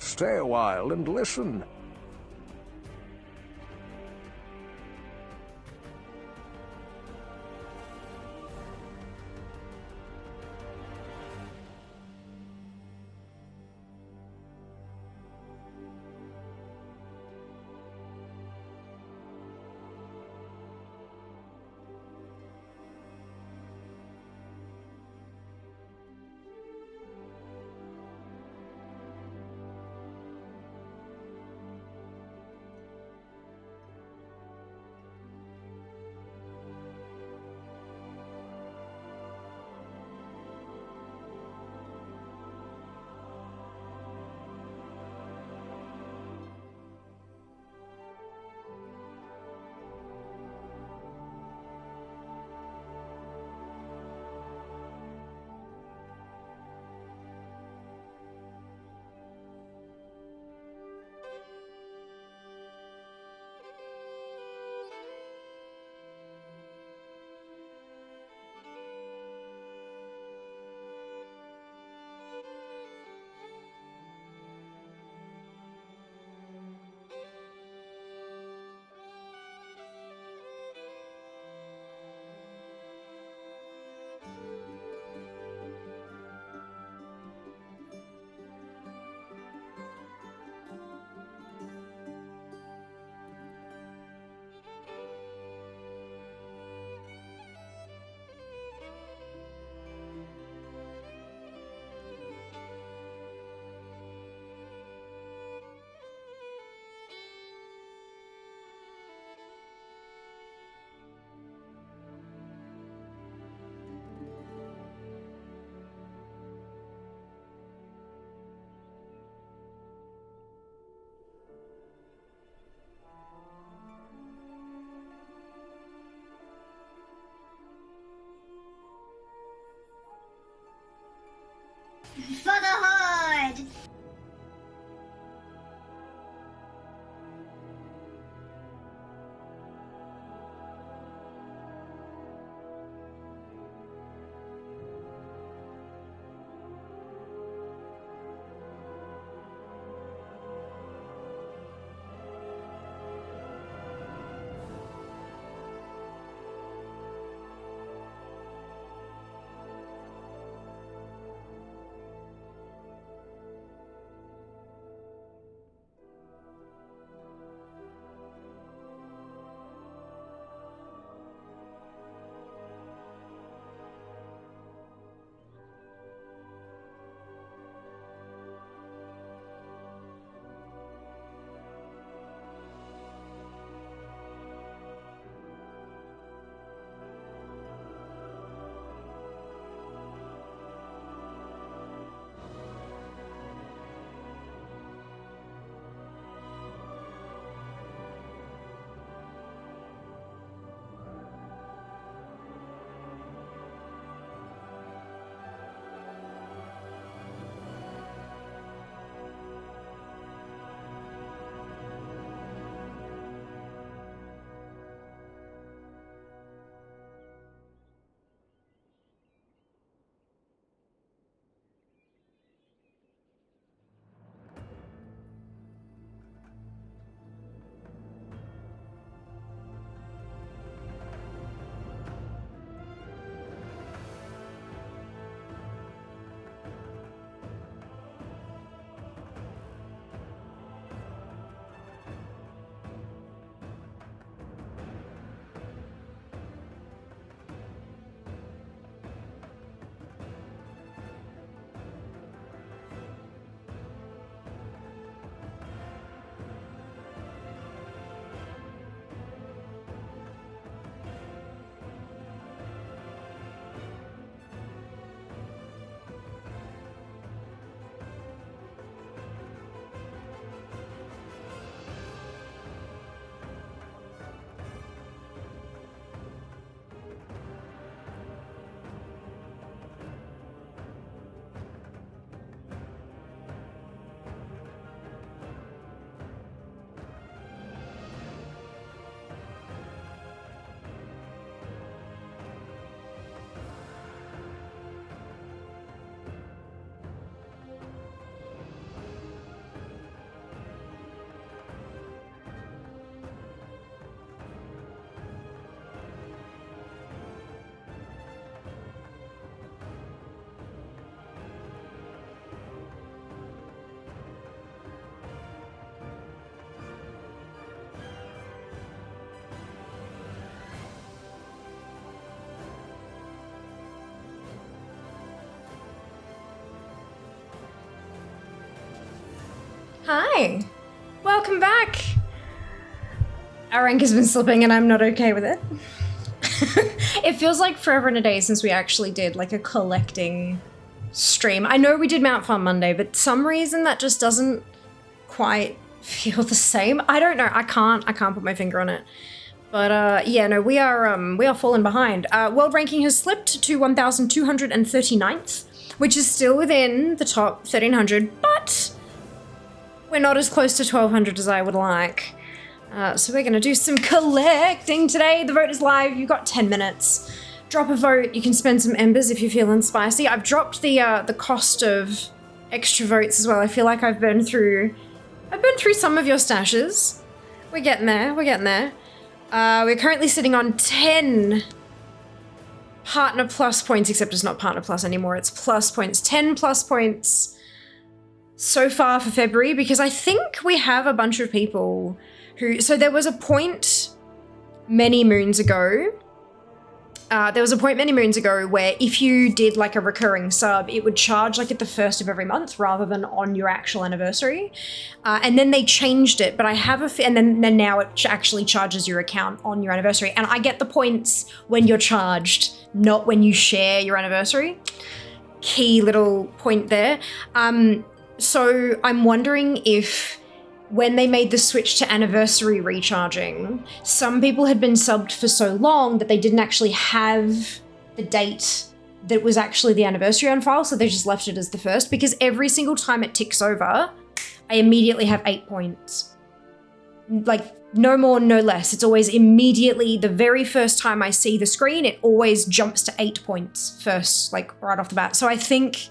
Stay a while and listen. For the Horde! Hi. Welcome back. Our rank has been slipping and I'm not okay with it. It feels like forever and a day since we actually did like a collecting stream. I know we did Mount Farm Monday, but some reason that just doesn't quite feel the same. I don't know. I can't put my finger on it. But yeah, no, we are falling behind. World ranking has slipped to 1,239th, which is still within the top 1,300, but we're not as close to 1,200 as I would like. So we're gonna do some collecting today. The vote is live. You've got 10 minutes. Drop a vote. You can spend some embers if you're feeling spicy. I've dropped the cost of extra votes as well. I feel like I've burned through some of your stashes. We're getting there. We're getting there. We're currently sitting on 10 partner plus points, except it's not partner plus anymore. It's plus points. 10 plus points so far for February, because I think we have a bunch of people who, so there was a point many moons ago. Where if you did like a recurring sub, it would charge like at the first of every month rather than on your actual anniversary. And then they changed it, but I have and then now it actually charges your account on your anniversary. And I get the points when you're charged, not when you share your anniversary. Key little point there. So I'm wondering if when they made the switch to anniversary recharging, some people had been subbed for so long that they didn't actually have the date that was actually the anniversary on file, so they just left it as the first, because every single time it ticks over, I immediately have 8 points. Like, no more, no less. It's always immediately, the very first time I see the screen, it always jumps to 8 points first, like right off the bat. So I think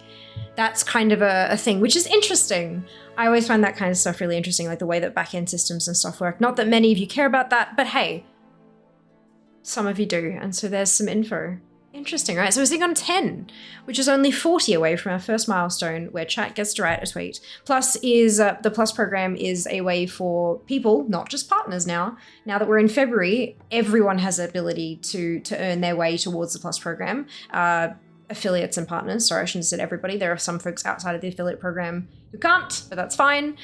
that's kind of a thing, which is interesting. I always find that kind of stuff really interesting, like the way that back-end systems and stuff work. Not that many of you care about that, but hey, some of you do, and so there's some info. Interesting, right? So we're sitting on 10, which is only 40 away from our first milestone where chat gets to write a tweet. Plus is, the Plus program is a way for people, not just partners now that we're in February, everyone has the ability to earn their way towards the Plus program. Affiliates and partners. Sorry, I shouldn't have said everybody. There are some folks outside of the affiliate program who can't, but that's fine.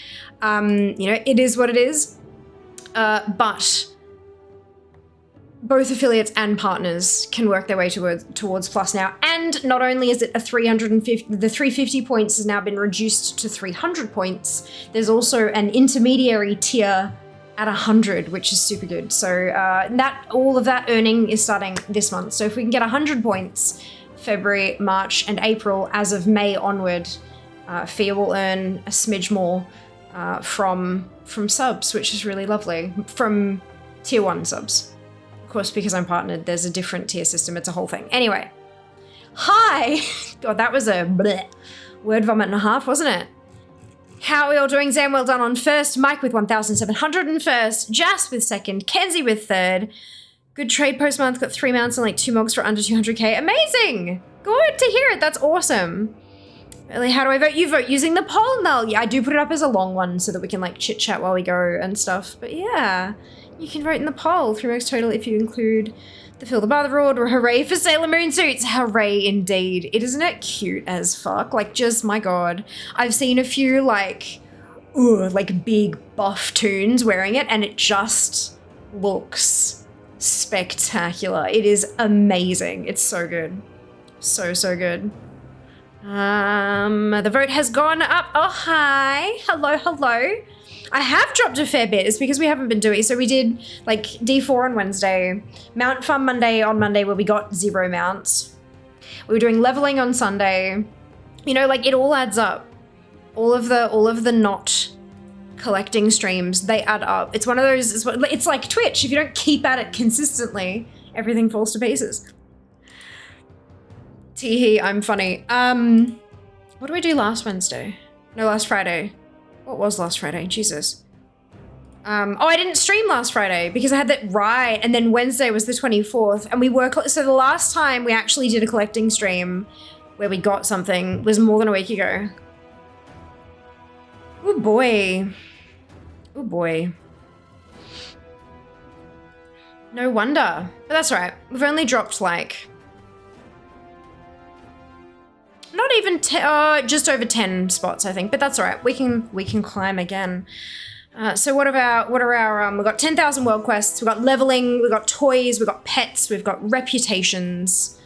You know, it is what it is. But both affiliates and partners can work their way towards Plus now. And not only is it the 350 points has now been reduced to 300 points, there's also an intermediary tier at 100, which is super good. So all of that earning is starting this month. So if we can get 100 points, February, March, and April, as of May onward, Fia will earn a smidge more from subs, which is really lovely. From tier 1 subs. Of course, because I'm partnered, there's a different tier system. It's a whole thing. Anyway. Hi! God, that was a bleh word vomit and a half, wasn't it? How are we all doing? Zam, well done on first. Mike with 1,701st. Jas with second. Kenzie with third. Good trade post month, got 3 mounts and like 2 mogs for under 200k. Amazing! Good to hear it, that's awesome. Really, how do I vote? You vote using the poll, Null. Yeah, I do put it up as a long one so that we can like chit chat while we go and stuff. But yeah, you can vote in the poll. 3 mogs total if you include the Fill the Bar Reward or hooray for Sailor Moon suits. Hooray indeed. Isn't it cute as fuck? Like just, my God. I've seen a few like big buff toons wearing it and it just looks spectacular. It is amazing. It's so good. So good. The vote has gone up. Oh, hi. Hello. I have dropped a fair bit. It's because we haven't been doing, so we did like D4 on Wednesday, Mount Farm Monday on Monday where we got 0 mounts. We were doing leveling on Sunday. You know, like it all adds up. All of the not collecting streams, they add up. It's one of those, it's like Twitch. If you don't keep at it consistently, everything falls to pieces. Teehee, I'm funny. What did we do last Wednesday? No, last Friday. What was last Friday? Jesus. Oh, I didn't stream last Friday because I had that right, and then Wednesday was the 24th, and we were, so the last time we actually did a collecting stream where we got something was more than a week ago. Oh boy. Oh boy. No wonder. But that's all right. We've only dropped like Not even just over 10 spots, I think, but that's all right. We can climb again. So what are our we've got 10,000 world quests, we've got leveling, we've got toys, we've got pets, we've got reputations.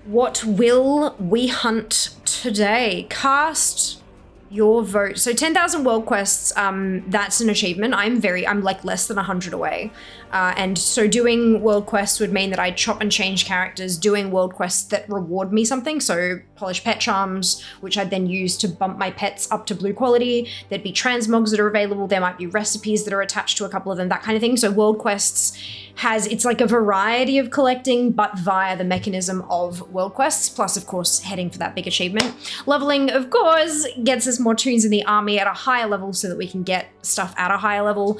What will we hunt today? Cast your vote. So 10,000 world quests, that's an achievement. I'm like less than 100 away. And so doing world quests would mean that I'd chop and change characters, doing world quests that reward me something. So polish pet charms, which I'd then use to bump my pets up to blue quality. There'd be transmogs that are available. There might be recipes that are attached to a couple of them, that kind of thing. So world quests it's like a variety of collecting, but via the mechanism of world quests, plus of course heading for that big achievement. Leveling, of course, gets us more tunes in the army at a higher level so that we can get stuff at a higher level.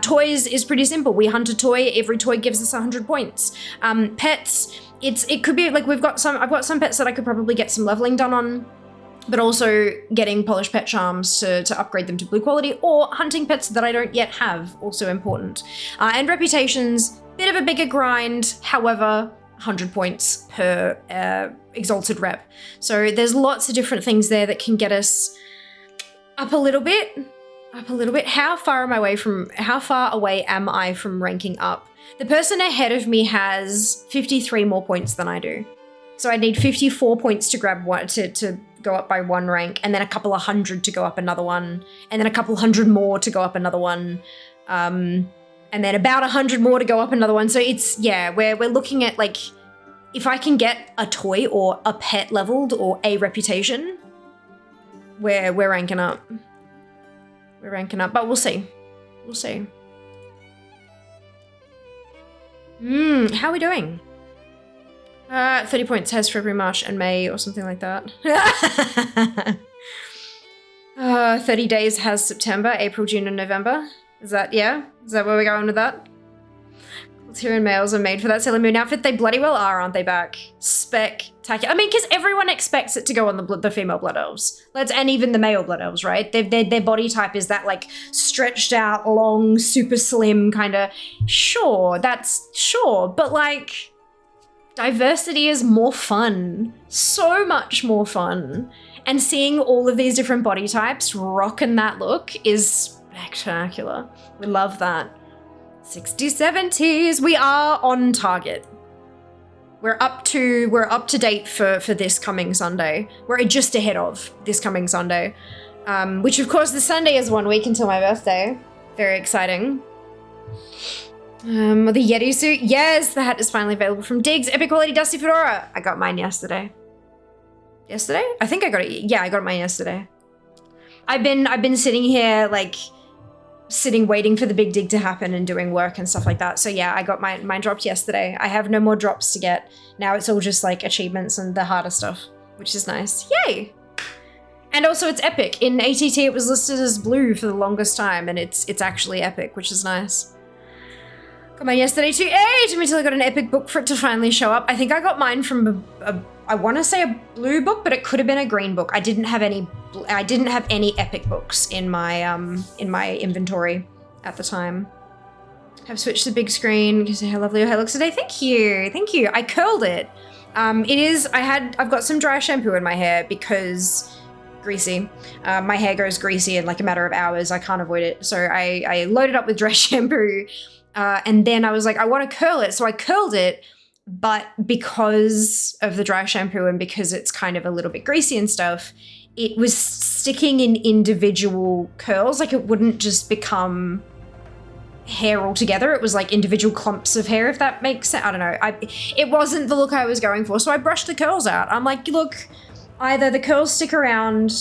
Toys is pretty simple. We hunt a toy, every toy gives us 100 points. Pets, it could be like I've got some pets that I could probably get some leveling done on, but also getting polished pet charms to upgrade them to blue quality, or hunting pets that I don't yet have, also important. And reputations, bit of a bigger grind, however, 100 points per exalted rep. So there's lots of different things there that can get us up a little bit. How far away am I from ranking up? The person ahead of me has 53 more points than I do. So I need 54 points to grab one, to go up by one rank, and then a couple of hundred to go up another one, and then a couple hundred more to go up another one, and then about 100 more to go up another one. So it's, yeah, we're looking at, like, if I can get a toy or a pet leveled or a reputation, we're ranking up. We're ranking up, but we'll see. We'll see. How are we doing? 30 points has February, March, and May, or something like that. 30 days has September, April, June, and November. Is that where we're going with that? Criterion males are made for that Sailor Moon outfit. They bloody well are, aren't they, back? Spectacular. I mean, because everyone expects it to go on the female Blood Elves. And even the male Blood Elves, right? Their body type is that, like, stretched out, long, super slim kind of... Sure, but, like... Diversity is more fun. So much more fun. And seeing all of these different body types rocking that look is spectacular. We love that. 60s, 70s. We are on target. We're up to date for this coming Sunday. We're just ahead of this coming Sunday. Which of course the Sunday is 1 week until my birthday. Very exciting. The Yeti suit. Yes, the hat is finally available from Diggs. Epic quality dusty fedora. I got mine yesterday. Yesterday? I think I got it. Yeah, I got mine yesterday. I've been sitting here, like, waiting for the big dig to happen and doing work and stuff like that. So yeah, I got mine dropped yesterday. I have no more drops to get. Now it's all just like achievements and the harder stuff, which is nice. Yay! And also it's epic. In ATT it was listed as blue for the longest time, and it's actually epic, which is nice. Got mine yesterday too. Hey, took me till I got an epic book for it to finally show up. I think I got mine from I want to say a blue book, but it could have been a green book. I didn't have any epic books in my inventory at the time. Have switched to big screen because how lovely your hair looks today. Thank you. I curled it. I've got some dry shampoo in my hair because greasy. My hair goes greasy in like a matter of hours. I can't avoid it. So I loaded up with dry shampoo. And then I was like, I want to curl it. So I curled it, but because of the dry shampoo and because it's kind of a little bit greasy and stuff, it was sticking in individual curls. Like, it wouldn't just become hair altogether. It was like individual clumps of hair, if that makes sense. I don't know. It wasn't the look I was going for. So I brushed the curls out. I'm like, look, either the curls stick around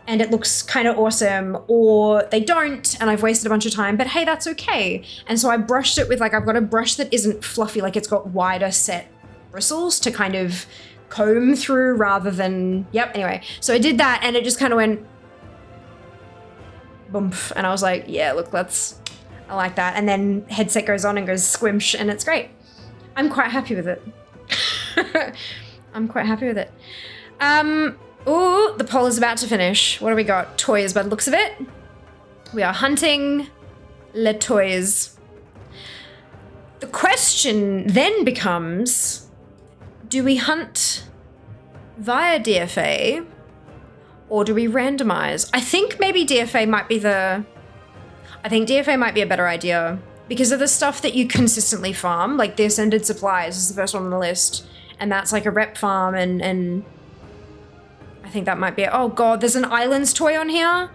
and it looks kind of awesome, or they don't, and I've wasted a bunch of time, but hey, that's okay. And so I brushed it with, like, I've got a brush that isn't fluffy, like it's got wider set bristles to kind of comb through rather than, yep, anyway. So I did that and it just kind of went boomf, and I was like, yeah, look, I like that. And then headset goes on and goes squimsh, and it's great. I'm quite happy with it. I'm quite happy with it. Ooh, the poll is about to finish. What do we got? Toys by the looks of it. We are hunting le toys. The question then becomes, do we hunt via DFA, or do we randomize? I think maybe DFA might be the... I think DFA might be a better idea because of the stuff that you consistently farm, like the Ascended Supplies is the first one on the list, and that's like a rep farm, and I think that might be it. Oh god, there's an Islands toy on here?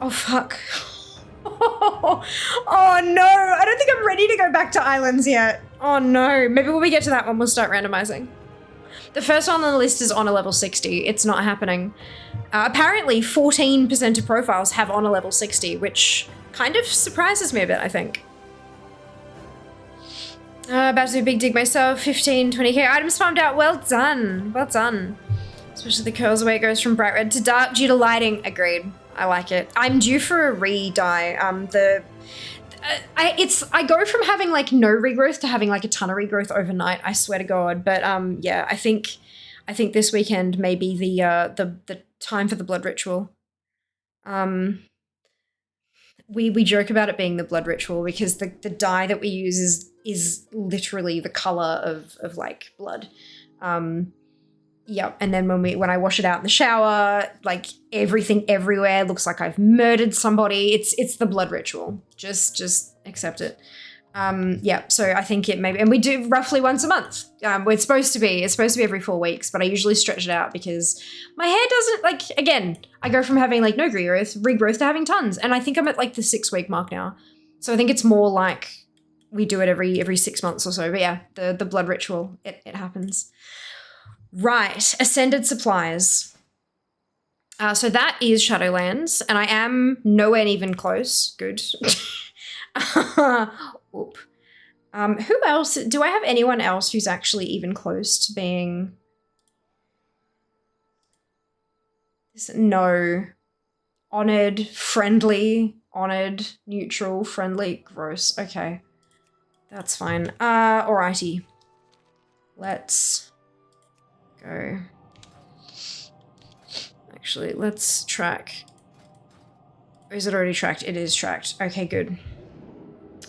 Oh fuck. Oh no, I don't think I'm ready to go back to Islands yet. Oh no, maybe when we get to that one, we'll start randomizing. The first one on the list is honor level 60. It's not happening. Apparently 14% of profiles have honor level 60, which kind of surprises me a bit, I think. About to do a big dig myself. 15, 20k items farmed out. Well done. Well done. Especially the curls away. It goes from bright red to dark due to lighting. Agreed. I like it. I'm due for a re-dye. I go from having like no regrowth to having like a ton of regrowth overnight. I swear to God. But yeah, I think this weekend may be the time for the blood ritual. We joke about it being the blood ritual because the dye that we use is literally the color of like blood. Yep. And then when I wash it out in the shower, like everything everywhere looks like I've murdered somebody. It's the blood ritual. Just accept it. Yeah. So I think it maybe, and we do roughly once a month. It's supposed to be every 4 weeks, but I usually stretch it out because my hair doesn't like, again, I go from having like no regrowth to having tons. And I think I'm at like the 6-week mark now. So I think it's more like we do it every 6 months or so. But yeah, the blood ritual, it happens. Right, Ascended Supplies. So that is Shadowlands, and I am nowhere even close. Good. Oop. Who else? Do I have anyone else who's actually even close to being... No. Honored, friendly, honored, neutral, friendly, gross. Okay. That's fine. Alrighty. Let's... go. Actually, let's track. Or is it already tracked? It is tracked. Okay, good.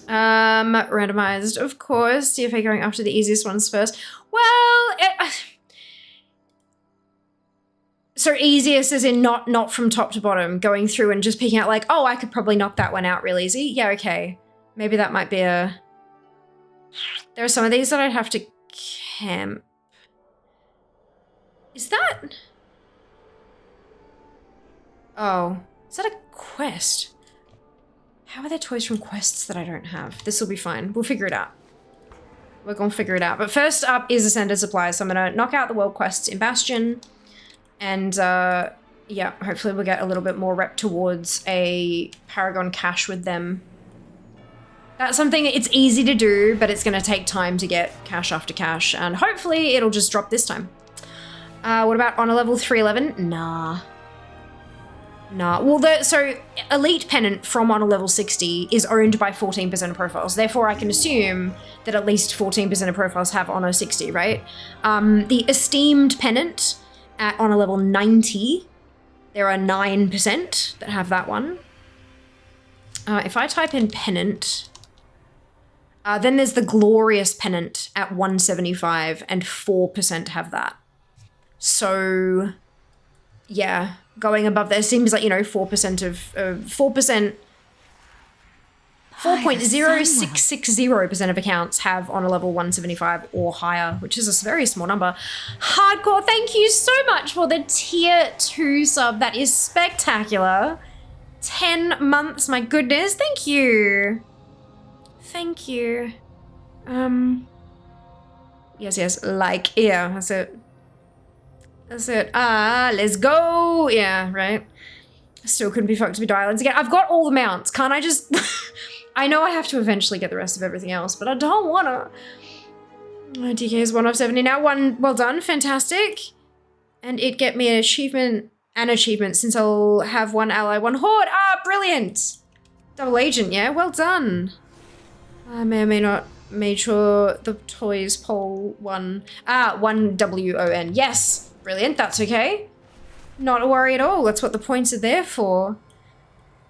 Randomized, of course. DFA going after the easiest ones first. Well, so easiest as in not from top to bottom, going through and just picking out like, oh, I could probably knock that one out real easy. Yeah, okay. Maybe that might be a... There are some of these that I'd have to camp. Is that... Oh, is that a quest? How are there toys from quests that I don't have? This will be fine. We'll figure it out. We're gonna figure it out. But first up is Ascended Supplies. So I'm gonna knock out the world quests in Bastion. And yeah, hopefully we'll get a little bit more rep towards a Paragon cache with them. That's something, it's easy to do, but it's gonna take time to get cache after cache. And hopefully it'll just drop this time. What about honor level 311? Nah. Well, so Elite Pennant from honor level 60 is owned by 14% of profiles. Therefore, I can assume that at least 14% of profiles have honor 60, right? The Esteemed Pennant at honor level 90, there are 9% that have that one. If I type in Pennant, then there's the Glorious Pennant at 175 and 4% have that. So, yeah, going above there seems like, you know, 4% of 4%, 4.0660% of accounts have honor level 175 or higher, which is a very small number. Hardcore, thank you so much for the tier 2 sub. That is spectacular. 10 months, my goodness. Thank you. Thank you. Yes, like, yeah, that's it. That's it. Let's go. Yeah, right. Still couldn't be fucked to be Islands again. I've got all the mounts. Can't I just... I know I have to eventually get the rest of everything else, but I don't wanna. DK is 1 of 70 now. Well done. Fantastic. And it get me an achievement since I'll have 1 ally, 1 horde. Brilliant. Double agent, yeah. Well done. I may or may not made sure the toys poll 1. 1 WON. Yes. Brilliant, that's okay. Not a worry at all. That's what the points are there for.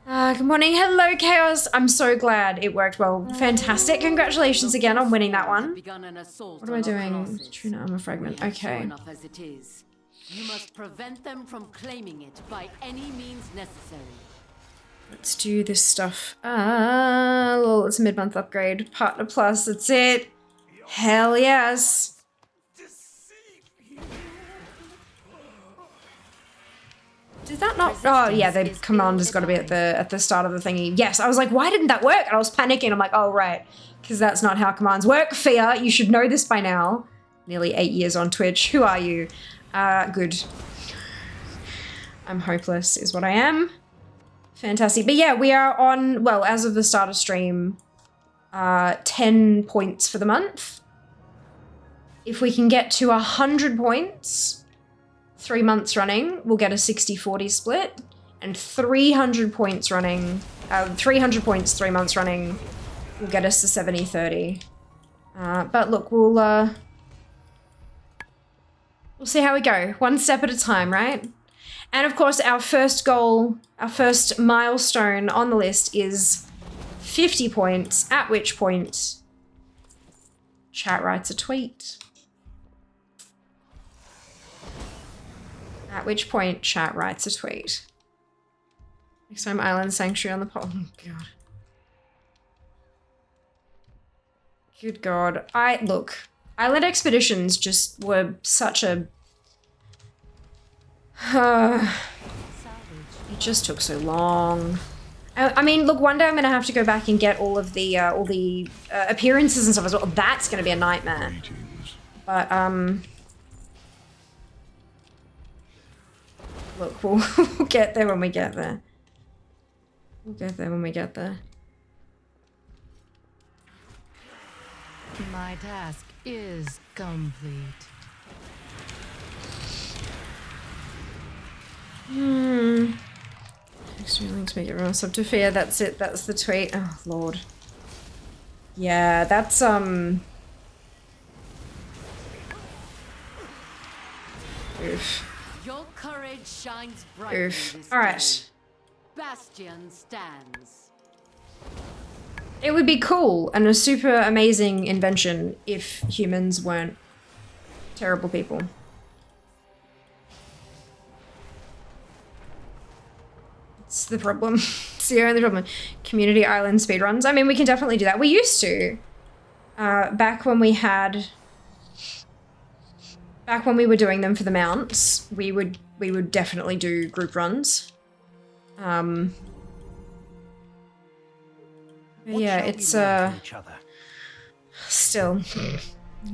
Good morning. Hello, Chaos. I'm so glad it worked well. Fantastic. Congratulations again on winning that one. What am I doing? True armor fragment. Okay. You must prevent them from claiming it by any means necessary. Let's do this stuff. Lol, it's a mid-month upgrade. Partner Plus, that's it. Hell yes. Did that not? Oh yeah, the commander's got to be at the start of the thingy. Yes, I was like, why didn't that work? And I was panicking. I'm like, oh right, because that's not how commands work. Fear, you should know this by now. Nearly 8 years on Twitch. Who are you? Good. I'm hopeless, is what I am. Fantastic. But yeah, we are on, well, as of the start of stream, 10 points for the month. If we can get to 100 points 3 months running, we'll get a 60-40 split. And 300 points running, 300 points 3 months running will get us to 70-30. But look, we'll see how we go. One step at a time, right? And of course, our first goal, our first milestone on the list is 50 points, at which point chat writes a tweet. At which point chat writes a tweet. Next time Island Sanctuary on the poll. Oh, God. Good God. Look, Island Expeditions just were such a... it just took so long. I mean, look, one day I'm going to have to go back and get all the appearances and stuff as well. That's going to be a nightmare. But, look, we'll get there when we get there. We'll get there when we get there. My task is complete. Extreme links make everyone sub to fear. That's it. That's the tweet. Oh, Lord. Yeah, that's, Oof. Your courage shines brightly. Oof. Alright. Bastion stands. It would be cool and a super amazing invention if humans weren't terrible people. It's the problem. It's the only problem. Community island speedruns. I mean, we can definitely do that. We used to. Back when we were doing them for the mounts, we would definitely do group runs. Yeah, it's still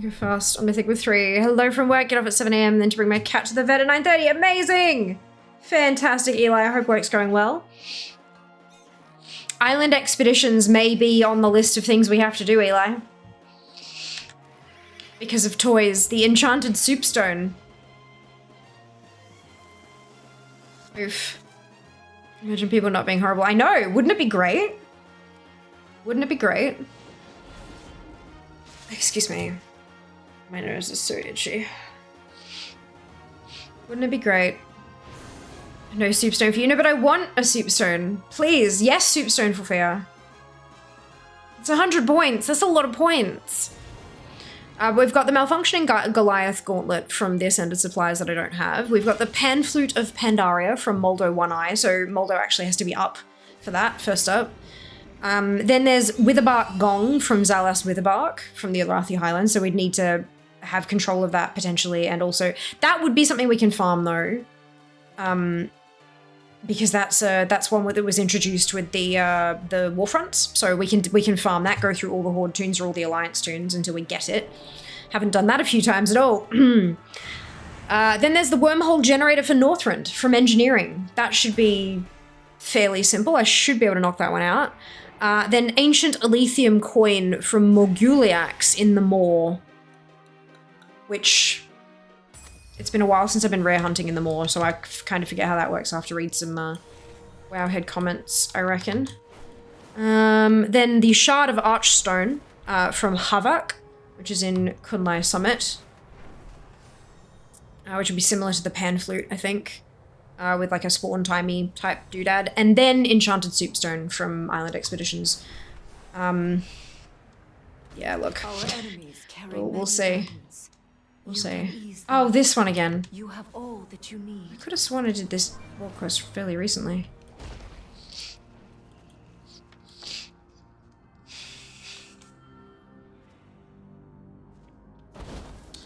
go fast on Mythic with 3. Hello from work, get off at 7 AM, then to bring my cat to the vet at 9:30. Amazing! Fantastic, Eli. I hope work's going well. Island expeditions may be on the list of things we have to do, Eli. Because of toys. The enchanted soupstone. Oof. Imagine people not being horrible. I know! Wouldn't it be great? Wouldn't it be great? Excuse me. My nose is so itchy. Wouldn't it be great? No soupstone for you. No, but I want a soupstone. Please. Yes, soupstone for fear. It's 100 points. That's a lot of points. We've got the malfunctioning Goliath gauntlet from the Ascended Supplies that I don't have. We've got the Pan Flute of Pandaria from Moldo One Eye. So Moldo actually has to be up for that, first up. Then there's Witherbark Gong from Zalas Witherbark from the Arathi Highlands. So we'd need to have control of that potentially. And also, that would be something we can farm though. Because that's one that was introduced with the Warfronts, so we can farm that, go through all the Horde tunes or all the Alliance tunes until we get it. Haven't done that a few times at all. Then there's the Wormhole Generator for Northrend from Engineering. That should be fairly simple. I should be able to knock that one out. Then Ancient Alethium Coin from Morguliax in the Moor, which... It's been a while since I've been rare hunting in the Moor, so I kind of forget how that works. I have to read some Wowhead comments, I reckon. Then the Shard of Archstone from Havok, which is in Kunlai Summit. Which would be similar to the Pan Flute, I think. With like a spawn-timey type doodad. And then Enchanted Soupstone from Island Expeditions. Yeah, look. Our enemies carry We'll many see. weapons. We'll You see. can ease Oh, them. this one again. You have all that you need. I could have sworn I did this Warcraft fairly recently.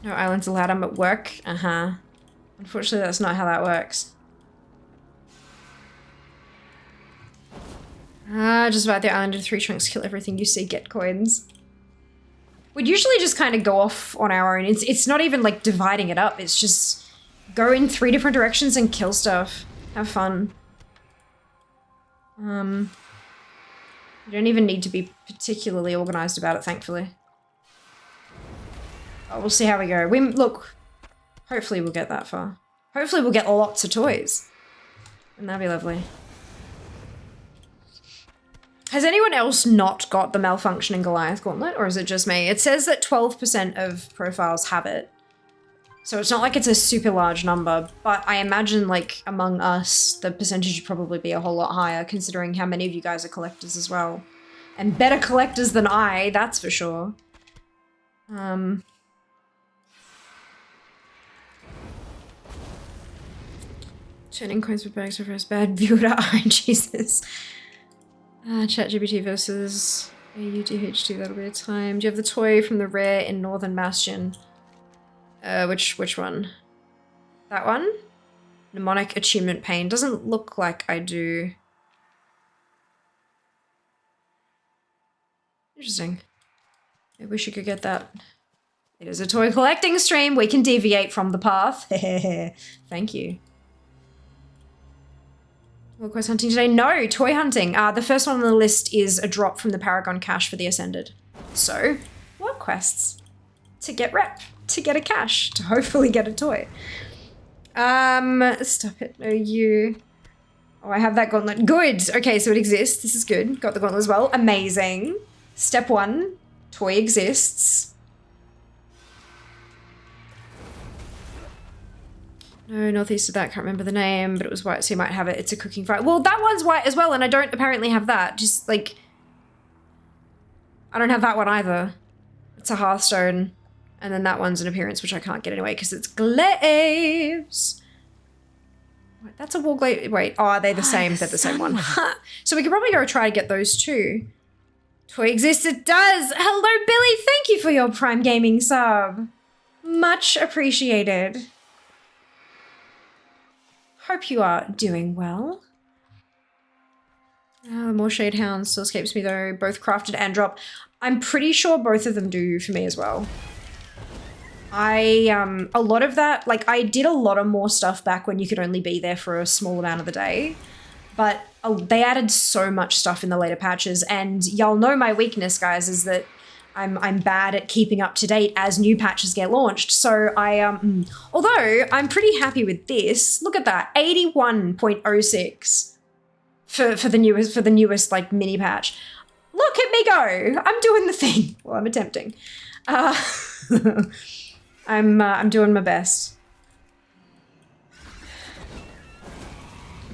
No islands allowed. I'm at work. Uh-huh. Unfortunately, that's not how that works. Just about the island of 3 chunks, kill everything you see, get coins. We'd usually just kind of go off on our own. It's not even like dividing it up. It's just go in 3 different directions and kill stuff. Have fun. You don't even need to be particularly organized about it, thankfully. Oh, we'll see how we go. Look, hopefully we'll get that far. Hopefully we'll get lots of toys. And that'd be lovely. Has anyone else not got the malfunctioning Goliath gauntlet, or is it just me? It says that 12% of profiles have it. So it's not like it's a super large number, but I imagine like among us, the percentage would probably be a whole lot higher considering how many of you guys are collectors as well. And better collectors than I, that's for sure. Turning coins with bags for bad viewer. Oh, Jesus. ChatGPT versus AUDH2, that'll be a time. Do you have the toy from the rare in Northern Bastion? Which one? That one? Mnemonic Achievement Pain. Doesn't look like I do. Interesting. I wish you could get that. It is a toy collecting stream. We can deviate from the path. Thank you. What quest hunting today? No, toy hunting. The first one on the list is a drop from the Paragon cache for the Ascended. So, what quests? To get rep, to get a cache, to hopefully get a toy. Stop it. No, you. Oh, I have that gauntlet. Good. Okay, so it exists. This is good. Got the gauntlet as well. Amazing. Step 1, toy exists. No, northeast of that, can't remember the name, but it was white, so you might have it. It's a cooking fire. Well, that one's white as well, and I don't apparently have that. Just, like, I don't have that one either. It's a Hearthstone, and then that one's an appearance, which I can't get anyway, because it's glaives. Wait, that's a wall glaive. Wait, oh, are they the same? They're the same one. So we could probably go try to get those too. Toy exists, it does! Hello, Billy! Thank you for your Prime Gaming sub. Much appreciated. Hope you are doing well. More Shade Hounds still escapes me though. Both crafted and drop. I'm pretty sure both of them do for me as well. A lot of that, like I did a lot of more stuff back when you could only be there for a small amount of the day. But they added so much stuff in the later patches, and y'all know my weakness, guys, is that I'm bad at keeping up to date as new patches get launched. So although I'm pretty happy with this, look at that, 81.06 for the newest like mini patch. Look at me go! I'm doing the thing. Well, I'm attempting. I'm doing my best.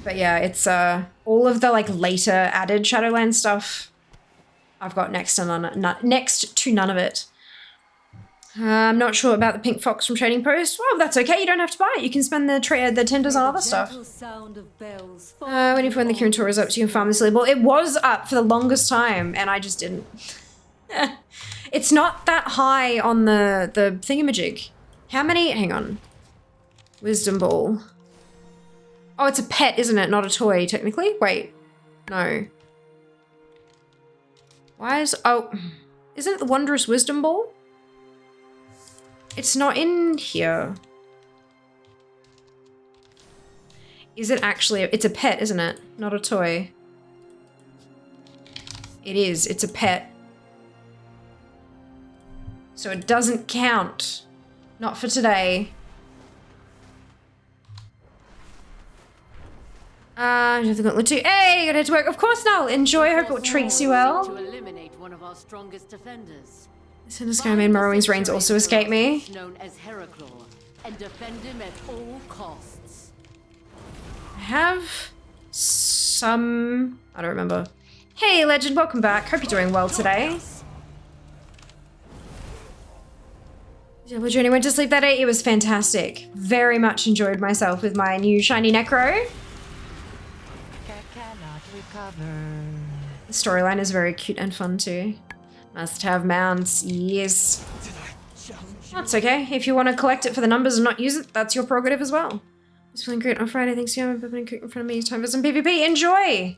But yeah, it's all of the like later added Shadowlands stuff I've got next to none of it. I'm not sure about the pink fox from Trading Post. Well, that's okay. You don't have to buy it. You can spend the tenders on other stuff. Waiting for when the Kirin Tour is up so you can farm this level. It was up for the longest time, and I just didn't. It's not that high on the thingamajig. How many? Hang on. Wisdom Ball. Oh, it's a pet, isn't it? Not a toy, technically. Wait. No. Why is... Oh. Isn't it the Wondrous Wisdom Ball? It's not in here. Is it actually... It's a pet, isn't it? Not a toy. It is. It's a pet. So it doesn't count. Not for today. I have the gauntlet too. Hey, you gotta head to work. Of course, Null. Enjoy. I hope it treats you well. To eliminate one of our strongest defenders. Sinister main Morrowing's reigns also escape me. Known as Heraclore, and defend him at all costs. I have some... I don't remember. Hey, Legend. Welcome back. Hope you're doing well today. Double journey went to sleep that day. It was fantastic. Very much enjoyed myself with my new shiny Necro. Cannot recover. The storyline is very cute and fun too. Must have mounts, yes. That's okay. If you want to collect it for the numbers and not use it, that's your prerogative as well. It's feeling great on Friday. Thanks, you. I'm in front of me. Time for some PvP. Enjoy!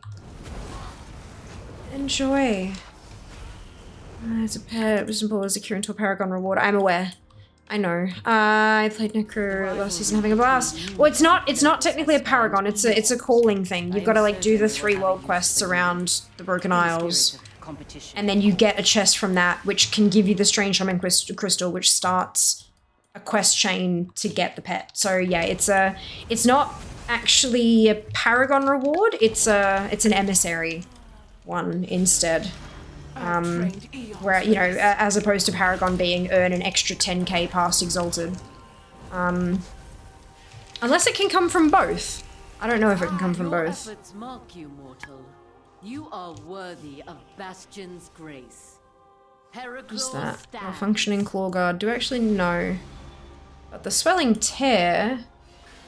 Enjoy. It's a pet. Wisdom Ball is a cure into a Paragon reward. I'm aware. I know. I played Necro last season having a blast. Well, it's not technically a Paragon. It's a calling thing. You've got to like do the 3 world quests around the Broken Isles. And then you get a chest from that, which can give you the Strange Shaman Crystal, which starts a quest chain to get the pet. So yeah, it's not actually a Paragon reward. It's an emissary one instead. Where, you know, as opposed to Paragon being earn an extra 10k past Exalted. Unless it can come from both. I don't know if it can come from both. Your efforts mark you, mortal. You are worthy of Bastion's grace. What's that? Malfunctioning Claw Guard. Do I actually know? But the Swelling Tear...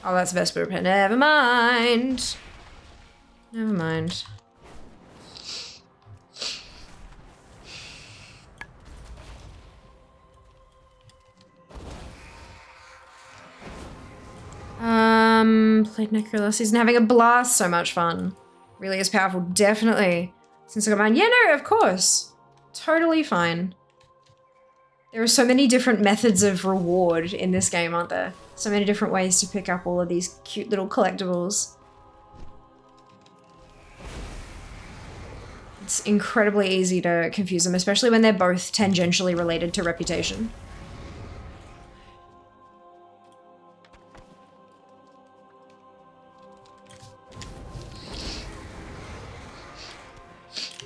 Oh, that's Vesper Repair. Never mind. Never mind. Played Necro last season, having a blast, so much fun. Really is powerful, definitely. Since I got mine, yeah, no, of course. Totally fine. There are so many different methods of reward in this game, aren't there? So many different ways to pick up all of these cute little collectibles. It's incredibly easy to confuse them, especially when they're both tangentially related to reputation.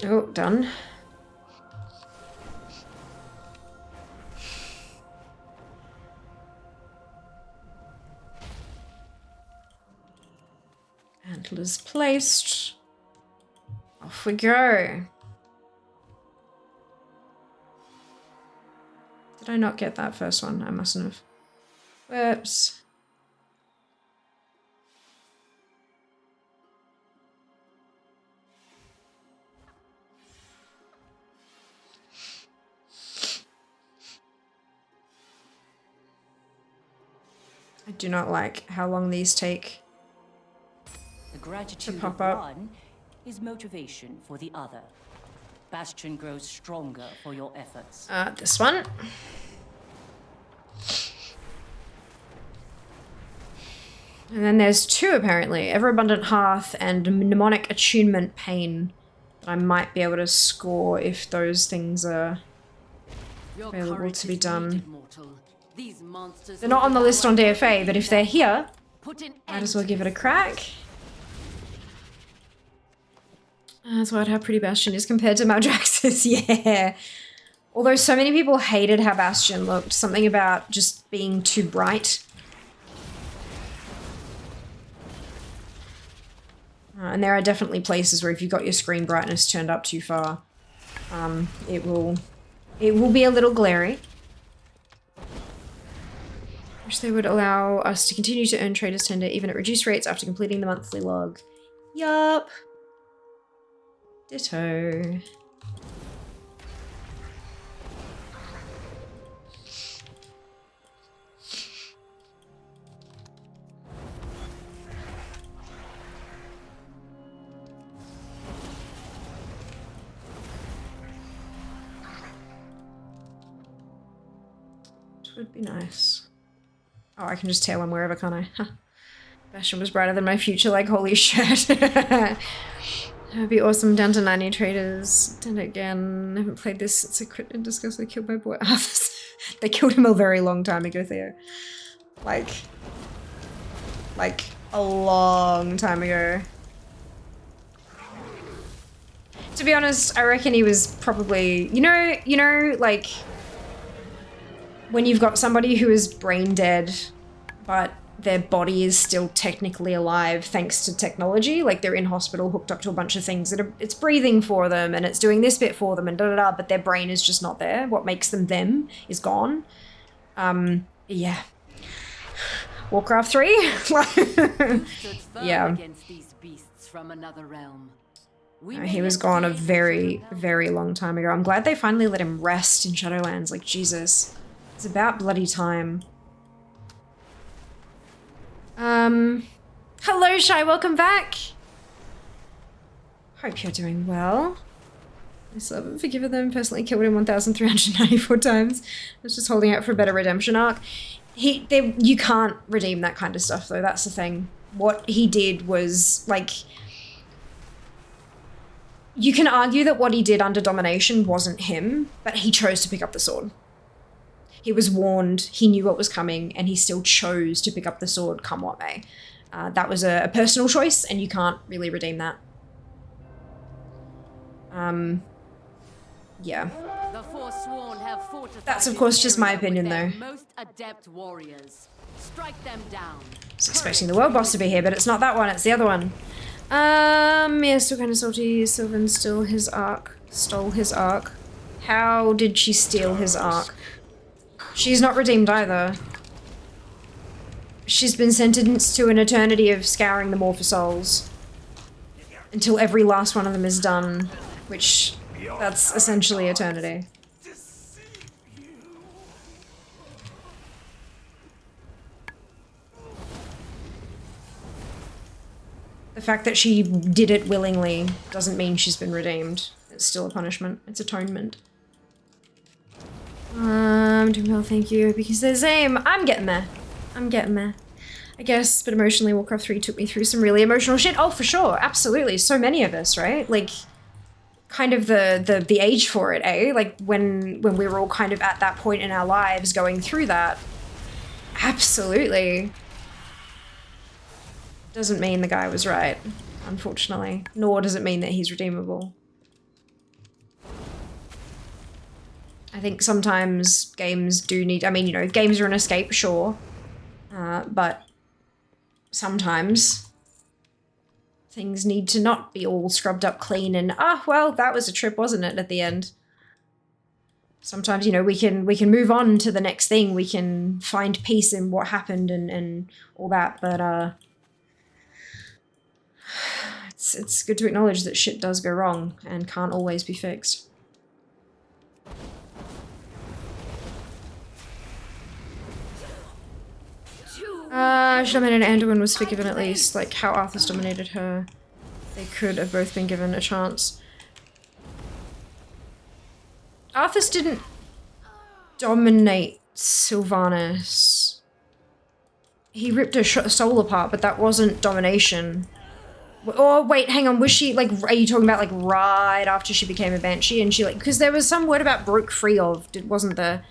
Oh, done. Antlers placed. Off we go. Did I not get that first one? I mustn't have. Whoops. I do not like how long these take The gratitude to pop of up. one is motivation for the other. Bastion grows stronger for your efforts. This one. And then there's 2 apparently. Ever-Abundant Hearth and Mnemonic Attunement Pain that I might be able to score if those things are available to be done. They're not on the list on DFA, but if they're here, might as well give it a crack. That's what how pretty Bastion is compared to Maldraxxus, yeah. Although so many people hated how Bastion looked, something about just being too bright. And there are definitely places where if you've got your screen brightness turned up too far, it will be a little glary. Wish they would allow us to continue to earn Trader's Tender even at reduced rates after completing the monthly log. Yup. Ditto. Which would be nice. Oh, I can just tail him wherever, can't I? Huh. Bastion was brighter than my future, like, holy shit. That would be awesome. Down to 90 traders. Done it again. I haven't played this since I quit and discussed they killed my boy. They killed him a very long time ago, Theo. Like a long time ago. To be honest, I reckon he was probably, you know, like, when you've got somebody who is brain dead, but their body is still technically alive thanks to technology, like they're in hospital hooked up to a bunch of things that it's breathing for them and it's doing this bit for them and da-da-da, but their brain is just not there. What makes them is gone. Yeah. Warcraft 3? You stood firm Yeah. against these beasts from another realm. We He may was yet gone a see very, eternal very long time ago. I'm glad they finally let him rest in Shadowlands. Like, Jesus. It's about bloody time. Hello, Shy, welcome back. Hope you're doing well. I still haven't forgiven them. Personally killed him 1,394 times. I was just holding out for a better redemption arc. You can't redeem that kind of stuff, though. That's the thing. What he did was, like... You can argue that what he did under domination wasn't him, but he chose to pick up the sword. He was warned, he knew what was coming, and he still chose to pick up the sword come what may. That was a personal choice, and you can't really redeem that. Yeah. The Forsworn have fortified That's, of this course, just my area with opinion, their though. most adept warriors. Strike them down. I was expecting the world boss to be here, but it's not that one, it's the other one. Yeah, still kind of salty. Sylvan stole his arc. How did she steal his arc? She's not redeemed either. She's been sentenced to an eternity of scouring the Morpher Souls. Until every last one of them is done. Which, that's essentially eternity. The fact that she did it willingly doesn't mean she's been redeemed. It's still a punishment. It's atonement. Doing well, thank you. Because the same. I'm getting there. I guess, but emotionally, Warcraft 3 took me through some really emotional shit. Oh, for sure. Absolutely. So many of us, right? Like, kind of the age for it, eh? Like, when we were all kind of at that point in our lives going through that. Absolutely. Doesn't mean the guy was right, unfortunately. Nor does it mean that he's redeemable. I think sometimes games do need... I mean, you know, games are an escape, sure. But sometimes things need to not be all scrubbed up clean and, well, that was a trip, wasn't it, at the end? Sometimes, you know, we can move on to the next thing. We can find peace in what happened and all that, but, it's good to acknowledge that shit does go wrong and can't always be fixed. Should have made Anduin was forgiven at least, like how Arthas dominated her. They could have both been given a chance. Arthas didn't dominate Sylvanas. He ripped her soul apart, but that wasn't domination. Oh, wait, hang on, was she, like, are you talking about, like, right after she became a Banshee and she, like, because there was some word about broke free of, wasn't there?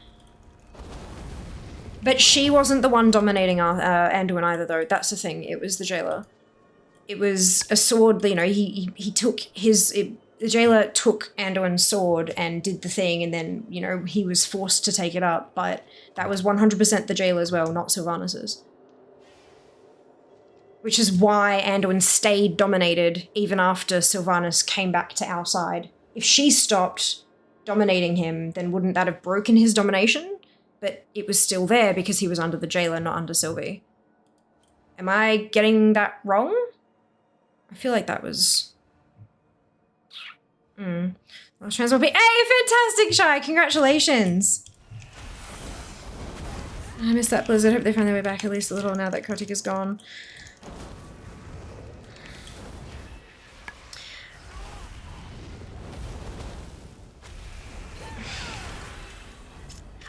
But she wasn't the one dominating Anduin either, though. That's the thing. It was the jailer. It was a sword, you know, he took the jailer took Anduin's sword and did the thing, and then, you know, he was forced to take it up, but that was 100% the jailer as well, not Sylvanas's. Which is why Anduin stayed dominated even after Sylvanas came back to our side. If she stopped dominating him, then wouldn't that have broken his domination? But it was still there because he was under the jailer, not under Sylvie. Am I getting that wrong? I feel like that was... Last chance will be... Hey, fantastic, Shy! Congratulations! I missed that Blizzard. Hope they find their way back at least a little now that Kotick is gone.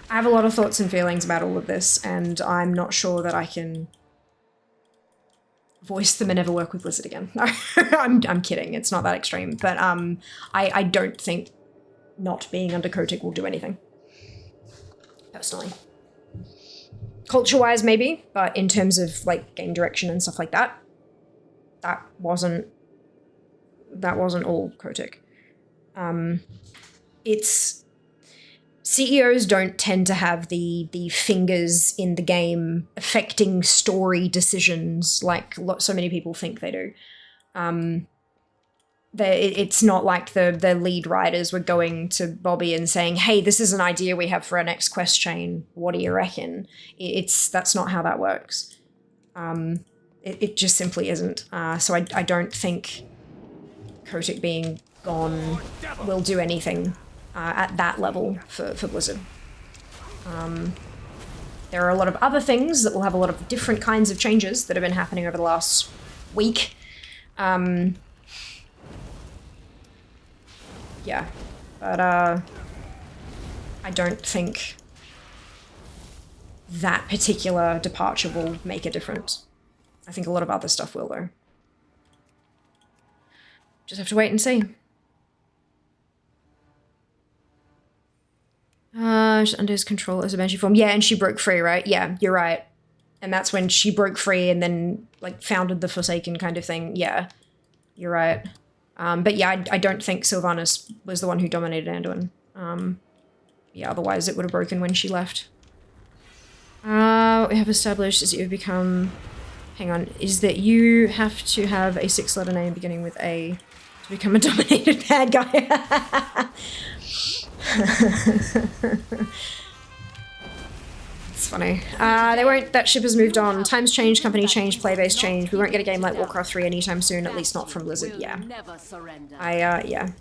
I have a lot of thoughts and feelings about all of this, and I'm not sure that I can voice them and never work with Blizzard again. No, I'm kidding. It's not that extreme, but I don't think not being under Kotick will do anything. Personally. Culture-wise, maybe, but in terms of, like, game direction and stuff like that, that wasn't all Kotick. It's... CEOs don't tend to have the fingers in the game affecting story decisions like so many people think they do. it's not like the lead writers were going to Bobby and saying, hey, this is an idea we have for our next quest chain. What do you reckon? That's not how that works. It just simply isn't. So I don't think Kotick being gone will do anything at that level for Blizzard. There are a lot of other things that will have a lot of different kinds of changes that have been happening over the last week. Yeah, but I don't think that particular departure will make a difference. I think a lot of other stuff will, though. Just have to wait and see. She's under his control as a Banshee form. Yeah, and she broke free, right? Yeah, you're right. And that's when she broke free and then, like, founded the Forsaken kind of thing. Yeah, you're right. But yeah, I don't think Sylvanas was the one who dominated Anduin. Yeah, otherwise it would have broken when she left. What we have established is that you've become... Hang on. Is that you have to have a 6-letter name beginning with A to become a dominated bad guy. It's funny. They won't... That ship has moved on. Times changed, company changed, playbase changed. We won't get a game like Warcraft 3 anytime soon, at least not from Blizzard. Yeah. Yeah.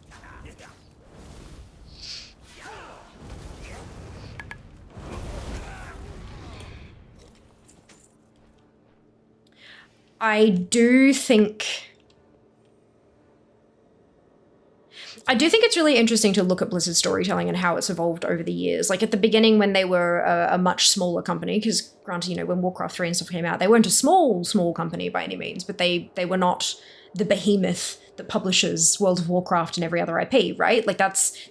I do think it's really interesting to look at Blizzard's storytelling and how it's evolved over the years. Like at the beginning when they were a much smaller company, because granted, you know, when Warcraft 3 and stuff came out, they weren't a small company by any means, but they were not the behemoth that publishes World of Warcraft and every other IP, right? Like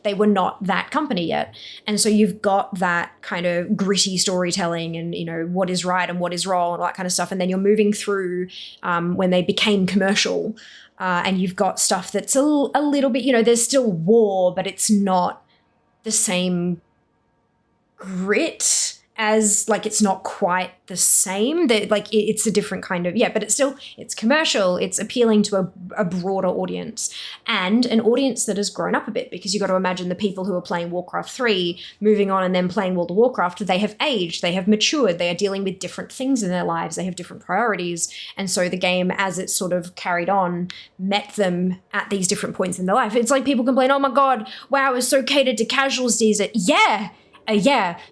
they were not that company yet. And so you've got that kind of gritty storytelling and, you know, what is right and what is wrong and all that kind of stuff. And then you're moving through when they became commercial and you've got stuff that's a little bit, you know, there's still war, but it's not the same grit as, like, it's not quite the same. That like it's a different kind of, yeah, but it's commercial, it's appealing to a broader audience and an audience that has grown up a bit, because you got to imagine the people who are playing Warcraft 3 moving on and then playing World of Warcraft, they have aged, they have matured, they are dealing with different things in their lives, they have different priorities, and so the game as it sort of carried on met them at these different points in their life. It's like people complain, oh my god, WoW is so catered to casuals these days. Yeah,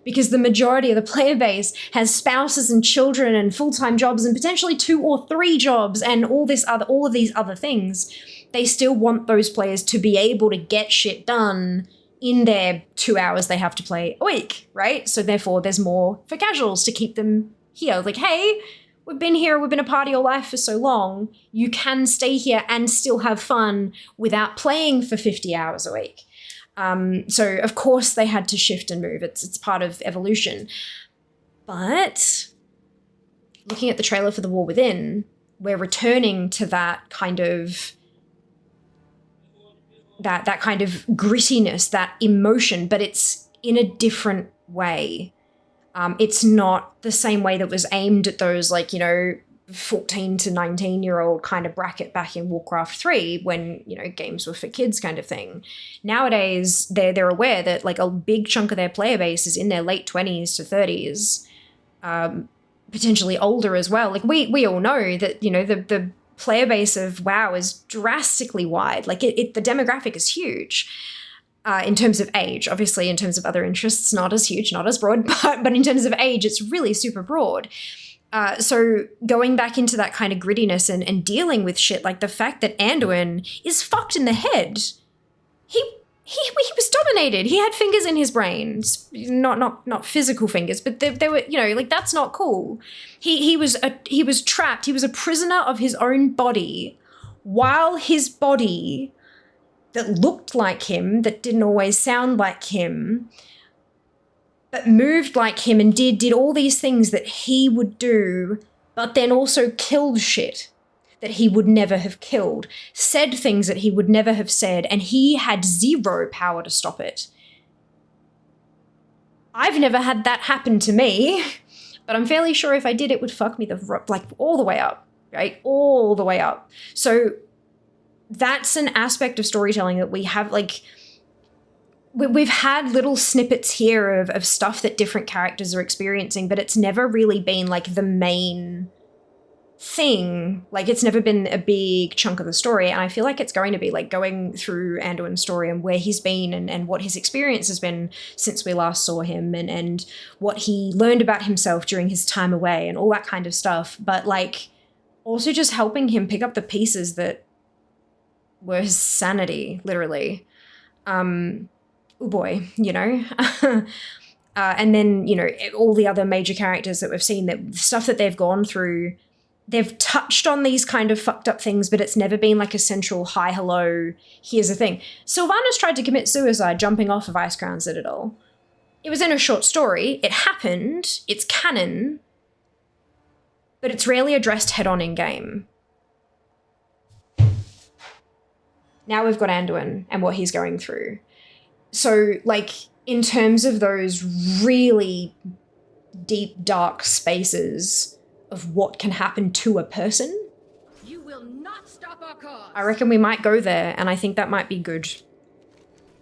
because the majority of the player base has spouses and children and full-time jobs and potentially 2 or 3 jobs and all of these other things. They still want those players to be able to get shit done in their 2 hours they have to play a week, right? So therefore there's more for casuals to keep them here. Like, hey, we've been here, we've been a part of your life for so long. You can stay here and still have fun without playing for 50 hours a week. So of course they had to shift and move. It's part of evolution. But looking at the trailer for The War Within, we're returning to that kind of that kind of grittiness, that emotion, but it's in a different way. It's not the same way that was aimed at those, like, you know, 14 to 19-year-old kind of bracket back in Warcraft 3 when, you know, games were for kids kind of thing. Nowadays, they're aware that, like, a big chunk of their player base is in their late 20s to 30s, potentially older as well. Like, we all know that, you know, the player base of WoW is drastically wide. Like, the demographic is huge. In terms of age, obviously in terms of other interests, not as huge, not as broad, but in terms of age, it's really super broad. So going back into that kind of grittiness and dealing with shit, like the fact that Anduin is fucked in the head. He was dominated. He had fingers in his brain, not physical fingers, but they were, you know, like, that's not cool. He was trapped. He was a prisoner of his own body, while his body that looked like him, that didn't always sound like him, but moved like him and did all these things that he would do, but then also killed shit that he would never have killed, said things that he would never have said, and he had zero power to stop it. I've never had that happen to me, but I'm fairly sure if I did, it would fuck me like all the way up, right? All the way up. So that's an aspect of storytelling that we have, like, we've had little snippets here of stuff that different characters are experiencing, but it's never really been like the main thing. Like, it's never been a big chunk of the story, and I feel like it's going to be, like, going through Anduin's story and where he's been and what his experience has been since we last saw him, and what he learned about himself during his time away and all that kind of stuff, but, like, also just helping him pick up the pieces that were his sanity, literally. Oh boy, you know. And then, you know, all the other major characters that we've seen, that stuff that they've gone through, they've touched on these kind of fucked up things, but it's never been like a central, hi, hello, here's the thing. Sylvanas tried to commit suicide jumping off of Icecrown Citadel. It was in a short story, it happened, it's canon, but it's rarely addressed head-on in-game. Now we've got Anduin and what he's going through. So, like, in terms of those really deep, dark spaces of what can happen to a person, You will not stop our cause. I reckon we might go there, and I think that might be good.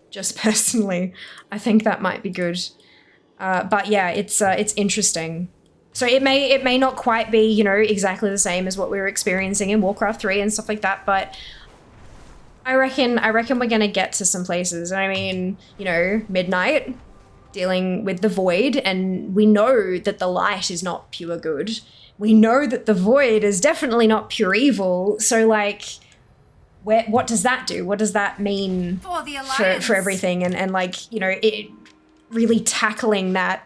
Just personally, I think that might be good. But yeah, it's interesting. So it may not quite be, you know, exactly the same as what we were experiencing in Warcraft 3 and stuff like that, but I reckon we're gonna get to some places. I mean, you know, Midnight, dealing with the Void, and we know that the light is not pure good. We know that the Void is definitely not pure evil. So, like, what does that do? What does that mean for everything? And like, you know, it really tackling that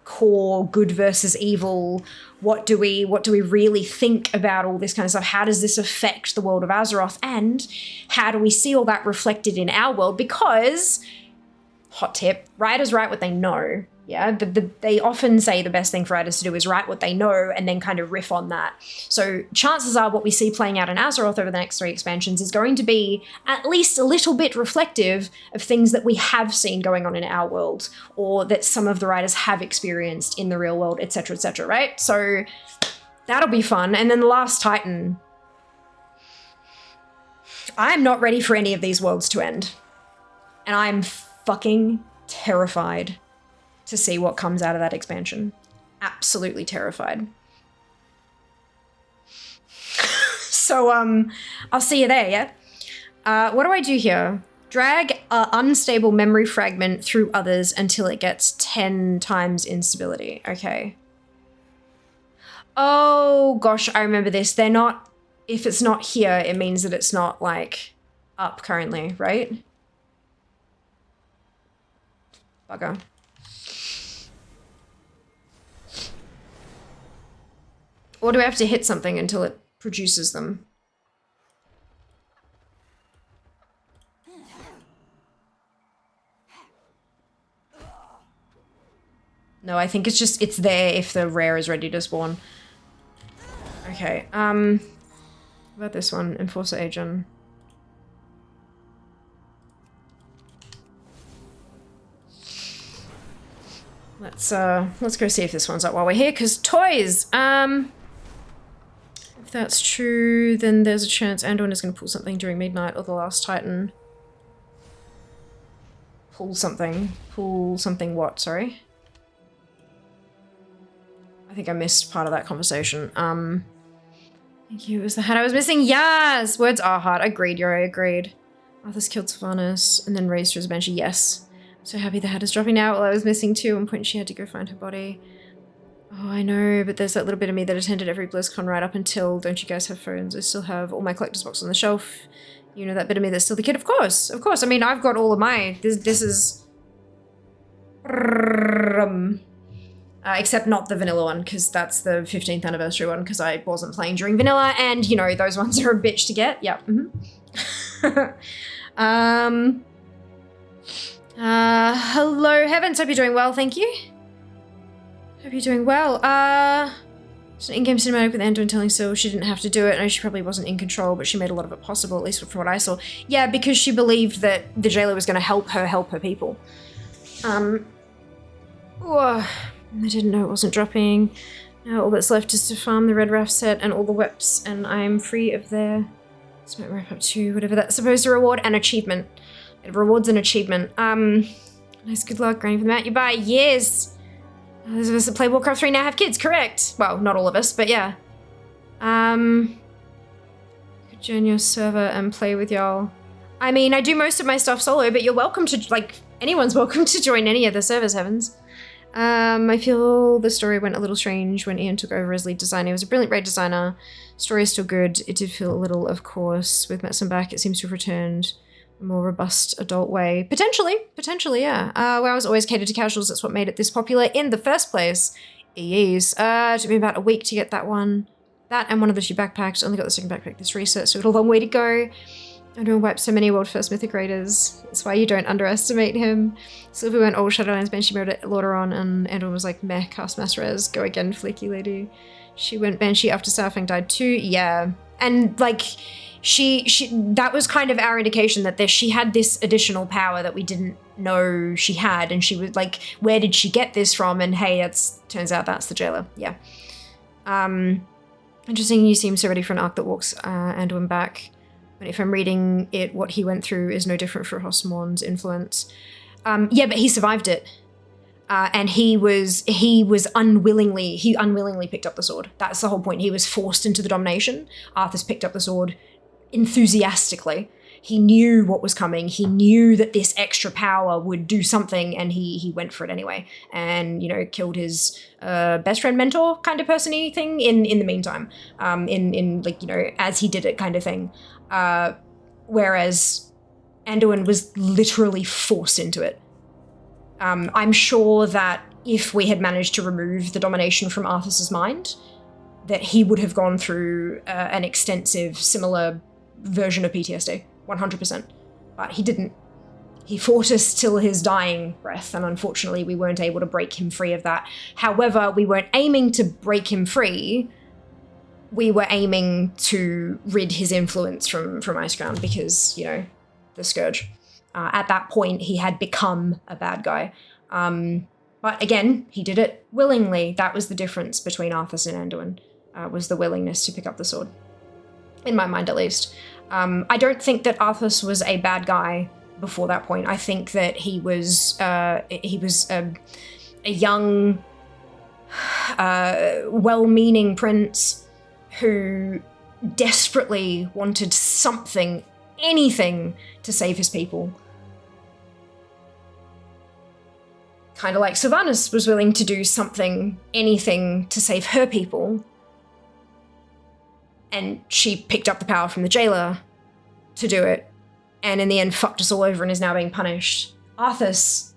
core good versus evil. What do we really think about all this kind of stuff? How does this affect the world of Azeroth? And how do we see all that reflected in our world? Because, hot tip, writers write what they know. Yeah, they often say the best thing for writers to do is write what they know and then kind of riff on that. So chances are what we see playing out in Azeroth over the next 3 expansions is going to be at least a little bit reflective of things that we have seen going on in our world, or that some of the writers have experienced in the real world, etc., right? So that'll be fun. And then the Last Titan. I'm not ready for any of these worlds to end. And I'm fucking terrified to see what comes out of that expansion. Absolutely terrified. So, I'll see you there, yeah? What do I do here? Drag an unstable memory fragment through others until it gets 10 times instability. Okay. Oh, gosh, I remember this. They're not... If it's not here, it means that it's not, like, up currently, right? Bugger. Or do I have to hit something until it produces them? No, I think it's there if the rare is ready to spawn. Okay, what about this one? Enforcer Agent. Let's go see if this one's up while we're here, because toys! If that's true, then there's a chance Anduin is going to pull something during Midnight or the Last Titan. Pull something. Pull something what, sorry? I think I missed part of that conversation. Thank you, it was the hat I was missing. Yes! Words are hard. Agreed, Yuri, agreed. Arthur's killed Sylvanas and then raised her as a banshee. Yes. So happy the hat is dropping out. Well, I was missing too. At one point she had to go find her body. Oh, I know, but there's that little bit of me that attended every BlizzCon right up until, don't you guys have phones? I still have all my collector's boxes on the shelf. You know that bit of me that's still the kid? Of course, of course. I mean, I've got all of my... This is... except not the vanilla one, because that's the 15th anniversary one, because I wasn't playing during vanilla, and, you know, those ones are a bitch to get. Yep. Hello, Heavens. Hope you're doing well, thank you. Hope you're doing well. It's an in-game cinematic with Anduin telling Syl she didn't have to do it. I know she probably wasn't in control, but she made a lot of it possible, at least from what I saw. Yeah, because she believed that the jailer was going to help her people. I didn't know it wasn't dropping. Now all that's left is to farm the Red Raft set and all the weps, and I'm free of their This might wrap up to whatever that's supposed to reward. An achievement. It rewards an achievement. Nice, good luck, grinding for the mat. You buy years. Those of us that play Warcraft 3 now have kids, correct? Well, not all of us, but yeah. Could join your server and play with y'all. I mean, I do most of my stuff solo, but you're welcome to, like, anyone's welcome to join any of the servers, Heavens. I feel the story went a little strange when Ian took over as lead designer. He was a brilliant raid designer. Story is still good. It did feel a little, of course. With Metson back, it seems to have returned a more robust adult way. Potentially, yeah. Where I was always catered to casuals, that's what made it this popular in the first place. EEs. It took me about a week to get that one. That and one of the 2 backpacks. Only got the second backpack this research, so we got a long way to go. I don't wipe so many world first mythic raiders. That's why you don't underestimate him. Sylvie went all Shadowlands, Banshee mode Lordaeron, and Andor was like, meh, cast mass res, go again, fleeky lady. She went Banshee after Starfang died too, yeah. And like, she that was kind of our indication that she had this additional power that we didn't know she had, and she was like, where did she get this from? And hey, turns out that's the jailer, yeah. Interesting, you seem so ready for an arc that walks Anduin back. But if I'm reading it, what he went through is no different for Hosmorn's influence. Yeah, but he survived it. And he unwillingly picked up the sword. That's the whole point. He was forced into the domination. Arthas picked up the sword enthusiastically. He knew what was coming. He knew that this extra power would do something, and he went for it anyway. And, you know, killed his best friend, mentor kind of person-y thing in the meantime. In like, you know, as he did it kind of thing. Whereas Anduin was literally forced into it. I'm sure that if we had managed to remove the domination from Arthas's mind, that he would have gone through an extensive, similar version of PTSD, 100%. But he didn't. He fought us till his dying breath, and unfortunately we weren't able to break him free of that. However, we weren't aiming to break him free. We were aiming to rid his influence from Icecrown because, you know, the Scourge. At that point, he had become a bad guy. But again, he did it willingly. That was the difference between Arthas and Anduin, was the willingness to pick up the sword. In my mind, at least. I don't think that Arthas was a bad guy before that point. I think that he was a young, well-meaning prince who desperately wanted something, anything, to save his people. Kind of like Sylvanas was willing to do something, anything, to save her people. And she picked up the power from the jailer to do it. And in the end, fucked us all over and is now being punished. Arthas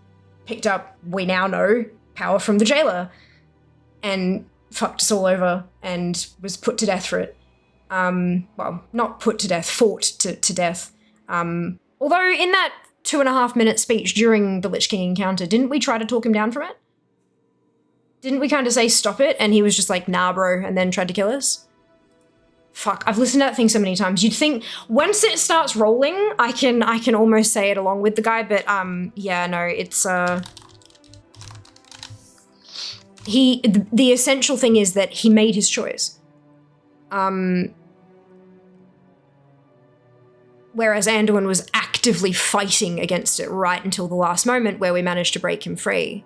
picked up, we now know, power from the jailer. And fucked us all over and was put to death for it. Well, not put to death, fought to death. Although in that 2.5-minute speech during the Lich King encounter, didn't we try to talk him down from it? Didn't we kind of say stop it? And he was just like, nah, bro, and then tried to kill us? Fuck, I've listened to that thing so many times. You'd think once it starts rolling, I can almost say it along with the guy, but yeah, no, it's the essential thing is that he made his choice. Whereas Anduin was actively fighting against it right until the last moment where we managed to break him free.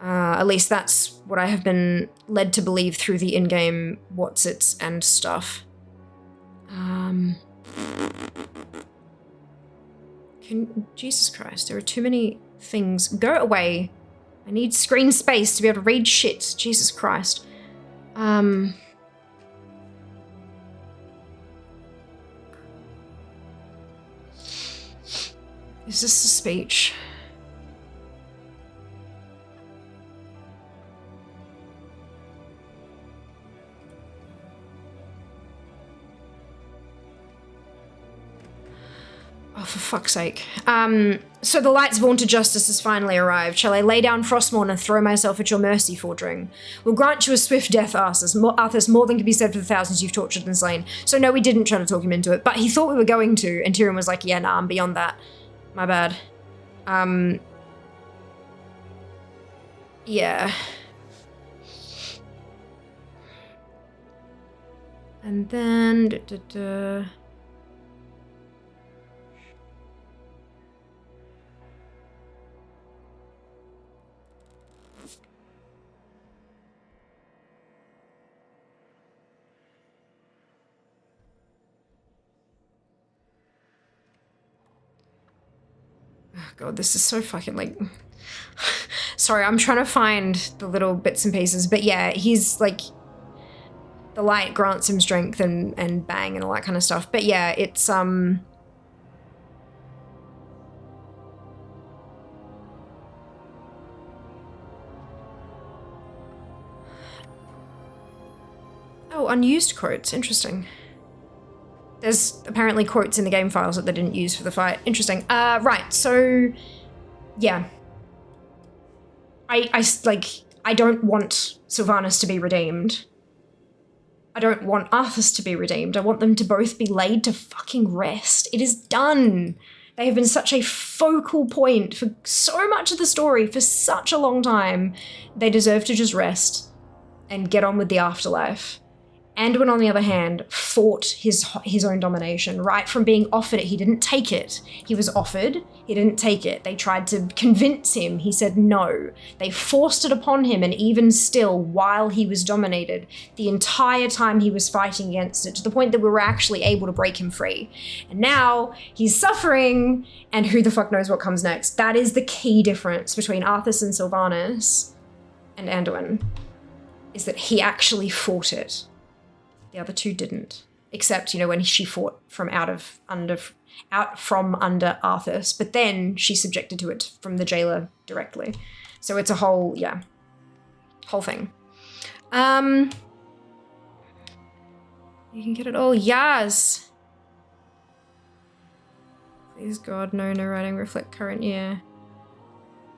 At least that's what I have been led to believe through the in-game what's-its and stuff. Jesus Christ, there are too many things. Go away. I need screen space to be able to read shit. Jesus Christ. Is this a speech? Oh, for fuck's sake. So the light's vaunted justice has finally arrived. Shall I lay down Frostmourne and throw myself at your mercy, Fordring? We'll grant you a swift death, Arthas. More than can be said for the thousands you've tortured and slain. So no, we didn't try to talk him into it, but he thought we were going to, and Tyrion was like, yeah, nah, I'm beyond that. My bad. Yeah. And then... Oh God, this is so fucking like... Sorry, I'm trying to find the little bits and pieces, but yeah, he's like... The light grants him strength and bang and all that kind of stuff. But yeah, it's, Oh, unused quotes. Interesting. There's apparently quotes in the game files that they didn't use for the fight. Interesting. Right, so... Yeah. I don't want Sylvanas to be redeemed. I don't want Arthas to be redeemed. I want them to both be laid to fucking rest. It is done. They have been such a focal point for so much of the story for such a long time. They deserve to just rest and get on with the afterlife. Anduin, on the other hand, fought his own domination, right from being offered it. He didn't take it. He was offered, he didn't take it. They tried to convince him, he said no. They forced it upon him, and even still, while he was dominated, the entire time he was fighting against it, to the point that we were actually able to break him free. And now, he's suffering, and who the fuck knows what comes next. That is the key difference between Arthas and Sylvanas and Anduin, is that he actually fought it. The other two didn't, except, you know, when she fought from out from under Arthas, but then she subjected to it from the jailer directly. So it's a whole, yeah, whole thing. You can get it all, yes. Please God, no writing reflect current year.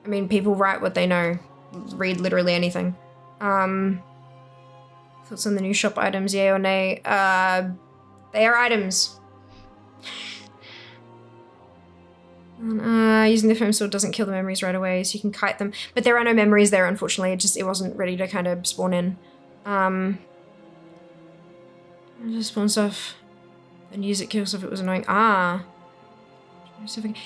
I mean, people write what they know, read literally anything. Thoughts on the new shop items, yay or nay? They are items. Using the foam sword doesn't kill the memories right away, so you can kite them. But there are no memories there, unfortunately. It wasn't ready to kind of spawn in. Just spawn stuff and use it, kill stuff if it was annoying.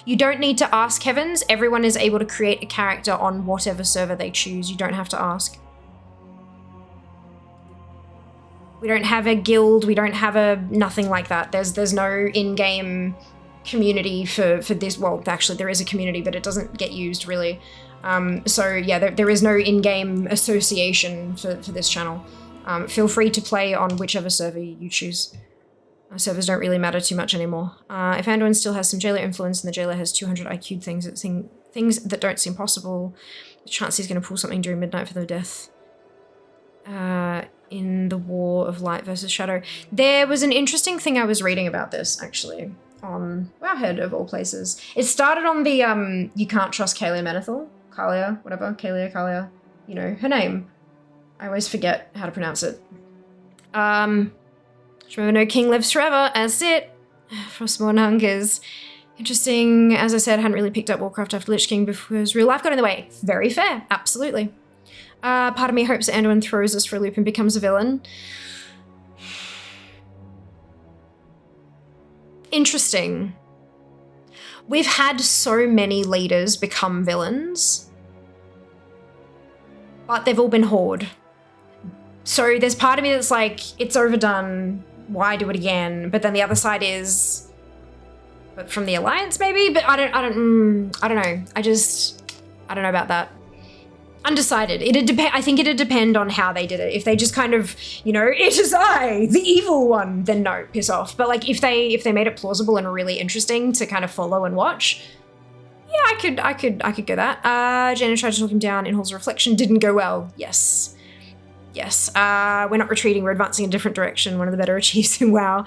You don't need to ask, Heavens. Everyone is able to create a character on whatever server they choose. You don't have to ask. We don't have a guild, we don't have a nothing like that. There's no in-game community for this. Well, actually there is a community, but it doesn't get used really. So yeah, there is no in-game association for this channel. Feel free to play on whichever server you choose. Servers don't really matter too much anymore. If Anduin still has some jailer influence and the jailer has 200 IQ things that don't seem possible, the chance he's going to pull something during midnight for the death. In the War of Light versus Shadow. There was an interesting thing I was reading about this, actually, on Wowhead, of all places. It started on the, you can't trust Kalia Menethil. Kalia, whatever, Kalia, you know, her name. I always forget how to pronounce it. Just remember, no king lives forever, as it. Frostborn Hungers. Interesting, as I said, I hadn't really picked up Warcraft after Lich King because real life got in the way. Very fair, absolutely. Part of me hopes that Anduin throws us for a loop and becomes a villain. Interesting. We've had so many leaders become villains, but they've all been Horde. So there's part of me that's like, it's overdone, why do it again? But then the other side is, but from the Alliance maybe? But I don't know. I don't know about that. Undecided. I think it'd depend on how they did it. If they just kind of, you know, it is I, the evil one, then no, piss off. But like if they made it plausible and really interesting to kind of follow and watch, yeah, I could go that. Jenna tried to talk him down in Halls of Reflection, didn't go well. Yes. We're not retreating, we're advancing in a different direction. One of the better achieves in WoW.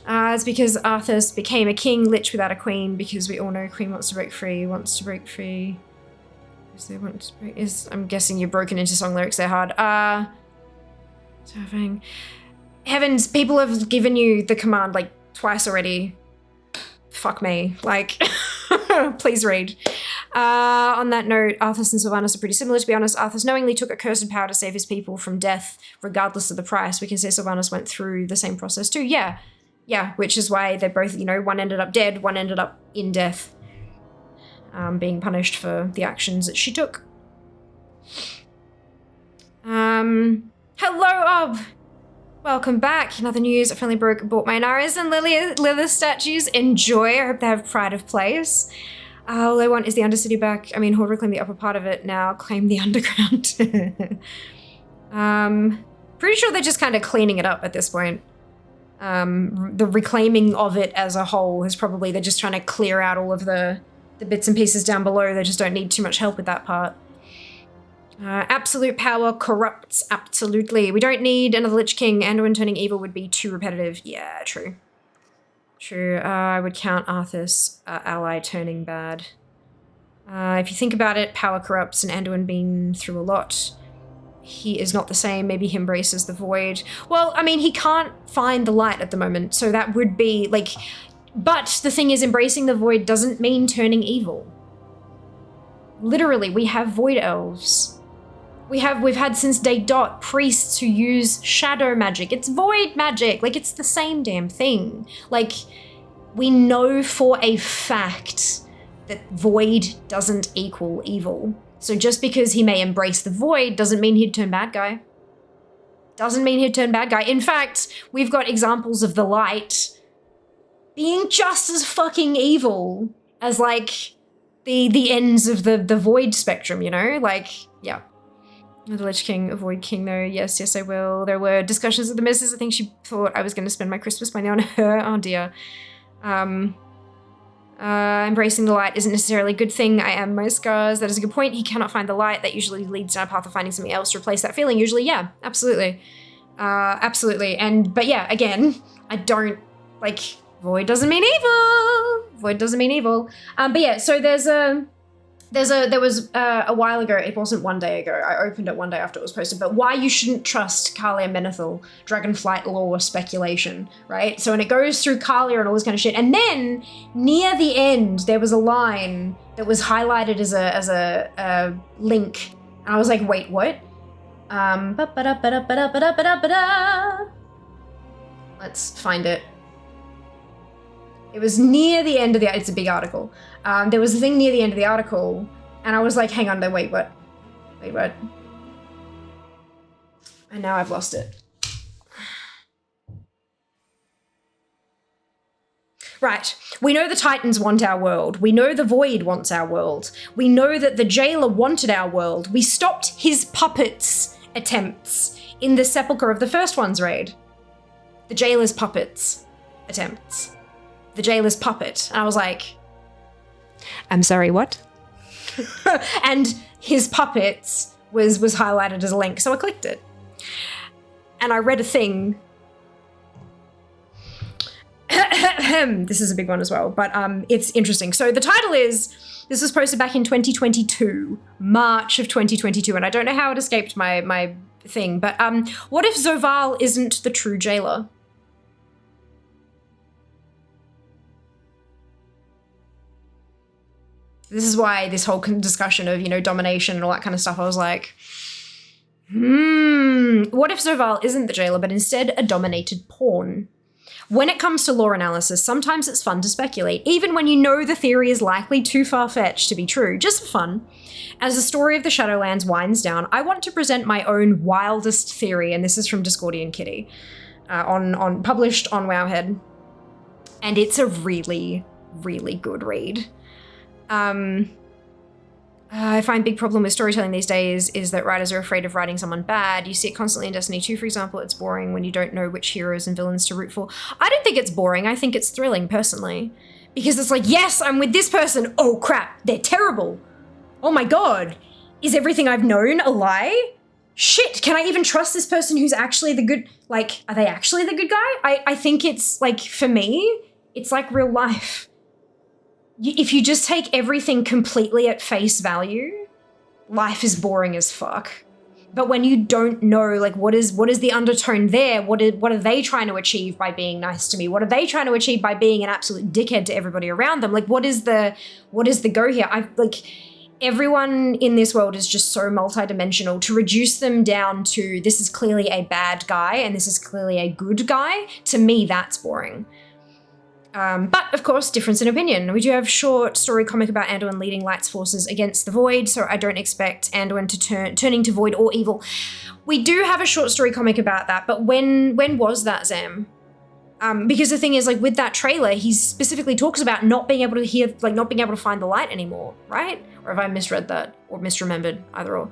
It's because Arthas became a king, Lich without a queen, because we all know Queen wants to break free. I'm guessing you're broken into song lyrics there hard. Serving. Heavens, people have given you the command like twice already. Fuck me. Like, please read. On that note, Arthas and Sylvanas are pretty similar, to be honest. Arthas knowingly took a cursed power to save his people from death, regardless of the price. We can say Sylvanas went through the same process too. Yeah, which is why they both, you know, one ended up dead, one ended up in death. Being punished for the actions that she took. Hello, Ob! Welcome back. Another news. I finally bought my Inaris and Lilith statues. Enjoy. I hope they have pride of place. All I want is the Undercity back. I mean, Horde reclaim the upper part of it now. Claim the underground. Pretty sure they're just kind of cleaning it up at this point. The reclaiming of it as a whole is probably, they're just trying to clear out all of the bits and pieces down below. They just don't need too much help with that part. Absolute power corrupts, absolutely. We don't need another Lich King. Anduin turning evil would be too repetitive. Yeah, true. True. I would count Arthas ally turning bad. If you think about it, power corrupts and Anduin been through a lot. He is not the same. Maybe he embraces the void. Well, I mean, he can't find the light at the moment, so that would be like... But the thing is, embracing the void doesn't mean turning evil. Literally, we have void elves. We've had since day dot priests who use shadow magic. It's void magic. Like, it's the same damn thing. Like, we know for a fact that void doesn't equal evil. So just because he may embrace the void doesn't mean he'd turn bad guy. Doesn't mean he'd turn bad guy. In fact, we've got examples of the light being just as fucking evil as, like, the ends of the void spectrum, you know? Like, yeah. The Lich King, Void King, though. Yes, I will. There were discussions with the missus. I think she thought I was going to spend my Christmas money on her. Oh, dear. Embracing the light isn't necessarily a good thing. I am my scars. That is a good point. He cannot find the light. That usually leads down a path of finding something else to replace that feeling. Usually, yeah, absolutely. Absolutely. But yeah, again, I don't, like, void doesn't mean evil. Void doesn't mean evil. But yeah, so there was a while ago, it wasn't one day ago, I opened it one day after it was posted, but why you shouldn't trust Kalia Menethil, Dragonflight lore speculation, right? So when it goes through Kalia and all this kind of shit, and then near the end, there was a line that was highlighted as a link, and I was like, wait, what? Let's find it. It was near the end of the, it's a big article. There was a thing near the end of the article, and I was like, hang on, wait, what? Wait, what? And now I've lost it. Right, we know the Titans want our world. We know the Void wants our world. We know that the Jailer wanted our world. We stopped his puppets' attempts in the Sepulchre of the First One's raid. The Jailer's puppets' attempts. The Jailer's puppet. And I was like, I'm sorry, what? And his puppets was highlighted as a link, so I clicked it. And I read a thing. This is a big one as well, but it's interesting. So the title is, this was posted back in 2022, March of 2022, and I don't know how it escaped my thing, but what if Zoval isn't the true Jailer? This is why this whole discussion of, you know, domination and all that kind of stuff, I was like, what if Zoval isn't the Jailer, but instead a dominated pawn? When it comes to lore analysis, sometimes it's fun to speculate, even when you know the theory is likely too far-fetched to be true, just for fun. As the story of the Shadowlands winds down, I want to present my own wildest theory, and this is from Discordian Kitty, published on Wowhead, and it's a really, really good read. I find big problem with storytelling these days is that writers are afraid of writing someone bad. You see it constantly in Destiny 2, for example. It's boring when you don't know which heroes and villains to root for. I don't think it's boring. I think it's thrilling, personally. Because it's like, yes, I'm with this person. Oh, crap. They're terrible. Oh, my God. Is everything I've known a lie? Shit, can I even trust this person who's actually the good... Like, are they actually the good guy? I think it's, like, for me, it's like real life. If you just take everything completely at face value, life is boring as fuck. But when you don't know, like, what is the undertone there? What are they trying to achieve by being nice to me? What are they trying to achieve by being an absolute dickhead to everybody around them? Like, what is the go here? Everyone in this world is just so multidimensional. To reduce them down to this is clearly a bad guy and this is clearly a good guy, to me, that's boring. But, of course, difference in opinion. We do have short story comic about Anduin leading Light's forces against the Void, so I don't expect Anduin to turning to Void or evil. We do have a short story comic about that, but when was that, Zam? Because the thing is, like, with that trailer, he specifically talks about not being able to hear, like, not being able to find the light anymore, right? Or have I misread that or misremembered, either or?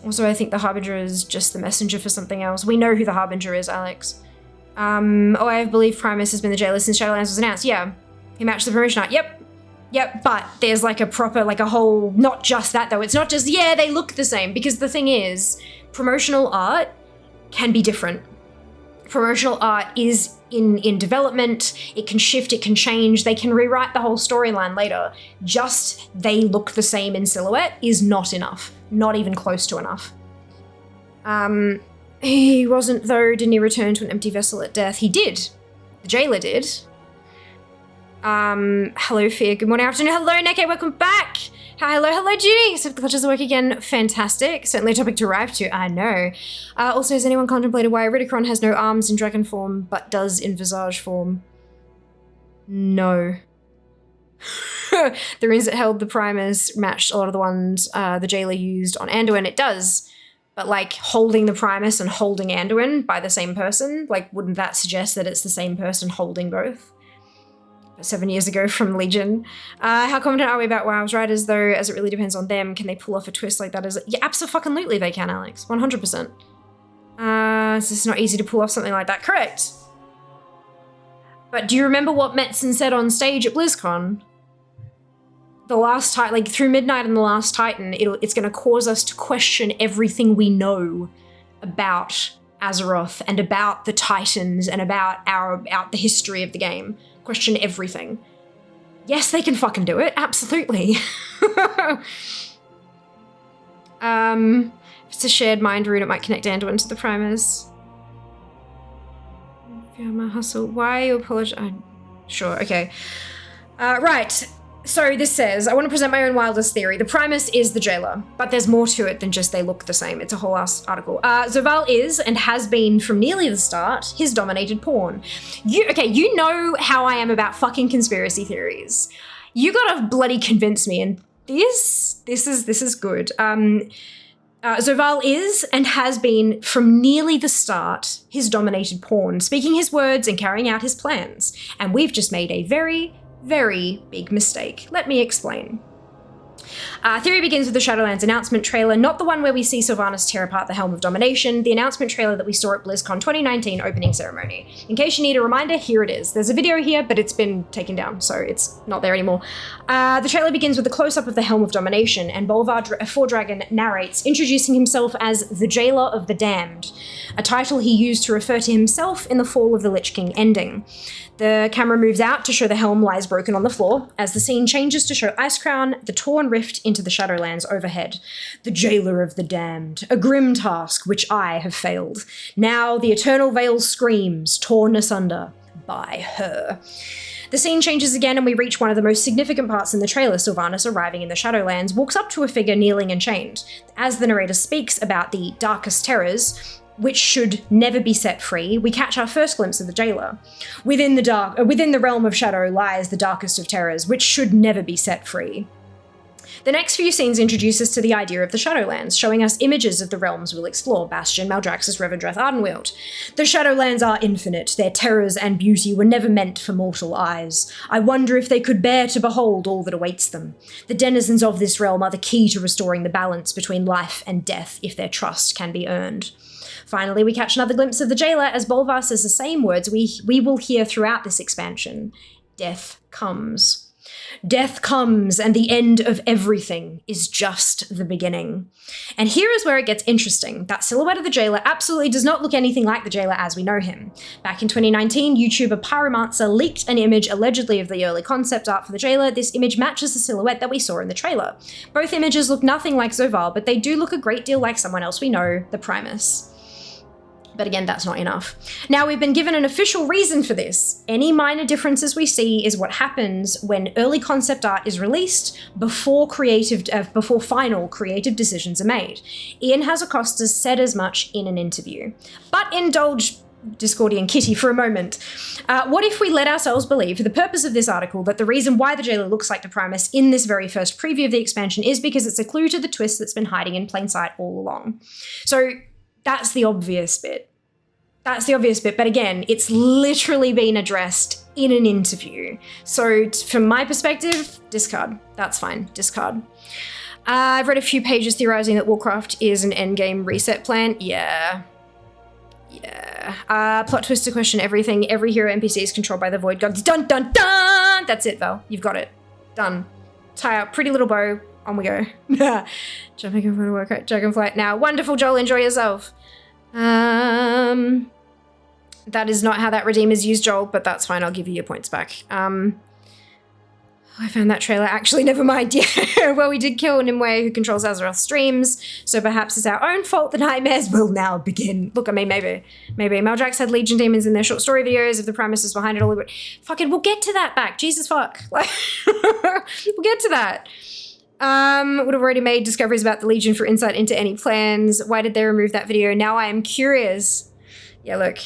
Also, I think the Harbinger is just the messenger for something else. We know who the Harbinger is, Alex. I believe Primus has been the jailer since Shadowlands was announced. Yeah, he matched the promotion art. Yep, but there's like a proper, like a whole, not just that though. It's not just, yeah, they look the same, because the thing is, promotional art can be different. Promotional art is in development, it can shift, it can change, they can rewrite the whole storyline later. Just they look the same in silhouette is not enough. Not even close to enough. He wasn't though, didn't he return to an empty vessel at death? He did. The jailer did. Hello Fear, good morning, afternoon, hello Neke, welcome back! Hi, hello Judy! So if the clutches work again, fantastic. Certainly a topic to arrive to, I know. Also, has anyone contemplated why Ridicron has no arms in dragon form, but does in visage form? No. The runes that held the primers matched a lot of the ones the jailer used on Anduin. It does, but like holding the primus and holding Anduin by the same person, like wouldn't that suggest that it's the same person holding both? 7 years ago from Legion. How confident are we about WoW's writers though, as it really depends on them? Can they pull off a twist like that? Yeah, absolutely they can, Alex. 100%. It's just not easy to pull off something like that. Correct. But do you remember what Metzen said on stage at BlizzCon? The last Titan, like through Midnight and the Last Titan, it's going to cause us to question everything we know about Azeroth and about the Titans and about the history of the game. Question everything. Yes, they can fucking do it. Absolutely. If it's a shared mind route, it might connect Anduin to the primers. Yeah, my hustle. Why you apologize? Sure, okay. Right. So this says, I want to present my own wildest theory. The Primus is the jailer, but there's more to it than just they look the same. It's a whole ass article. Zoval is, and has been from nearly the start, his dominated pawn. You know how I am about fucking conspiracy theories. You gotta bloody convince me, and this is good. Zoval is, and has been from nearly the start, his dominated pawn, speaking his words and carrying out his plans. And we've just made a very, very big mistake. Let me explain. Theory begins with the Shadowlands announcement trailer, not the one where we see Sylvanas tear apart the Helm of Domination, the announcement trailer that we saw at BlizzCon 2019 opening ceremony. In case you need a reminder, here it is. There's a video here, but it's been taken down, so it's not there anymore. The trailer begins with a close-up of the Helm of Domination, and Bolvar Fordragon narrates, introducing himself as the Jailer of the Damned, a title he used to refer to himself in the Fall of the Lich King ending. The camera moves out to show the helm lies broken on the floor, as the scene changes to show Icecrown, the torn rift into the Shadowlands overhead. The Jailer of the Damned, a grim task which I have failed. Now the Eternal Veil screams, torn asunder by her. The scene changes again and we reach one of the most significant parts in the trailer. Sylvanas, arriving in the Shadowlands, walks up to a figure kneeling and chained. As the narrator speaks about the darkest terrors, which should never be set free, we catch our first glimpse of the jailer. Within the realm of shadow lies the darkest of terrors, which should never be set free. The next few scenes introduce us to the idea of the Shadowlands, showing us images of the realms we'll explore: Bastion, Maldraxxus, Revendreth, Ardenweald. The Shadowlands are infinite, their terrors and beauty were never meant for mortal eyes. I wonder if they could bear to behold all that awaits them. The denizens of this realm are the key to restoring the balance between life and death, if their trust can be earned. Finally, we catch another glimpse of the jailer as Bolvar says the same words we will hear throughout this expansion. Death comes. Death comes, and the end of everything is just the beginning. And here is where it gets interesting. That silhouette of the jailer absolutely does not look anything like the jailer as we know him. Back in 2019, YouTuber Pyromancer leaked an image allegedly of the early concept art for the jailer. This image matches the silhouette that we saw in the trailer. Both images look nothing like Zoval, but they do look a great deal like someone else we know, the Primus. But again, that's not enough. Now, we've been given an official reason for this. Any minor differences we see is what happens when early concept art is released before final creative decisions are made. Ian Hazacostas said as much in an interview. But indulge Discordian Kitty for a moment. What if we let ourselves believe, for the purpose of this article, that the reason why the jailer looks like the Primus in this very first preview of the expansion is because it's a clue to the twist that's been hiding in plain sight all along? So that's the obvious bit. That's the obvious bit, but again, it's literally been addressed in an interview. So from my perspective, discard. That's fine, discard. I've read a few pages theorizing that Warcraft is an endgame reset plan. Yeah. Plot twist to question everything. Every hero NPC is controlled by the Void Gods. Dun dun dun! That's it, Val. You've got it. Done. Tie up pretty little bow. On we go. Jumping in front of Warcraft. Dragonflight now. Wonderful, Joel. Enjoy yourself. That is not how that redeem is used, Joel, but that's fine. I'll give you your points back. I found that trailer. Actually, never mind. Yeah, well, we did kill Nimue, who controls Azeroth streams, so perhaps it's our own fault the nightmares will now begin. Look, I mean, maybe. Maldrax had Legion demons in their short story videos. If the premise is behind it all, fucking, we'll get to that back. Jesus fuck. Like, we'll get to that. Would have already made discoveries about the Legion for insight into any plans. Why did they remove that video? Now I am curious. Yeah, look.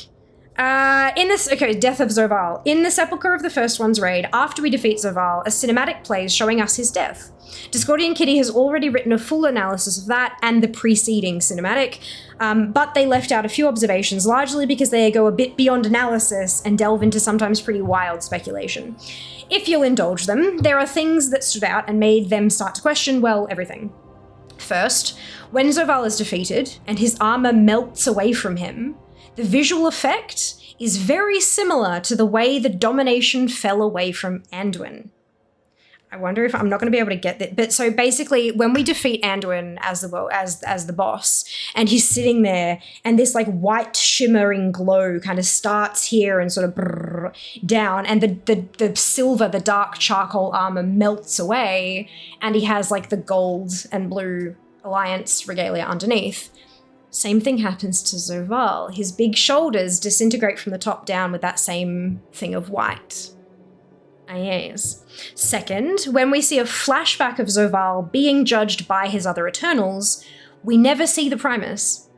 Death of Zoval. In the Sepulchre of the First One's raid, after we defeat Zoval, a cinematic plays showing us his death. Discordian Kitty has already written a full analysis of that and the preceding cinematic, but they left out a few observations, largely because they go a bit beyond analysis and delve into sometimes pretty wild speculation. If you'll indulge them, there are things that stood out and made them start to question, well, everything. First, when Zoval is defeated and his armor melts away from him, the visual effect is very similar to the way the domination fell away from Anduin. I wonder if I'm not going to be able to get that. But so basically, when we defeat Anduin as the boss, and he's sitting there, and this like white shimmering glow kind of starts here and sort of down, and the silver, the dark charcoal armor melts away, and he has like the gold and blue Alliance regalia underneath. Same thing happens to Zoval. His big shoulders disintegrate from the top down with that same thing of white. Yes. Second, when we see a flashback of Zoval being judged by his other Eternals, we never see the Primus.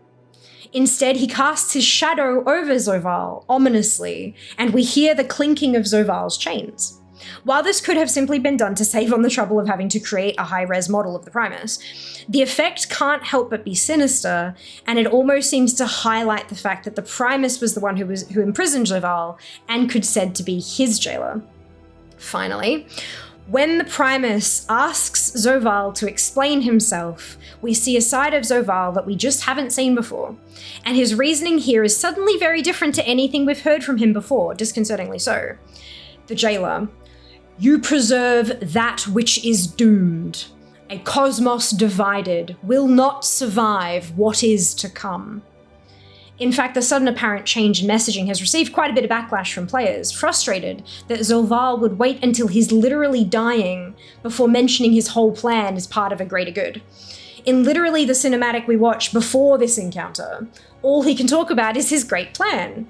Instead, he casts his shadow over Zoval, ominously, and we hear the clinking of Zoval's chains. While this could have simply been done to save on the trouble of having to create a high-res model of the Primus, the effect can't help but be sinister, and it almost seems to highlight the fact that the Primus was the one who imprisoned Zoval and could said to be his jailer. Finally, when the Primus asks Zoval to explain himself, we see a side of Zoval that we just haven't seen before, and his reasoning here is suddenly very different to anything we've heard from him before, disconcertingly so. The jailer: "You preserve that which is doomed. A cosmos divided will not survive what is to come." In fact, the sudden apparent change in messaging has received quite a bit of backlash from players, frustrated that Zoval would wait until he's literally dying before mentioning his whole plan as part of a greater good. In literally the cinematic we watch before this encounter, all he can talk about is his great plan.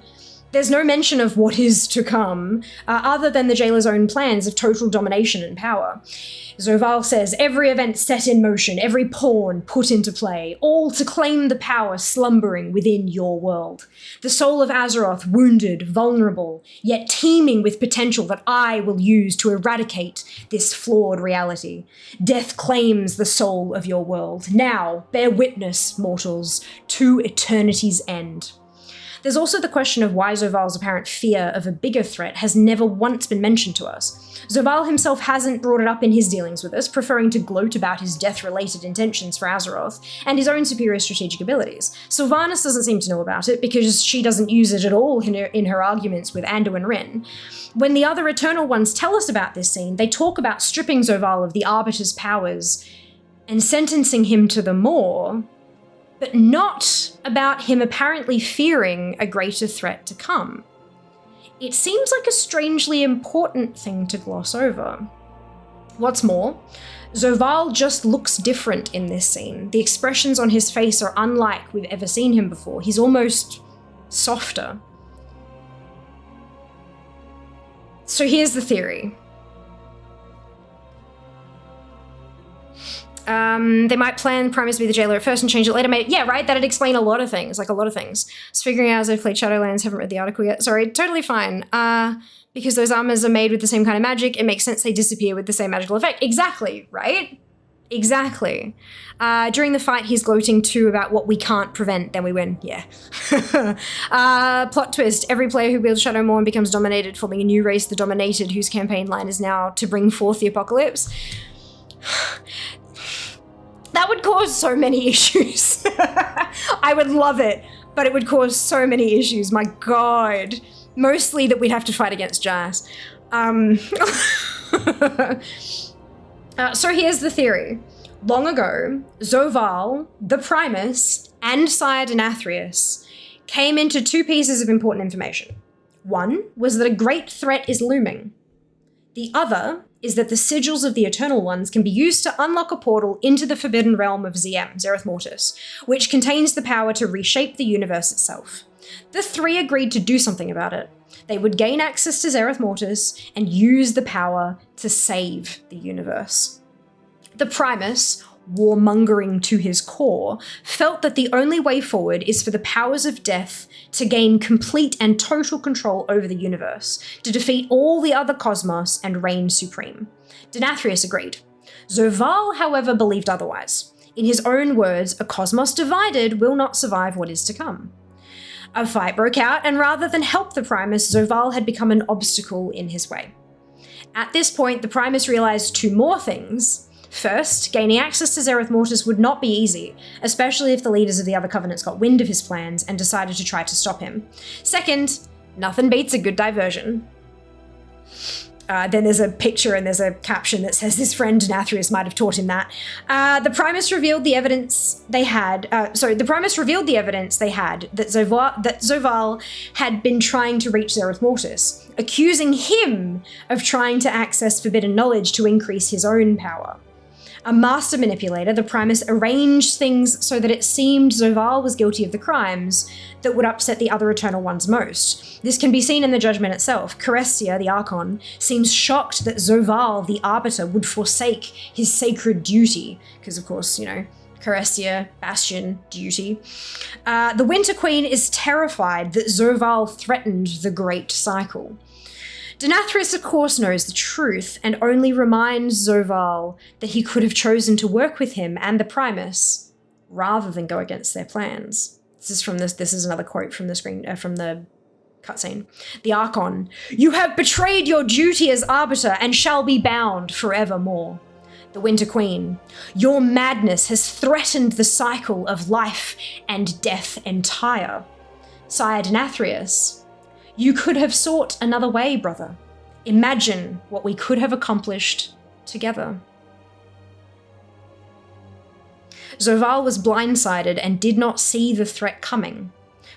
There's no mention of what is to come, other than the jailer's own plans of total domination and power. Zoval says, "Every event set in motion, every pawn put into play, all to claim the power slumbering within your world. The soul of Azeroth wounded, vulnerable, yet teeming with potential that I will use to eradicate this flawed reality. Death claims the soul of your world. Now, bear witness, mortals, to eternity's end." There's also the question of why Zoval's apparent fear of a bigger threat has never once been mentioned to us. Zoval himself hasn't brought it up in his dealings with us, preferring to gloat about his death-related intentions for Azeroth and his own superior strategic abilities. Sylvanas doesn't seem to know about it because she doesn't use it at all in her arguments with Anduin Wrynn. When the other Eternal Ones tell us about this scene, they talk about stripping Zoval of the Arbiter's powers and sentencing him to the Maw, but not about him apparently fearing a greater threat to come. It seems like a strangely important thing to gloss over. What's more, Zoval just looks different in this scene. The expressions on his face are unlike we've ever seen him before. He's almost softer. So here's the theory. They might plan Primus to be the jailer at first and change it later. Yeah, right? That'd explain a lot of things, like a lot of things. Just figuring out as I've played Shadowlands, haven't read the article yet. Sorry, totally fine. Because those armors are made with the same kind of magic, it makes sense they disappear with the same magical effect. Exactly, right? Exactly. During the fight, he's gloating too about what we can't prevent, then we win. Yeah. Plot twist. Every player who wields Shadow Morn becomes dominated, forming a new race, the Dominated, whose campaign line is now to bring forth the apocalypse. That would cause so many issues. I would love it, but it would cause so many issues. My God. Mostly that we'd have to fight against Jas. So here's the theory. Long ago, Zoval, the Primus, and Sire Denathrius came into two pieces of important information. One was that a great threat is looming. The other is that the sigils of the Eternal Ones can be used to unlock a portal into the forbidden realm of ZM, Zereth Mortis, which contains the power to reshape the universe itself. The three agreed to do something about it. They would gain access to Zereth Mortis and use the power to save the universe. The Primus, warmongering to his core, felt that the only way forward is for the powers of death to gain complete and total control over the universe, to defeat all the other cosmos and reign supreme. Denathrius agreed. Zoval, however, believed otherwise. In his own words, a cosmos divided will not survive what is to come. A fight broke out, and rather than help the Primus, Zoval had become an obstacle in his way. At this point, the Primus realized two more things. First, gaining access to Zereth Mortis would not be easy, especially if the leaders of the other covenants got wind of his plans and decided to try to stop him. Second, nothing beats a good diversion. Then there's a picture and there's a caption that says his friend Denathrius might have taught him that. The Primus revealed the evidence they had. That Zoval had been trying to reach Zereth Mortis, accusing him of trying to access forbidden knowledge to increase his own power. A master manipulator, the Primus arranged things so that it seemed Zoval was guilty of the crimes that would upset the other Eternal Ones most. This can be seen in the judgment itself. Carestia, the Archon, seems shocked that Zoval, the Arbiter, would forsake his sacred duty. Because, of course, Carestia, Bastion, duty. The Winter Queen is terrified that Zoval threatened the Great Cycle. Denathrius, of course, knows the truth and only reminds Zoval that he could have chosen to work with him and the Primus rather than go against their plans. This is another quote from the screen, from the cutscene. The Archon, "You have betrayed your duty as Arbiter and shall be bound forevermore." The Winter Queen, "Your madness has threatened the cycle of life and death entire." Sire Denathrius, "You could have sought another way, brother. Imagine what we could have accomplished together." Zoval was blindsided and did not see the threat coming.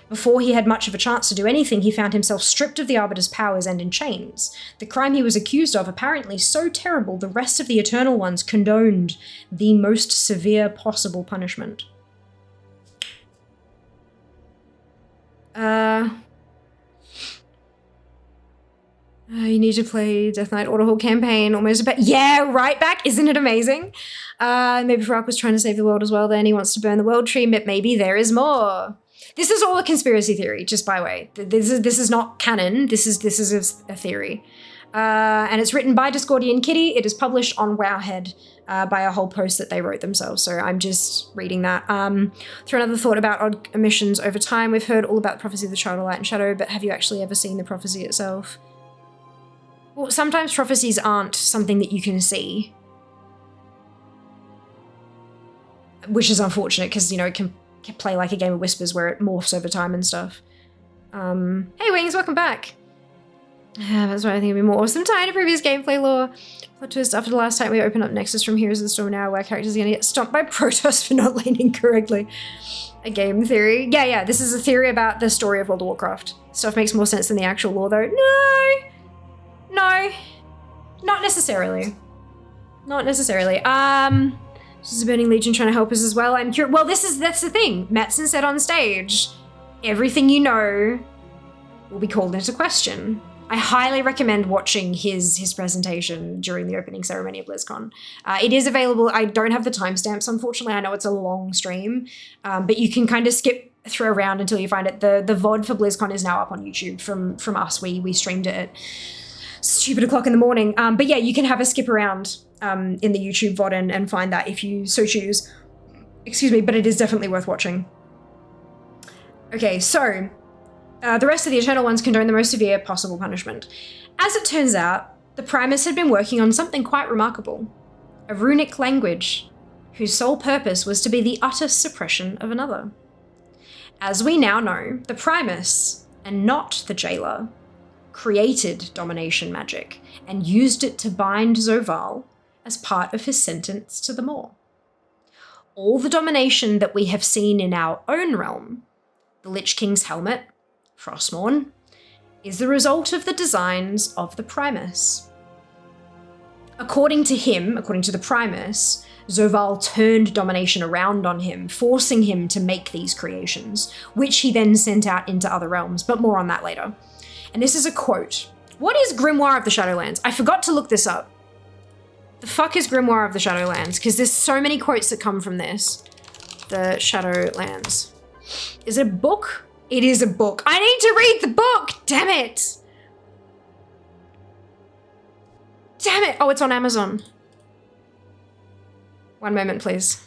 Before he had much of a chance to do anything, he found himself stripped of the Arbiter's powers and in chains. The crime he was accused of, apparently so terrible, the rest of the Eternal Ones condoned the most severe possible punishment. You need to play Death Knight Autohaul campaign almost about— yeah, right back, isn't it amazing? Maybe Farak was trying to save the world as well then, he wants to burn the world tree, but maybe there is more. This is all a conspiracy theory, just by the way. This is not canon, this is a theory. And it's written by Discordian Kitty, it is published on Wowhead by a whole post that they wrote themselves, so I'm just reading that. Throw another thought about odd omissions over time. We've heard all about the prophecy of the Child of Light and Shadow, but have you actually ever seen the prophecy itself? Well, sometimes prophecies aren't something that you can see. Which is unfortunate, because, it can play like a game of Whispers where it morphs over time and stuff. Hey Wings, welcome back! That's why I think it'd be more awesome. Tie to previous gameplay lore. Plot twist, after the last time we opened up Nexus from Heroes of the Storm now, where characters are gonna get stomped by Protoss for not laning correctly. A game theory. Yeah, this is a theory about the story of World of Warcraft. Stuff makes more sense than the actual lore though. No, not necessarily. Not necessarily. This is a Burning Legion trying to help us as well. I'm curious. Well, that's the thing. Mattson said on stage, everything you know will be called into question. I highly recommend watching his presentation during the opening ceremony of BlizzCon. It is available. I don't have the timestamps, unfortunately. I know it's a long stream, but you can kind of skip through around until you find it. The VOD for BlizzCon is now up on YouTube from us. We streamed it at stupid o'clock in the morning. But yeah, you can have a skip around in the YouTube VOD and find that if you so choose. Excuse me, but it is definitely worth watching. Okay, so the rest of the Eternal Ones condone the most severe possible punishment. As it turns out, the Primus had been working on something quite remarkable. A runic language whose sole purpose was to be the utter suppression of another. As we now know, the Primus, and not the Jailer, created domination magic and used it to bind Zoval as part of his sentence to the Maw. All the domination that we have seen in our own realm, the Lich King's helmet, Frostmourne, is the result of the designs of the Primus. According to him, according to the Primus, Zoval turned domination around on him, forcing him to make these creations, which he then sent out into other realms, but more on that later. And this is a quote. What is Grimoire of the Shadowlands? I forgot to look this up. The fuck is Grimoire of the Shadowlands? Because there's so many quotes that come from this. The Shadowlands. Is it a book? It is a book. I need to read the book! Damn it! Damn it! Oh, it's on Amazon. One moment, please.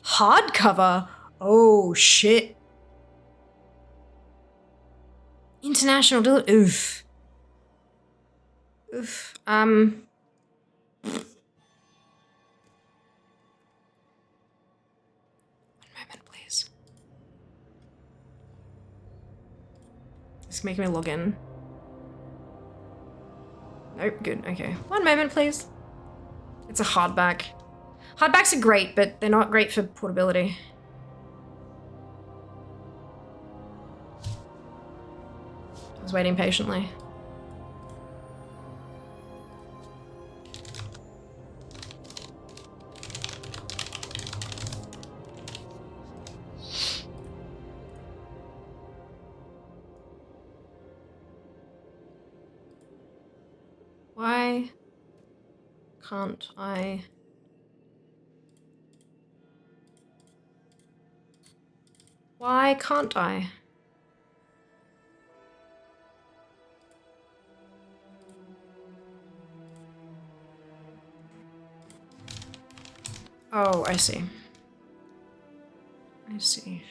Hardcover? Oh, shit. International delivery. Oof. Oof. One moment, please. It's making me log in. Nope, good, okay. One moment, please. It's a hardback. Hardbacks are great, but they're not great for portability. I was waiting patiently. Why can't I? Why can't I? Oh, I see. I see.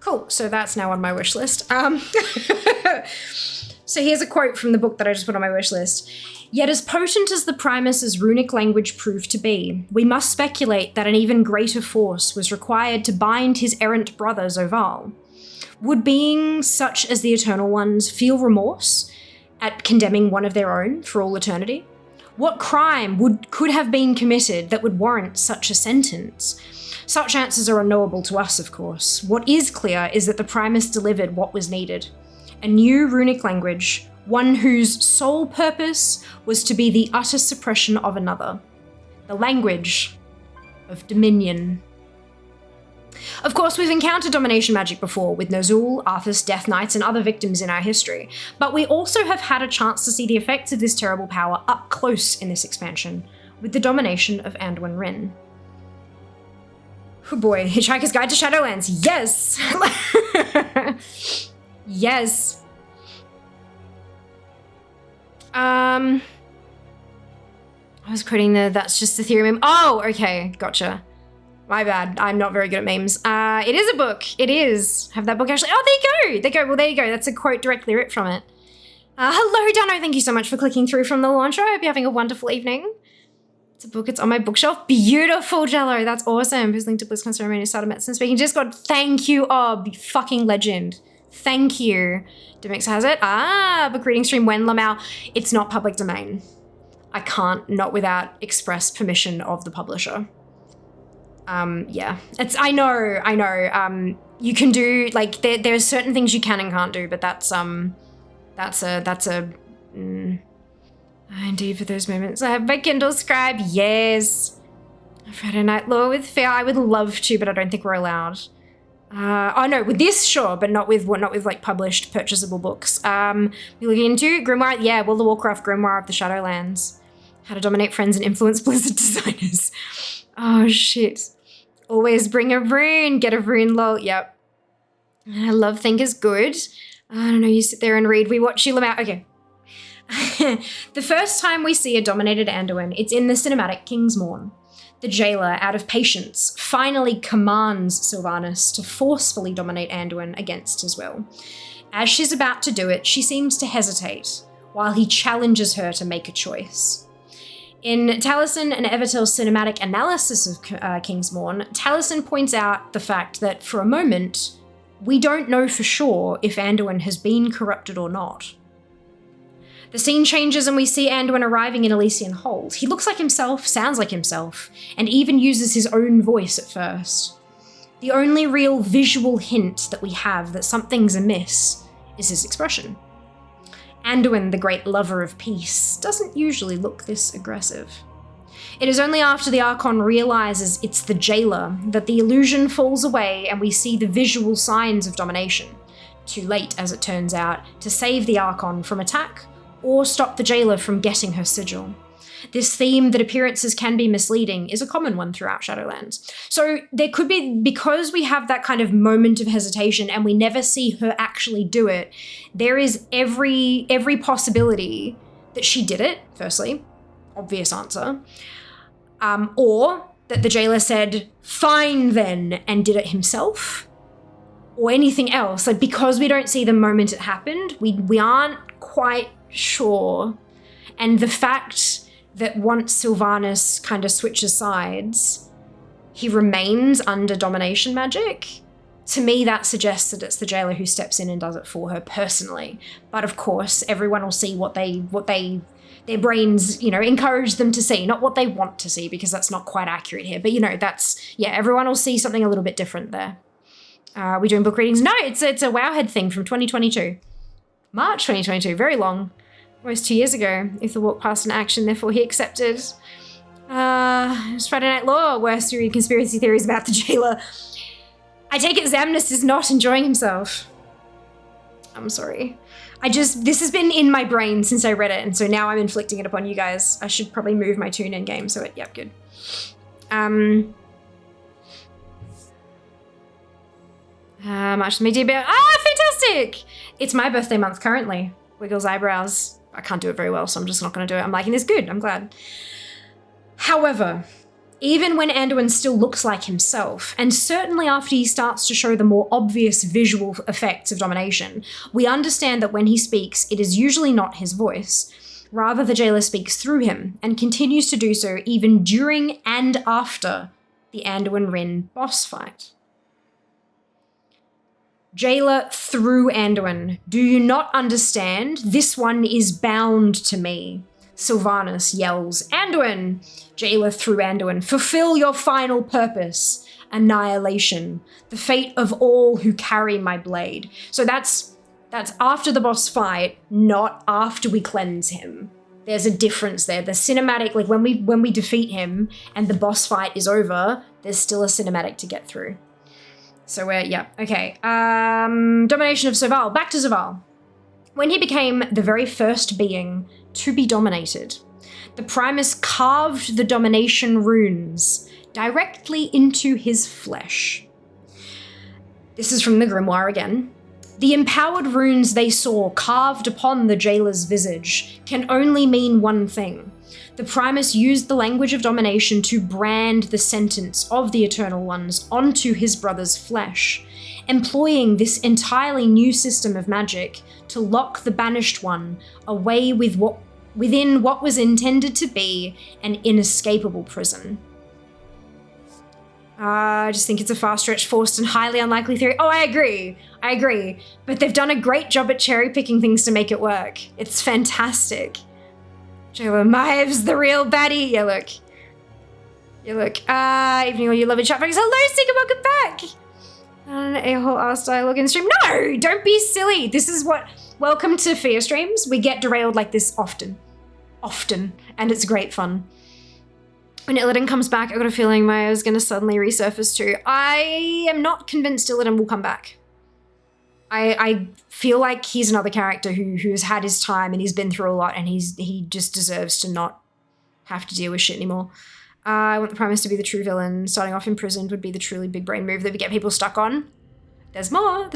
Cool, so that's now on my wish list. So here's a quote from the book that I just put on my wish list. Yet as potent as the Primus's runic language proved to be, we must speculate that an even greater force was required to bind his errant brother Zoval. Would beings such as the Eternal Ones feel remorse at condemning one of their own for all eternity? What crime could have been committed that would warrant such a sentence? Such answers are unknowable to us, of course. What is clear is that the Primus delivered what was needed. A new runic language, one whose sole purpose was to be the utter suppression of another. The language of dominion. Of course, we've encountered domination magic before with Nozul, Arthas, Death Knights, and other victims in our history, but we also have had a chance to see the effects of this terrible power up close in this expansion, with the domination of Anduin Wrynn. Oh boy, Hitchhiker's Guide to Shadowlands, yes! Yes. I was quoting that's just the theory meme. Oh, okay, gotcha. My bad, I'm not very good at memes. It is a book, it is. Have that book actually, oh, there you go. Well, there you go, that's a quote directly ripped from it. Hello, Dano, thank you so much for clicking through from the launcher. I hope you're having a wonderful evening. It's a book, it's on my bookshelf. Beautiful, Jello, that's awesome. Who's linked to BlizzCon ceremony, started medicine speaking. Discord, thank you, Ob, fucking legend. Thank you. Demix has it. Book reading stream when Lamau. It's not public domain. I can't, not without express permission of the publisher. Yeah, I know. You can do, like, there are certain things you can and can't do, but indeed, for those moments. I have my Kindle Scribe, yes. Friday Night Law with Fair, I would love to, but I don't think we're allowed. Oh no, with this, sure, but not with like published purchasable books. We're looking into Grimoire, yeah, World of Warcraft Grimoire of the Shadowlands. How to dominate friends and influence Blizzard designers. Oh, shit. Always bring a rune, get a rune, lol. Yep. I love think is good. I don't know, you sit there and read. We watch you out. Okay. The first time we see a dominated Anduin, it's in the cinematic Kingsmorn. The jailer, out of patience, finally commands Sylvanas to forcefully dominate Anduin against his will. As she's about to do it, she seems to hesitate, while he challenges her to make a choice. In Taliesin and Evertel's cinematic analysis of Kingsmorn, Taliesin points out the fact that, for a moment, we don't know for sure if Anduin has been corrupted or not. The scene changes and we see Anduin arriving in Elysian Hold. He looks like himself, sounds like himself, and even uses his own voice at first. The only real visual hint that we have that something's amiss is his expression. Anduin, the great lover of peace, doesn't usually look this aggressive. It is only after the Archon realizes it's the jailer that the illusion falls away and we see the visual signs of domination. Too late, as it turns out, to save the Archon from attack or stop the jailer from getting her sigil. This theme that appearances can be misleading is a common one throughout Shadowlands. So there could be, because we have that kind of moment of hesitation and we never see her actually do it, there is every possibility that she did it, firstly, obvious answer, or that the jailer said, fine then, and did it himself, or anything else. Like, because we don't see the moment it happened, we aren't quite sure. And the fact that once Sylvanas kind of switches sides, he remains under domination magic, to me that suggests that it's the jailer who steps in and does it for her personally. But of course, everyone will see what their brains, encourage them to see, not what they want to see, because that's not quite accurate here. But everyone will see something a little bit different there. Are we doing book readings? No, it's a Wowhead thing from 2022. March 2022, very long. Almost 2 years ago. If the walk passed an action, therefore he accepted. It's Friday Night Law, worst to read conspiracy theories about the jailer. I take it Zamnus is not enjoying himself. I'm sorry. This has been in my brain since I read it, and so now I'm inflicting it upon you guys. I should probably move my tune in game, good. Much to me dear about. Fantastic! It's my birthday month currently. Wiggles eyebrows. I can't do it very well, so I'm just not going to do it. I'm liking this good. I'm glad. However, even when Anduin still looks like himself, and certainly after he starts to show the more obvious visual effects of domination, we understand that when he speaks, it is usually not his voice. Rather, the jailer speaks through him, and continues to do so even during and after the Anduin Rin boss fight. Jailer through Anduin. Do you not understand? This one is bound to me. Sylvanas yells, Anduin! Jailer through Anduin. Fulfill your final purpose. Annihilation. The fate of all who carry my blade. So that's after the boss fight, not after we cleanse him. There's a difference there. The cinematic, like when we defeat him and the boss fight is over, there's still a cinematic to get through. So okay. Domination of Zovaal. Back to Zovaal. When he became the very first being to be dominated, the Primus carved the domination runes directly into his flesh. This is from the Grimoire again. The empowered runes they saw carved upon the jailer's visage can only mean one thing. The Primus used the language of domination to brand the sentence of the Eternal Ones onto his brother's flesh, employing this entirely new system of magic to lock the Banished One away within what was intended to be an inescapable prison. I just think it's a far-stretched, forced, and highly unlikely theory. Oh, I agree. But they've done a great job at cherry-picking things to make it work. It's fantastic. Jailer Mives, the real baddie. You look. Evening, all you lovely chat folks. Hello, Seeker, welcome back. A-hole asked I log in stream. No, don't be silly. This is what. Welcome to Fear streams. We get derailed like this often, and it's great fun. When Illidan comes back, I got a feeling Maya's going to suddenly resurface too. I am not convinced Illidan will come back. I feel like he's another character who has had his time and he's been through a lot, and he just deserves to not have to deal with shit anymore. I want the Primus to be the true villain. Starting off imprisoned would be the truly big brain move that we get people stuck on. There's more.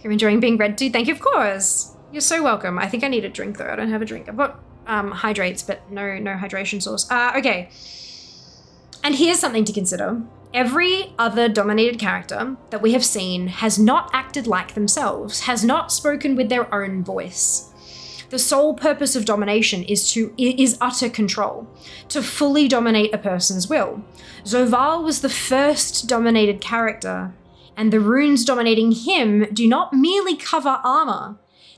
You're enjoying being read to. Thank you, of course. You're so welcome. I think I need a drink though. I don't have a drink. I've got hydrates, but no hydration source. Okay. And here's something to consider. Every other dominated character that we have seen has not acted like themselves, has not spoken with their own voice. The sole purpose of domination is utter control, to fully dominate a person's will. Zovaal was the first dominated character, and the runes dominating him do not merely cover armor,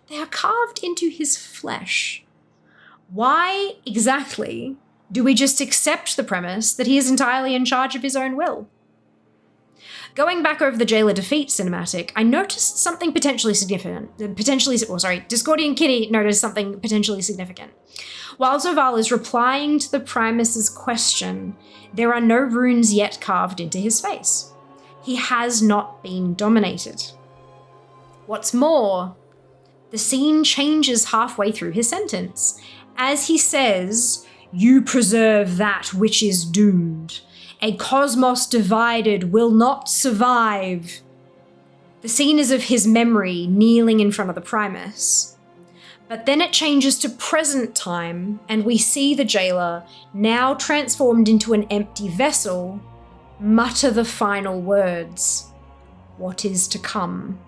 they are carved into his flesh. Why exactly do we just accept the premise that he is entirely in charge of his own will? Going back over the Jailer defeat cinematic, I noticed something potentially significant. Discordian Kitty noticed something potentially significant. While Zovaal is replying to the Primus's question, there are no runes yet carved into his face. He has not been dominated. What's more, the scene changes halfway through his sentence, as he says, "You preserve that which is doomed. A cosmos divided will not survive." The scene is of his memory kneeling in front of the Primus. But then it changes to present time, and we see the Jailer, now transformed into an empty vessel, mutter the final words, "What is to come?"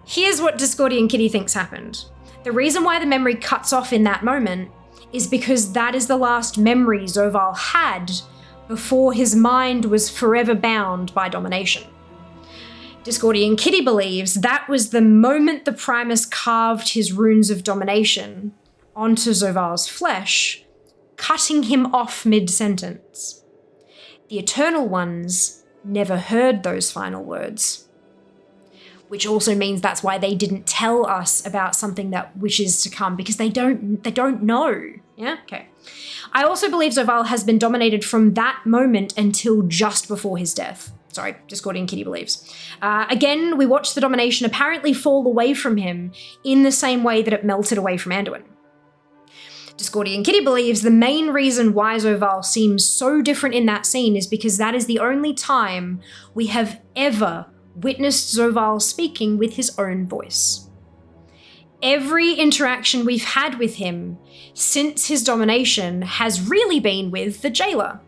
Here's what Discordian Kitty thinks happened. The reason why the memory cuts off in that moment is because that is the last memory Zovaal had before his mind was forever bound by domination. Discordian Kitty believes that was the moment the Primus carved his runes of domination onto Zovaal's flesh, cutting him off mid-sentence. The Eternal Ones never heard those final words, which also means that's why they didn't tell us about something that which is to come, because they don't know. Yeah, okay. I also believe Zovaal has been dominated from that moment until just before his death. Sorry, Discordian Kitty believes. Again, we watch the domination apparently fall away from him in the same way that it melted away from Anduin. Discordian Kitty believes the main reason why Zovaal seems so different in that scene is because that is the only time we have ever witnessed Zovaal speaking with his own voice. Every interaction we've had with him since his domination has really been with the Jailer,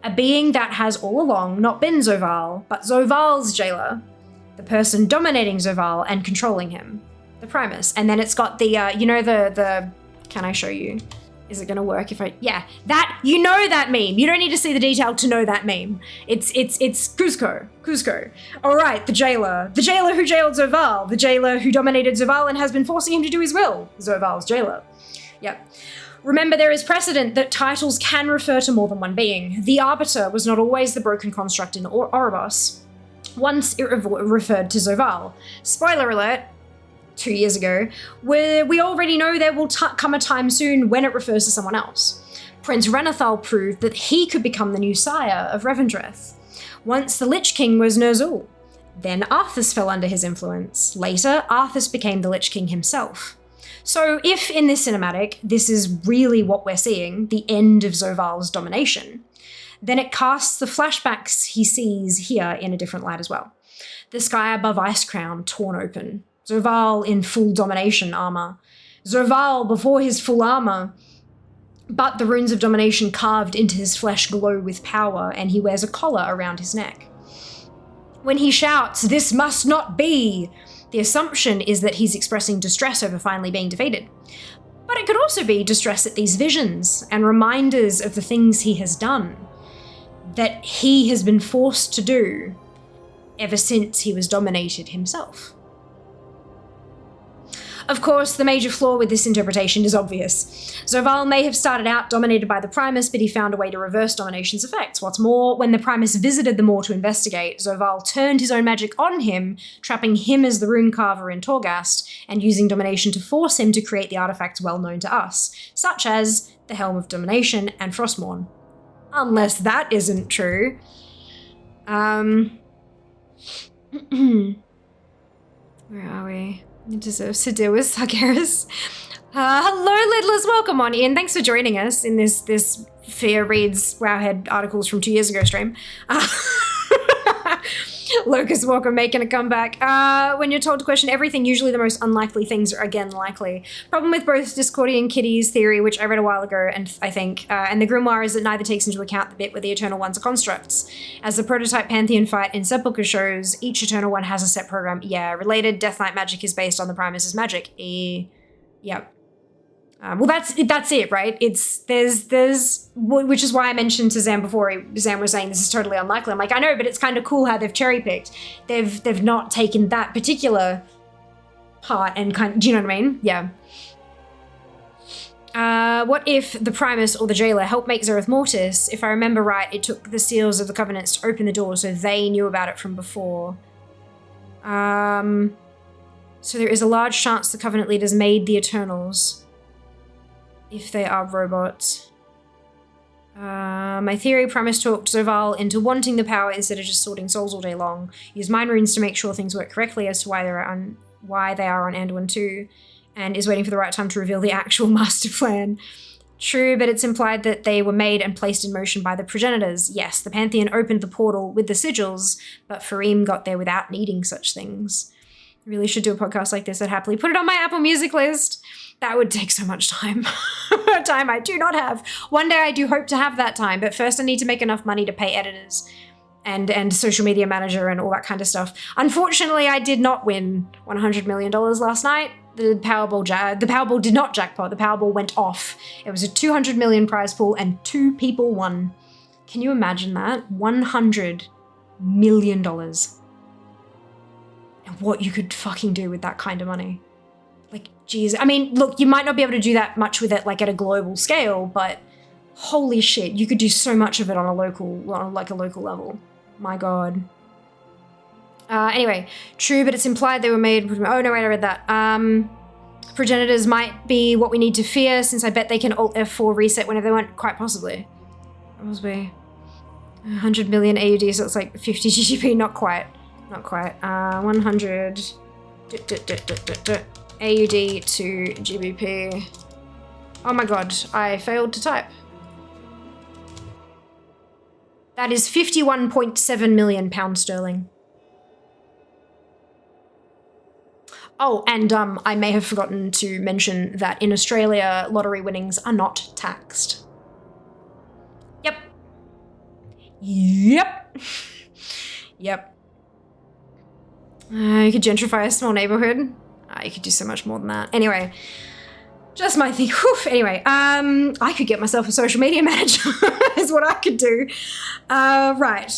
a being that has all along not been Zovaal, but Zovaal's Jailer, the person dominating Zovaal and controlling him, the Primus. And then it's got the, can I show you? Is it gonna work if that, you know that meme. You don't need to see the detail to know that meme. It's Kuzco. All right, the Jailer who jailed Zovaal, the Jailer who dominated Zovaal and has been forcing him to do his will, Zovaal's Jailer. Yep. Remember, there is precedent that titles can refer to more than one being. The Arbiter was not always the broken construct in Oribos. Once it referred to Zovaal. Spoiler alert, 2 years ago, where we already know there will come a time soon when it refers to someone else. Prince Renathal proved that he could become the new sire of Revendreth. Once the Lich King was Ner'zhul. Then Arthas fell under his influence. Later, Arthas became the Lich King himself. So if in this cinematic, this is really what we're seeing, the end of Zovaal's domination, then it casts the flashbacks he sees here in a different light as well. The sky above Icecrown torn open. Zovaal in full domination armor. Zovaal before his full armor, but the runes of domination carved into his flesh glow with power, and he wears a collar around his neck. When he shouts, "This must not be!" the assumption is that he's expressing distress over finally being defeated. But it could also be distress at these visions and reminders of the things he has done, that he has been forced to do ever since he was dominated himself. Of course, the major flaw with this interpretation is obvious. Zovaal may have started out dominated by the Primus, but he found a way to reverse domination's effects. What's more, when the Primus visited the Moor to investigate, Zovaal turned his own magic on him, trapping him as the rune carver in Torghast, and using domination to force him to create the artifacts well known to us, such as the Helm of Domination and Frostmourne. Unless that isn't true. Where are we? It deserves to deal with Sargeras. Hello, Lidless. Welcome on in. Thanks for joining us in this Fear reads Wowhead articles from 2 years ago stream. Locust Walker making a comeback. When you're told to question everything, usually the most unlikely things are again likely. Problem with both Discordian Kitty's theory, which I read a while ago, and I think, and the Grimoire is that neither takes into account the bit where the Eternal Ones are constructs. As the prototype Pantheon fight in Sepulchre shows, each Eternal One has a set program. Yeah, related Death Knight magic is based on the Primus's magic. Yep. Well, that's it, right? There's which is why I mentioned to Zam before. Zam was saying this is totally unlikely. I'm like, I know, but it's kind of cool how they've cherry picked. They've not taken that particular part and do you know what I mean? Yeah. What if the Primus or the Jailer helped make Zereth Mortis? If I remember right, it took the seals of the Covenants to open the door, so they knew about it from before. So there is a large chance the Covenant leaders made the Eternals. If they are robots. My theory, Primus talked Zoval into wanting the power instead of just sorting souls all day long. Use mind runes to make sure things work correctly as to why they are on Anduin 2, and is waiting for the right time to reveal the actual master plan. True, but it's implied that they were made and placed in motion by the progenitors. Yes, the Pantheon opened the portal with the sigils, but Fareem got there without needing such things. I really should do a podcast like this. I'd happily put it on my Apple Music list. That would take so much time. Time I do not have. One day I do hope to have that time, but first I need to make enough money to pay editors and social media manager and all that kind of stuff. Unfortunately, I did not win $100 million last night. The Powerball did not jackpot. The Powerball went off. It was a 200 million prize pool and 2 people won. Can you imagine that? $100 million. And what you could fucking do with that kind of money. Like, geez. I mean, look, you might not be able to do that much with it, like, at a global scale, but holy shit, you could do so much of it on a local level. My God. Anyway, true, but it's implied they were made... Oh, no, wait, I read that. Progenitors might be what we need to fear, since I bet they can Alt F4 reset whenever they want, quite possibly. Possibly. 100 million AUD, so it's like 50 GGP, not quite. Not quite. 100... AUD to GBP. Oh my God, I failed to type. That is 51.7 million pounds sterling. Oh, and I may have forgotten to mention that in Australia, lottery winnings are not taxed. Yep. Yep. Yep. You could gentrify a small neighborhood. You could do so much more than that. Anyway, just my thing. Whew. Anyway, I could get myself a social media manager is what I could do. Right.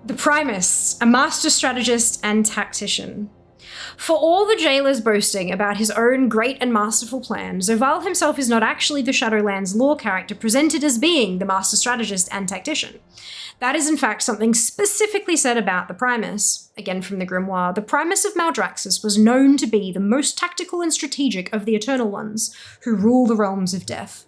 The Primus, a master strategist and tactician. For all the Jailer's boasting about his own great and masterful plan, Zoval himself is not actually the Shadowlands lore character presented as being the master strategist and tactician. That is in fact something specifically said about the Primus. Again from the Grimoire, the Primus of Maldraxxus was known to be the most tactical and strategic of the Eternal Ones, who rule the realms of death.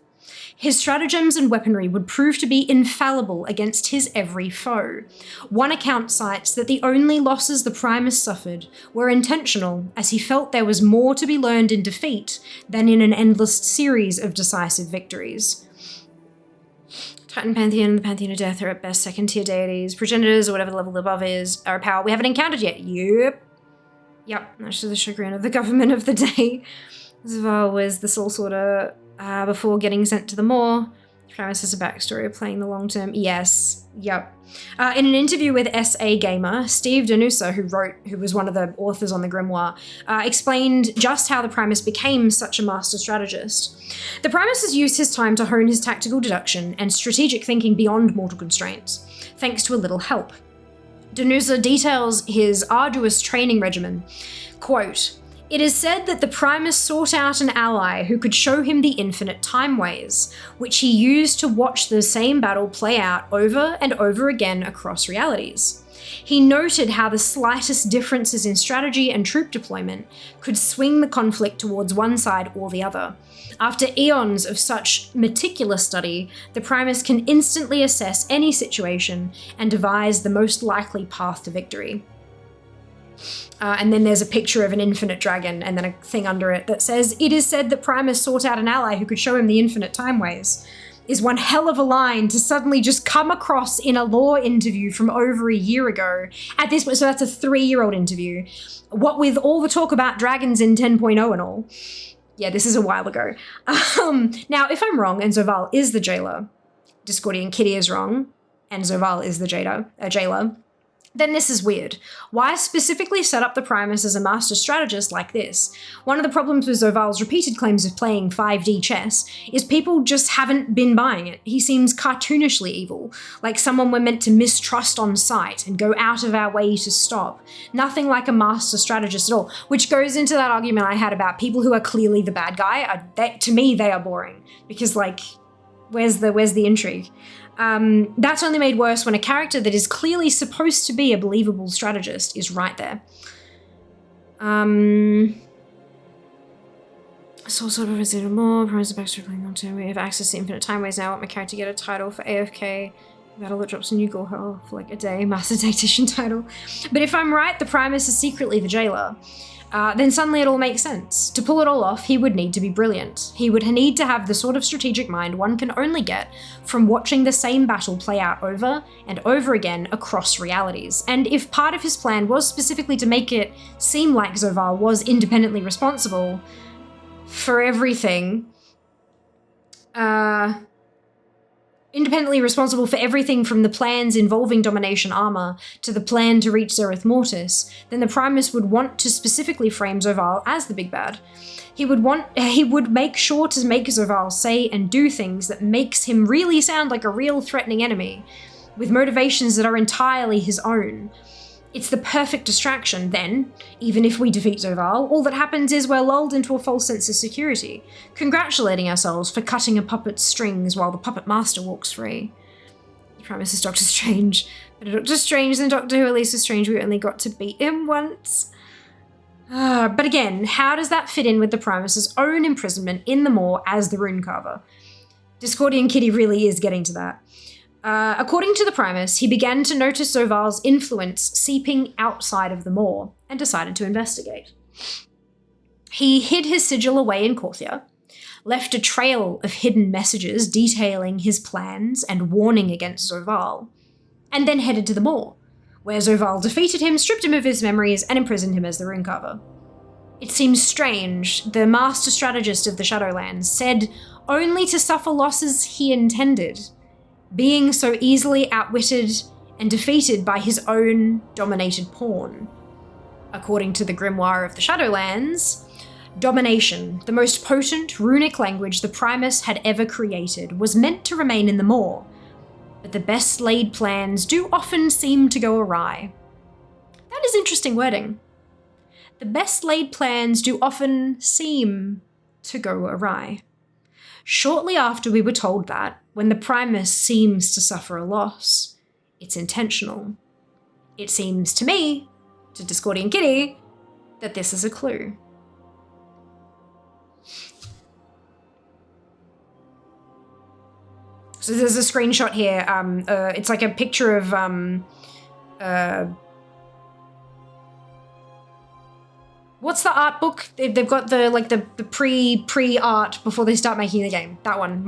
His stratagems and weaponry would prove to be infallible against his every foe. One account cites that the only losses the Primus suffered were intentional, as he felt there was more to be learned in defeat than in an endless series of decisive victories. Titan Pantheon and the Pantheon of Death are at best second-tier deities. Progenitors, or whatever the level above is, are a power we haven't encountered yet. Yep, much to the chagrin of the government of the day. Zoval was the Soul Sorter before getting sent to the Maw. Primus has a backstory of playing the long term. Yes, yep. In an interview with SA Gamer, Steve Danusa, who was one of the authors on the Grimoire, explained just how the Primus became such a master strategist. The Primus has used his time to hone his tactical deduction and strategic thinking beyond mortal constraints, thanks to a little help. Danusa details his arduous training regimen. Quote, "It is said that the Primus sought out an ally who could show him the infinite time ways, which he used to watch the same battle play out over and over again across realities. He noted how the slightest differences in strategy and troop deployment could swing the conflict towards one side or the other. After eons of such meticulous study, the Primus can instantly assess any situation and devise the most likely path to victory." And then there's a picture of an infinite dragon and then a thing under it that says, "It is said that Primus sought out an ally who could show him the infinite time ways." Is one hell of a line to suddenly just come across in a lore interview from over a year ago. At this point, so that's a 3-year-old interview. What with all the talk about dragons in 10.0 and all. Yeah, this is a while ago. Now, if I'm wrong and Zoval is the jailer, Discordian Kitty is wrong, and Zoval is the jailer, then this is weird. Why specifically set up the Primus as a master strategist like this? One of the problems with Zoval's repeated claims of playing 5D chess is people just haven't been buying it. He seems cartoonishly evil, like someone we're meant to mistrust on sight and go out of our way to stop. Nothing like a master strategist at all, which goes into that argument I had about people who are clearly the bad guy. To me, they are boring because, like, where's the intrigue? That's only made worse when a character that is clearly supposed to be a believable strategist is right there. So sort of resident more, promise the backstory playing on to. We have access to infinite time ways now. I want my character to get a title for AFK. Battle that drops a new goal for like a day, Master Tactician title. But if I'm right, the Primus is secretly the jailer. Then suddenly it all makes sense. To pull it all off, he would need to be brilliant. He would need to have the sort of strategic mind one can only get from watching the same battle play out over and over again across realities. And if part of his plan was specifically to make it seem like Zoval was independently responsible for everything, from the plans involving domination armor to the plan to reach Zereth Mortis, then the Primus would want to specifically frame Zoval as the big bad. He would make sure to make Zoval say and do things that makes him really sound like a real threatening enemy, with motivations that are entirely his own. It's the perfect distraction. Then, even if we defeat Zoval, all that happens is we're lulled into a false sense of security, congratulating ourselves for cutting a puppet's strings while the puppet master walks free. The Primus is Doctor Strange, but a Doctor Strange than Doctor Who, at least with Strange we only got to beat him once. But again, how does that fit in with the Primus's own imprisonment in the Maw as the Rune Carver? Discordian Kitty really is getting to that. According to the Primus, he began to notice Zoval's influence seeping outside of the Maw and decided to investigate. He hid his sigil away in Korthia, left a trail of hidden messages detailing his plans and warning against Zoval, and then headed to the Maw, where Zoval defeated him, stripped him of his memories, and imprisoned him as the Rune Carver. It seems strange the master strategist of the Shadowlands said only to suffer losses he intended, being so easily outwitted and defeated by his own dominated pawn. According to the Grimoire of the Shadowlands, domination, the most potent runic language the Primus had ever created, was meant to remain in the Maw, but the best laid plans do often seem to go awry. That is interesting wording. The best laid plans do often seem to go awry. Shortly after we were told that, when the Primus seems to suffer a loss, it's intentional. It seems to me, to Discordian Kitty, that this is a clue. So there's a screenshot here. It's like a picture of what's the art book? They've got the pre-art before they start making the game. That one.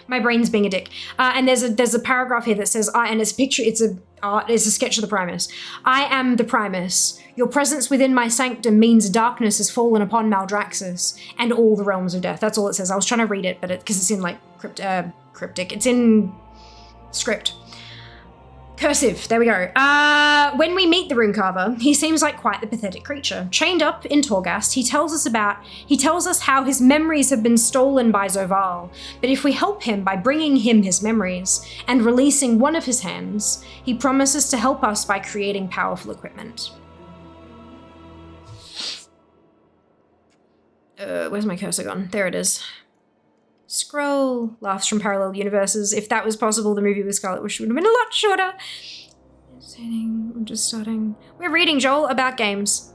My brain's being a dick. And there's a paragraph here that says, and it's a picture, it's a sketch of the Primus. I am the Primus. Your presence within my sanctum means darkness has fallen upon Maldraxxus and all the realms of death. That's all it says. I was trying to read it, but because it's in like cryptic. It's in script. Cursive, there we go. When we meet the Rune Carver, he seems like quite the pathetic creature. Chained up in Torghast, he tells us how his memories have been stolen by Zoval, but if we help him by bringing him his memories and releasing one of his hands, he promises to help us by creating powerful equipment. Where's my cursor gone? There it is. Scroll. Laughs from parallel universes. If that was possible, the movie with Scarlet Witch would have been a lot shorter. Entertaining. I'm just starting. We're reading, Joel, about games.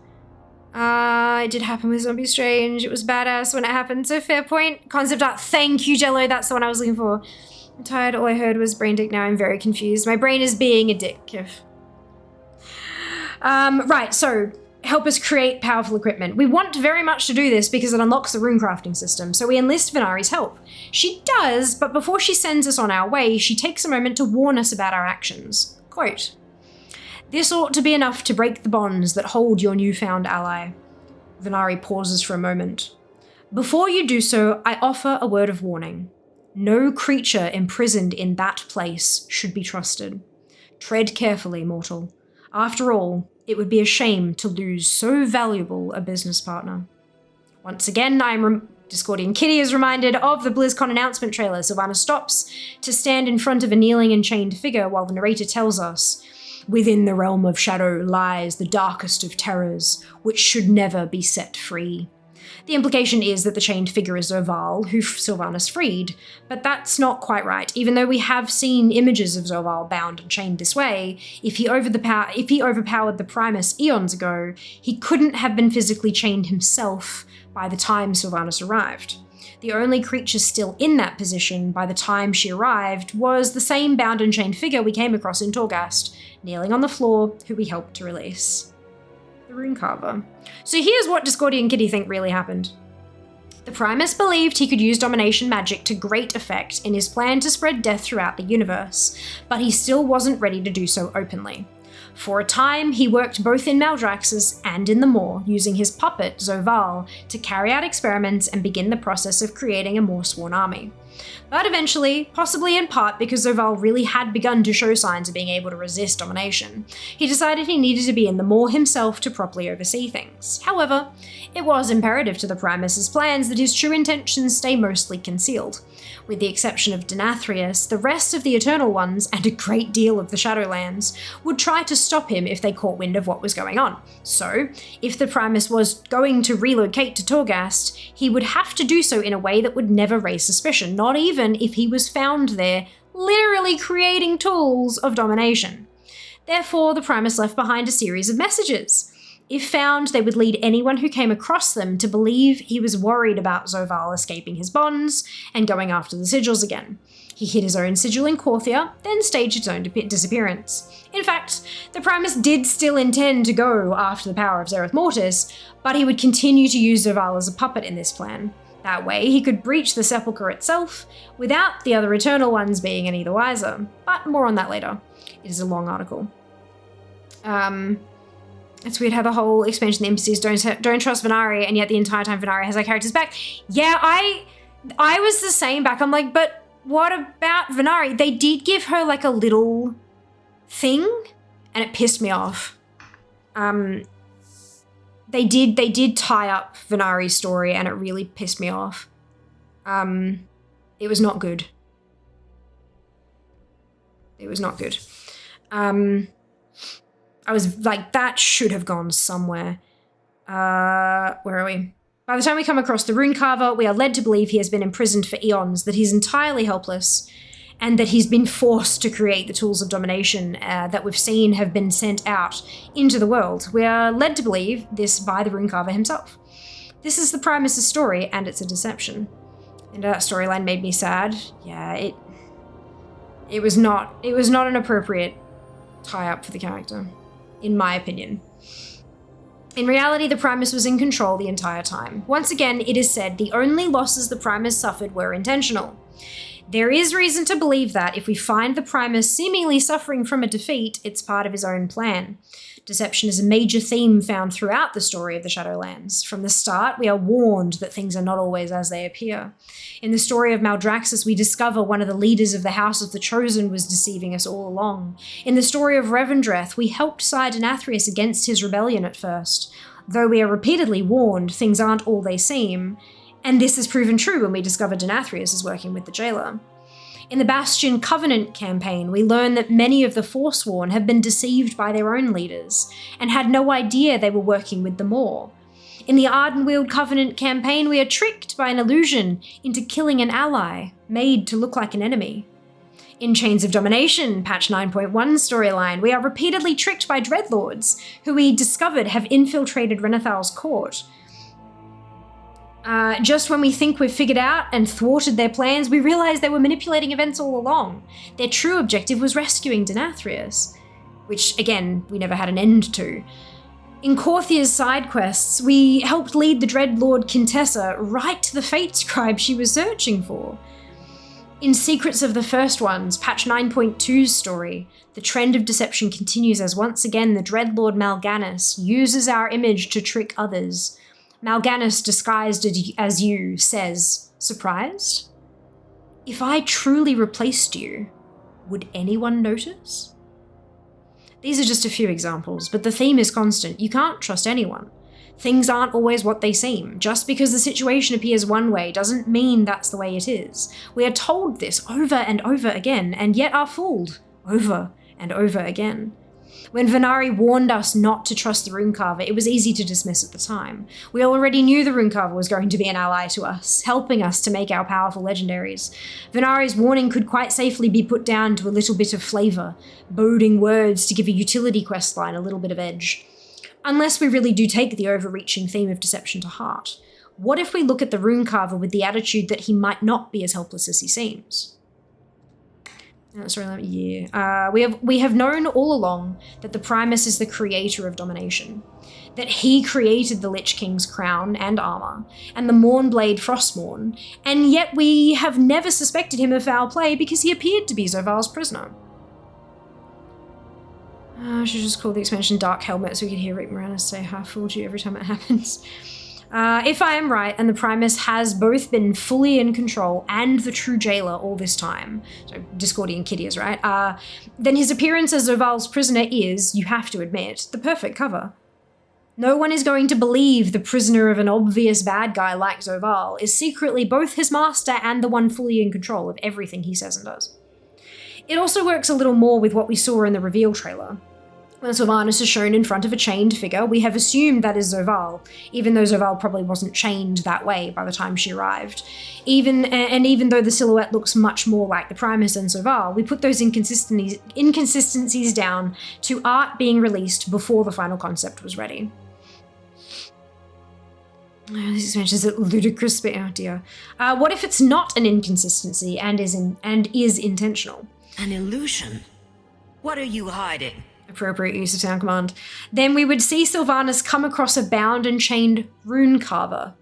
It did happen with Zombie Strange. It was badass when it happened, so fair point. Concept art. Thank you, Jello. That's the one I was looking for. I'm tired. All I heard was brain dick. Now I'm very confused. My brain is being a dick. Right, so help us create powerful equipment. We want very much to do this because it unlocks the rune crafting system, so we enlist Venari's help. She does, but before she sends us on our way, she takes a moment to warn us about our actions. Quote, "This ought to be enough to break the bonds that hold your newfound ally." Venari pauses for a moment. "Before you do so, I offer a word of warning. No creature imprisoned in that place should be trusted. Tread carefully, mortal. After all, it would be a shame to lose so valuable a business partner." Once again, Discordian Kitty is reminded of the BlizzCon announcement trailer. Sylvanas stops to stand in front of a kneeling and chained figure while the narrator tells us, "Within the realm of shadow lies the darkest of terrors, which should never be set free." The implication is that the chained figure is Zoval, who Sylvanas freed, but that's not quite right. Even though we have seen images of Zoval bound and chained this way, if he overpowered the Primus eons ago, he couldn't have been physically chained himself by the time Sylvanas arrived. The only creature still in that position by the time she arrived was the same bound and chained figure we came across in Torghast, kneeling on the floor, who we helped to release. The rune carver. So here's what Discordian Kitty think really happened. The Primus believed he could use domination magic to great effect in his plan to spread death throughout the universe, but he still wasn't ready to do so openly. For a time, he worked both in Maldraxxus and in the Maw, using his puppet, Zoval, to carry out experiments and begin the process of creating a Maw-sworn army. But eventually, possibly in part because Zoval really had begun to show signs of being able to resist domination, he decided he needed to be in the Maw himself to properly oversee things. However, it was imperative to the Primus's plans that his true intentions stay mostly concealed. With the exception of Denathrius, the rest of the Eternal Ones, and a great deal of the Shadowlands, would try to stop him if they caught wind of what was going on. So, if the Primus was going to relocate to Torghast, he would have to do so in a way that would never raise suspicion, not even if he was found there, literally creating tools of domination. Therefore, the Primus left behind a series of messages. If found, they would lead anyone who came across them to believe he was worried about Zoval escaping his bonds and going after the sigils again. He hid his own sigil in Korthia, then staged its own disappearance. In fact, the Primus did still intend to go after the power of Zereth Mortis, but he would continue to use Zoval as a puppet in this plan. That way, he could breach the Sepulchre itself without the other Eternal Ones being any the wiser. But more on that later. It is a long article. It's weird how the whole expansion of the NPCs don't trust Venari, and yet the entire time Venari has our characters back. Yeah, I was the same back. I'm like, but what about Venari? They did give her like a little thing, and it pissed me off. They did tie up Venari's story, and it really pissed me off. It was not good. It was not good. I was like, that should have gone somewhere. Where are we? By the time we come across the rune carver, we are led to believe he has been imprisoned for eons, that he's entirely helpless, and that he's been forced to create the tools of domination that we've seen have been sent out into the world. We are led to believe this by the rune carver himself. This is the Primus' story, and it's a deception. And that storyline made me sad. Yeah, it was not an appropriate tie-up for the character, in my opinion. In reality, the Primus was in control the entire time. Once again, it is said the only losses the Primus suffered were intentional. There is reason to believe that if we find the Primus seemingly suffering from a defeat, it's part of his own plan. Deception is a major theme found throughout the story of the Shadowlands. From the start, we are warned that things are not always as they appear. In the story of Maldraxxus, we discover one of the leaders of the House of the Chosen was deceiving us all along. In the story of Revendreth, we helped side Denathrius against his rebellion at first. Though we are repeatedly warned, things aren't all they seem. And this is proven true when we discover Denathrius is working with the jailer. In the Bastion Covenant campaign, we learn that many of the Forsworn have been deceived by their own leaders, and had no idea they were working with the Maw. In the Ardenweald Covenant campaign, we are tricked by an illusion into killing an ally, made to look like an enemy. In Chains of Domination, patch 9.1 storyline, we are repeatedly tricked by Dreadlords, who we discovered have infiltrated Renathal's court. Just when we think we've figured out and thwarted their plans, we realize they were manipulating events all along. Their true objective was rescuing Denathrius. which, again, we never had an end to. In Corthia's side quests, we helped lead the Dreadlord Contessa right to the fate scribe she was searching for. In Secrets of the First Ones, patch 9.2's story, the trend of deception continues as once again the Dreadlord Mal'Ganis uses our image to trick others. Mal'Ganis, disguised as you, says, "Surprised? If I truly replaced you, would anyone notice?" These are just a few examples, but the theme is constant. You can't trust anyone. Things aren't always what they seem. Just because the situation appears one way doesn't mean that's the way it is. We are told this over and over again, and yet are fooled over and over again. When Venari warned us not to trust the Runecarver, it was easy to dismiss at the time. We already knew the Runecarver was going to be an ally to us, helping us to make our powerful legendaries. Venari's warning could quite safely be put down to a little bit of flavour, boding words to give a utility questline a little bit of edge. Unless we really do take the overreaching theme of deception to heart. What if we look at the Runecarver with the attitude that he might not be as helpless as he seems? We have known all along that the Primus is the creator of domination, that he created the Lich King's crown and armor, and the Mournblade Frostmourne, and yet we have never suspected him of foul play because he appeared to be Zoval's prisoner. I should just call the expansion Dark Helmet so we can hear Rick Moranis say, "I fooled you" every time it happens. If I am right, and the Primus has both been fully in control and the true jailer all this time, so Discordian Kitty is right, then his appearance as Zoval's prisoner is, you have to admit, the perfect cover. No one is going to believe the prisoner of an obvious bad guy like Zoval is secretly both his master and the one fully in control of everything he says and does. It also works a little more with what we saw in the reveal trailer. When Sylvanas is shown in front of a chained figure, we have assumed that is Zoval, even though Zoval probably wasn't chained that way by the time she arrived. Even though the silhouette looks much more like the Primus than Zoval, we put those inconsistencies down to art being released before the final concept was ready. This expansion is ludicrous, but oh dear. What if it's not an inconsistency and is intentional? An illusion? What are you hiding? Appropriate use of sound command. Then we would see Sylvanas come across a bound and chained Runecarver.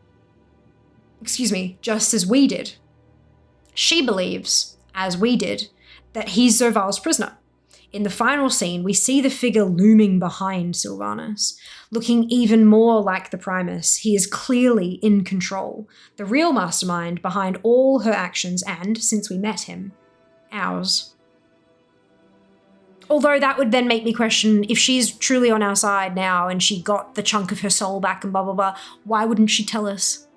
Excuse me, just as we did. She believes, as we did, that he's Zoval's prisoner. In the final scene, we see the figure looming behind Sylvanas, looking even more like the Primus. He is clearly in control, the real mastermind behind all her actions and, since we met him, ours. Although that would then make me question, if she's truly on our side now and she got the chunk of her soul back and blah, blah, blah, why wouldn't she tell us?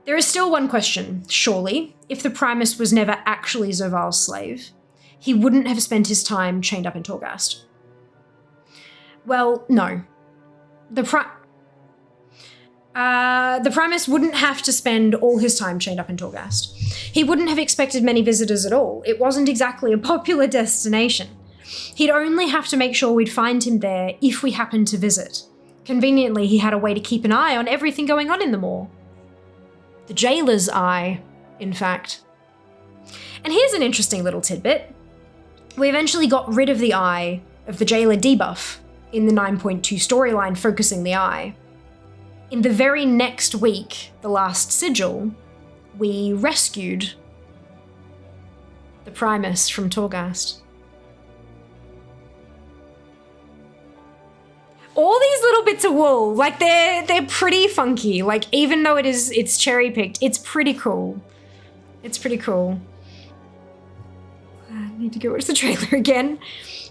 There is still one question, surely. If the Primus was never actually Zoval's slave, he wouldn't have spent his time chained up in Torghast. Well, no. The Primus wouldn't have to spend all his time chained up in Torghast. He wouldn't have expected many visitors at all. It wasn't exactly a popular destination. He'd only have to make sure we'd find him there if we happened to visit. Conveniently, he had a way to keep an eye on everything going on in the Maw. The jailer's eye, in fact. And here's an interesting little tidbit. We eventually got rid of the eye of the jailer debuff in the 9.2 storyline focusing the eye. In the very next week, the last sigil, we rescued the Primus from Torghast. All these little bits of wool, like they're pretty funky. Like even though it's cherry picked, it's pretty cool. It's pretty cool. I need to go watch the trailer again.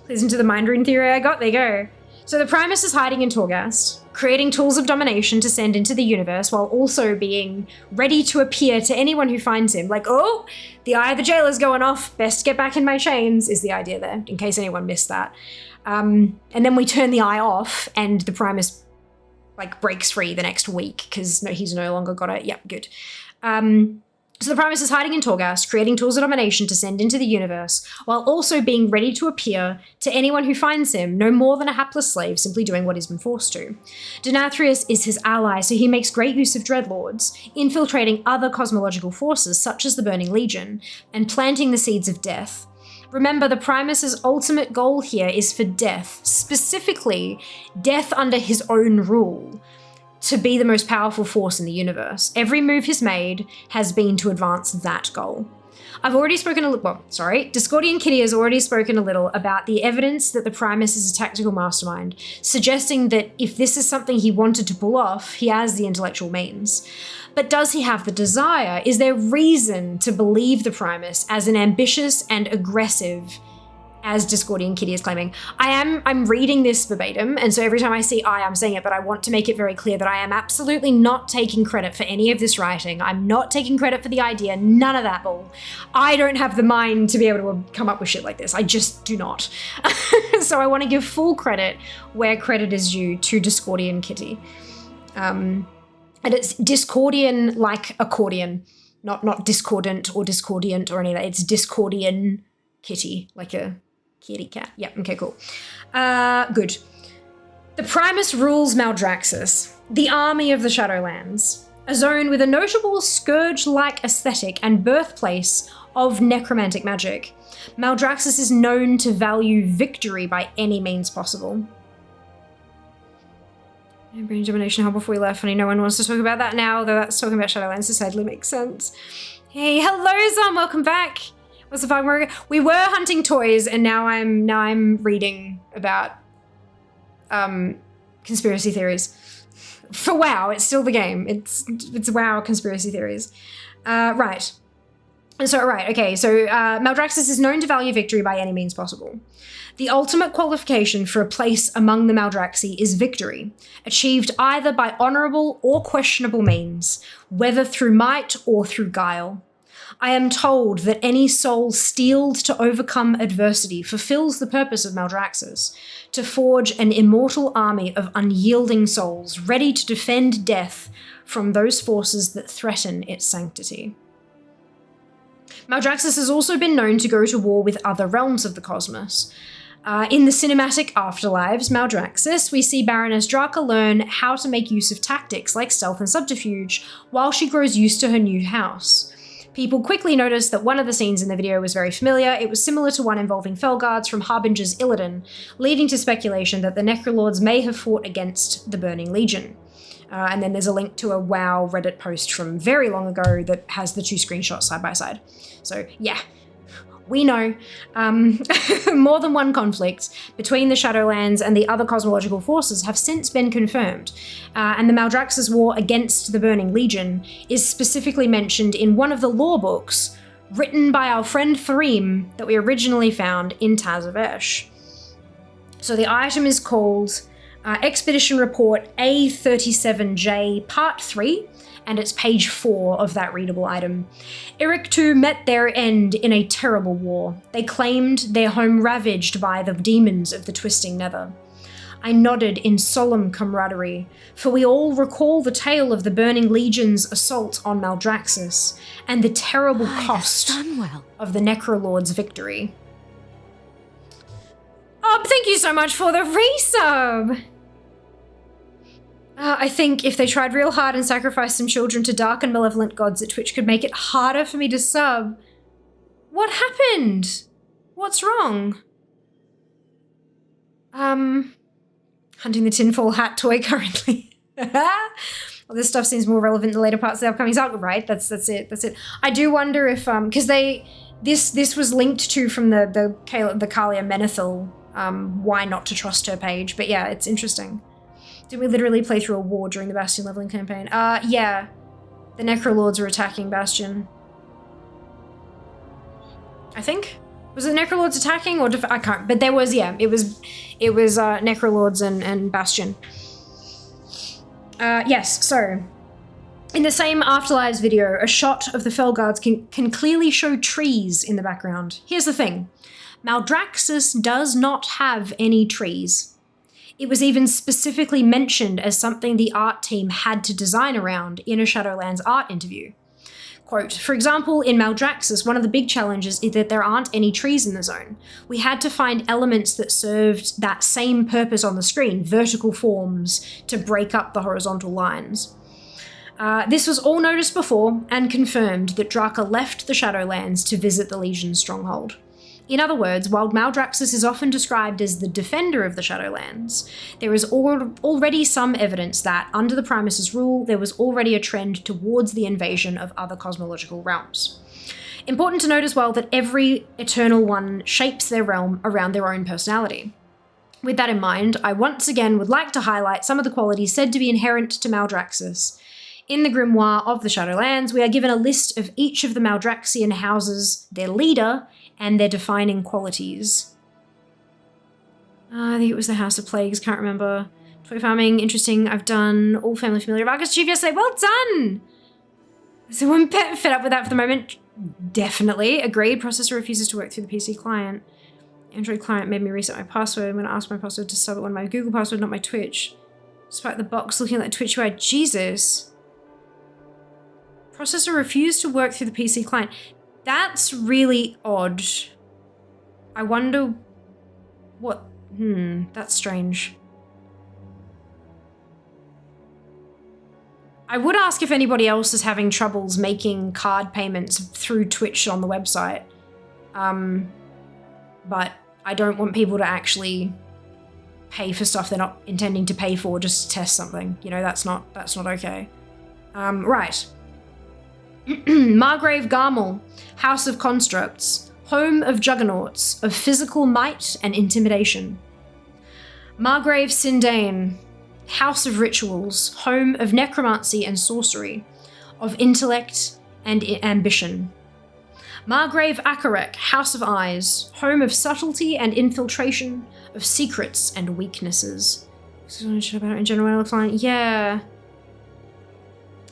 Listen to the mind rune theory I got. There you go. So the Primus is hiding in Torghast, creating tools of domination to send into the universe while also being ready to appear to anyone who finds him. Like, oh, the eye of the jailer's going off. Best get back in my chains is the idea there, in case anyone missed that. And then we turn the eye off and the Primus like breaks free the next week because he's no longer got it. Yep, good. So the Primus is hiding in Torghast, creating tools of domination to send into the universe, while also being ready to appear to anyone who finds him, no more than a hapless slave simply doing what he's been forced to. Denathrius is his ally, so he makes great use of Dreadlords, infiltrating other cosmological forces such as the Burning Legion, and planting the seeds of death. Remember, the Primus's ultimate goal here is for death, specifically death under his own rule, to be the most powerful force in the universe. Every move he's made has been to advance that goal. I've already spoken Discordian Kitty has already spoken a little about the evidence that the Primus is a tactical mastermind, suggesting that if this is something he wanted to pull off, he has the intellectual means. But does he have the desire? Is there reason to believe the Primus as an ambitious and aggressive, as Discordian Kitty is claiming? I'm reading this verbatim, and so every time I see I'm saying it, but I want to make it very clear that I am absolutely not taking credit for any of this writing. I'm not taking credit for the idea, none of that bull. I don't have the mind to be able to come up with shit like this. I just do not. So I want to give full credit where credit is due to Discordian Kitty. And it's Discordian like accordion, not discordant or discordiant or any of that. It's Discordian Kitty, like a kitty cat. Yeah, okay, cool. Good. The Primus rules Maldraxxus, the army of the Shadowlands, a zone with a notable scourge-like aesthetic and birthplace of necromantic magic. Maldraxxus is known to value victory by any means possible. Brain domination held before we left. Funny, no one wants to talk about that now, though that's talking about Shadowlands decidedly makes sense. Hey, hello, Zom, welcome back. What's the fun? We were hunting toys, and now I'm reading about conspiracy theories. For WoW, it's still the game. It's WoW conspiracy theories. Right. Maldraxxus is known to value victory by any means possible. The ultimate qualification for a place among the Maldraxxi is victory, achieved either by honorable or questionable means, whether through might or through guile. I am told that any soul steeled to overcome adversity fulfills the purpose of Maldraxxus, to forge an immortal army of unyielding souls ready to defend death from those forces that threaten its sanctity. Maldraxxus has also been known to go to war with other realms of the cosmos. In the cinematic Afterlives, Maldraxxus, we see Baroness Draka learn how to make use of tactics like stealth and subterfuge while she grows used to her new house. People quickly noticed that one of the scenes in the video was very familiar. It was similar to one involving Felguards from Harbinger's Illidan, leading to speculation that the Necrolords may have fought against the Burning Legion. And then there's a link to a WoW Reddit post from very long ago that has the two screenshots side by side. So yeah, we know more than one conflict between the Shadowlands and the other cosmological forces have since been confirmed. And the Maldraxxus war against the Burning Legion is specifically mentioned in one of the lore books written by our friend Farim that we originally found in Tazavesh. So the item is called Expedition Report A37J Part 3, and it's page 4 of that readable item. Erictu met their end in a terrible war. They claimed their home ravaged by the demons of the Twisting Nether. I nodded in solemn camaraderie, for we all recall the tale of the Burning Legion's assault on Maldraxxus and the terrible cost of the Necrolord's victory. Oh, thank you so much for the resub! I think if they tried real hard and sacrificed some children to dark and malevolent gods at Twitch could make it harder for me to sub. What happened? What's wrong? Hunting the tinfoil hat toy currently. Well, this stuff seems more relevant in the later parts of the upcoming saga, right? That's it. I do wonder if, because this was linked to from the Kalia Menethil, why not to trust her page, but yeah, it's interesting. Did we literally play through a war during the Bastion leveling campaign? Yeah. The Necrolords were attacking Bastion. I think? Was it Necrolords attacking or I can't, but there was, yeah, it was Necrolords and Bastion. Yes, so in the same Afterlives video, a shot of the Felguards can clearly show trees in the background. Here's the thing. Maldraxxus does not have any trees. It was even specifically mentioned as something the art team had to design around in a Shadowlands art interview. Quote, for example, in Maldraxxus, one of the big challenges is that there aren't any trees in the zone. We had to find elements that served that same purpose on the screen, vertical forms, to break up the horizontal lines. This was all noticed before and confirmed that Draka left the Shadowlands to visit the Legion's stronghold. In other words, while Maldraxxus is often described as the defender of the Shadowlands, there is already some evidence that, under the Primus' rule, there was already a trend towards the invasion of other cosmological realms. Important to note as well that every Eternal One shapes their realm around their own personality. With that in mind, I once again would like to highlight some of the qualities said to be inherent to Maldraxxus. In the Grimoire of the Shadowlands, we are given a list of each of the Maldraxxian houses, their leader, and their defining qualities. I think it was the House of Plagues, can't remember. Toy farming, interesting. I've done all family familiar. Argus Chief yesterday, well done! So I'm fed up with that for the moment. Definitely. Agreed. Processor refuses to work through the PC client. Android client made me reset my password. I'm going to ask my password to sub it on my Google password, not my Twitch. Despite the box looking like Twitch UI. Jesus. Processor refused to work through the PC client. That's really odd. I wonder what... that's strange. I would ask if anybody else is having troubles making card payments through Twitch on the website. But I don't want people to actually pay for stuff they're not intending to pay for just to test something. You know, that's not okay. Right. Margrave Garmel, House of Constructs, Home of Juggernauts, of Physical Might and Intimidation. Margrave Sindane, House of Rituals, Home of Necromancy and Sorcery, of Intellect and Ambition. Margrave Akarek, House of Eyes, Home of Subtlety and Infiltration, of Secrets and Weaknesses. In general, yeah.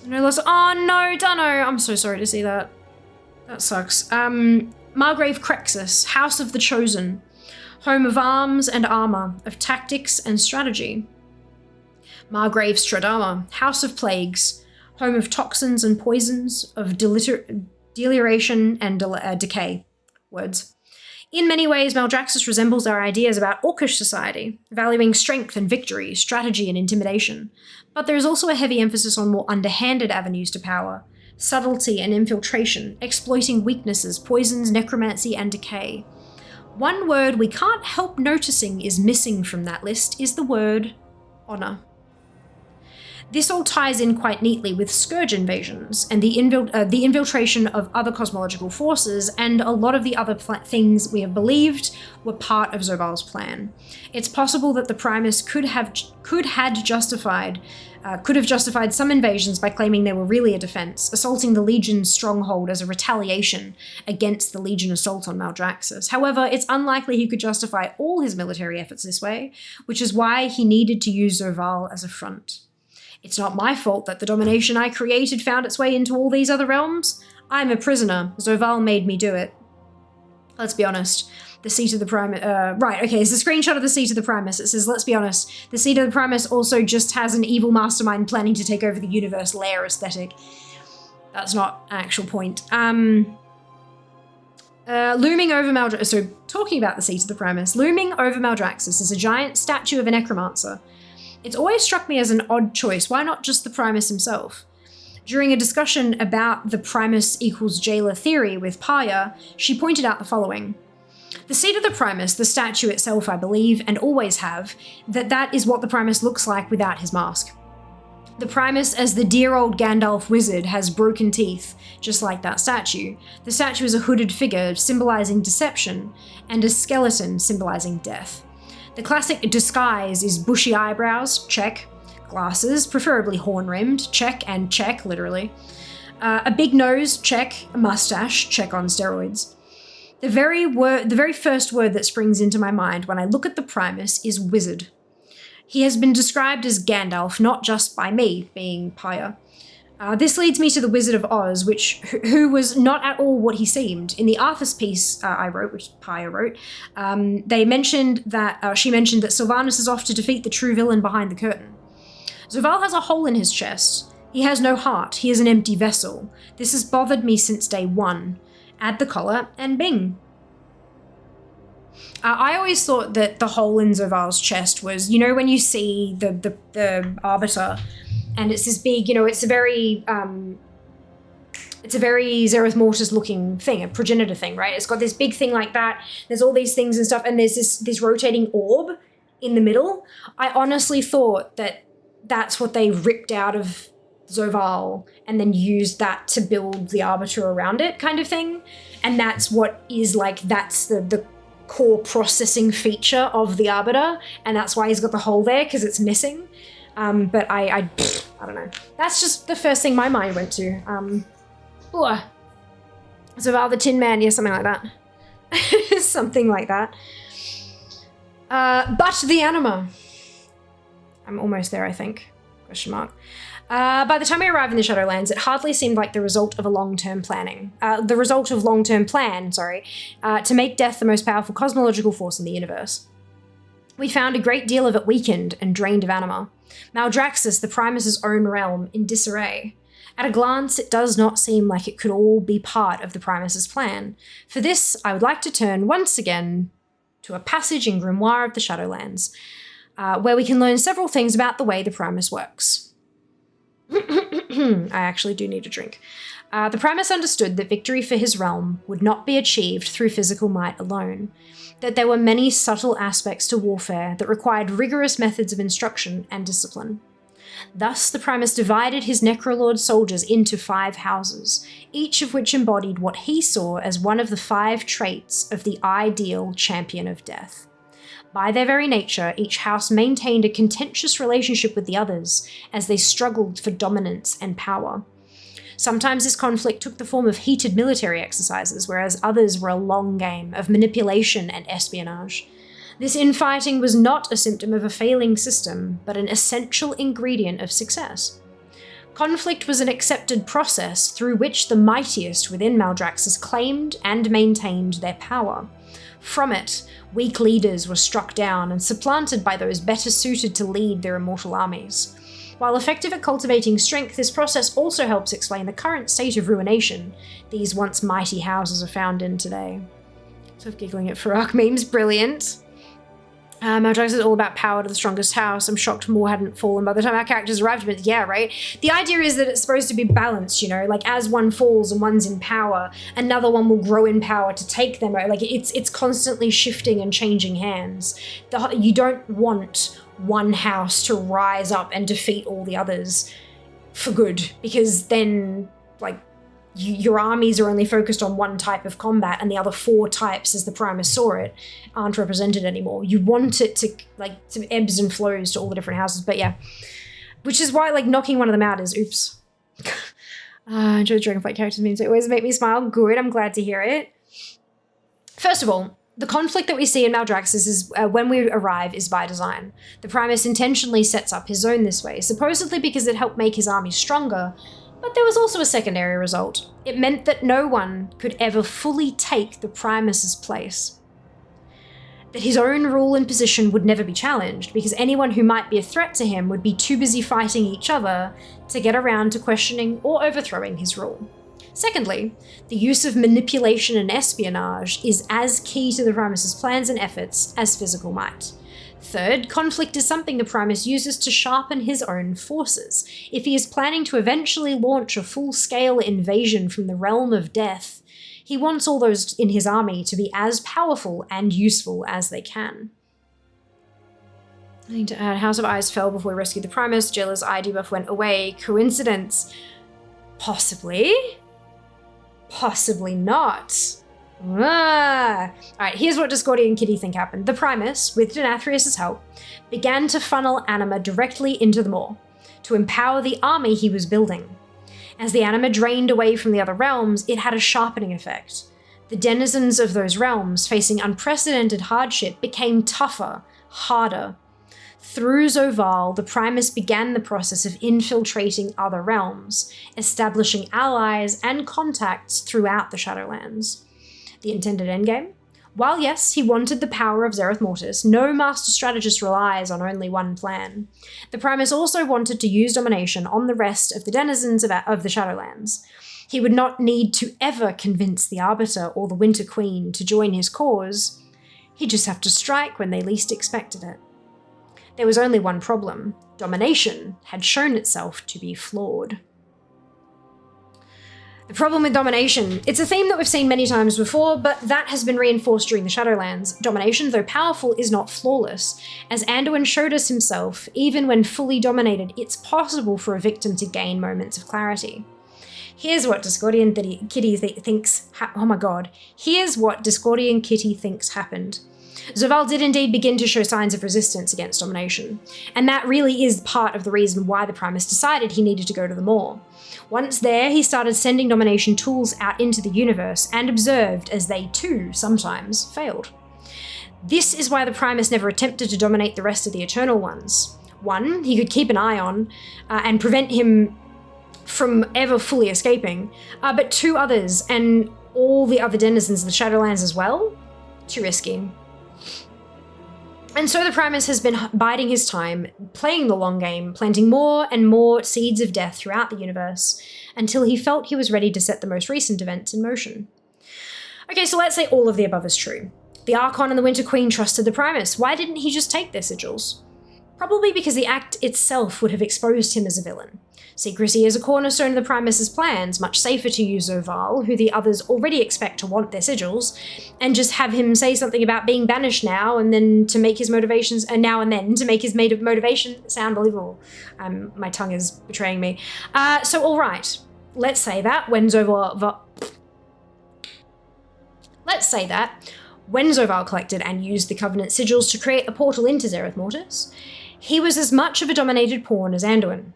No loss. Oh no, Dunno. I'm so sorry to see that. That sucks. Margrave Crexus, House of the Chosen, Home of Arms and Armor, of Tactics and Strategy. Margrave Stradama, House of Plagues, Home of Toxins and Poisons, of Deliriation and Decay. Words. In many ways, Maldraxxus resembles our ideas about Orcish society, valuing strength and victory, strategy and intimidation. But there is also a heavy emphasis on more underhanded avenues to power, subtlety and infiltration, exploiting weaknesses, poisons, necromancy, and decay. One word we can't help noticing is missing from that list is the word honor. This all ties in quite neatly with Scourge invasions and the infiltration of other cosmological forces, and a lot of the other things we have believed were part of Zoval's plan. It's possible that the Primus could have justified some invasions by claiming they were really a defense, assaulting the Legion's stronghold as a retaliation against the Legion assault on Maldraxxus. However, it's unlikely he could justify all his military efforts this way, which is why he needed to use Zoval as a front. It's not my fault that the domination I created found its way into all these other realms. I'm a prisoner. Zoval made me do it. Let's be honest. The seat of the Primus... right, okay, it's a screenshot of the seat of the Primus. It says, let's be honest, the seat of the Primus also just has an evil mastermind planning to take over the universe lair aesthetic. That's not an actual point. Looming over Maldraxxus... So, talking about the seat of the Primus, looming over Maldraxxus is a giant statue of a necromancer. It's always struck me as an odd choice. Why not just the Primus himself? During a discussion about the Primus equals jailer theory with Paya, she pointed out the following. The seat of the Primus, the statue itself, I believe, and always have, that is what the Primus looks like without his mask. The Primus, as the dear old Gandalf wizard, has broken teeth, just like that statue. The statue is a hooded figure, symbolizing deception, and a skeleton, symbolizing death. The classic disguise is bushy eyebrows, check. Glasses, preferably horn-rimmed, check and check, literally. A big nose, check. A mustache, check on steroids. The very first word that springs into my mind when I look at the Primus is wizard. He has been described as Gandalf, not just by me, being Paya. This leads me to the Wizard of Oz, who was not at all what he seemed. In the Arthas piece I wrote, which Paya wrote, she mentioned that Sylvanas is off to defeat the true villain behind the curtain. Zoval has a hole in his chest. He has no heart. He is an empty vessel. This has bothered me since day one. Add the collar, and bing. I always thought that the hole in Zoval's chest was, you know, when you see the Arbiter, and it's this big, you know, it's a very It's a very Zereth Mortis looking thing, a progenitor thing, right? It's got this big thing like that. There's all these things and stuff, and there's this rotating orb in the middle. I honestly thought that that's what they ripped out of Zoval and then used that to build the Arbiter around it, kind of thing. And that's what is like, that's the core processing feature of the Arbiter, and that's why he's got the hole there, because it's missing. But I don't know. That's just the first thing my mind went to. Zoval the Tin Man, yeah, something like that. Something like that. But the anima. I'm almost there, I think. Question mark. By the time we arrived in the Shadowlands, it hardly seemed like the result of long-term plan, to make death the most powerful cosmological force in the universe. We found a great deal of it weakened and drained of anima. Maldraxxus, the Primus' own realm, in disarray. At a glance, it does not seem like it could all be part of the Primus' plan. For this, I would like to turn once again to a passage in Grimoire of the Shadowlands, where we can learn several things about the way the Primus works. I actually do need a drink. The Primus understood that victory for his realm would not be achieved through physical might alone, that there were many subtle aspects to warfare that required rigorous methods of instruction and discipline. Thus, the Primus divided his Necrolord soldiers into 5 houses, each of which embodied what he saw as one of the 5 traits of the ideal champion of death. By their very nature, each house maintained a contentious relationship with the others as they struggled for dominance and power. Sometimes this conflict took the form of heated military exercises, whereas others were a long game of manipulation and espionage. This infighting was not a symptom of a failing system, but an essential ingredient of success. Conflict was an accepted process through which the mightiest within Maldraxxus claimed and maintained their power. From it, weak leaders were struck down and supplanted by those better suited to lead their immortal armies. While effective at cultivating strength, this process also helps explain the current state of ruination these once mighty houses are found in today. So giggling at Farak memes, brilliant. Maldraxxus is all about power to the strongest house. I'm shocked more hadn't fallen by the time our characters arrived, but yeah, right? The idea is that it's supposed to be balanced, you know, like as one falls and one's in power, another one will grow in power to take them. Like it's constantly shifting and changing hands. You don't want one house to rise up and defeat all the others for good, because then like your armies are only focused on one type of combat and the other 4 types, as the Primus saw it, aren't represented anymore. You want it to like some ebbs and flows to all the different houses, but yeah. Which is why like knocking one of them out is oops. I enjoy Dragonflight characters memes. They always make me smile. Good, I'm glad to hear it. First of all, the conflict that we see in Maldraxxus is when we arrive is by design. The Primus intentionally sets up his zone this way, supposedly because it helped make his army stronger. But there was also a secondary result. It meant that no one could ever fully take the Primus' place. That his own rule and position would never be challenged, because anyone who might be a threat to him would be too busy fighting each other to get around to questioning or overthrowing his rule. Secondly, the use of manipulation and espionage is as key to the Primus' plans and efforts as physical might. Third, conflict is something the Primus uses to sharpen his own forces. If he is planning to eventually launch a full-scale invasion from the realm of death, he wants all those in his army to be as powerful and useful as they can. I need to add, House of Eyes fell before we rescued the Primus. Jailer's eye debuff went away. Coincidence? Possibly. Possibly not. Alright, here's what Discordia and Kitty think happened. The Primus, with Denathrius' help, began to funnel anima directly into the maw, to empower the army he was building. As the anima drained away from the other realms, it had a sharpening effect. The denizens of those realms, facing unprecedented hardship, became tougher, harder. Through Zoval, the Primus began the process of infiltrating other realms, establishing allies and contacts throughout the Shadowlands. The intended endgame? While yes, he wanted the power of Zereth Mortis, no master strategist relies on only one plan. The Primus also wanted to use domination on the rest of the denizens of the Shadowlands. He would not need to ever convince the Arbiter or the Winter Queen to join his cause. He'd just have to strike when they least expected it. There was only one problem. Domination had shown itself to be flawed. The problem with domination. It's a theme that we've seen many times before, but that has been reinforced during the Shadowlands. Domination, though powerful, is not flawless. As Anduin showed us himself, even when fully dominated, it's possible for a victim to gain moments of clarity. Here's what Discordian Kitty thinks. Oh my god. Here's what Discordian Kitty thinks happened. Zovaal did indeed begin to show signs of resistance against domination, and that really is part of the reason why the Primus decided he needed to go to the Maw. Once there, he started sending domination tools out into the universe and observed as they too sometimes failed. This is why the Primus never attempted to dominate the rest of the Eternal Ones. One, he could keep an eye on and prevent him from ever fully escaping, but two others and all the other denizens of the Shadowlands as well, too risky. And so the Primus has been biding his time, playing the long game, planting more and more seeds of death throughout the universe, until he felt he was ready to set the most recent events in motion. Okay, so let's say all of the above is true. The Archon and the Winter Queen trusted the Primus. Why didn't he just take their sigils? Probably because the act itself would have exposed him as a villain. Secrecy is a cornerstone of the Primus's plans, much safer to use Zovaal, who the others already expect to want their sigils, and just have him say something about being banished now and then to make his motivations, and now and then to make his motivation sound believable. My tongue is betraying me. So all right, let's say that when Zovaal collected and used the Covenant sigils to create a portal into Zereth Mortis, he was as much of a dominated pawn as Anduin.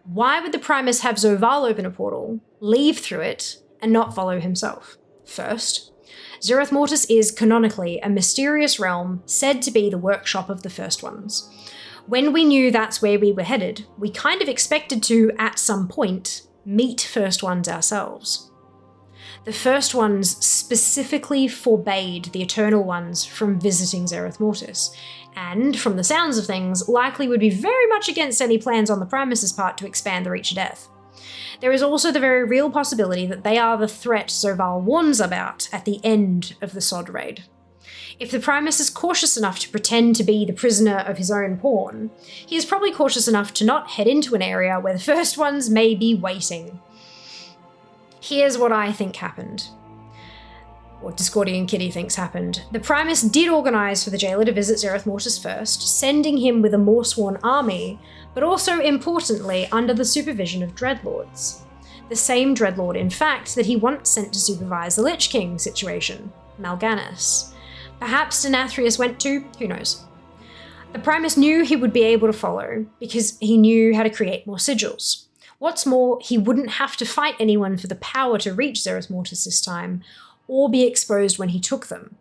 Why would the Primus have Zovaal open a portal, leave through it, and not follow himself? First, Zereth Mortis is, canonically, a mysterious realm said to be the workshop of the First Ones. When we knew that's where we were headed, we kind of expected to, at some point, meet First Ones ourselves. The First Ones specifically forbade the Eternal Ones from visiting Zereth Mortis, and, from the sounds of things, likely would be very much against any plans on the Primus's part to expand the Reach of Death. There is also the very real possibility that they are the threat Zovaal warns about at the end of the Sod raid. If the Primus is cautious enough to pretend to be the prisoner of his own pawn, he is probably cautious enough to not head into an area where the First Ones may be waiting. Here's what I think happened. What Discordian Kitty thinks happened. The Primus did organise for the jailer to visit Zereth Mortis first, sending him with a Morsworn army, but also, importantly, under the supervision of Dreadlords. The same Dreadlord, in fact, that he once sent to supervise the Lich King situation, Mal'Ganis. Perhaps Denathrius went to, who knows. The Primus knew he would be able to follow, because he knew how to create more sigils. What's more, he wouldn't have to fight anyone for the power to reach Zereth Mortis this time, or be exposed when he took them.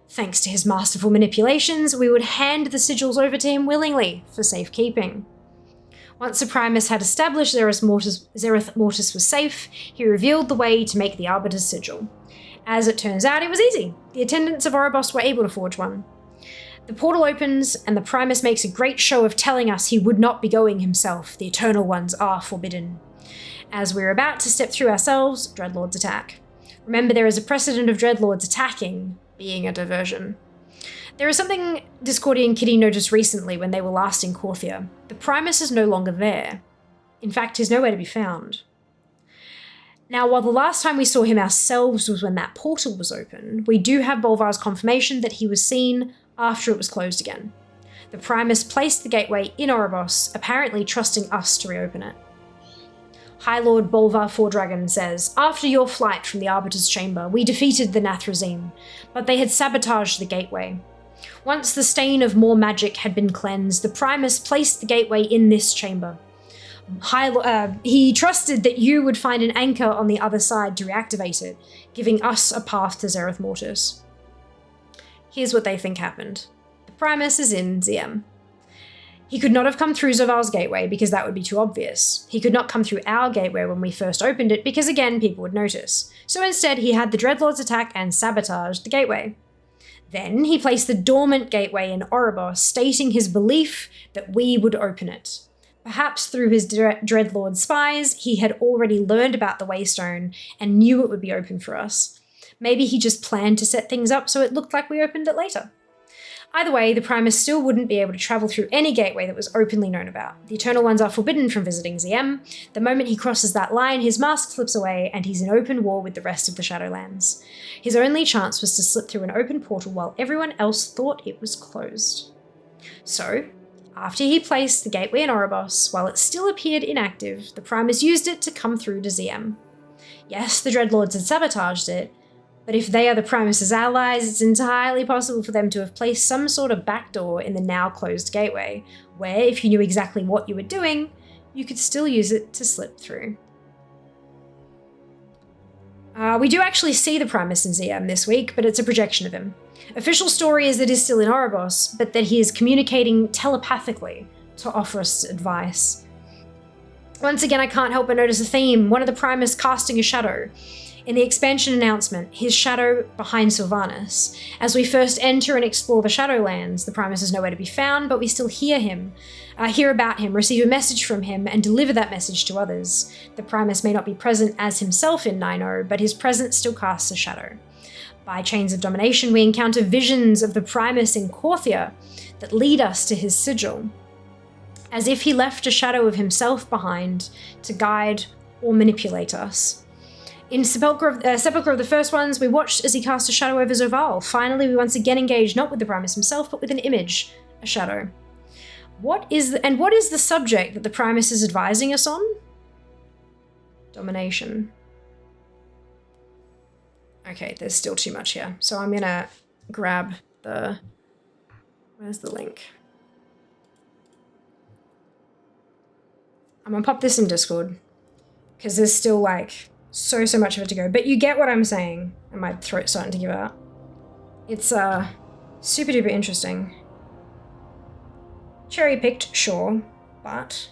Thanks to his masterful manipulations, we would hand the sigils over to him willingly for safekeeping. Once the Primus had established Zereth Mortis was safe, he revealed the way to make the Arbiter's sigil. As it turns out, it was easy. The attendants of Oribos were able to forge one. The portal opens, and the Primus makes a great show of telling us he would not be going himself. The Eternal Ones are forbidden. As we're about to step through ourselves, Dreadlords attack. Remember, there is a precedent of Dreadlords attacking being a diversion. There is something Discordian Kitty noticed recently when they were last in Korthia. The Primus is no longer there. In fact, he's nowhere to be found. Now, while the last time we saw him ourselves was when that portal was open, we do have Bolvar's confirmation that he was seen after it was closed again. The Primus placed the gateway in Oribos, apparently trusting us to reopen it. High Lord Bolvar Fordragon says, "After your flight from the Arbiter's Chamber, we defeated the Nathrazim, but they had sabotaged the gateway. Once the stain of more magic had been cleansed, the Primus placed the gateway in this chamber. He trusted that you would find an anchor on the other side to reactivate it, giving us a path to Zereth Mortis." Here's what they think happened. The Primus is in ZM. He could not have come through Zovaal's gateway because that would be too obvious. He could not come through our gateway when we first opened it because, again, people would notice. So instead, he had the Dreadlords attack and sabotage the gateway. Then he placed the dormant gateway in Oribos, stating his belief that we would open it. Perhaps through his Dreadlord spies, he had already learned about the Waystone and knew it would be open for us. Maybe he just planned to set things up so it looked like we opened it later. Either way, the Primus still wouldn't be able to travel through any gateway that was openly known about. The Eternal Ones are forbidden from visiting ZM. The moment he crosses that line, his mask slips away and he's in open war with the rest of the Shadowlands. His only chance was to slip through an open portal while everyone else thought it was closed. So, after he placed the gateway in Oribos, while it still appeared inactive, the Primus used it to come through to ZM. Yes, the Dreadlords had sabotaged it, but if they are the Primus's allies, it's entirely possible for them to have placed some sort of backdoor in the now closed gateway, where if you knew exactly what you were doing, you could still use it to slip through. We do actually see the Primus in ZM this week, but it's a projection of him. Official story is that he's still in Oribos, but that he is communicating telepathically to offer us advice. Once again, I can't help but notice a theme, one of the Primus casting a shadow. In the expansion announcement, his shadow behind Sylvanas. As we first enter and explore the Shadowlands, the Primus is nowhere to be found, but we still hear about him, receive a message from him, and deliver that message to others. The Primus may not be present as himself in 9.0, but his presence still casts a shadow. By Chains of Domination, we encounter visions of the Primus in Korthia that lead us to his sigil, as if he left a shadow of himself behind to guide or manipulate us. In Sepulchre of the First Ones, we watched as he cast a shadow over Zoval. Finally, we once again engage not with the Primus himself, but with an image, a shadow. What is the subject that the Primus is advising us on? Domination. Okay, there's still too much here. So I'm gonna grab the... Where's the link? I'm gonna pop this in Discord, because there's still like so much of it to go. But you get what I'm saying, and my throat's starting to give out. It's super duper interesting. Cherry picked, sure, but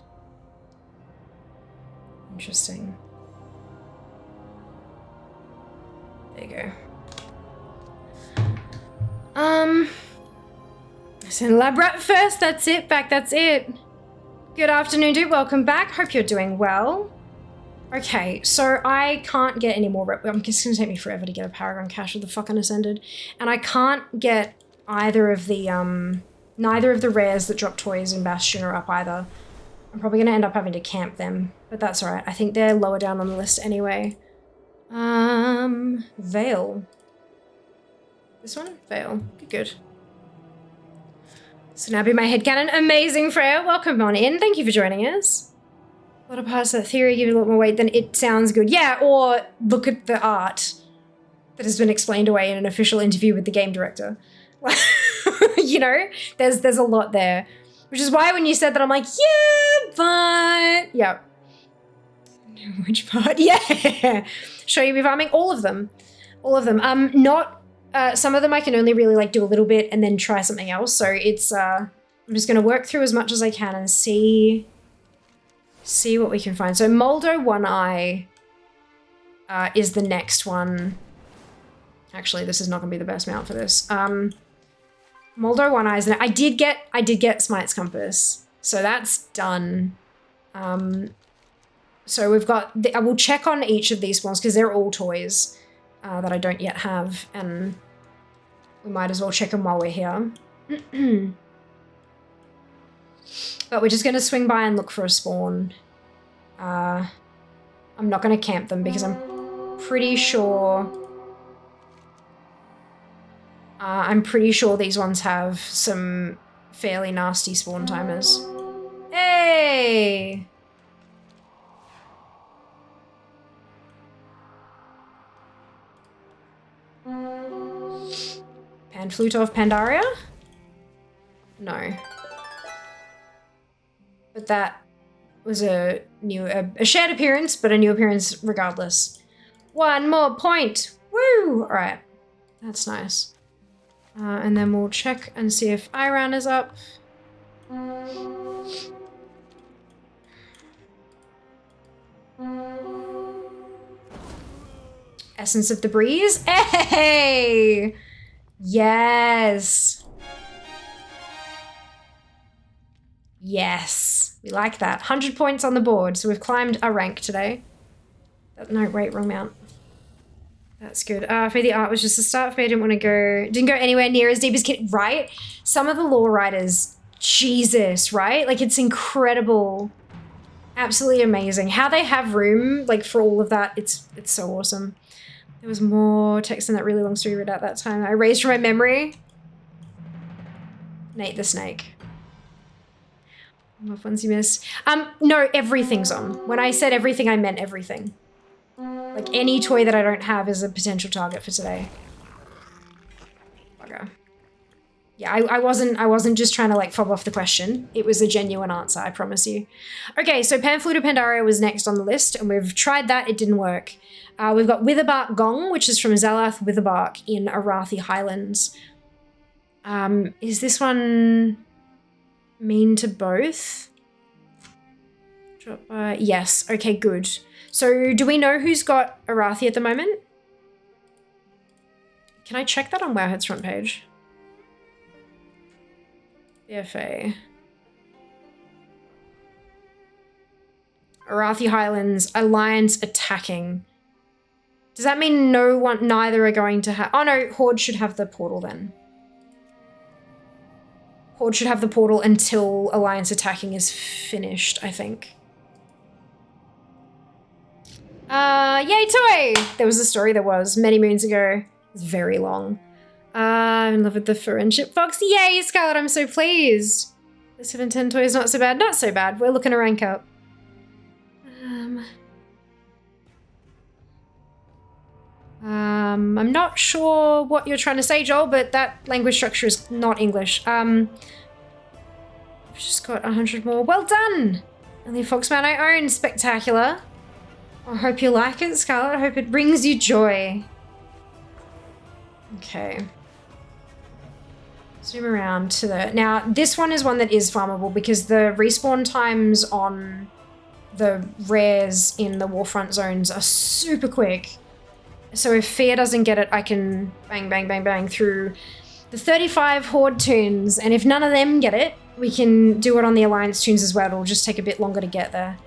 interesting. There you go. Listen, Labrat first, that's it, that's it. Good afternoon, dude, welcome back. Hope you're doing well. Okay, so I can't get any more it's gonna take me forever to get a Paragon Cache of the fucking Ascended. And I can't get either of the, neither of the rares that drop toys in Bastion are up either. I'm probably gonna end up having to camp them, but that's alright. I think they're lower down on the list anyway. Veil. This one? Veil. Good. So now be my headcanon. Amazing, Freya. Welcome on in. Thank you for joining us. A lot of parts of that theory give it a lot more weight than it sounds good. Yeah, or look at the art that has been explained away in an official interview with the game director. You know, there's a lot there. Which is why when you said that, I'm like, yeah, but... Yeah. Which part? Yeah. Show you me farming? All of them. All of them. Some of them I can only really like do a little bit and then try something else. So it's, I'm just going to work through as much as I can and see what we can find. So Moldo One Eye is the next one. Actually, this is not going to be the best mount for this. Moldo One Eye is I did get Smite's Compass. So that's done. So we've got, I will check on each of these spawns because they're all toys that I don't yet have, and we might as well check them while we're here. But we're just going to swing by and look for a spawn. I'm not going to camp them because I'm pretty sure these ones have some fairly nasty spawn timers. Hey! Panflute of Pandaria? No. But that was a shared appearance, but a new appearance regardless. One more point! Woo! Alright. That's nice. And then we'll check and see if Iran is up. Essence of the Breeze? Hey! Yes! Yes! We like that. 100 points on the board, so we've climbed a rank today. No, wait, wrong mount. That's good. For me, the art was just a start. For me, I didn't go anywhere near as deep as Kid. Right? Some of the lore writers, Jesus, right? Like, it's incredible. Absolutely amazing. How they have room, like, for all of that, it's so awesome. There was more text in that really long story read out that time. I erased from my memory. Nate the Snake. What ones you missed? No, everything's on. When I said everything, I meant everything. Like, any toy that I don't have is a potential target for today. Okay. Yeah, I wasn't just trying to, like, fob off the question. It was a genuine answer, I promise you. Okay, so Panfluta Pandaria was next on the list, and we've tried that. It didn't work. We've got Witherbark Gong, which is from Zalath Witherbark in Arathi Highlands. Is this one mean to both? Drop by. Yes. Okay, good. So do we know who's got Arathi at the moment? Can I check that on Wowhead's front page? BFA. Arathi Highlands, Alliance attacking. Does that mean neither are going to have... Oh no, Horde should have the portal then. Horde should have the portal until Alliance attacking is finished, I think. Yay, toy! There was a story there was many moons ago. It was very long. I'm in love with the friendship fox. Yay, Scarlet, I'm so pleased. The 710 toy is not so bad. Not so bad. We're looking to rank up. I'm not sure what you're trying to say, Joel, but that language structure is not English. I've just got 100 more. Well done! Only Foxman I own. Spectacular. I hope you like it, Scarlet. I hope it brings you joy. Okay. Zoom around to the... Now, this one is one that is farmable because the respawn times on the rares in the Warfront zones are super quick. So if Fear doesn't get it, I can bang, bang, bang, bang through the 35 Horde tunes. And if none of them get it, we can do it on the Alliance tunes as well. It'll just take a bit longer to get there.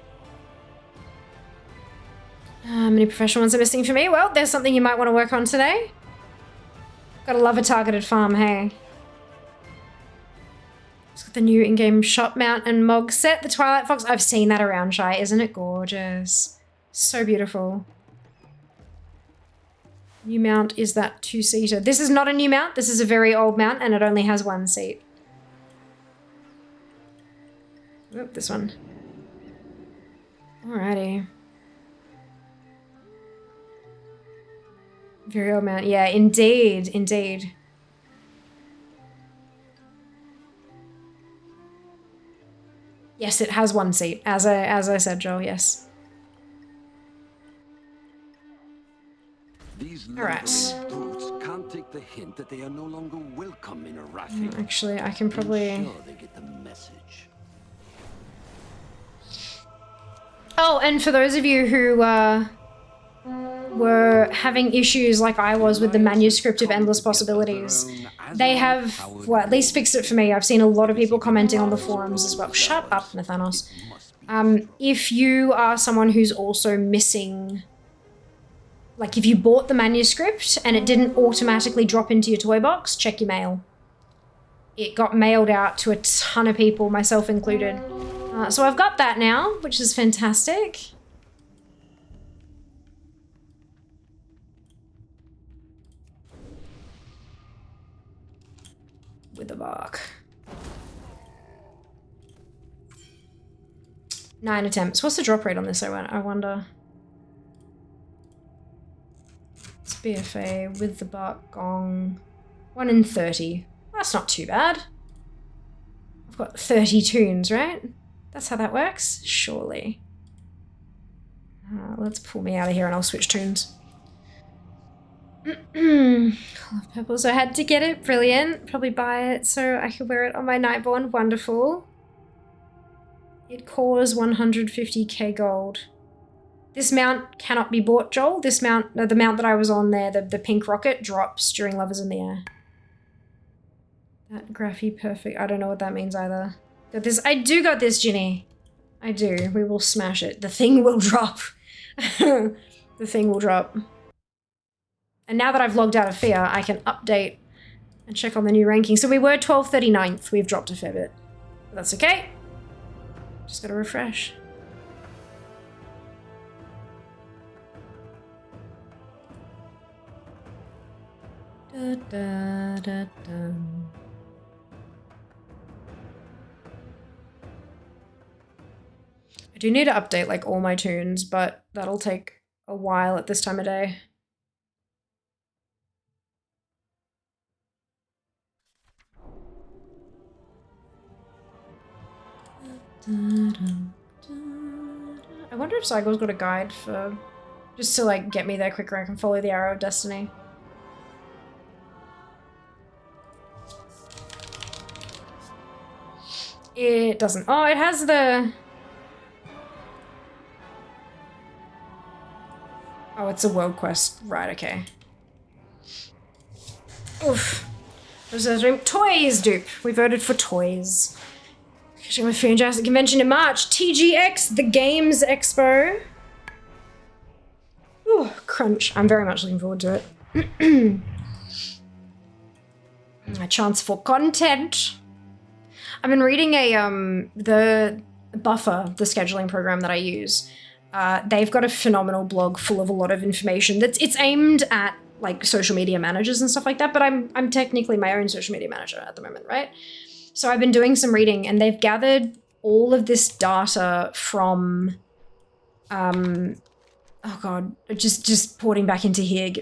How many professional ones are missing for me? Well, there's something you might want to work on today. Gotta love a targeted farm, hey. It's got the new in-game shop mount and Mog set. The Twilight Fox, I've seen that around, Shy. Isn't it gorgeous? So beautiful. New mount is that 2-seater. This is not a new mount. This is a very old mount and it only has 1 seat. Oop, this one. Alrighty. Very old mount. Yeah, indeed, indeed. Yes, it has 1 seat, as I said, Joel, yes. These Alright. brutes can't take the hint that they are no longer welcome in Arathi. Actually, I can probably... Sure they get the message. Oh, and for those of you who were having issues like I was with the manuscript of Endless Possibilities, they have, well, at least fixed it for me. I've seen a lot of people commenting on the forums as well. Shut up, Nathanos. If you are someone who's also missing... Like, if you bought the manuscript and it didn't automatically drop into your toy box, check your mail. It got mailed out to a ton of people, myself included. So I've got that now, which is fantastic. Witherbark. 9 attempts. What's the drop rate on this, I wonder? It's BFA with the bark gong. 1 in 30. That's not too bad. I've got 30 tunes, right? That's how that works? Surely. Let's pull me out of here and I'll switch tunes. Love purple, so I had to get it. Brilliant. Probably buy it so I could wear it on my Nightborn. Wonderful. It costs 150k gold. This mount cannot be bought, Joel. This mount, the mount that I was on there, the pink rocket, drops during Lovers in the Air. That graphy perfect. I don't know what that means either. Got this. I do got this, Ginny. I do. We will smash it. The thing will drop. The thing will drop. And now that I've logged out of Fear, I can update and check on the new ranking. So we were 1239th. We've dropped a fair bit. But that's okay. Just gotta refresh. Da, da, da, da. I do need to update like all my tunes, but that'll take a while at this time of day. I wonder if Cycle's got a guide for just to like get me there quicker. I can follow the arrow of destiny. It doesn't. Oh, it has the... Oh, it's a world quest. Right, okay. Oof. Toys, dupe. We voted for toys. Catching my Fantastic Convention in March. TGX, the Games Expo. Ooh, crunch. I'm very much looking forward to it. A chance for content. I've been reading the Buffer, the scheduling program that I use. They've got a phenomenal blog full of a lot of information it's aimed at like social media managers and stuff like that, but I'm technically my own social media manager at the moment, right? So I've been doing some reading and they've gathered all of this data from oh god, just porting back into here.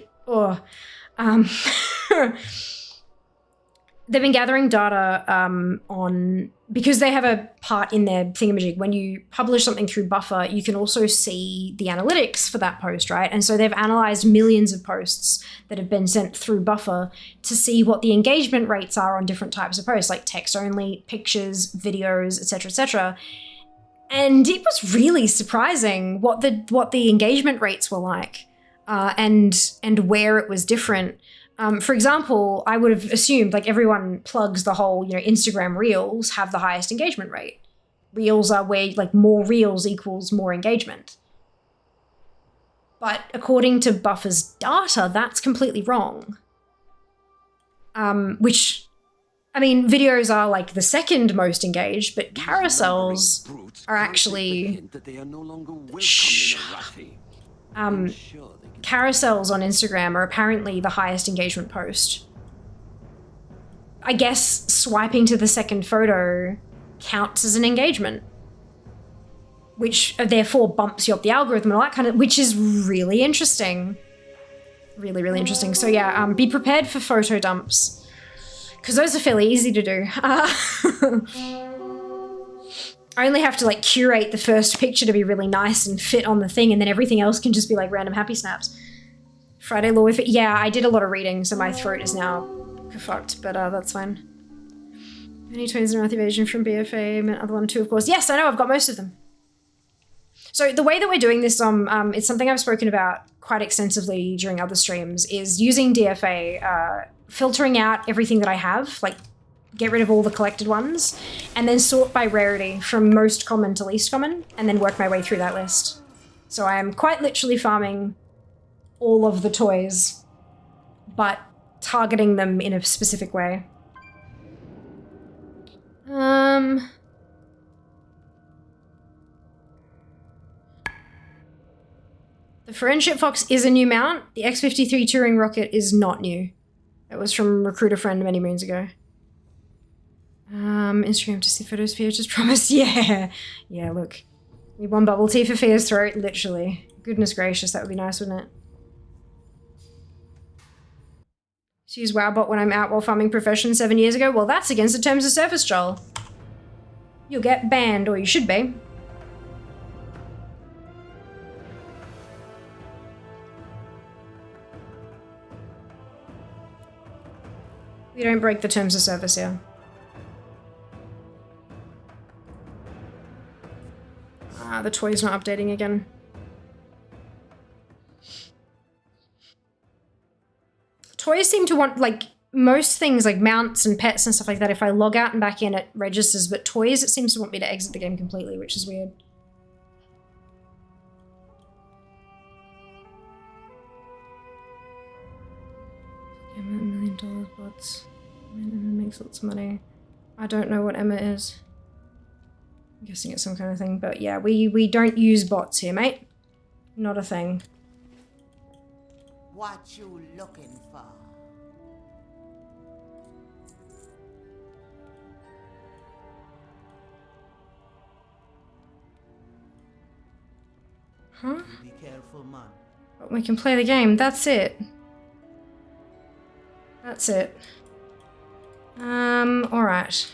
They've been gathering data on, because they have a part in their thingamajig. When you publish something through Buffer, you can also see the analytics for that post, right? And so they've analyzed millions of posts that have been sent through Buffer to see what the engagement rates are on different types of posts, like text only, pictures, videos, etc., etc. And it was really surprising what the engagement rates were like, and where it was different. For example, I would have assumed like everyone plugs the whole, Instagram Reels have the highest engagement rate. Reels are where like more Reels equals more engagement. But according to Buffer's data, that's completely wrong. Which, I mean, videos are like the second most engaged, but carousels are actually... Carousels on Instagram are apparently the highest engagement post. I guess swiping to the second photo counts as an engagement, which therefore bumps you up the algorithm and all that kind of, which is really interesting. Really, really interesting. So yeah, be prepared for photo dumps, because those are fairly easy to do. I only have to like curate the first picture to be really nice and fit on the thing, and then everything else can just be like random happy snaps. Friday law, yeah, I did a lot of reading, so my throat is now fucked, but that's fine. Many twins in North Evasion from BFA, meant other one too, of course. Yes, I know, I've got most of them. So the way that we're doing this, it's something I've spoken about quite extensively during other streams, is using DFA, filtering out everything that I have, like get rid of all the collected ones, and then sort by rarity from most common to least common, and then work my way through that list. So I am quite literally farming all of the toys, but targeting them in a specific way. The Friendship Fox is a new mount. The X-53 Touring Rocket is not new. It was from Recruiter Friend many moons ago. Instagram to see photos Fia just promised. Yeah, look. We won bubble tea for Fia's throat, literally. Goodness gracious, that would be nice, wouldn't it? To use WoWbot when I'm out while farming Profession 7 years ago? Well, that's against the terms of service, Joel. You'll get banned, or you should be. We don't break the terms of service here. The toy's not updating again. Toys seem to want, like, most things, like mounts and pets and stuff like that, if I log out and back in, it registers, but toys, it seems to want me to exit the game completely, which is weird. $1 million bots. Emma makes lots of money. I don't know what Emma is. I'm guessing it's some kind of thing, but yeah, we don't use bots here, mate. Not a thing. What you looking for? Huh? Be careful, man. But we can play the game. That's it. That's it. Alright.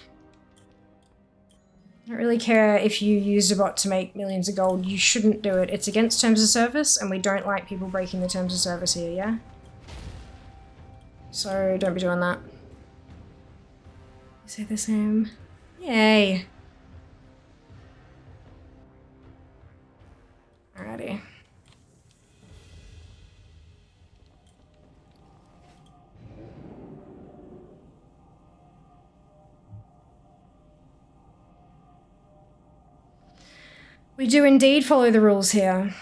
I don't really care if you used a bot to make millions of gold. You shouldn't do it. It's against terms of service, and we don't like people breaking the terms of service here, yeah? So don't be doing that. Say the same. Yay. Alrighty. We do indeed follow the rules here.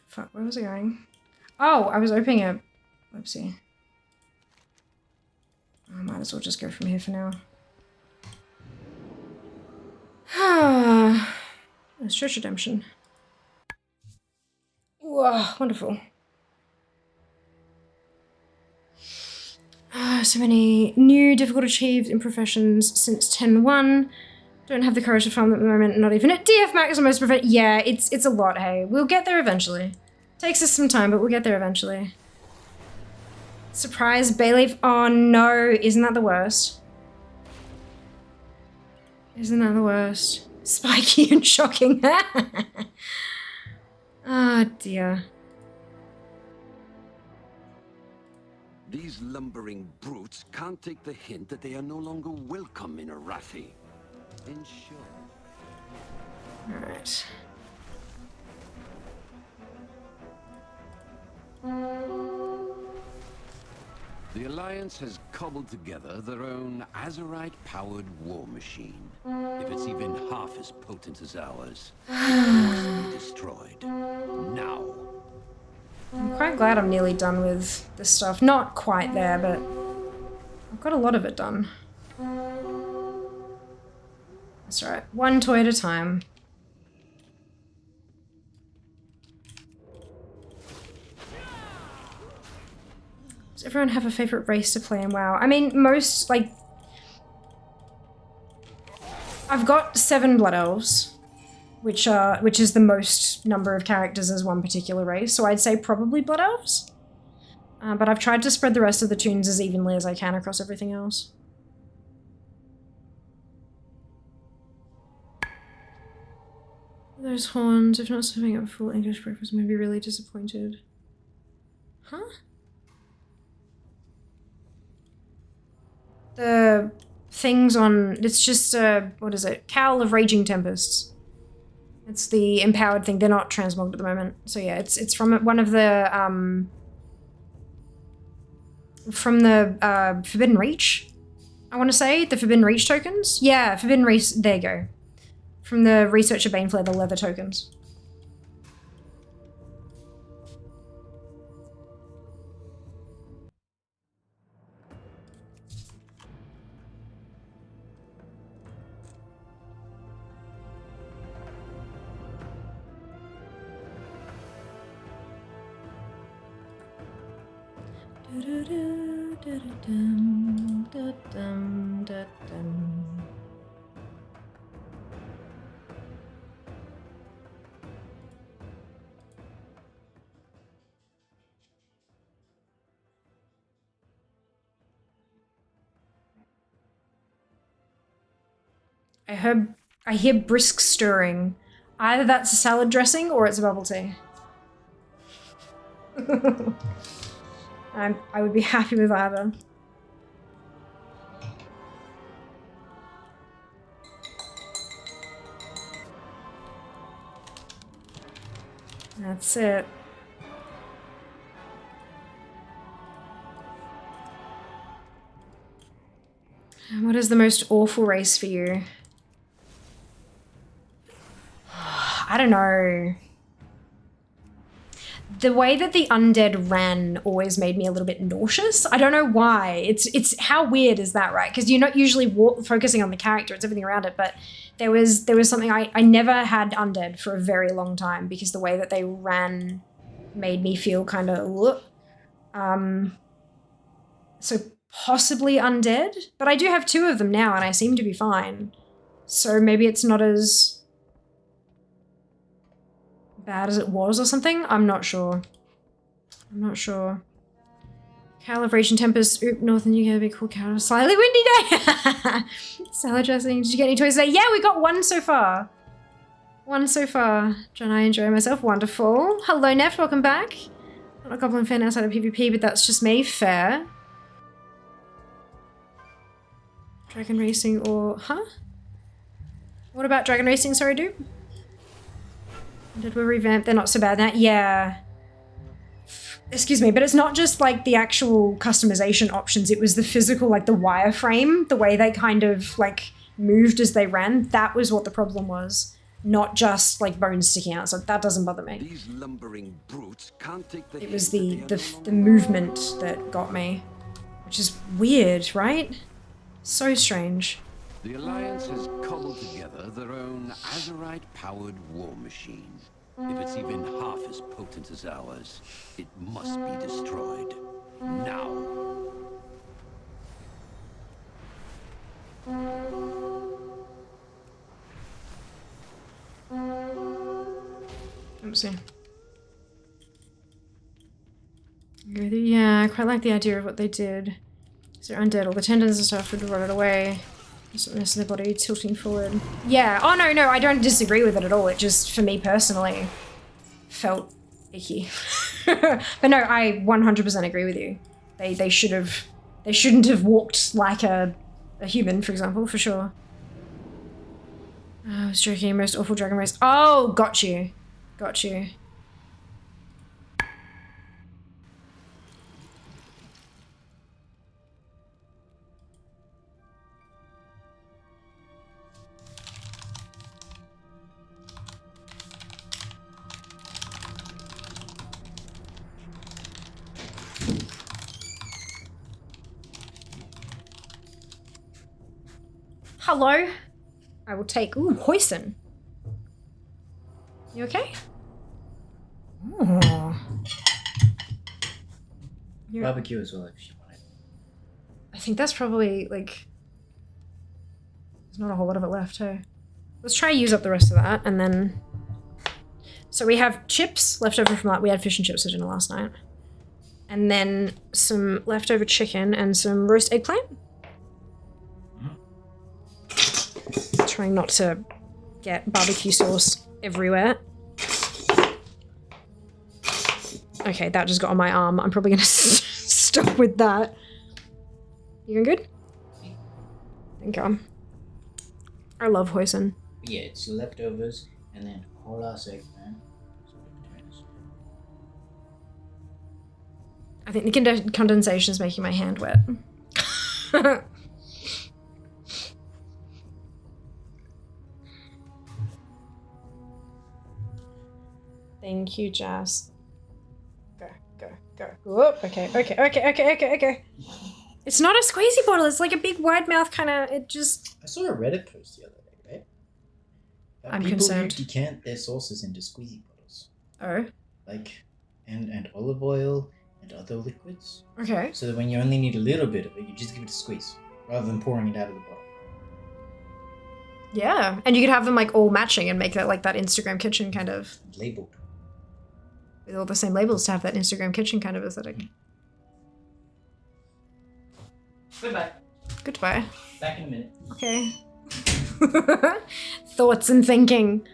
Fuck, where was I going? Oh, I was opening a... Whoopsie. I might as well just go from here for now. Stretch redemption. Wow, wonderful. So many new difficult achieved in professions since 10.1. Don't have the courage to farm them at the moment, not even at DF max or most profession. Yeah, it's a lot, hey. We'll get there eventually. Takes us some time, but we'll get there eventually. Surprise Bayleaf. Oh no, isn't that the worst? Isn't that the worst? Spiky and shocking. Ah, dear. These lumbering brutes can't take the hint that they are no longer welcome in Arathi. Ensure. Alright. The Alliance has cobbled together their own Azerite-powered war machine. If it's even half as potent as ours, it must be destroyed. Now. I'm quite glad I'm nearly done with this stuff. Not quite there, but I've got a lot of it done. That's right. One toy at a time. Does everyone have a favorite race to play in WoW? I mean, most, like... I've got 7 Blood Elves, which is the most number of characters as one particular race, so I'd say probably Blood Elves. But I've tried to spread the rest of the tunes as evenly as I can across everything else. Those horns, if not serving up full English breakfast, may be really disappointed. Huh? The things on... It's just, what is it? Cowl of Raging Tempests. It's the empowered thing. They're not transmogged at the moment. So yeah, it's from one of the, from the, Forbidden Reach, I want to say. The Forbidden Reach tokens? Yeah, Forbidden Reach, there you go. From the Researcher Baneflare, the leather tokens. I hear brisk stirring. Either that's a salad dressing or it's a bubble tea. I would be happy with either. That's it. What What is the most awful race for you? I don't know. The way that the undead ran always made me a little bit nauseous. I don't know why. It's how weird is that, right? Because you're not usually focusing on the character, it's everything around it. But there was something I never had undead for a very long time because the way that they ran made me feel kind of so possibly undead, but I do have 2 of them now and I seem to be fine. So maybe it's not as bad as it was or something? I'm not sure. I'm not sure. Calibration tempers. Oop, Northern UK, be cool. Slightly windy day. Salad dressing. Did you get any toys today? Yeah, we got 1 so far. 1 so far. John, I enjoy myself. Wonderful. Hello, Neff. Welcome back. Not a goblin fan outside of PvP, but that's just me. Fair. Dragon racing or... Huh? What about dragon racing? Sorry, dude. Did we revamp? They're not so bad now. Yeah. Excuse me, but it's not just like the actual customization options. It was the physical, like the wireframe, the way they kind of like moved as they ran. That was what the problem was. Not just like bones sticking out. So that doesn't bother me. These lumbering brutes can't take the It was hit the movement that got me, which is weird, right? So strange. The Alliance has cobbled together their own Azerite-powered war machine. If it's even half as potent as ours, it must be destroyed. Now. Let's see. Yeah, I quite like the idea of what they did. So they're undead, all the tendons and stuff would rot it away. Just the rest of their body tilting forward. Yeah, oh no, I don't disagree with it at all. It just, for me personally, felt icky. But no, I 100% agree with you. They shouldn't have walked like a human, for example, for sure. Oh, I was joking, most awful dragon race. Oh, got you. Got you. Hello. I will take... Ooh, Hoisin. You okay? Oh. Barbecue as well, if you want it. I think that's probably, like... There's not a whole lot of it left, hey? Let's try use up the rest of that, and then... So we have chips left over from that. We had fish and chips for dinner last night. And then some leftover chicken and some roast eggplant. Trying not to get barbecue sauce everywhere. Okay, that just got on my arm. I'm probably gonna stop with that. You going good? Thank you. I love hoisin. Yeah, it's leftovers and then whole ass eggplant. I think the condensation is making my hand wet. Thank you, Jazz. Go. Whoop. Okay. It's not a squeezy bottle. It's like a big wide mouth kind of. It just. I saw a Reddit post the other day, right? I'm people concerned. who decant their sauces into squeezy bottles. Oh. Like, and olive oil and other liquids. Okay. So that when you only need a little bit of it, you just give it a squeeze rather than pouring it out of the bottle. Yeah, and you could have them like all matching and make that like that Instagram kitchen kind of. Labeled. With all the same labels to have that Instagram kitchen kind of aesthetic. Goodbye. Goodbye. Back in a minute. Okay. Thoughts and thinking.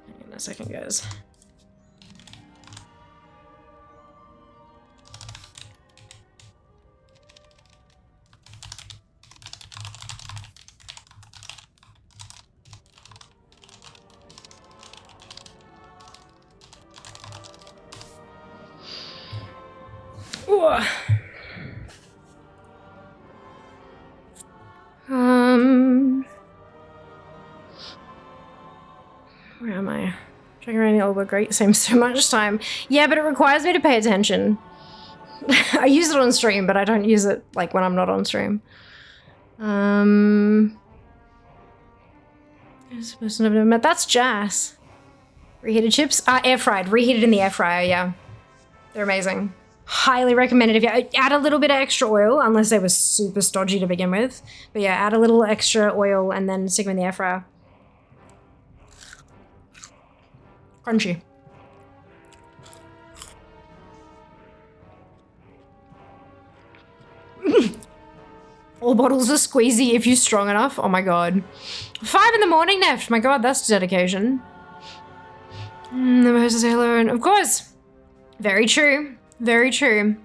Hang on a second, guys. Where am I? Checking around the old work great saves so much time. Yeah, but it requires me to pay attention. I use it on stream, but I don't use it like when I'm not on stream. This person I've never met. That's Jazz. Reheated chips? Air fried. Reheated in the air fryer, yeah. They're amazing. Highly recommended if you add a little bit of extra oil, unless they were super stodgy to begin with. But yeah, add a little extra oil and then stick them in the air fryer. Crunchy. All bottles are squeezy if you're strong enough. Oh my god. 5 in the morning, Neft. My god, that's dedication. The host say hello, and of course. Very true. Very true.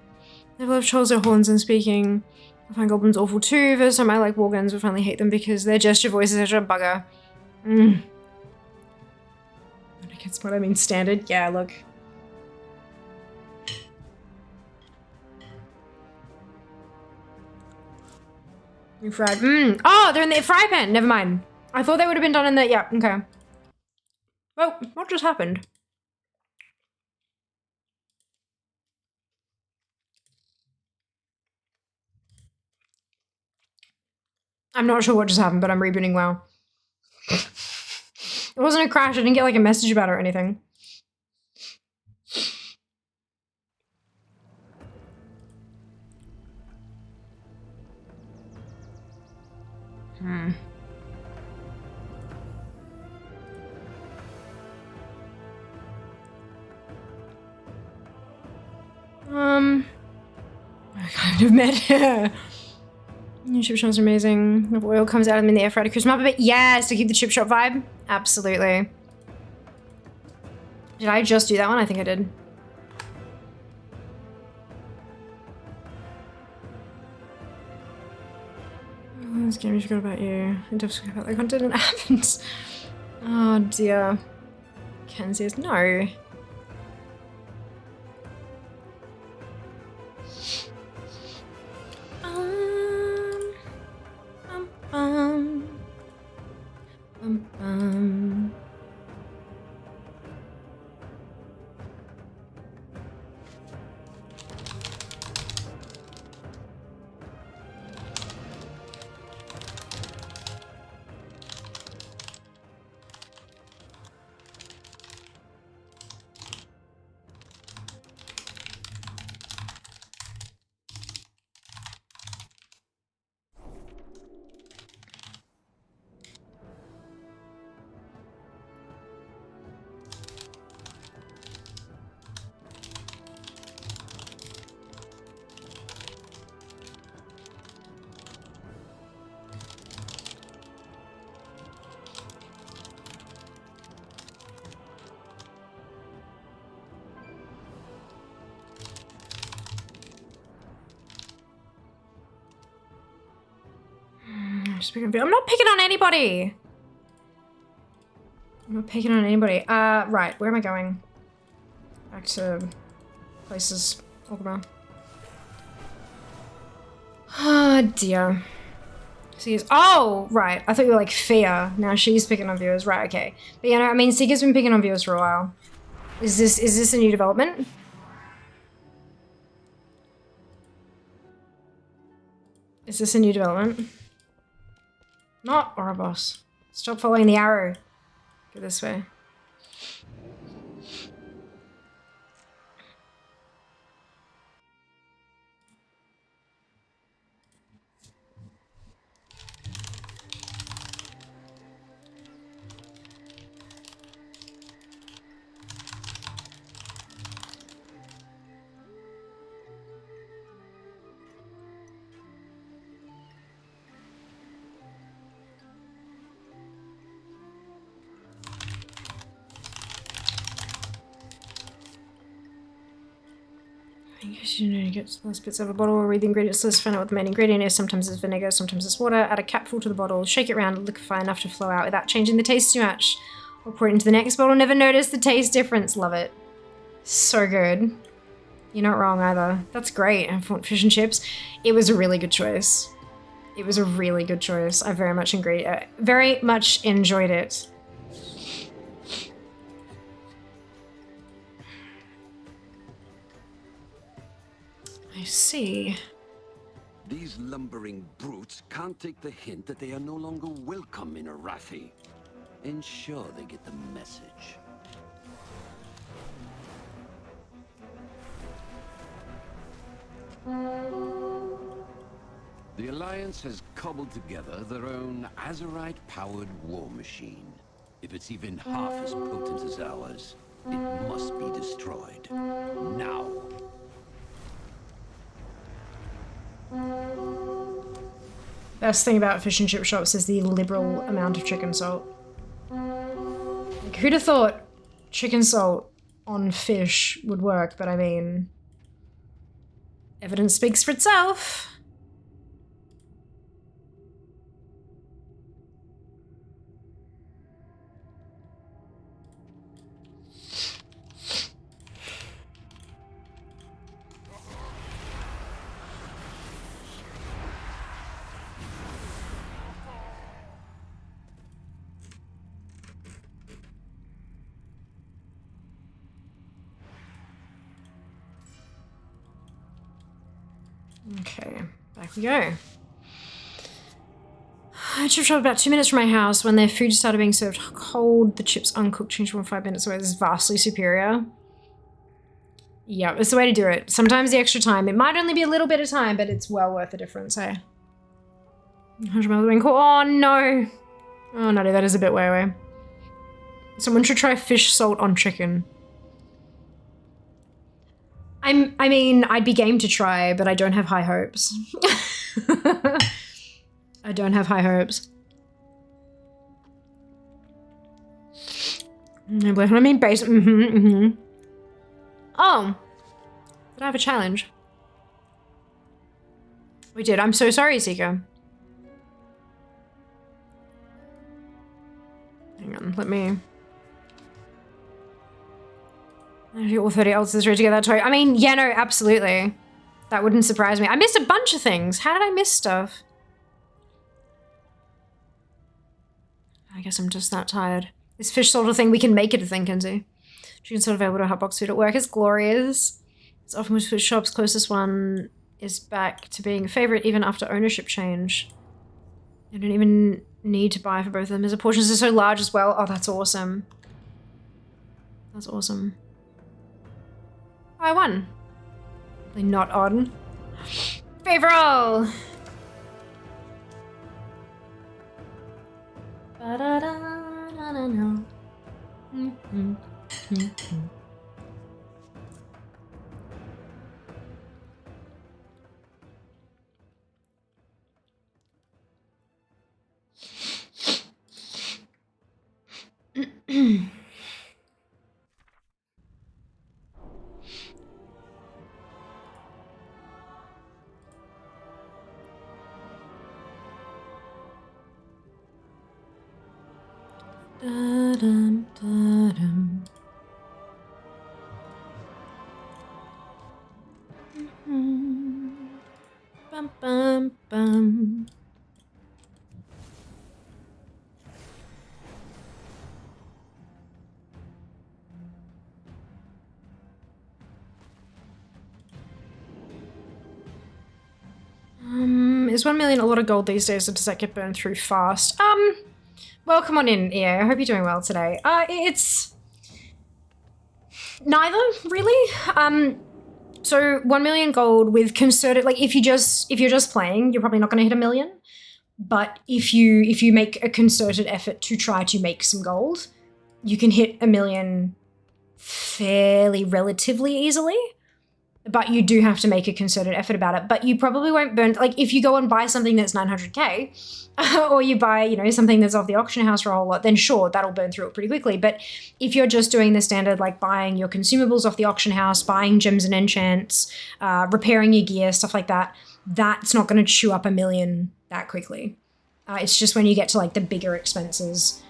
They love trolls, their horns, and speaking. I find goblins awful too. First time I like warguns, but finally hate them because their gesture voices are such a bugger. I guess what I mean, standard. Yeah, look. Fried. Oh, they're in the fry pan. Never mind. I thought they would have been done in the. Yeah, okay. Oh, what just happened? I'm not sure what just happened, but I'm rebooting WoW. It wasn't a crash. I didn't get like a message about it or anything. I kind of met her. New chip shops are amazing. The oil comes out of them in the air fryer to crisp them up a bit. Yes, to keep the chip shop vibe. Absolutely. Did I just do that one? I think I did. Oh, this game, I forgot about you. I just forgot about the content and it happens. Oh dear. Ken says no. I'm not picking on anybody. I'm not picking on anybody. Right, where am I going? Back to places. Oh dear. Oh, right. I thought you were like Fia. Now she's picking on viewers. Right, okay. But you know, I mean, Seeker's been picking on viewers for a while. Is this a new development? Is this a new development? Not Ouroboros. Stop following the arrow. Go this way. You know, you get last bits of a bottle, read the ingredients list, find out what the main ingredient is. Sometimes it's vinegar, sometimes it's water. Add a capful to the bottle, shake it around, liquefy enough to flow out without changing the taste too much. Or pour it into the next bottle, never notice the taste difference. Love it. So good. You're not wrong either. That's great. I want fish and chips. It was a really good choice. It was a really good choice. I very much enjoyed it. I see. These lumbering brutes can't take the hint that they are no longer welcome in Arathi. Ensure they get the message. The Alliance has cobbled together their own Azerite-powered war machine. If it's even half as potent as ours, it must be destroyed. Now. Best thing about fish and chip shops is the liberal amount of chicken salt. Like, who'd have thought chicken salt on fish would work, but I mean, evidence speaks for itself. Okay, back we go. I chip shop about 2 minutes from my house. When their food started being served cold, the chips uncooked changed from 5 minutes away. This is vastly superior. Yeah, it's the way to do it. Sometimes the extra time, it might only be a little bit of time, but it's well worth the difference, eh? 100 miles away. Oh no! Oh no, that is a bit way away. Someone should try fish salt on chicken. I mean, I'd be game to try, but I don't have high hopes. I don't have high hopes. I mean, base. Oh, did I have a challenge? We did. I'm so sorry, Seeker. Hang on, let me. All 30 ults ready to get that toy. I mean, yeah, no, absolutely. That wouldn't surprise me. I missed a bunch of things. How did I miss stuff? I guess I'm just that tired. This fish sort of thing, we can make it a thing, Kenzie. She can sort of able to hotbox food at work. It's glorious. It's often with food shops. Closest one is back to being a favorite even after ownership change. You don't even need to buy for both of them. As the portions are so large as well. Oh, that's awesome. That's awesome. Oh, I won. Probably not on. Favor all. Ba-da-da-da-da-da. Da-dum, da-dum. Bum, bum, bum. Is 1 million a lot of gold these days, or does that get burned through fast? Well, come on in, EA. I hope you're doing well today. It's neither, really. So 1 million gold with concerted, like if you're just playing, you're probably not gonna hit 1 million. But if you make a concerted effort to try to make some gold, you can hit 1 million fairly relatively easily. But you do have to make a concerted effort about it. But you probably won't burn, like if you go and buy something that's 900k, or you buy, you know, something that's off the auction house for a whole lot, then sure, that'll burn through it pretty quickly. But if you're just doing the standard, like buying your consumables off the auction house, buying gems and enchants, repairing your gear, stuff like that, that's not going to chew up 1 million that quickly. It's just when you get to like the bigger expenses,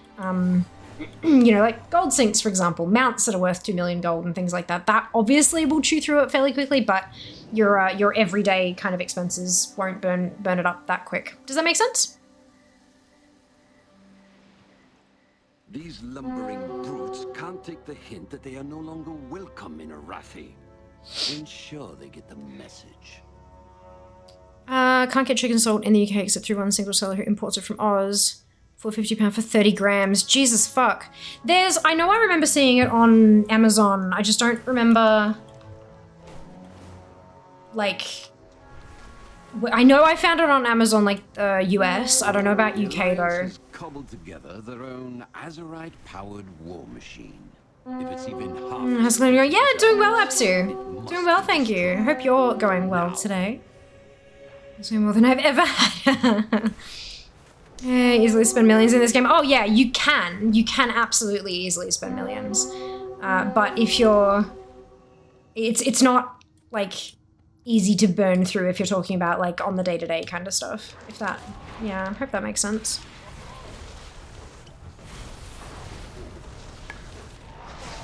you know, like gold sinks, for example, mounts that are worth 2 million gold and things like that. That obviously will chew through it fairly quickly, but your everyday kind of expenses won't burn it up that quick. Does that make sense? These lumbering brutes can't take the hint that they are no longer welcome in Arathi. Ensure they get the message. Can't get chicken salt in the UK except through one single seller who imports it from Oz for £50 for 30 grams. Jesus fuck. I know I remember seeing it on Amazon. I just don't remember, like, I know I found it on Amazon, like, US. I don't know about UK though. Cobbled together their own Azerite-powered war machine. If it's even half. How's it going? Yeah, doing well, Apsu. Doing well, thank you. Hope you're going well today. Doing more than I've ever had. Easily spend millions in this game. Oh yeah, you can. You can absolutely easily spend millions. But if you're, it's not like easy to burn through if you're talking about like on the day-to-day kind of stuff. If that, yeah, I hope that makes sense.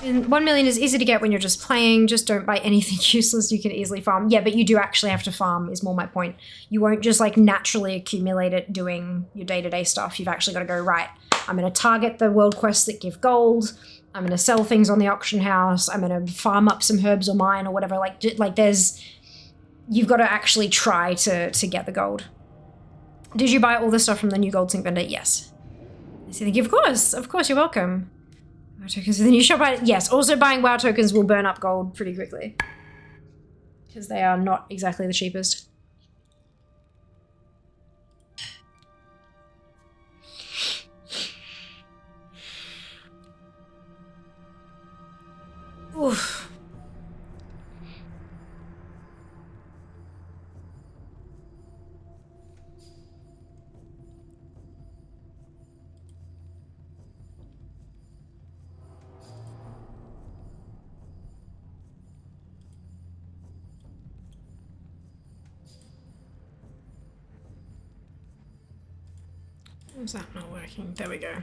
And 1 million is easy to get when you're just playing. Just don't buy anything useless you can easily farm. Yeah, but you do actually have to farm is more my point. You won't just like naturally accumulate it doing your day-to-day stuff. You've actually got to go, right, I'm going to target the world quests that give gold. I'm going to sell things on the auction house. I'm going to farm up some herbs or mine or whatever. Like there's, you've got to actually try to get the gold. Did you buy all the stuff from the new gold sink vendor? Yes. I say thank you. Of course, you're welcome. WoW tokens with the new shop. Yes, also buying WoW tokens will burn up gold pretty quickly. Because they are not exactly the cheapest. Oof. Is that not working? There we go.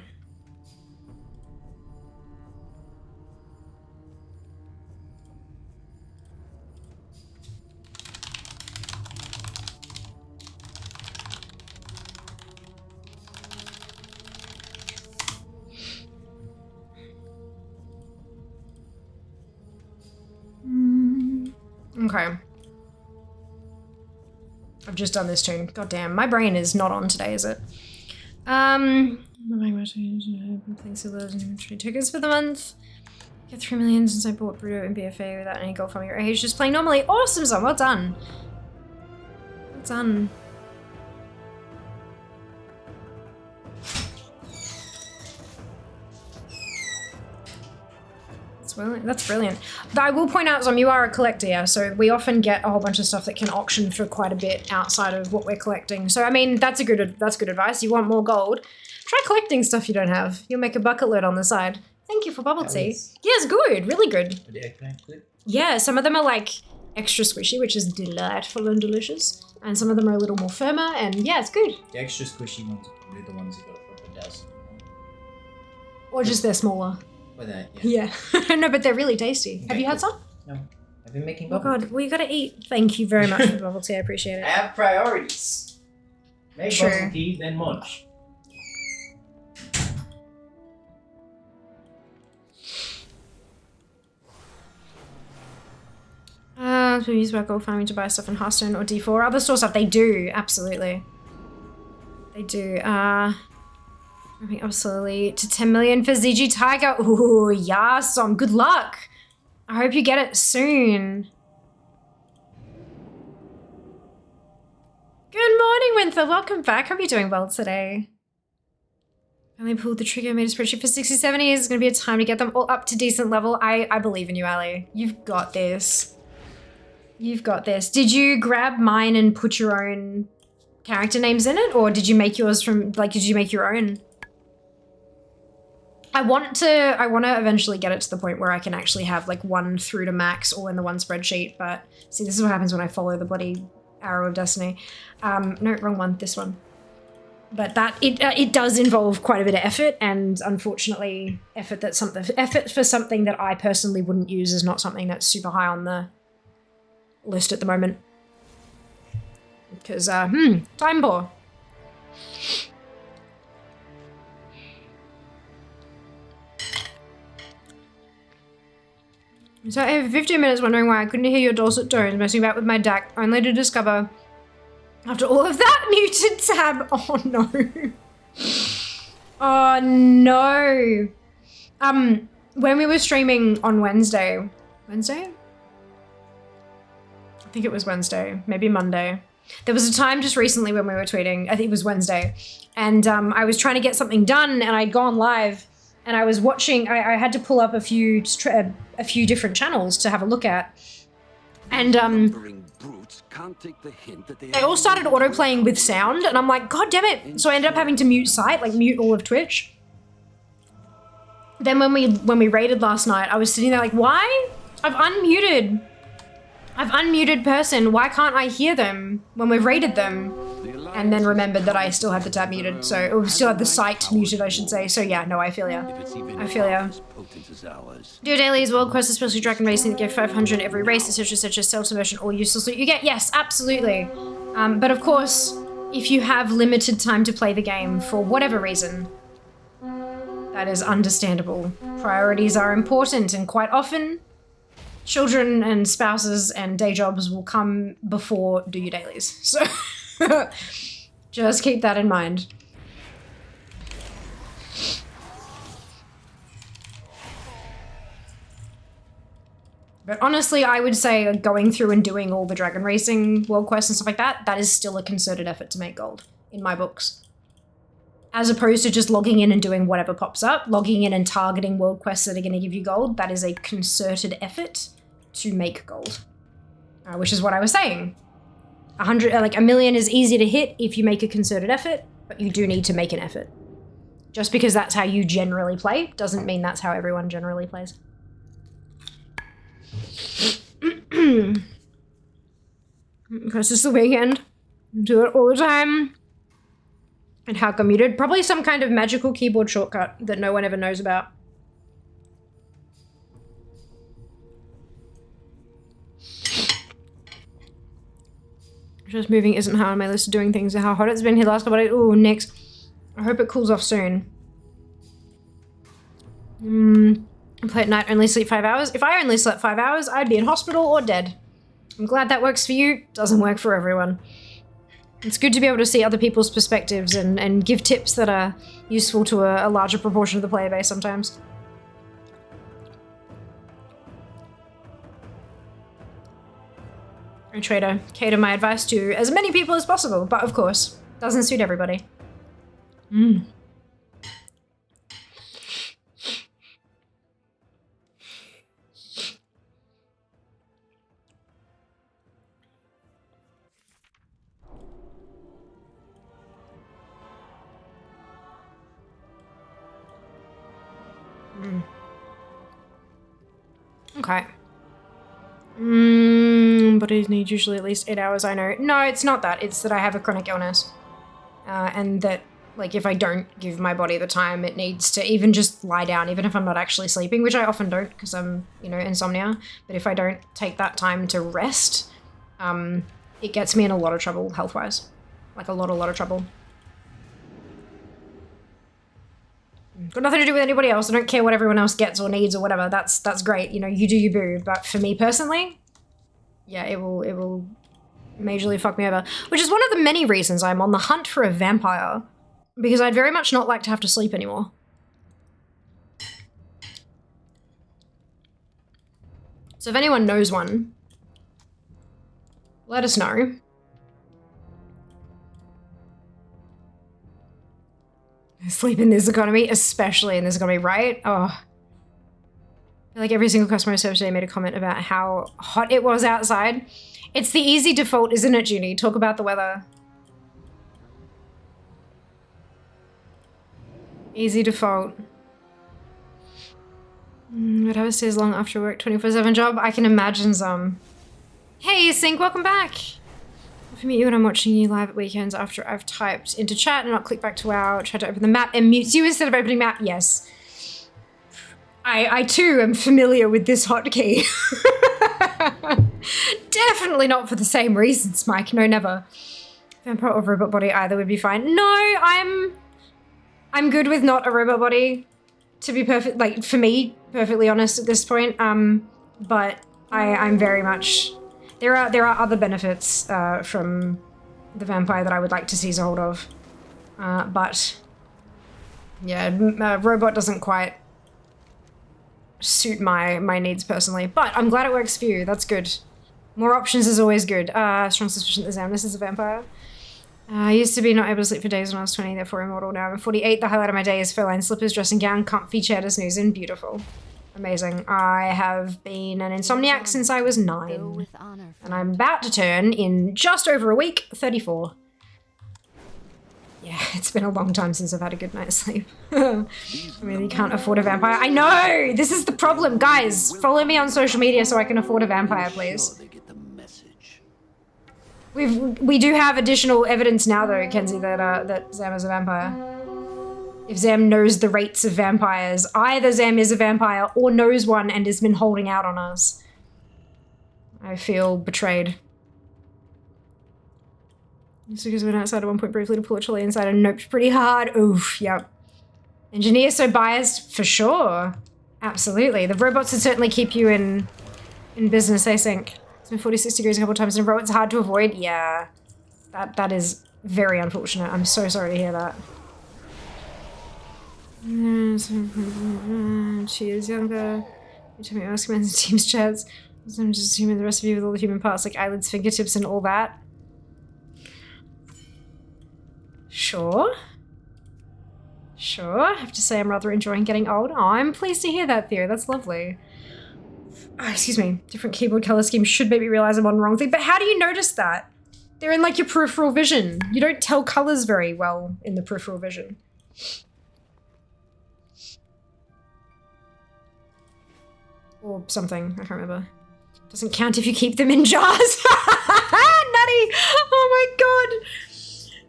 Okay. I've just done this tune. God damn, my brain is not on today, is it? Thanks for those inventory tickets for the month. Get 3 million since I bought Bruto and BFA without any gold farming or age, just playing normally. Awesome, son. Well done. Well done. That's brilliant. But I will point out, Zom, you are a collector, yeah, so we often get a whole bunch of stuff that can auction for quite a bit outside of what we're collecting. So I mean, that's good advice. You want more gold? Try collecting stuff you don't have. You'll make a bucket load on the side. Thank you for bubble tea. Yes, good, really good. Yeah, some of them are like extra squishy, which is delightful and delicious, and some of them are a little more firmer, and yeah, it's good. The extra squishy ones are probably the ones you got to put down. Or just they're smaller. Or that, yeah. Yeah. No, but they're really tasty. Okay, have you had some? No. I've been making bubble tea. Oh god, well you gotta eat. Thank you very much for the bubble tea, I appreciate it. I have priorities. Make bubble tea, then munch. So use about gold farming to buy stuff in Hearthstone or D4 or other store stuff. They do, absolutely. They do. Moving up slowly to 10 million for ZG Tiger. Ooh, yes, good luck. I hope you get it soon. Good morning, Winther. Welcome back. Hope you're doing well today. Finally pulled the trigger, made a spreadsheet for 60, 70. It's going to be a time to get them all up to decent level. I believe in you, Ali. You've got this. You've got this. Did you grab mine and put your own character names in it? Or did you make yours from, like, did you make your own? I want to eventually get it to the point where I can actually have like one through to max all in the one spreadsheet, but see, this is what happens when I follow the bloody arrow of destiny. No, wrong one, this one. But that it does involve quite a bit of effort, and unfortunately, effort for something that I personally wouldn't use is not something that's super high on the list at the moment. Because time poor. So I have 15 minutes wondering why I couldn't hear your dulcet tones messing about with my DAC, only to discover after all of that muted tab. Oh no. Oh no. When we were streaming on Wednesday? I think it was Wednesday, maybe Monday. There was a time just recently when we were tweeting, I think it was Wednesday, and I was trying to get something done and I'd gone live and I was watching, I had to pull up a few different channels to have a look at. And they all started auto-playing with sound and I'm like, God damn it. So I ended up having to mute site, like mute all of Twitch. Then when we raided last night, I was sitting there like, why? I've unmuted person. Why can't I hear them when we've raided them? And then remembered that I still had the tab muted. So, or still had the site muted, I should say. So yeah, no, I feel ya. I feel ya. Do dailies, world quests, especially dragon racing, that give 500 every race, etc., etc., self-submersion, all useless loot you get. Yes, absolutely. But of course, if you have limited time to play the game for whatever reason, that is understandable. Priorities are important, and quite often, children and spouses and day jobs will come before do your dailies. So just keep that in mind. But honestly, I would say going through and doing all the dragon racing world quests and stuff like that, that is still a concerted effort to make gold in my books. As opposed to just logging in and doing whatever pops up, logging in and targeting world quests that are going to give you gold, that is a concerted effort to make gold. Which is what I was saying. 1 million is easy to hit if you make a concerted effort, but you do need to make an effort. Just because that's how you generally play doesn't mean that's how everyone generally plays. Because it's the weekend. Do it all the time. And how come muted? Probably some kind of magical keyboard shortcut that no one ever knows about. Just moving isn't hard on my list of doing things. How hot it's been here the last couple of days. Ooh, next. I hope it cools off soon. I play at night, only sleep 5 hours. If I only slept 5 hours, I'd be in hospital or dead. I'm glad that works for you. Doesn't work for everyone. It's good to be able to see other people's perspectives and give tips that are useful to a larger proportion of the player base sometimes. I try to cater my advice to as many people as possible, but of course, doesn't suit everybody. Okay. Bodies need usually at least 8 hours, I know. No, it's not that. It's that I have a chronic illness. And that, like, if I don't give my body the time it needs to even just lie down, even if I'm not actually sleeping, which I often don't because I'm, you know, insomnia. But if I don't take that time to rest, it gets me in a lot of trouble health-wise. Like, a lot of trouble. Got nothing to do with anybody else. I don't care what everyone else gets or needs or whatever. That's great. You know, you do you boo. But for me personally, yeah, it will majorly fuck me over. Which is one of the many reasons I'm on the hunt for a vampire. Because I'd very much not like to have to sleep anymore. So if anyone knows one, let us know. Sleep in this economy, especially in this economy, right? Oh. I feel like every single customer service today made a comment about how hot it was outside. It's the easy default, isn't it, Junie? Talk about the weather. Easy default. Would have a stays long after work, 24/7 job? I can imagine some. Hey, Sync, welcome back. If I meet you when I'm watching you live at weekends after I've typed into chat and not click back to WoW, try to open the map and mutes you instead of opening map, yes. I too am familiar with this hotkey. Definitely not for the same reasons, Mike. No, never. Vampire or robot body, either would be fine. No, I'm good with not a robot body, to be perfect, like, for me, perfectly honest at this point. But I'm very much, there are other benefits from the vampire that I would like to seize a hold of. But yeah, robot doesn't quite suit my needs personally, but I'm glad it works for you. That's good. More options is always good. Strong suspicion that Xamnus is a vampire. I used to be not able to sleep for days when I was 20, therefore immortal. Now I'm 48. The highlight of my day is fur-lined slippers, dressing gown, comfy chair to snooze in. Beautiful. Amazing. I have been an insomniac since I was 9. And I'm about to turn, in just over a week, 34. Yeah, it's been a long time since I've had a good night's sleep. I really can't afford a vampire. I know! This is the problem, guys! Follow me on social media so I can afford a vampire, please. We do have additional evidence now, though, Kenzie, that Zam is a vampire. If Zam knows the rates of vampires, either Zam is a vampire or knows one and has been holding out on us. I feel betrayed. Just because we went outside at one point briefly to pull a trolley inside and noped pretty hard. Oof, yep. Engineer so biased, for sure. Absolutely. The robots would certainly keep you in business, I think. It's been 46 degrees a couple times in a row. It's hard to avoid. Yeah. That is very unfortunate. I'm so sorry to hear that. She is younger. You tell me ask men in Teams chats. I'm just assuming the rest of you with all the human parts like eyelids, fingertips, and all that. Sure. Sure. I have to say I'm rather enjoying getting old. Oh, I'm pleased to hear that, Theo. That's lovely. Oh, excuse me. Different keyboard color scheme should make me realize I'm on the wrong thing. But how do you notice that? They're in, like, your peripheral vision. You don't tell colors very well in the peripheral vision. Or something. I can't remember. Doesn't count if you keep them in jars. Nutty! Oh my god!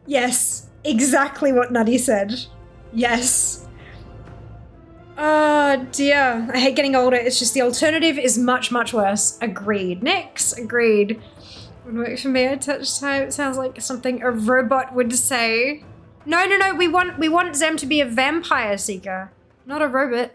Yes. Exactly what Nutty said. Yes. Oh dear. I hate getting older. It's just the alternative is much, much worse. Agreed. Nix. Agreed. Would work for me. A touch type sounds like something a robot would say. No, no, no. We want Zem to be a vampire seeker, not a robot.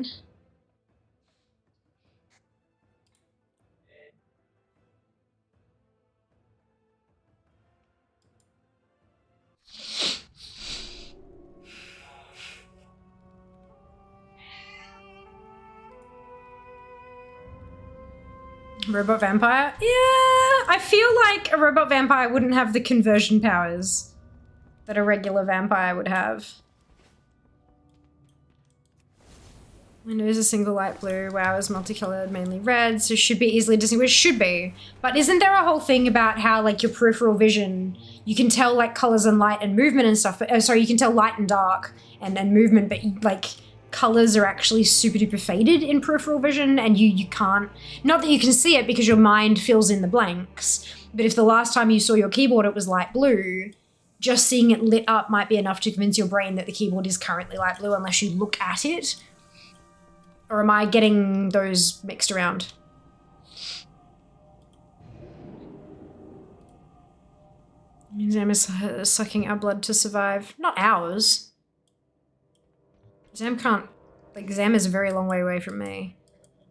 Robot vampire? Yeah, I feel like a robot vampire wouldn't have the conversion powers that a regular vampire would have. Windows is single light blue, WoW is multicolored, mainly red, so should be easily distinguished. Should be. But isn't there a whole thing about how, like, your peripheral vision, you can tell, like, colors and light and movement and stuff, but, sorry, you can tell light and dark and movement, but, like, colors are actually super duper faded in peripheral vision, and you can't, not that you can see it because your mind fills in the blanks, but if the last time you saw your keyboard it was light blue, just seeing it lit up might be enough to convince your brain that the keyboard is currently light blue unless you look at it. Or am I getting those mixed around? Zam is sucking our blood to survive. Not ours. Zam can't, like, Zam is a very long way away from me.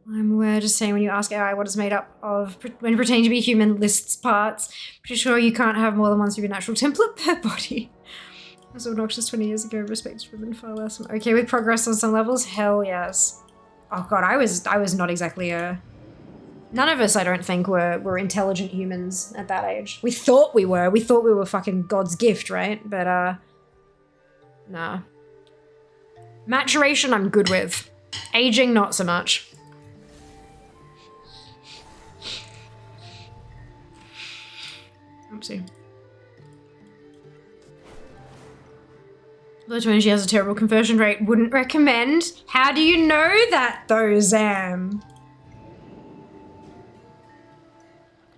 I'm aware, just saying, when you ask AI what it's made up of, when pretending to be human, lists parts. Pretty sure you can't have more than one supernatural template per body. I was obnoxious 20 years ago, respected women far less. Okay with progress on some levels? Hell yes. Oh god, I was not exactly a... None of us, I don't think, were intelligent humans at that age. We thought we were. We thought we were fucking God's gift, right? But, nah. Maturation, I'm good with. Aging, not so much. Oopsie. Although she has a terrible conversion rate, wouldn't recommend. How do you know that, though, Zam?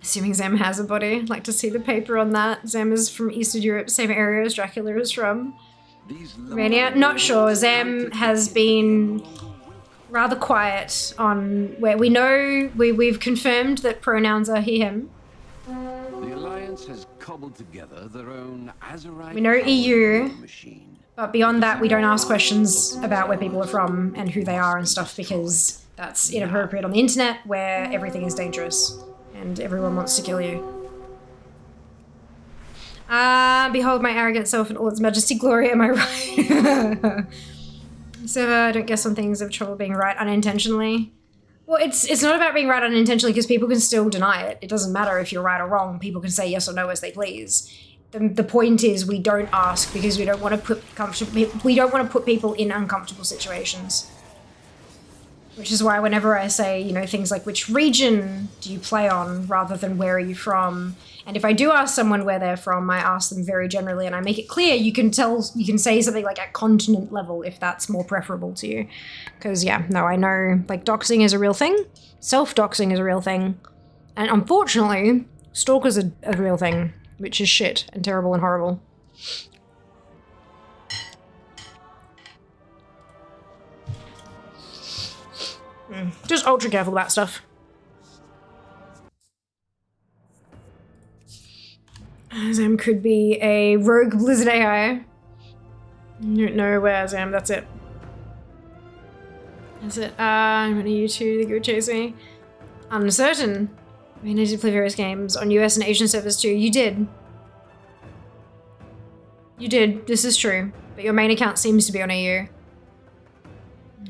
Assuming Zem has a body. Like to see the paper on that. Zem is from Eastern Europe, same area as Dracula is from. Romania? Not sure. Zem has been rather quiet on where we know we've confirmed that pronouns are he, him. The Alliance has cobbled together their own Azerite We know EU, machine. but beyond that we don't ask questions about where people are from and who they are and stuff because that's inappropriate on the internet where everything is dangerous and everyone wants to kill you. Behold my arrogant self in all its majesty glory, am I right? So I don't guess some things have trouble being right unintentionally. Well, it's not about being right unintentionally because people can still deny it. It doesn't matter if you're right or wrong. People can say yes or no as they please. The point is we don't ask because we don't want to put people in uncomfortable situations. Which is why whenever I say, you know, things like which region do you play on rather than where are you from? And if I do ask someone where they're from, I ask them very generally and I make it clear. You can say something like at continent level if that's more preferable to you. Because yeah, no, I know like doxing is a real thing. Self-doxing is a real thing. And unfortunately, stalkers are a real thing, which is shit and terrible and horrible. Just ultra careful about stuff. Zam could be a rogue Blizzard AI. You don't know where Zam, that's it. That's it. I'm on you two, think you would chase me? Uncertain. I mean, I did play various games on US and Asian servers too. You did. You did, this is true. But your main account seems to be on EU.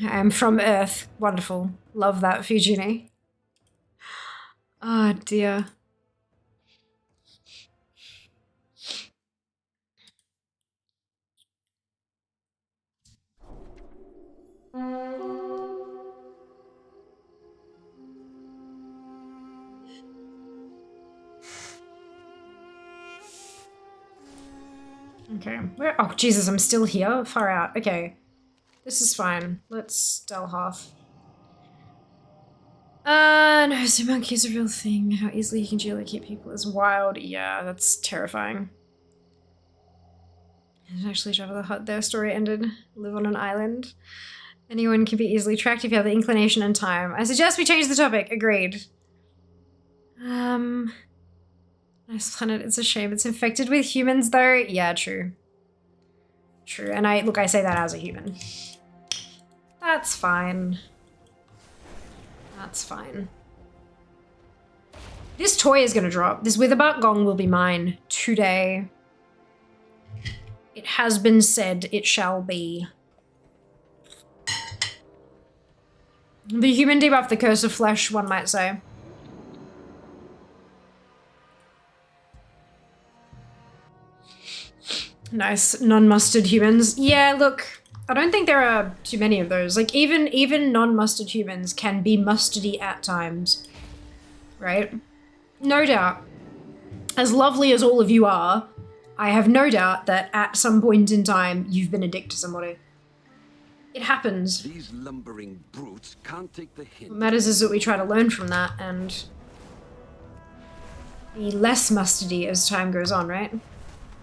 I'm from Earth. Wonderful. Love that, Fujini. Oh dear. Okay. Where? Oh, Jesus, I'm still here? Far out. Okay. This is fine. Let's Delhearth. No, so monkey is a real thing. How easily you can geolocate people is wild. Yeah, that's terrifying. I didn't actually travel the hut. Their story ended. Live on an island. Anyone can be easily tracked if you have the inclination and time. I suggest we change the topic. Agreed. Nice planet. It's a shame it's infected with humans though. Yeah, true. True. And I say that as a human. That's fine. That's fine. This toy is gonna drop. This Witherbark Gong will be mine today. It has been said it shall be. The human debuff, the curse of flesh, one might say. Nice, non-mustard humans. Yeah, look, I don't think there are too many of those. Like, even non-mustard humans can be mustardy at times. Right? No doubt. As lovely as all of you are, I have no doubt that at some point in time, you've been a dick to somebody. It happens. These lumbering brutes can't take the hint. What matters is that we try to learn from that and be less mustardy as time goes on, right?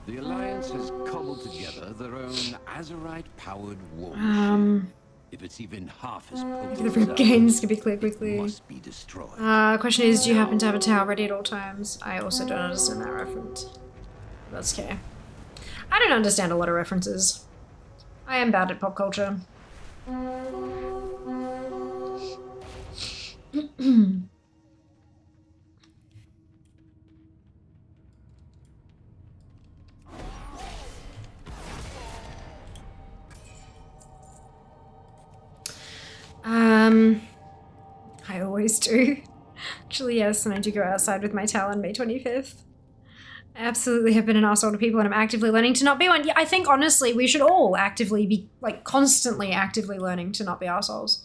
The Alliance has cobbled together their own Azerite-powered war machine. If it's even half as potent The fruit gains can be cleared quickly. must be destroyed. Question is, do you happen to have a towel ready at all times? I also don't understand that reference. That's okay. I don't understand a lot of references. I am bad at pop culture. I always do. Actually, yes, and I do go outside with my towel on May 25th. I absolutely have been an arsehole to people and I'm actively learning to not be one. Yeah, I think honestly we should all actively be, like, constantly actively learning to not be arseholes.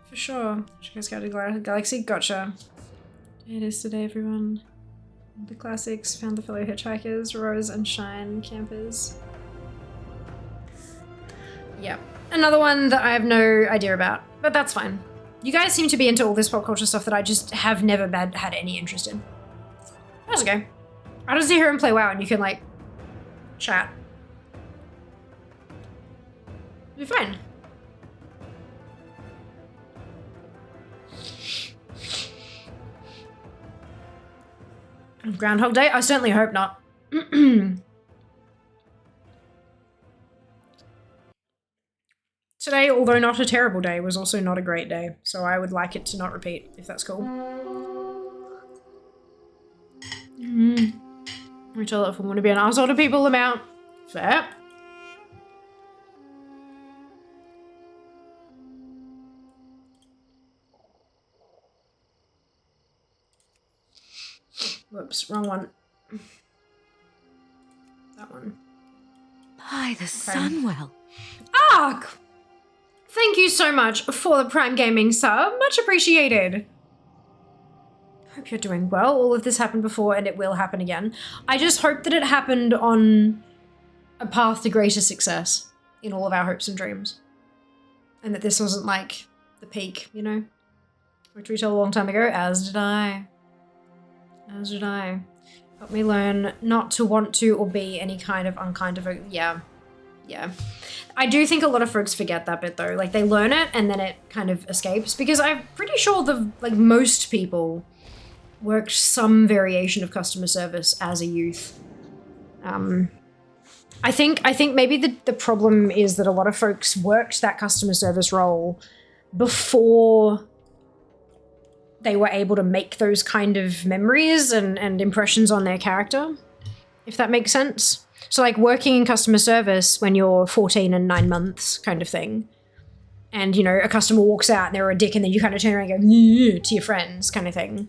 For sure. Should guys go to Galaxy? Gotcha. It is today, everyone. The classics, found the fellow hitchhikers, Rose and Shine campers. Yep. Another one that I have no idea about, but that's fine. You guys seem to be into all this pop culture stuff that I just have never had any interest in. That's okay. I just sit here and play WoW and you can like chat. It'll be fine. Groundhog Day? I certainly hope not. Today, although not a terrible day, was also not a great day, so I would like it to not repeat, if that's cool. We tell it if we want to be an asshole to people amount. Fair. Whoops, wrong one. That one. By the Sunwell. Ark! Thank you so much for the Prime Gaming sub. Much appreciated. Hope you're doing well. All of this happened before and it will happen again. I just hope that it happened on a path to greater success in all of our hopes and dreams. And that this wasn't like the peak, you know? Which we told a long time ago, as did I. As did I. Helped me learn not to want to or be any kind of unkind of a... Yeah. Yeah. I do think a lot of folks forget that bit though. Like they learn it and then it kind of escapes because I'm pretty sure most people worked some variation of customer service as a youth. I think maybe the problem is that a lot of folks worked that customer service role before they were able to make those kind of memories and impressions on their character, if that makes sense. So like working in customer service when you're 14 and 9 months kind of thing. And, you know, a customer walks out and they're a dick and then you kind of turn around and go to your friends kind of thing.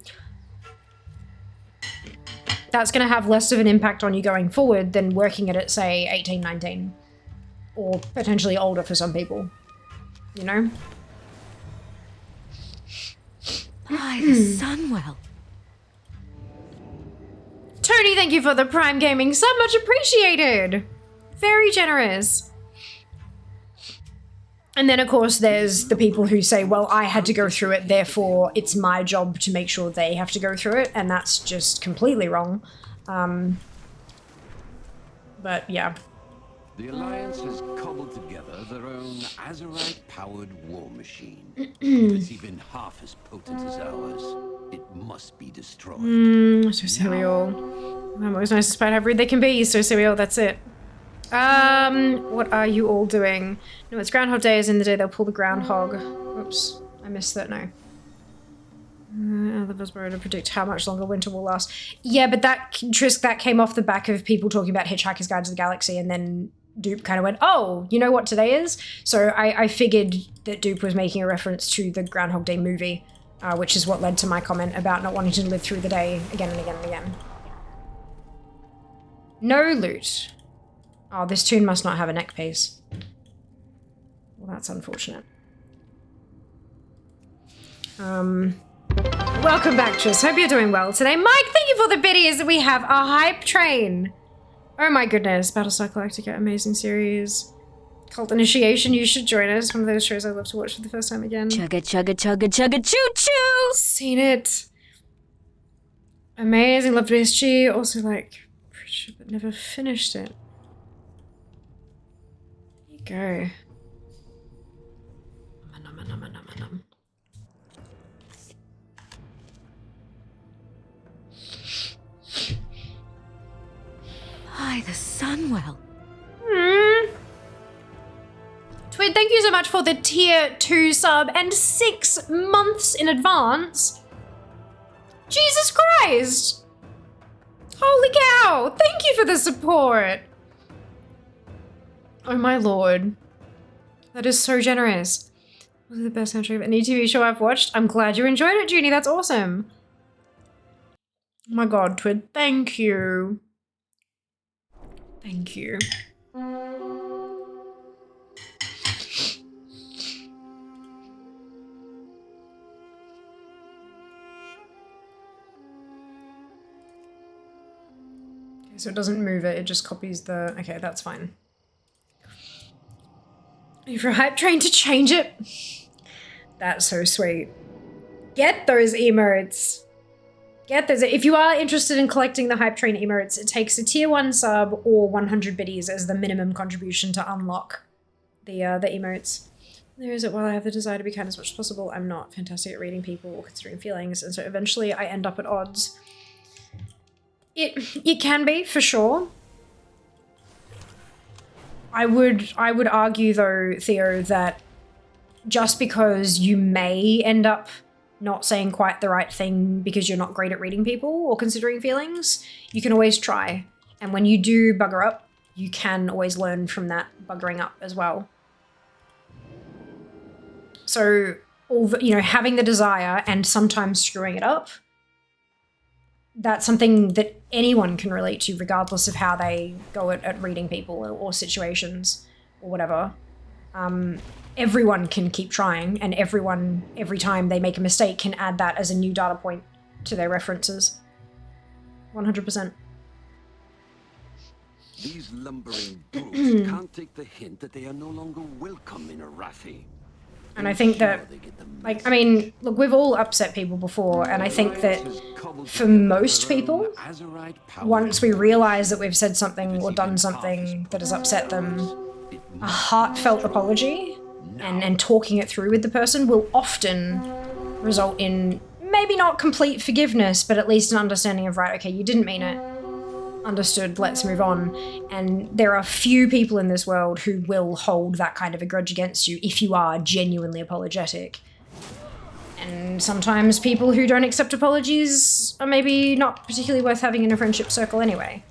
That's going to have less of an impact on you going forward than working at it, say, 18, 19. Or potentially older for some people. You know? By the Sunwell. Tony, thank you for the Prime Gaming sub. Much appreciated. Very generous. And then, of course, there's the people who say, well, I had to go through it, therefore it's my job to make sure they have to go through it. And that's just completely wrong. But, yeah. The Alliance has cobbled together their own Azerite-powered war machine. If it's even half as potent as ours, it must be destroyed. So cereal. I'm always nice despite how rude they can be. So cereal, that's it. What are you all doing? No, it's Groundhog Day, is in the day they'll pull the groundhog. Oops, I missed that now. The Vesbro to predict how much longer winter will last. Yeah, but that Trisk, that came off the back of people talking about Hitchhiker's Guide to the Galaxy, and then Dupe kind of went, oh, you know what today is? So I figured that Dupe was making a reference to the Groundhog Day movie, which is what led to my comment about not wanting to live through the day again and again and again. No loot. Oh, this tune must not have a neck piece. Well, that's unfortunate. Welcome back, Tris. Hope you're doing well today. Mike, thank you for the biddies. We have a hype train. Oh my goodness. Battlestar Galactica, amazing series. Cult Initiation, you should join us. One of those shows I love to watch for the first time again. Chugga chugga chugga chugga choo choo. Seen it. Amazing. Loved BSG. Also like, but never finished it. There you go. Nom. By the Sunwell. Twid, thank you so much for the tier 2 sub and 6 months in advance. Jesus Christ! Holy cow! Thank you for the support! Oh my lord. That is so generous. Was it the best soundtrack of any TV show I've watched? I'm glad you enjoyed it, Junie. That's awesome. Oh my god, Twid. Thank you. Thank you. Okay, so it doesn't move it, it just copies the... Okay, that's fine. If you're a hype train to change it. That's so sweet. Get those emotes. Get those. If you are interested in collecting the Hype Train emotes, it takes a tier 1 sub or 100 biddies as the minimum contribution to unlock the emotes. There is it. While I have the desire to be kind as much as possible, I'm not fantastic at reading people or considering feelings, and so eventually I end up at odds. It can be, for sure. I would argue though, Theo, that just because you may end up not saying quite the right thing because you're not great at reading people or considering feelings, you can always try. And when you do bugger up, you can always learn from that buggering up as well. So, having the desire and sometimes screwing it up, that's something that anyone can relate to regardless of how they go at reading people or situations or whatever. Everyone can keep trying, and everyone, every time they make a mistake, can add that as a new data point to their references. 100%. These lumbering brutes can't take the hint that they are no longer welcome in Arathi. And I think that, look, we've all upset people before, and I think that for most people, once we realize that we've said something or done something that has upset them, a heartfelt apology and talking it through with the person will often result in maybe not complete forgiveness, but at least an understanding of, right, okay, you didn't mean it. Understood, let's move on. And there are few people in this world who will hold that kind of a grudge against you if you are genuinely apologetic. And sometimes people who don't accept apologies are maybe not particularly worth having in a friendship circle anyway.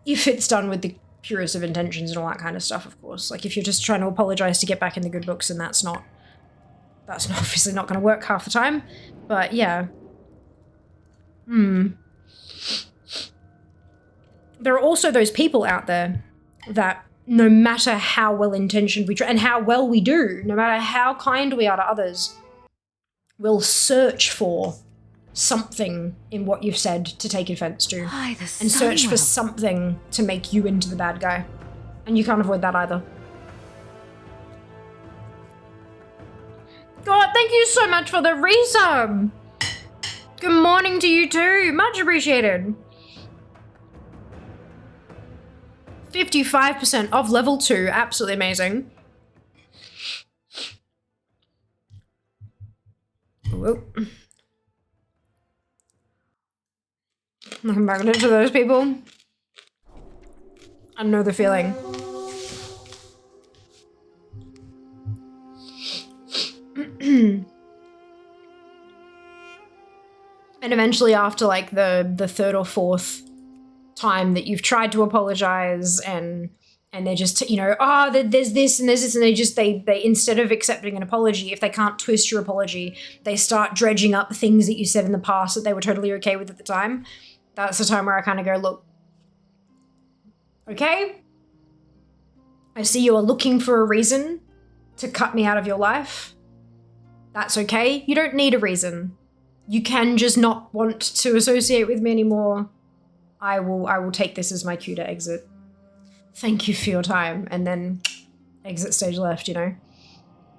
If it's done with the purest of intentions and all that kind of stuff, of course. Like, if you're just trying to apologize to get back in the good books, then that's obviously not going to work half the time. But yeah. There are also those people out there that no matter how well-intentioned we try, and how well we do, no matter how kind we are to others, will search for something in what you've said to take offense to. And search for something to make you into the bad guy. And you can't avoid that either. God, thank you so much for the resub! Good morning to you too, much appreciated. 55% of level 2, absolutely amazing. Whoop. Looking back into those people, I know the feeling. And eventually after like the third or fourth time that you've tried to apologize and they're just, there's this and there's this, and they instead of accepting an apology, if they can't twist your apology, they start dredging up things that you said in the past that they were totally okay with at the time. That's the time where I kind of go, look, okay, I see you are looking for a reason to cut me out of your life. That's okay. You don't need a reason. You can just not want to associate with me anymore. I will take this as my cue to exit. Thank you for your time. And then exit stage left, There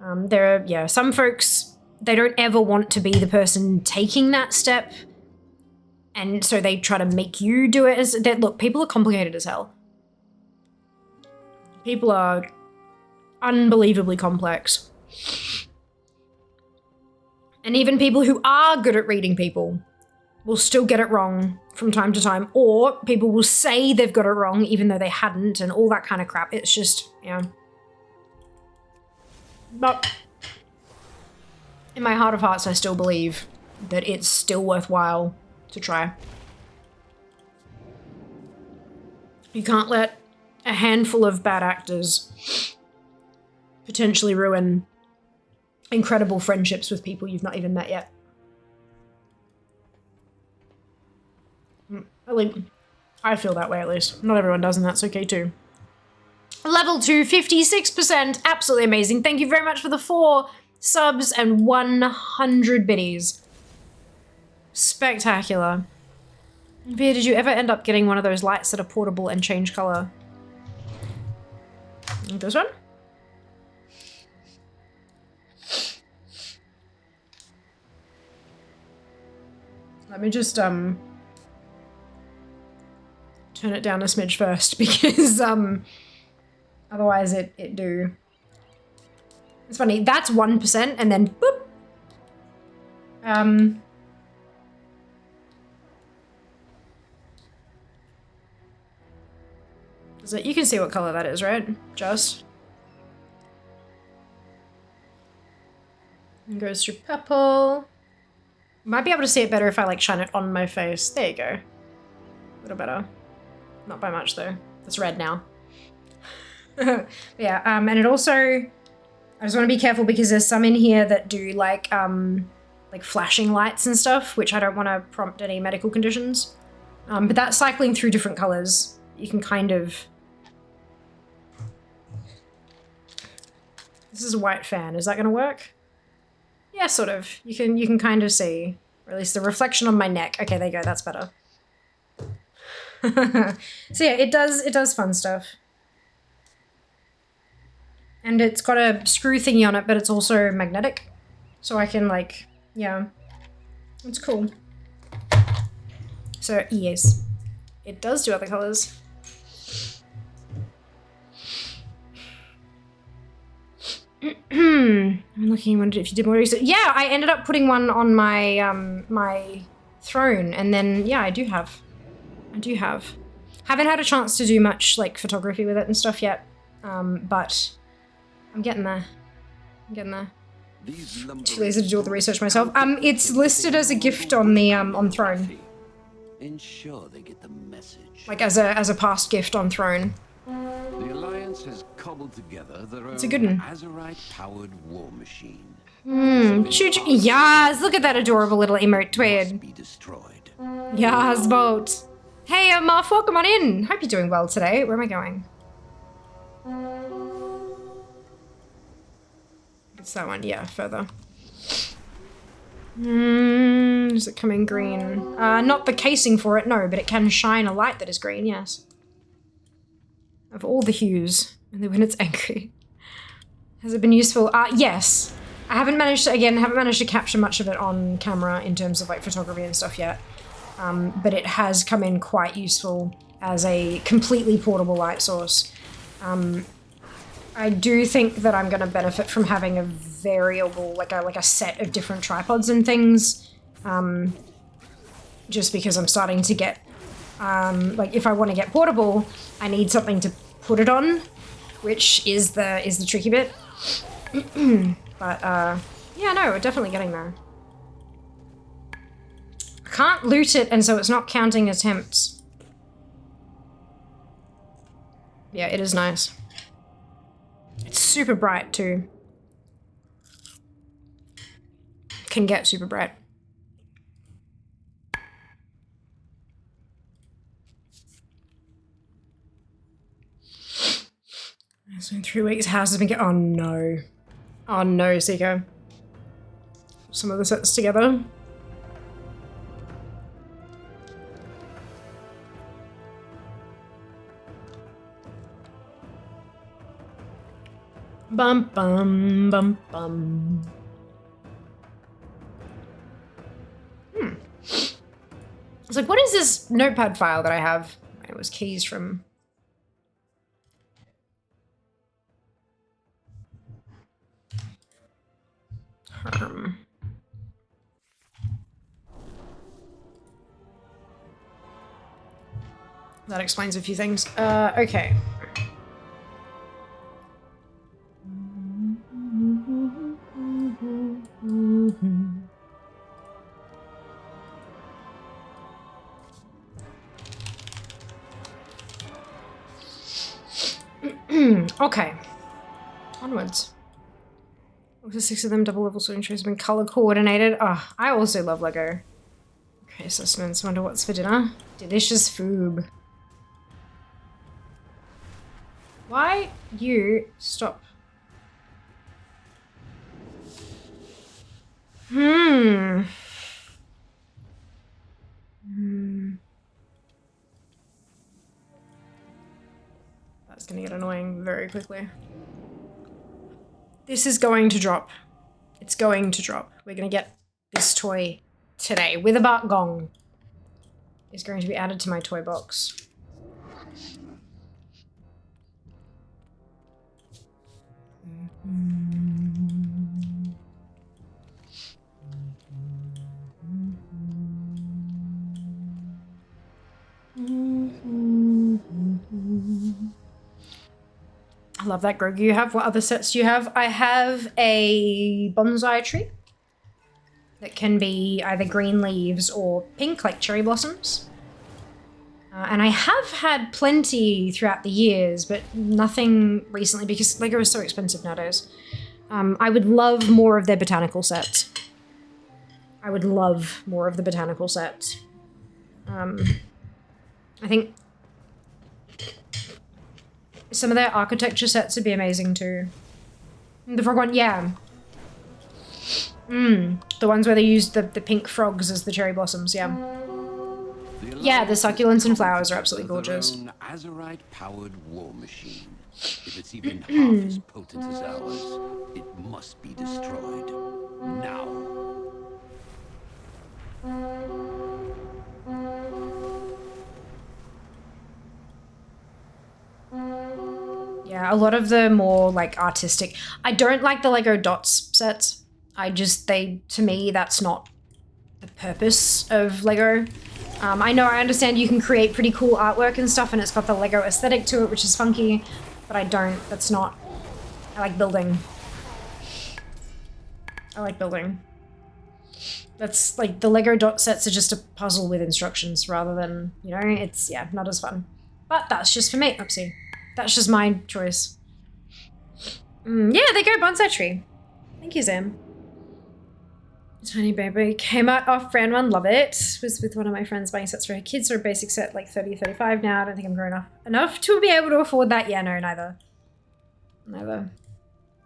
are, some folks, they don't ever want to be the person taking that step. And so they try to make you do it look, people are complicated as hell. People are unbelievably complex. And even people who are good at reading people will still get it wrong from time to time, or people will say they've got it wrong even though they hadn't, and all that kind of crap. It's just, But in my heart of hearts, I still believe that it's still worthwhile to try. You can't let a handful of bad actors potentially ruin incredible friendships with people you've not even met yet. I feel that way, at least. Not everyone does, and that's okay too. Level 2, 56%. Absolutely amazing. Thank you very much for the 4 subs and 100 biddies. Spectacular. Via, did you ever end up getting one of those lights that are portable and change color? This one? Let me just turn it down a smidge first because otherwise it do. It's funny, that's 1% and then boop. So you can see what color that is, right? Just. And goes through purple. Might be able to see it better if I like shine it on my face. There you go. A little better. Not by much though. It's red now. Yeah, and it also, I just want to be careful because there's some in here that do like flashing lights and stuff, which I don't want to prompt any medical conditions. But that cycling through different colors, you can kind of. This is a white fan. Is that going to work? Yeah, sort of. You can kind of see, or at least the reflection on my neck. Okay, there you go. That's better. So yeah, it does fun stuff. And it's got a screw thingy on it, but it's also magnetic. So I can like, yeah, it's cool. So yes, it does do other colors. I'm looking, wondered if you did more research. Yeah, I ended up putting one on my my throne, and then yeah, I do have. Haven't had a chance to do much like photography with it and stuff yet, but I'm getting there. Too lazy to do all the research myself. It's listed as a gift on the on throne. Ensure they get the message. Like as a past gift on throne. The Alliance has cobbled together their It's a own good one. Azerite-powered war machine. Yes, look at that adorable little emote twig. Be destroyed. Yes, vote. Hey, Marf, welcome on in. Hope you're doing well today. Where am I going? It's that one, yeah, further. Is it coming green? Not the casing for it, no, but it can shine a light that is green, yes. Of all the hues, only when it's angry. Has it been useful? Yes. I haven't managed to capture much of it on camera in terms of like photography and stuff yet. But it has come in quite useful as a completely portable light source. I do think that I'm going to benefit from having a variable, like a set of different tripods and things, just because I'm starting to get, like if I want to get portable, I need something to put it on, which is the tricky bit. But yeah, no, we're definitely getting there. I can't loot it, and so it's not counting attempts. Yeah, it is nice. It's super bright too. Can get super bright. So in 3 weeks, house has been oh no. Oh no, Seiko. Some of the sets together. Bum bum bum bum. It's like, what is this notepad file that I have? It was keys from. That explains a few things. Okay. Okay. Onwards. Also 6 of them double level sorting trays have been color coordinated. Oh, I also love Lego. Okay, sustenance. Wonder what's for dinner. Delicious food. Why you stop? That's gonna get annoying very quickly. This is going to drop. It's going to drop. We're gonna get this toy today. Witherbark Gong is going to be added to my toy box. I love that, Grogu. You have, what other sets do you have? I have a bonsai tree that can be either green leaves or pink, like cherry blossoms. And I have had plenty throughout the years, but nothing recently because Lego is so expensive nowadays. I would love more of their botanical set. I would love more of the botanical set. I think some of their architecture sets would be amazing too. The frog one, yeah. The ones where they used the pink frogs as the cherry blossoms, yeah. Yeah, the succulents and flowers are absolutely gorgeous. Azerite-powered war machine. If it's even half as potent as ours, it must be destroyed. Now. Yeah, a lot of the more like artistic. I don't like the Lego Dots sets. To me, that's not the purpose of Lego. I understand you can create pretty cool artwork and stuff and it's got the Lego aesthetic to it, which is funky, but I like building. I like building. That's like, the Lego Dot sets are just a puzzle with instructions rather than, you know, it's, yeah, not as fun. But that's just for me, oopsie. That's just my choice. Yeah, they go bonsai tree. Thank you, Zam. Tiny baby came out off brand one, love it. Was with one of my friends buying sets for her kids, so a basic set like 30, 35 now. I don't think I'm grown up enough to be able to afford that. Yeah, no, neither. Neither.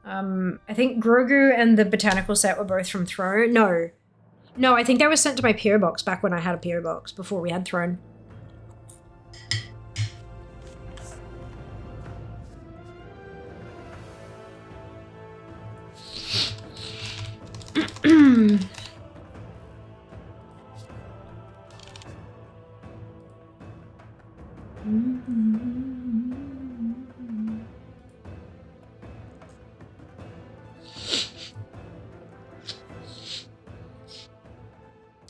I think Grogu and the botanical set were both from Throne. No. No, I think they were sent to my PO box back when I had a PO box before we had Throne.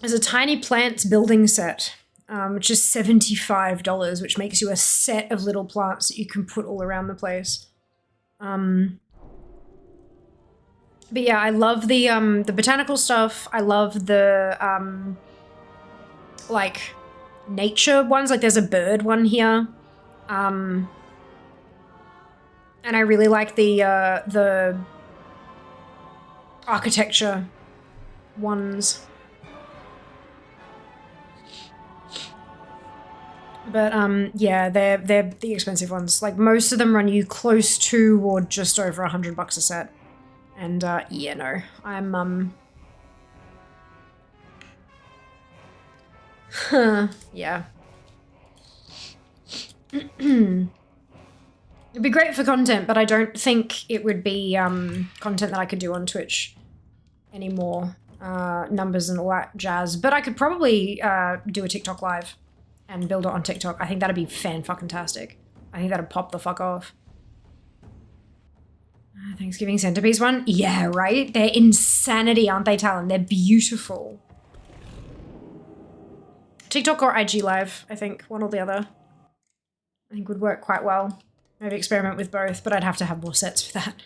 There's a tiny plants building set, which is $75, which makes you a set of little plants that you can put all around the place. But yeah, I love the botanical stuff. I love the like nature ones. Like there's a bird one here, and I really like the architecture ones. But yeah, they're the expensive ones. Like most of them run you close to or just over $100 a set. And yeah, no, I'm yeah. It'd be great for content, but I don't think it would be content that I could do on Twitch anymore. Numbers and all that jazz. But I could probably do a TikTok live and build it on TikTok. I think that'd be fan-fucking-tastic. I think that'd pop the fuck off. Thanksgiving centerpiece one? Yeah, right? They're insanity, aren't they, Talon? They're beautiful. TikTok or IG Live, I think. One or the other. I think would work quite well. Maybe experiment with both, but I'd have to have more sets for that.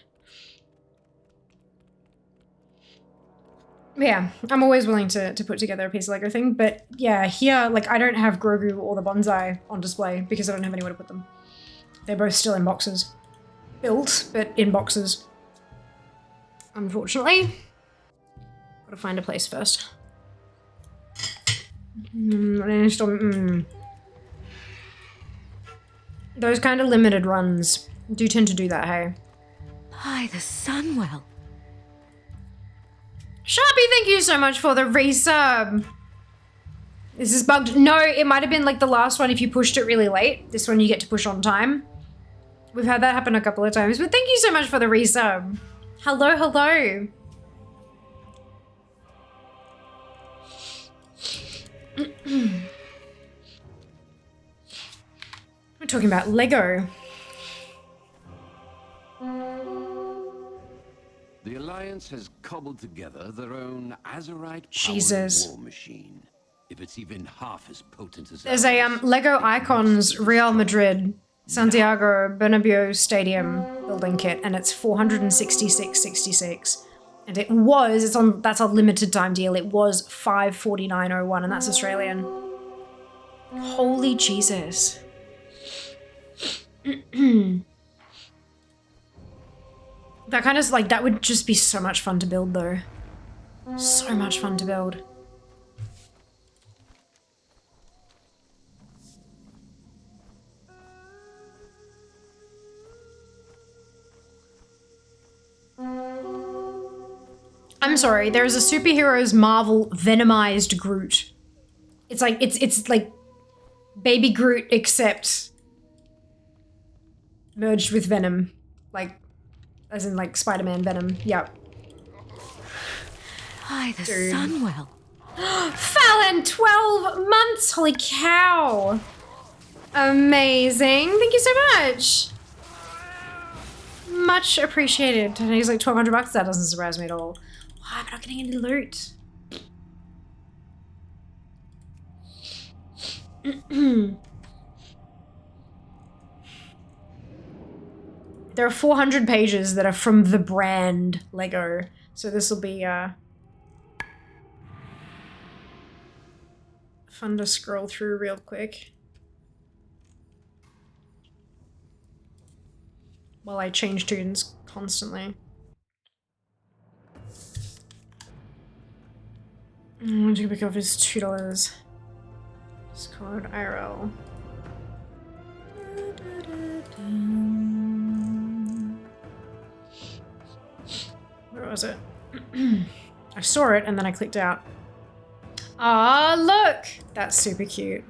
Yeah, I'm always willing to put together a piece of Lego thing, but yeah, here, like, I don't have Grogu or the bonsai on display because I don't have anywhere to put them. They're both still in boxes. Built, but in boxes. Unfortunately. Gotta find a place first. Those kind of limited runs do tend to do that, hey? By the Sunwell. Sharpie, thank you so much for the resub. This is bugged. No, it might have been like the last one if you pushed it really late. This one you get to push on time. We've had that happen a couple of times, but thank you so much for the resub. Hello, hello. We're talking about Lego. The Alliance has cobbled together their own Azerite-powered Jesus. war machine. If it's even half as potent as There's a ours, Lego it must Icons be Real destroyed. Madrid Santiago Bernabeu Stadium building kit, and it's 466.66. And it was, that's a limited time deal. It was 549.01, and that's Australian. Holy Jesus. That kind of like, that would just be so much fun to build though. So much fun to build. I'm sorry, there's a superheroes Marvel Venomized Groot. It's like, it's like Baby Groot except merged with Venom. Like, as in like Spider-Man Venom, yep. Hi, the Dude. Sunwell. Fallon, 12 months, holy cow. Amazing, thank you so much. Much appreciated. And he's like 1,200 bucks, that doesn't surprise me at all. Why am I not getting any loot? There are 400 pages that are from the brand Lego. So this will be fun to scroll through real quick. While I change tunes constantly. I'm gonna pick up his $2. Discord IRL. Where was it? I saw it and then I clicked out. Ah, look! That's super cute.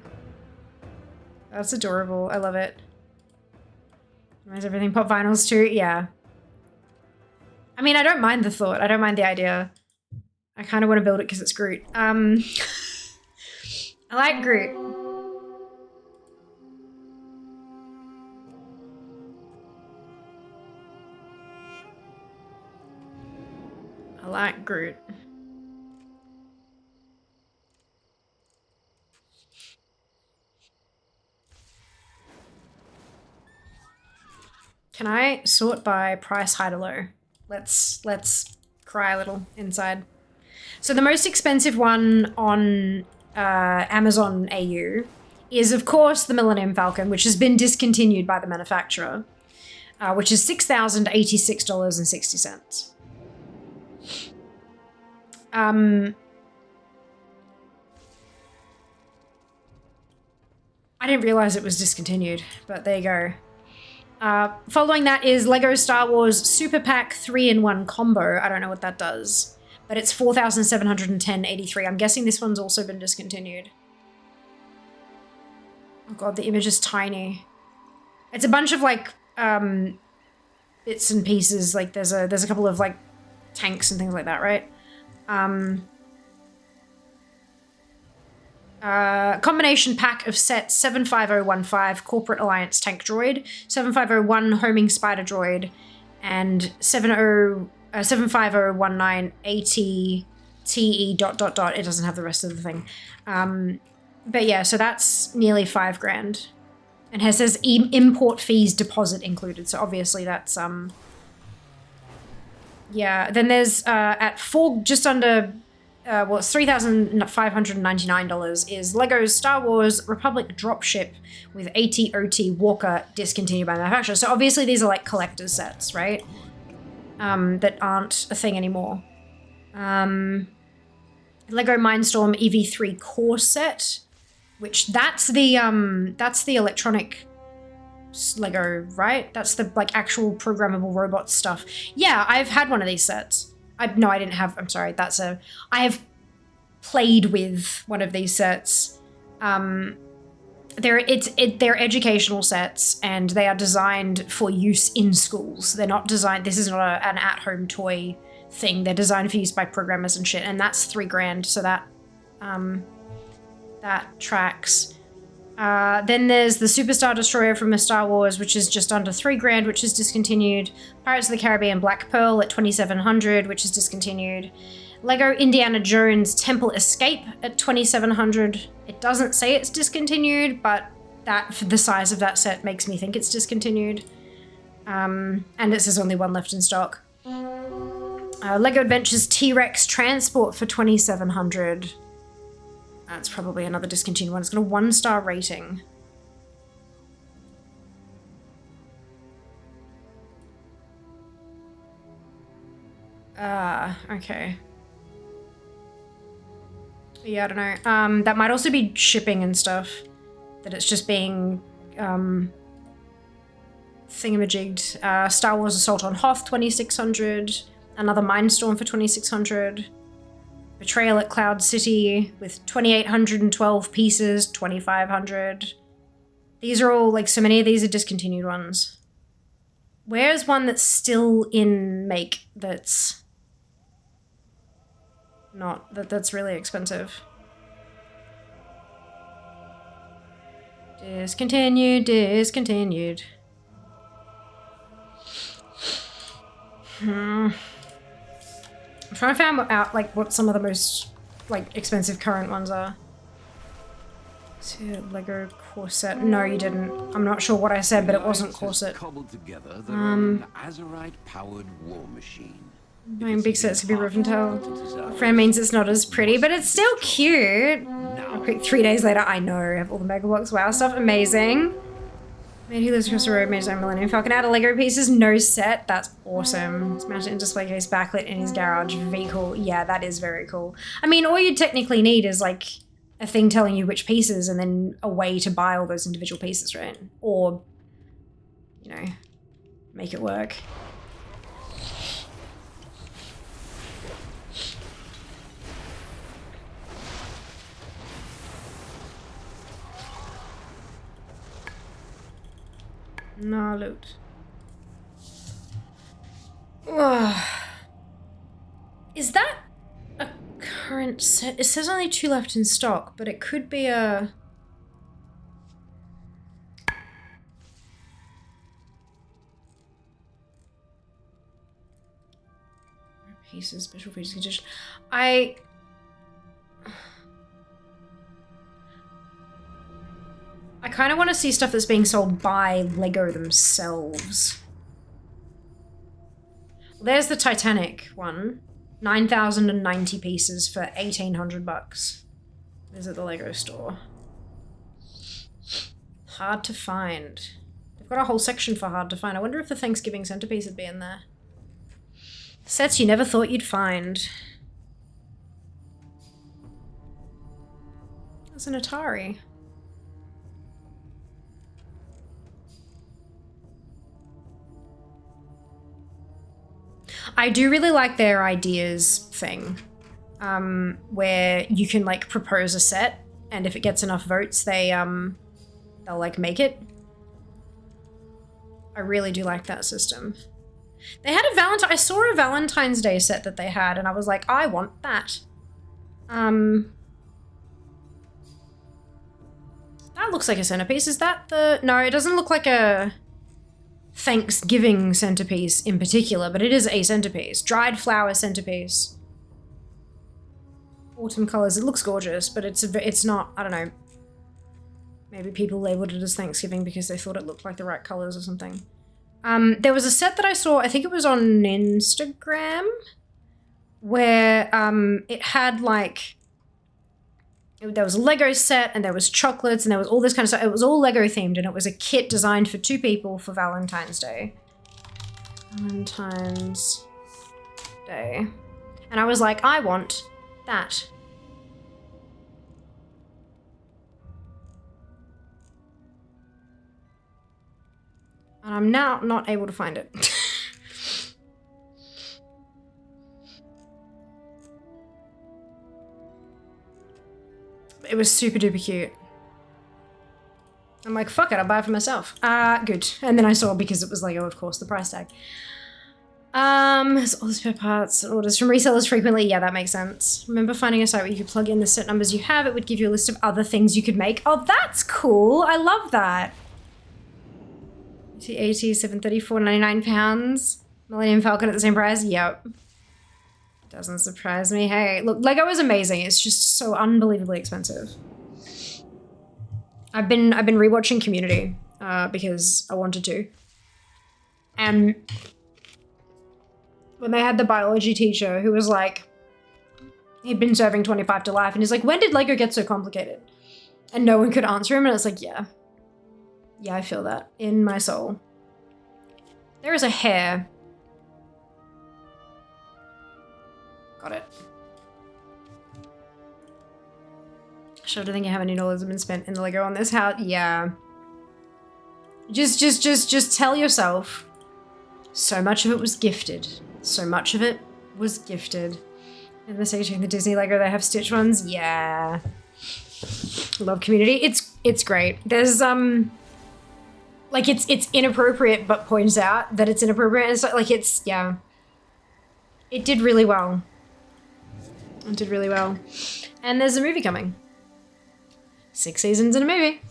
That's adorable. I love it. Is everything pop vinyls too? Yeah. I mean, I don't mind the thought. I don't mind the idea. I kind of want to build it because it's Groot. I like Groot. I like Groot. Can I sort by price high to low? Let's cry a little inside. So the most expensive one on Amazon AU is, of course, the Millennium Falcon, which has been discontinued by the manufacturer, which is $6,086.60. I didn't realize it was discontinued, but there you go. Following that is Lego Star Wars Super Pack 3-in-1 Combo. I don't know what that does, but it's $4,710.83. I'm guessing this one's also been discontinued. Oh god, the image is tiny. It's a bunch of like bits and pieces. Like there's a couple of like tanks and things like that, right? Combination pack of sets 75015 Corporate Alliance Tank Droid, 75001 Homing Spider Droid, and 75019 AT-TE ... It doesn't have the rest of the thing. But yeah, so that's nearly $5,000. And it says import fees deposit included, so obviously that's yeah. Then there's at just under well, it's $3,599 is Lego's Star Wars Republic Dropship with AT-OT Walker discontinued by the manufacturer. So obviously these are like collector's sets, right? That aren't a thing anymore. Lego Mindstorm EV3 core set, which that's the electronic Lego, right? That's the like actual programmable robot stuff. Yeah, I've had one of these sets. No, I didn't have, I'm sorry, I have played with one of these sets. They're educational sets and they are designed for use in schools. They're not designed, this is not an at-home toy thing. They're designed for use by programmers and shit, and that's $3,000, so that That tracks. Then there's the Superstar Destroyer from a Star Wars, which is just under $3,000, which is discontinued. Pirates of the Caribbean Black Pearl at $2,700, which is discontinued. Lego Indiana Jones Temple Escape at $2,700. It doesn't say it's discontinued, but that for the size of that set makes me think it's discontinued. And it says only one left in stock. Lego Adventures T-Rex Transport for $2,700. That's probably another discontinued one. It's got a 1-star rating. Okay. Yeah, I don't know. That might also be shipping and stuff. That it's just being, thingamajigged. Star Wars Assault on Hoth, $2,600. Another Mindstorm for $2,600. Betrayal at Cloud City with 2,812 pieces, $2,500. These are all, like, so many of these are discontinued ones. Where's one that's still in make that's not, that's really expensive? Discontinued, discontinued. I'm trying to find out, like, what some of the most, like, expensive current ones are. So, Lego Corset. No, you didn't. I'm not sure what I said, but it wasn't Corset. Cobbled together their own Azerite-powered war machine. Buying big sets could be rough and tell. Friend means it's not as pretty, but it's still cute. A quick 3 days later, I know. I have all the Mega Blocks. Wow, stuff. Amazing. Man who lives across the road made his own Millennium Falcon out of Lego pieces. No set. That's awesome. It's mounted in display case, backlit in his garage. Very cool. Yeah, that is very cool. I mean, all you technically need is, like, a thing telling you which pieces and then a way to buy all those individual pieces, right? Or, you know, make it work. No loot. Ugh. Is that a current set? It says only 2 left in stock, but it could be a... Pieces, special features, condition. I kind of want to see stuff that's being sold by Lego themselves. There's the Titanic one. 9,090 pieces for 1,800 bucks. Is at the Lego store. Hard to find. They've got a whole section for hard to find. I wonder if the Thanksgiving centerpiece would be in there. Sets you never thought you'd find. There's an Atari. I do really like their ideas thing, where you can, like, propose a set, and if it gets enough votes, they'll, like, make it. I really do like that system. They had a I saw a Valentine's Day set that they had, and I was like, I want that. That looks like a centerpiece. Is that the... No, it doesn't look like a Thanksgiving centerpiece in particular, but it is a centerpiece. Dried flower centerpiece. Autumn colors. It looks gorgeous, but it's not, I don't know. Maybe people labeled it as Thanksgiving because they thought it looked like the right colors or something. There was a set that I saw, I think it was on Instagram, where it had, like, there was a Lego set and there was chocolates and there was all this kind of stuff. It was all Lego themed and it was a kit designed for 2 people for Valentine's Day. Valentine's Day. And I was like, I want that. And I'm now not able to find it. It was super duper cute. I'm like, fuck it, I'll buy it for myself. Good. And then I saw, because it was Lego, of course, the price tag. There's all the spare parts and orders from resellers frequently. Yeah, that makes sense. Remember finding a site where you could plug in the set numbers you have, it would give you a list of other things you could make. Oh, that's cool. I love that. 80, 734, 99 pounds. Millennium Falcon at the same price? Yep. Doesn't surprise me. Hey, look, Lego is amazing. It's just so unbelievably expensive. I've been rewatching Community because I wanted to. And when they had the biology teacher who was like, he'd been serving 25 to life, and he's like, when did Lego get so complicated? And no one could answer him, and it's like, yeah. Yeah, I feel that in my soul. There is a hair. Got it. Sure, do think you have any dollars have been spent in the Lego on this house? Yeah. Just tell yourself, so much of it was gifted. So much of it was gifted. In the section, the Disney Lego, they have Stitch ones. Yeah. Love Community. It's great. There's like it's inappropriate, but points out that it's inappropriate. And so like it's yeah. It did really well. It did really well. And there's a movie coming. 6 seasons in a movie.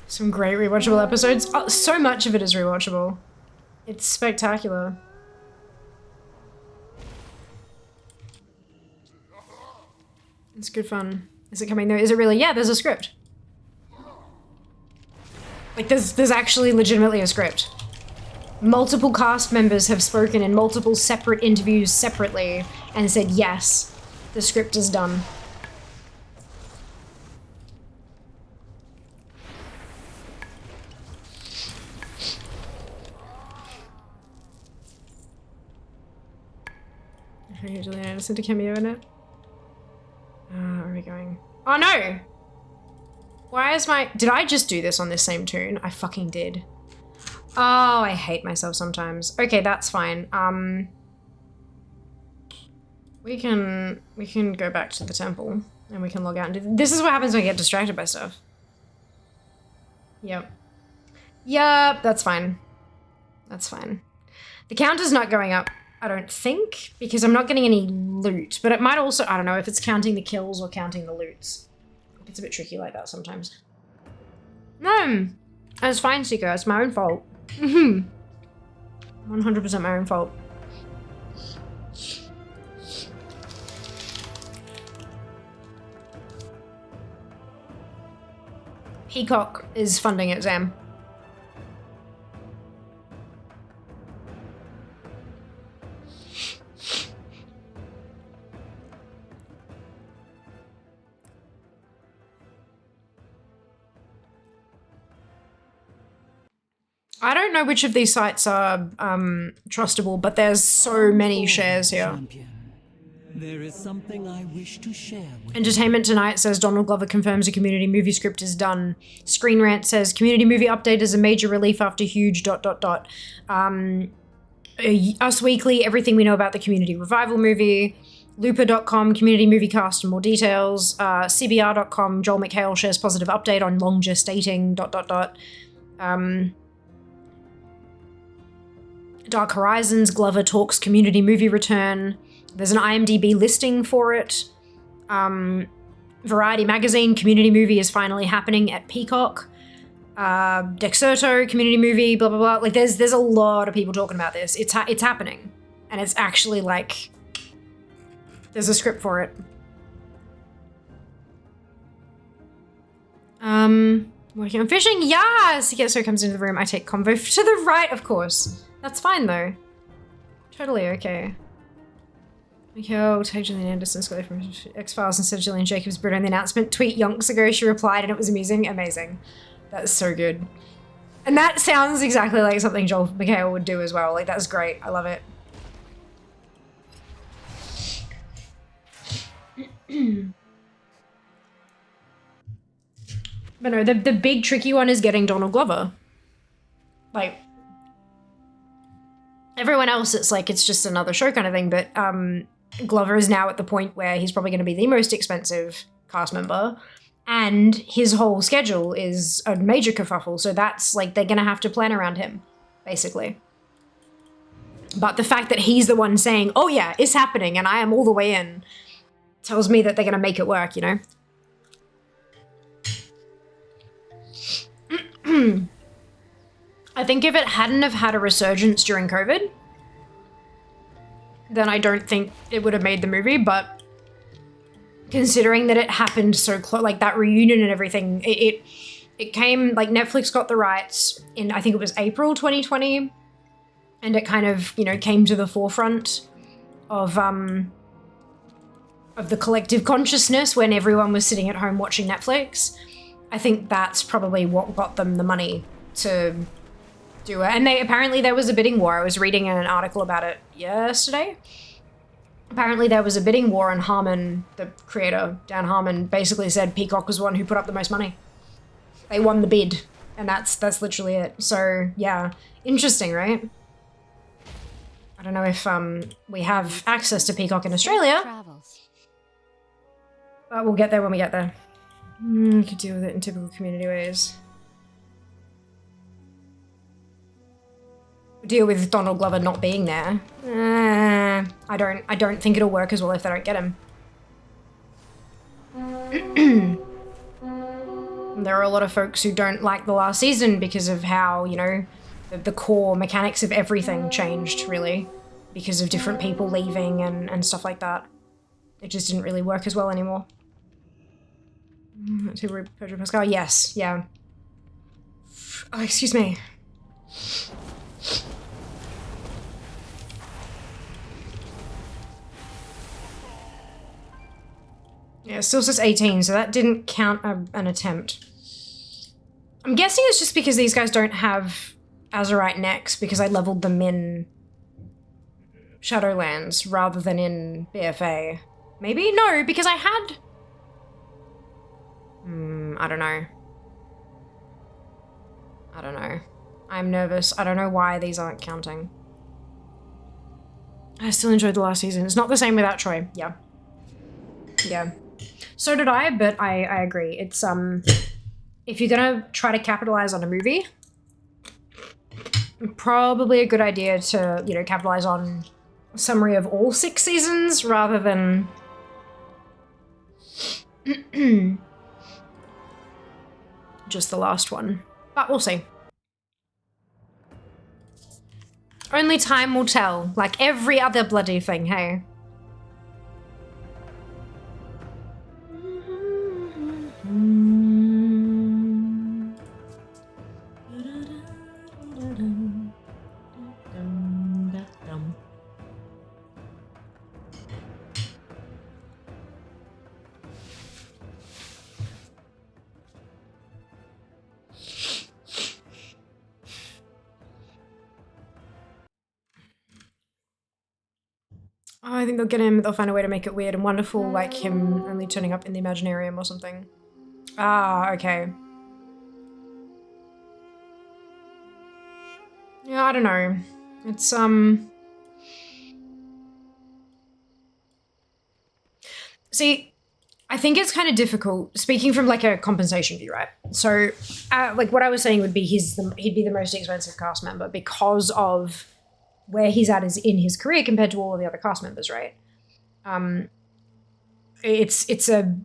Some great rewatchable episodes. Oh, so much of it is rewatchable. It's spectacular. It's good fun. Is it coming there? Is it really? Yeah, there's a script. Like there's actually legitimately a script. Multiple cast members have spoken in multiple separate interviews separately and said, yes, the script is done. Julian Anderson to cameo in it. Where are we going? Oh no! Why is my... Did I just do this on this same tune? I fucking did. Oh, I hate myself sometimes. Okay, that's fine. We can go back to the temple and we can log out and do... This is what happens when I get distracted by stuff. Yep. Yep, that's fine. That's fine. The counter's not going up, I don't think, because I'm not getting any loot, but it might also, I don't know if it's counting the kills or counting the loots. It's a bit tricky like that sometimes. No, that's fine, Seeker, it's my own fault. 100% my own fault. Peacock is funding it, Zam. I don't know which of these sites are trustable, but there's so many shares here. There is something I wish to share with Entertainment Tonight says Donald Glover confirms a community movie script is done. Screen Rant says community movie update is a major relief after huge ... Us Weekly, everything we know about the community revival movie. Looper.com, community movie cast and more details. CBR.com, Joel McHale shares positive update on long gestating ... Dark Horizons, Glover talks community movie return. There's an IMDb listing for it. Variety Magazine, community movie is finally happening at Peacock. Dexerto, community movie, blah, blah, blah. Like, there's a lot of people talking about this. It's happening. And it's actually, like, there's a script for it. Working on fishing? Yes! Yeso comes into the room. I take convo to the right, of course. That's fine, though. Totally okay. Mikhail, take Gillian Anderson, Scully from X-Files instead of Gillian Jacobs, Britta in the announcement. Tweet yonks ago, she replied, and it was amusing. Amazing. That's so good. And that sounds exactly like something Joel McHale would do as well. Like, that's great. I love it. But no, the big tricky one is getting Donald Glover. Like, everyone else, it's like, it's just another show kind of thing, but Glover is now at the point where he's probably going to be the most expensive cast member, and his whole schedule is a major kerfuffle, so that's like, they're going to have to plan around him, basically. But the fact that he's the one saying, oh yeah, it's happening and I am all the way in, tells me that they're going to make it work, you know? I think if it hadn't have had a resurgence during COVID, then I don't think it would have made the movie, but considering that it happened so close, like that reunion and everything, it came, like Netflix got the rights in, I think it was April 2020, and it kind of, you know, came to the forefront of the collective consciousness when everyone was sitting at home watching Netflix. I think that's probably what got them the money to do it. And apparently there was a bidding war. I was reading an article about it yesterday. Apparently there was a bidding war, and Harmon, the creator, Dan Harmon, basically said Peacock was the one who put up the most money. They won the bid, and that's literally it. So yeah, interesting, right? I don't know if we have access to Peacock in Australia, but we'll get there when we get there. Could deal with it in typical community ways. Deal with Donald Glover not being there. I don't think it'll work as well if they don't get him. There are a lot of folks who don't like the last season because of how, you know, the core mechanics of everything changed, really, because of different people leaving and stuff like that. It just didn't really work as well anymore. Pedro Pascal, yes, yeah. Oh, excuse me. Yeah, it still says 18, so that didn't count an attempt. I'm guessing it's just because these guys don't have Azurite necks, because I leveled them in Shadowlands rather than in BFA. Maybe? No, because I had... I don't know. I don't know. I'm nervous. I don't know why these aren't counting. I still enjoyed the last season. It's not the same without Troy. Yeah. Yeah. So did I, but I agree. It's, if you're gonna try to capitalize on a movie, probably a good idea to, you know, capitalize on a summary of all 6 seasons rather than... just the last one. But we'll see. Only time will tell, like every other bloody thing, hey? Oh, I think they'll get him, they'll find a way to make it weird and wonderful, like him only turning up in the Imaginarium or something. Ah, okay. Yeah, I don't know. It's, see, I think it's kind of difficult, speaking from like a compensation view, right? So, like what I was saying would be he'd be the most expensive cast member because of where he's at is in his career compared to all of the other cast members, right? It's a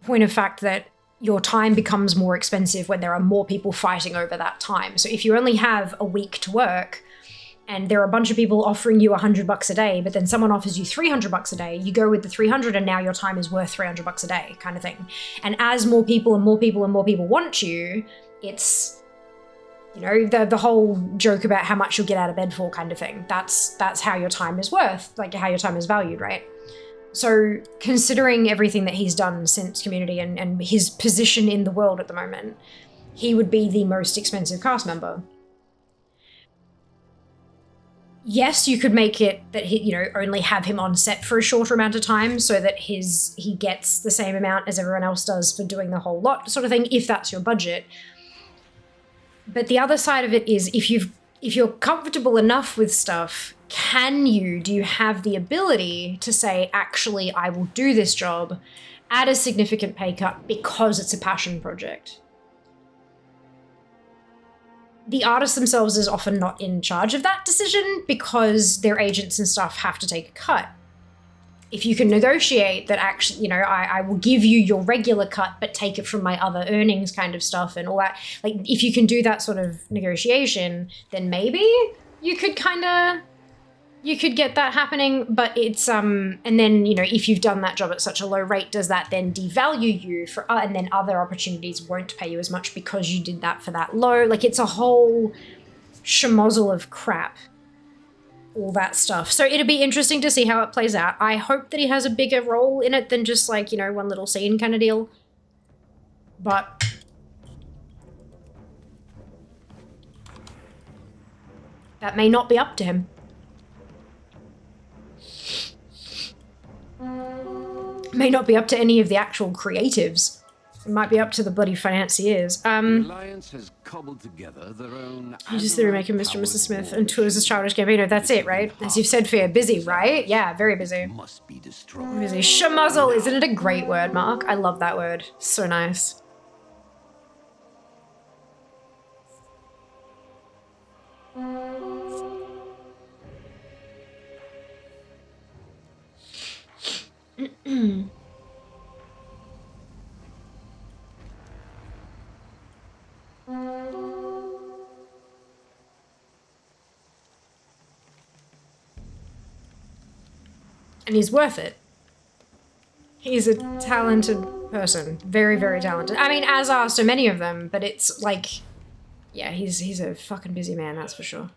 point of fact that your time becomes more expensive when there are more people fighting over that time. So if you only have a week to work and there are a bunch of people offering you $100 a day, but then someone offers you $300 a day, you go with the 300 and now your time is worth $300 a day kind of thing. And as more people and more people and more people want you, it's, you know, the whole joke about how much you'll get out of bed for kind of thing. That's how your time is worth, like how your time is valued, right? So considering everything that he's done since Community and his position in the world at the moment, he would be the most expensive cast member. Yes, you could make it that he, you know, only have him on set for a shorter amount of time so that he gets the same amount as everyone else does for doing the whole lot sort of thing, if that's your budget. But the other side of it is if you're comfortable enough with stuff, do you have the ability to say, actually, I will do this job at a significant pay cut because it's a passion project? The artists themselves is often not in charge of that decision because their agents and stuff have to take a cut. If you can negotiate that actually, you know, I will give you your regular cut, but take it from my other earnings kind of stuff and all that. Like, if you can do that sort of negotiation, then maybe you could get that happening, but it's, and then, you know, if you've done that job at such a low rate, does that then devalue you for, and then other opportunities won't pay you as much because you did that for that low? Like, it's a whole schmozzle of crap. All that stuff. So it'll be interesting to see how it plays out. I hope that he has a bigger role in it than just like, you know, one little scene kind of deal. But that may not be up to him. May not be up to any of the actual creatives. It might be up to the bloody financiers. The Alliance has cobbled together their own. You just the remake of Mr. and Mrs. Smith and tours as Childish Gambino. That's it, right? As you've said, Fear, busy, right? Yeah, very busy. Must be destroyed. Busy. Schmuzzle, isn't it a great word, Mark? I love that word. So nice. And he's worth it. He's a talented person. Very, very talented. I mean, as are so many of them, but it's like, yeah, he's a fucking busy man, that's for sure.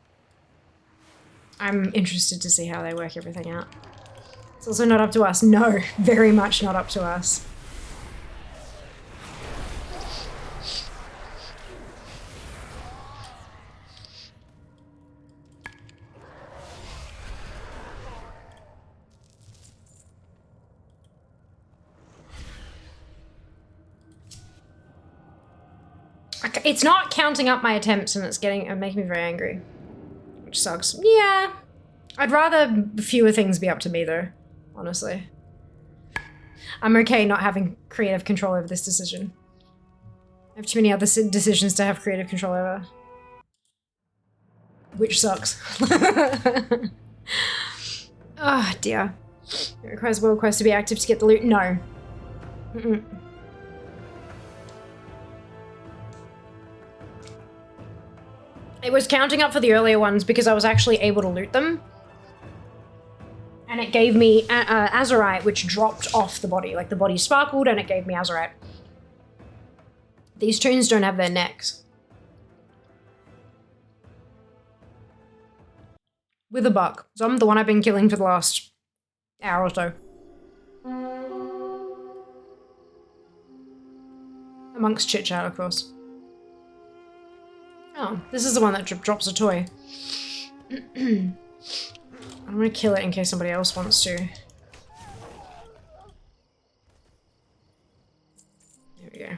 I'm interested to see how they work everything out. It's also not up to us. No, very much not up to us. It's not counting up my attempts and it's making me very angry. Which sucks. Yeah. I'd rather fewer things be up to me though, honestly. I'm okay not having creative control over this decision. I have too many other decisions to have creative control over. Which sucks. Oh dear. It requires world quest to be active to get the loot? No. Mm-mm. It was counting up for the earlier ones because I was actually able to loot them. And it gave me Azurite, which dropped off the body. Like, the body sparkled and it gave me Azurite. These toons don't have their necks. With a buck. So I'm the one I've been killing for the last hour or so. Amongst chit-chat, of course. Oh, this is the one that drops a toy. I'm gonna kill it in case somebody else wants to. There we go.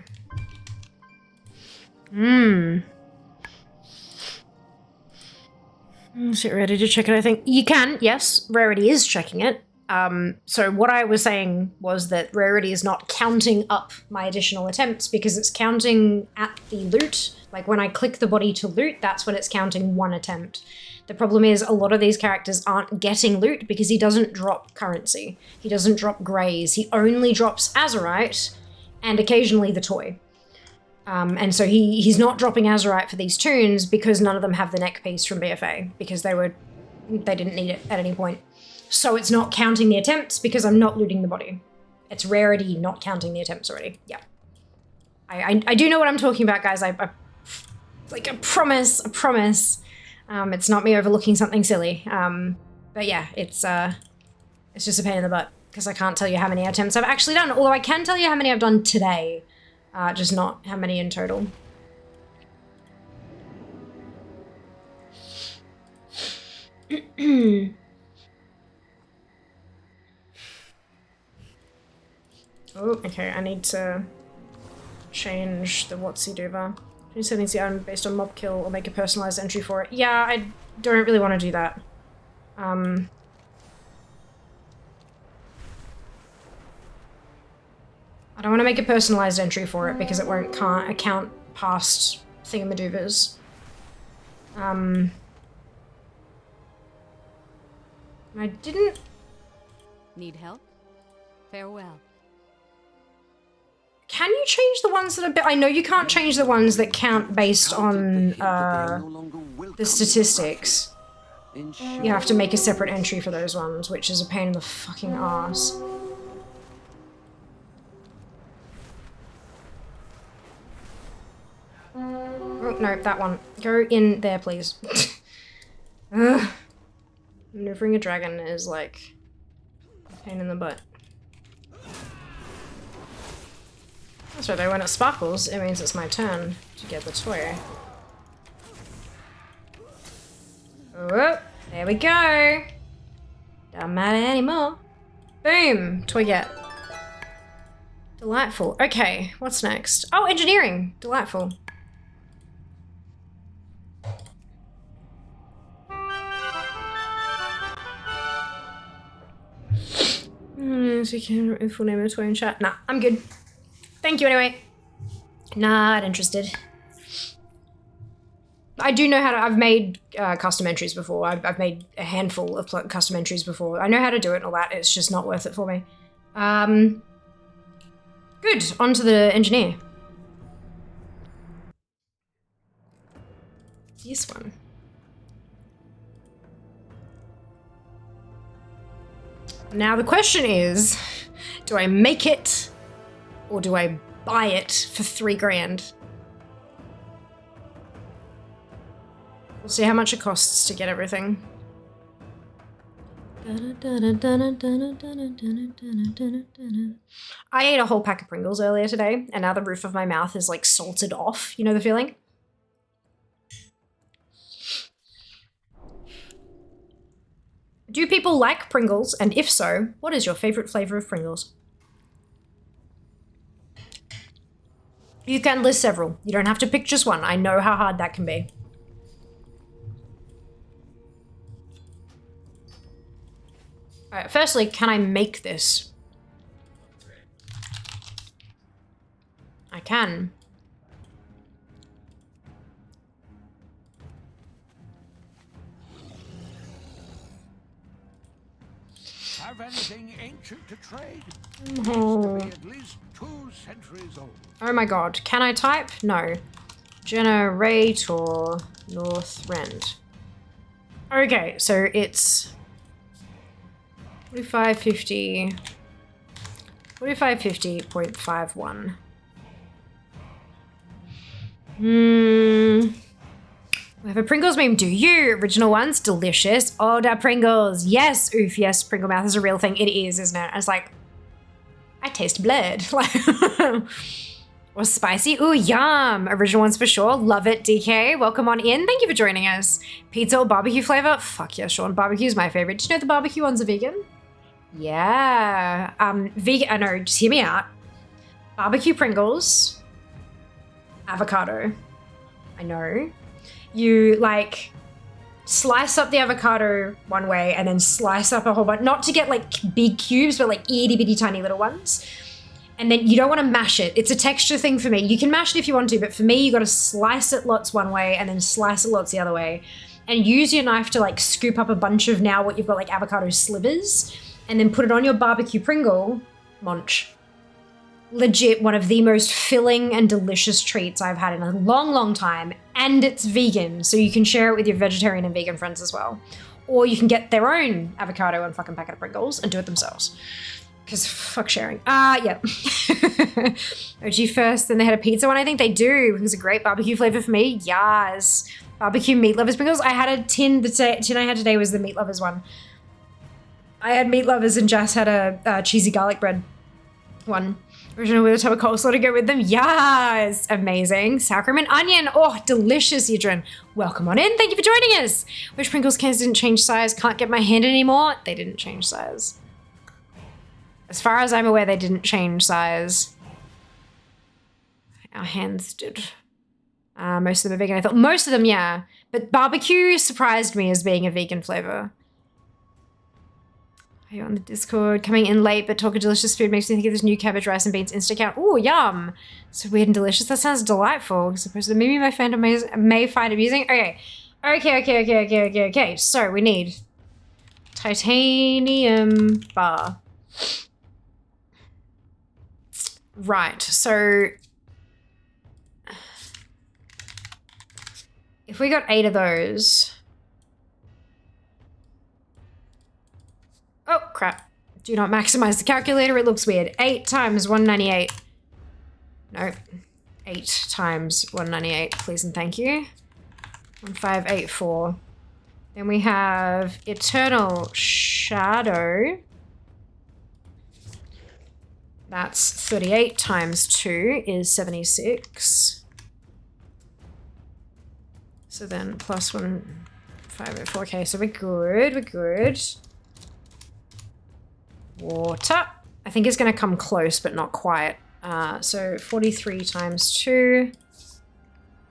Is it ready to check it, I think? You can, yes. Rarity is checking it. So what I was saying was that Rarity is not counting up my additional attempts because it's counting at the loot. Like when I click the body to loot, that's when it's counting one attempt. The problem is a lot of these characters aren't getting loot because he doesn't drop currency. He doesn't drop greys. He only drops Azurite and occasionally the toy. And so he's not dropping Azurite for these toons because none of them have the neck piece from BFA because they didn't need it at any point. So it's not counting the attempts because I'm not looting the body. It's Rarity not counting the attempts already. Yeah. I do know what I'm talking about, guys. I promise. It's not me overlooking something silly. But yeah, it's just a pain in the butt because I can't tell you how many attempts I've actually done. Although I can tell you how many I've done today, just not how many in total. Oh, okay, I need to change the whatsy dover. Change settings the item based on mob kill or make a personalized entry for it. Yeah, I don't really want to do that. I don't want to make a personalized entry for it because it can't account past thingamadoovers. I didn't... Need help? Farewell. Can you change the ones that are... I know you can't change the ones that count based on the statistics. You have to make a separate entry for those ones, which is a pain in the fucking ass. Oh, no, that one. Go in there, please. Ugh. Maneuvering a dragon is like a pain in the butt. That's right though, when it sparkles, it means it's my turn to get the toy. Oh, there we go. Don't matter anymore. Boom, toy get. Delightful. Okay, what's next? Oh, engineering. Delightful. So you can full name of the toy in chat. Nah, I'm good. Thank you anyway. Not interested. I do know how to. I've made custom entries before. I've made a handful of custom entries before. I know how to do it and all that. It's just not worth it for me. Good. On to the engineer. This one. Now the question is, do I make it or do I buy it for 3 grand? We'll see how much it costs to get everything. I ate a whole pack of Pringles earlier today, and now the roof of my mouth is like salted off. You know the feeling? Do people like Pringles? And if so, what is your favorite flavor of Pringles? You can list several. You don't have to pick just one. I know how hard that can be. All right, firstly, can I make this? I can. Have anything ancient to trade? Oh. Used to be at least 2 centuries old. Oh my god. Can I type? No. Generator North Rend. Okay, so it's 4550 4550.51. We have a Pringles meme, do you? Original ones, delicious. Oh, da Pringles. Yes, oof, yes, Pringle mouth is a real thing. It is, isn't it? It's like, I taste blood. Or spicy. Ooh, yum. Original ones for sure. Love it, DK. Welcome on in. Thank you for joining us. Pizza or barbecue flavor? Fuck yeah, Sean. Barbecue is my favorite. Did you know the barbecue ones are vegan? Yeah. Vegan, no, just hear me out. Barbecue Pringles. Avocado. I know. You like slice up the avocado one way and then slice up a whole bunch, not to get like big cubes, but like itty bitty tiny little ones. And then you don't want to mash it. It's a texture thing for me. You can mash it if you want to, but for me, you got to slice it lots one way and then slice it lots the other way. And use your knife to like scoop up a bunch of now what you've got like avocado slivers and then put it on your barbecue Pringle. Munch. Legit one of the most filling and delicious treats I've had in a long, long time. And it's vegan, so you can share it with your vegetarian and vegan friends as well. Or you can get their own avocado and fucking packet of Pringles and do it themselves. Because fuck sharing. Yeah. OG first, then they had a pizza one. I think they do. It was a great barbecue flavor for me. Yes. Barbecue meat lovers Pringles. I had a tin. The tin I had today was the meat lovers one. I had meat lovers and Jess had a cheesy garlic bread one. Original with a tub of coleslaw to go with them. Yes, amazing. Sour cream and onion. Oh, delicious, Idrin. Welcome on in. Thank you for joining us. Which Pringles cans didn't change size? Can't get my hand anymore. They didn't change size. As far as I'm aware, they didn't change size. Our hands did. Most of them are vegan. I thought most of them, yeah. But barbecue surprised me as being a vegan flavor. Are you on the Discord? Coming in late, but talking delicious food makes me think of this new cabbage, rice, and beans Instacount. Ooh, yum. So weird and delicious. That sounds delightful. Supposed to maybe my fandom may find amusing. Okay. Okay. So we need titanium bar. Right. So if we got 8 of those. Oh, crap. Do not maximize the calculator. It looks weird. 8 times 198. No. 8 times 198. Please and thank you. 1584. Then we have Eternal Shadow. That's 38 times 2 is 76. So then plus 1584. Okay, so we're good. We're good. Water. I think it's going to come close, but not quite. So 43 times 2.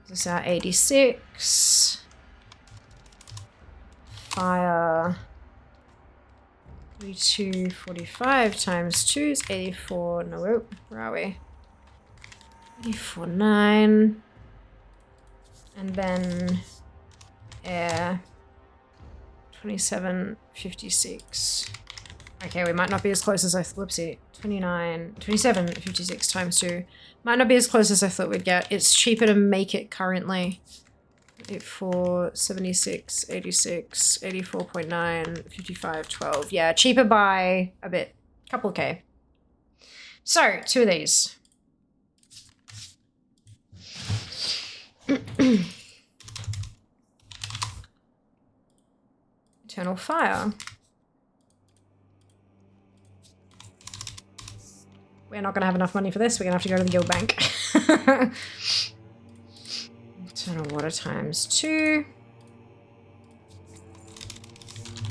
This is our 86. Fire. 42, 45 times 2 is 84. No, whoop, where are we? 84, 9. And then air. 27, 56. Okay, we might not be as close as I thought. Whoopsie. 29, 27, 56 times 2. Might not be as close as I thought we'd get. It's cheaper to make it currently. 84, 76, 86, 84.9, 55, 12. Yeah, cheaper by a bit. Couple K. So, 2 of these. Eternal Fire. We're not going to have enough money for this. We're going to have to go to the guild bank. Eternal Water times 2.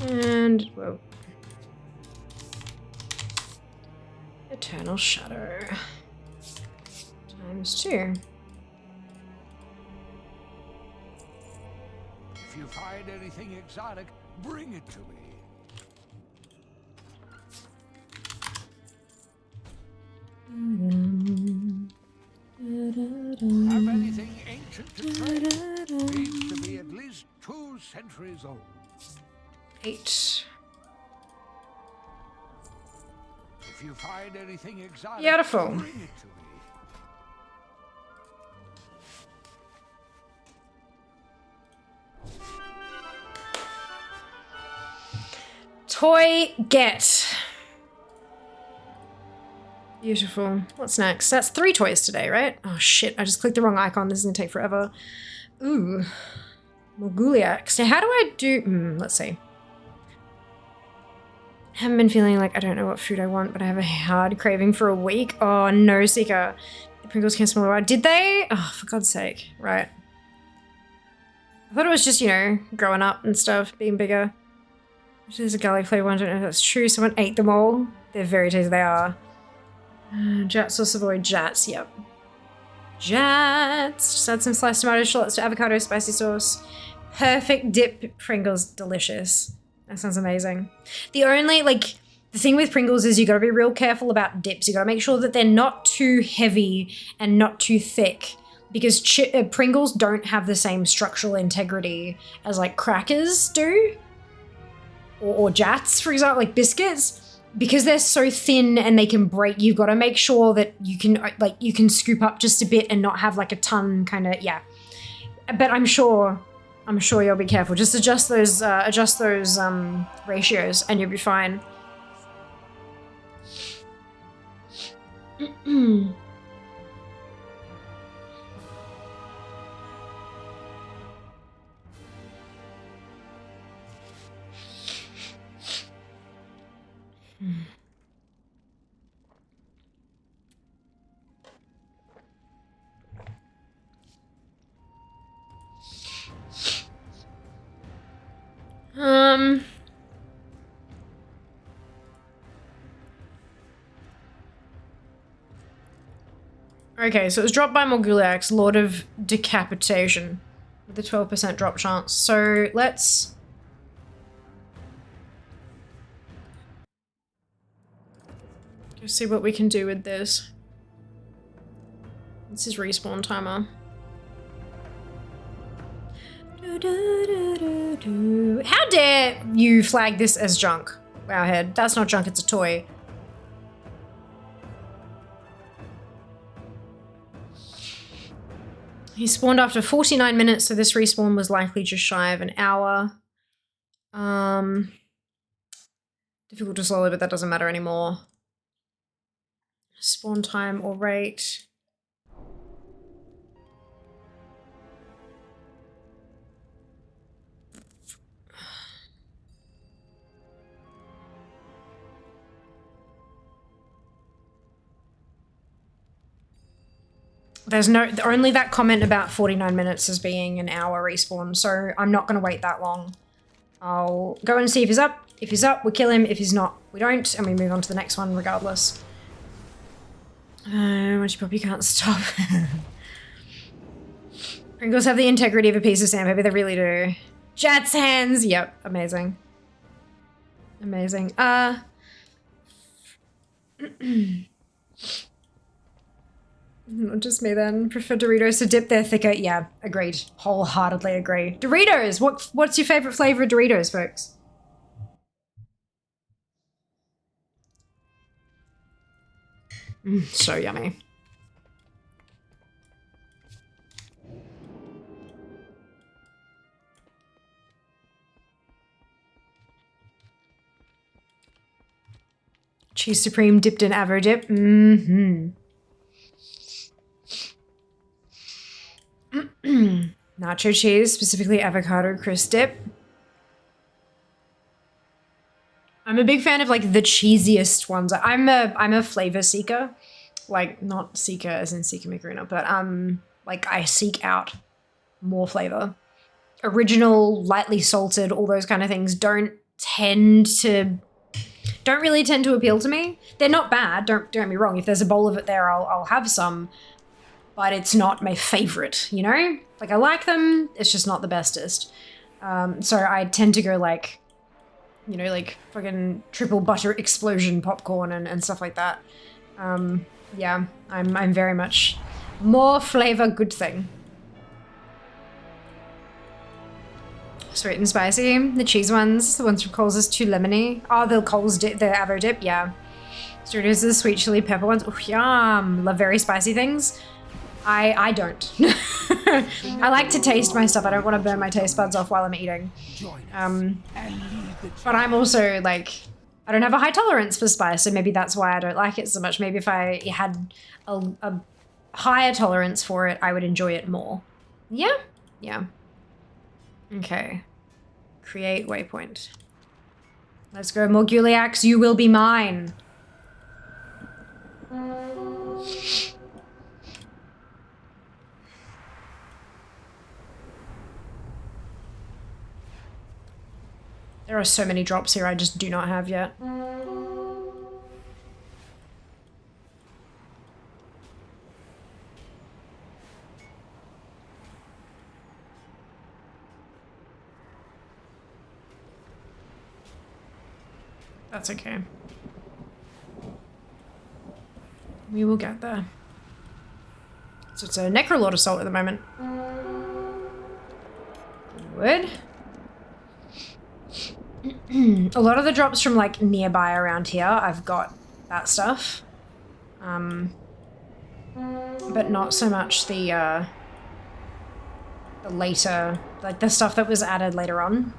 And, whoa. Eternal Shadow times 2. If you find anything exotic, bring it to me. Have anything ancient to trade? Seems to be at least 2 centuries old. 8. If you find anything exotic, Beautiful. bring it to me. Toy get. Beautiful. What's next? That's 3 toys today, right? Oh shit, I just clicked the wrong icon. This is gonna take forever. Ooh. Moguliac. So how do I do... let's see. Haven't been feeling like I don't know what food I want, but I have a hard craving for a week. Oh no, Seeker. The Pringles can smell right. Did they? Oh, for God's sake. Right. I thought it was just, you know, growing up and stuff, being bigger. There's a garlic flavor one. I don't know if that's true. Someone ate them all. They're very tasty. They are. Jats or Savoy Jats. Yep. Jats. Just add some sliced tomato, shallots to avocado, spicy sauce. Perfect dip Pringles. Delicious. That sounds amazing. The only, like, the thing with Pringles is you gotta be real careful about dips. You gotta make sure that they're not too heavy and not too thick. Because Pringles don't have the same structural integrity as, like, crackers do. Or Jats, for example, like biscuits, because they're so thin and they can break. You've got to make sure that you can scoop up just a bit and not have like a ton kind of, yeah. But I'm sure you'll be careful. Just adjust those ratios and you'll be fine. Okay, so it was dropped by Morguliax, Lord of Decapitation, with a 12% drop chance. So let's... go see what we can do with this. This is respawn timer. How dare you flag this as junk? Wowhead. That's not junk, it's a toy. He spawned after 49 minutes, so this respawn was likely just shy of an hour. Difficult to slowly, but that doesn't matter anymore. Spawn time or rate. There's only that comment about 49 minutes as being an hour respawn, so I'm not gonna wait that long. I'll go and see if he's up. If he's up, we kill him. If he's not, we don't, and we move on to the next one regardless. Once you pop, you can't stop. Pringles have the integrity of a piece of sandpaper, they really do. Chat's hands, yep, amazing. Amazing. Not just me then. Prefer Doritos to dip their thicker. Yeah, agreed. Wholeheartedly agree. Doritos! What's your favorite flavor of Doritos, folks? So yummy. Cheese Supreme dipped in Avo dip. Nacho cheese, specifically avocado crisp dip. I'm a big fan of like the cheesiest ones. I'm a flavor seeker. Like not seeker as in seeker macarena, but like I seek out more flavor. Original, lightly salted, all those kind of things don't really tend to appeal to me. They're not bad, don't get me wrong. If there's a bowl of it there, I'll have some. But it's not my favorite, you know? Like I like them, it's just not the bestest. So I tend to go like, you know, like fucking triple butter explosion popcorn and stuff like that. Yeah, I'm very much more flavor good thing. Sweet and spicy. The cheese ones, the ones from Coles is too lemony. Oh, the Coles dip, the Avo dip, yeah. Doritos are the sweet chili pepper ones. Oh, yum. Love very spicy things. I don't. I like to taste my stuff. I don't want to burn my taste buds off while I'm eating. But I'm also like, I don't have a high tolerance for spice, so maybe that's why I don't like it so much. Maybe if I had a higher tolerance for it, I would enjoy it more. Yeah? Yeah. Okay. Create waypoint. Let's go, Morguliax, you will be mine. There are so many drops here I just do not have yet. That's okay. We will get there. So it's a Necrolord Assault at the moment. Good. A lot of the drops from like nearby around here, I've got that stuff. But not so much the later, like the stuff that was added later on.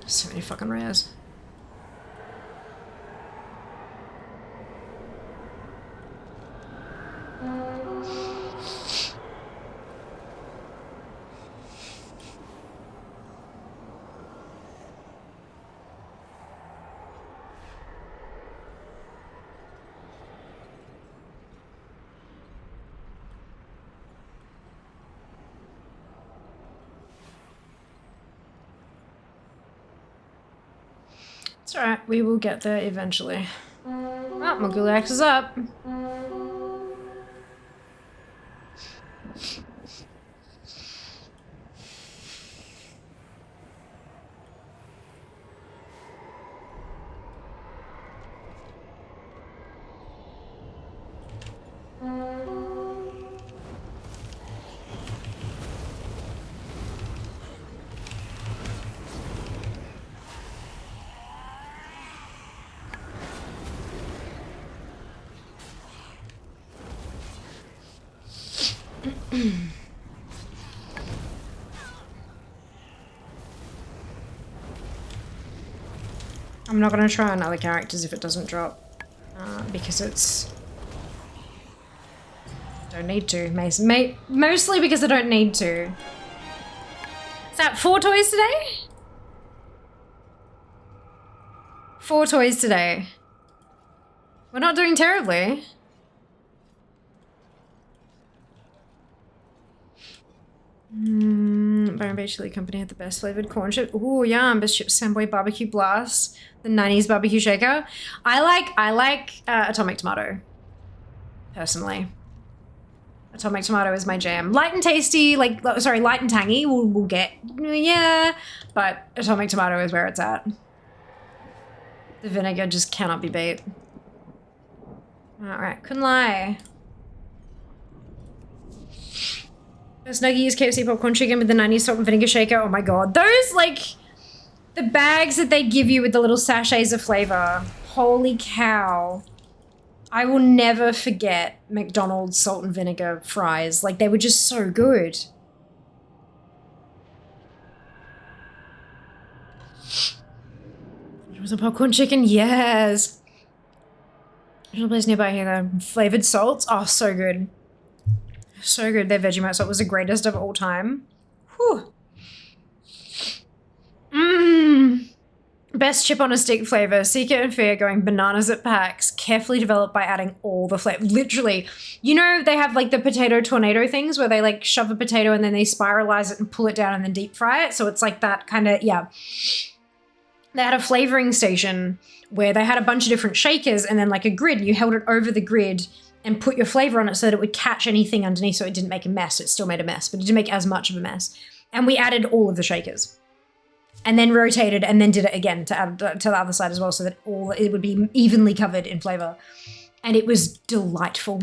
So many fucking rares. It's alright, we will get there eventually. Oh, Oh, my Gulax is up. I'm not gonna try on other characters if it doesn't drop, because it's... Don't need to. Mostly because I don't need to. Is that 4 toys today? 4 toys today. We're not doing terribly. Byron Bay Chili Company had the best flavored corn chip. Ooh, yum. Best chip Samboy Barbecue Blast. The 90s barbecue shaker. I like Atomic Tomato. Personally. Atomic Tomato is my jam. Light and tasty, like, sorry, light and tangy we'll get, yeah. But Atomic Tomato is where it's at. The vinegar just cannot be beat. Alright, Kunlai. Snuggie is KFC popcorn chicken with the 90s salt and vinegar shaker. Oh my god. Those, like, the bags that they give you with the little sachets of flavor. Holy cow. I will never forget McDonald's salt and vinegar fries. Like, they were just so good. It was a popcorn chicken? Yes. There's a place nearby here though. Flavored salts? Oh, so good. So good. Their Vegemite salt was the greatest of all time. Whew. Mmm. Best chip on a stick flavor. Seeker and Fear going bananas at PAX. Carefully developed by adding all the flavor. Literally. You know, they have like the potato tornado things where they like shove a potato and then they spiralize it and pull it down and then deep fry it. So it's like that kind of, yeah. They had a flavoring station where they had a bunch of different shakers and then like a grid. You held it over the grid and put your flavor on it so that it would catch anything underneath so it didn't make a mess. It still made a mess, but it didn't make as much of a mess. And we added all of the shakers. And then rotated and then did it again to add to the other side as well so that it would be evenly covered in flavor. And it was delightful.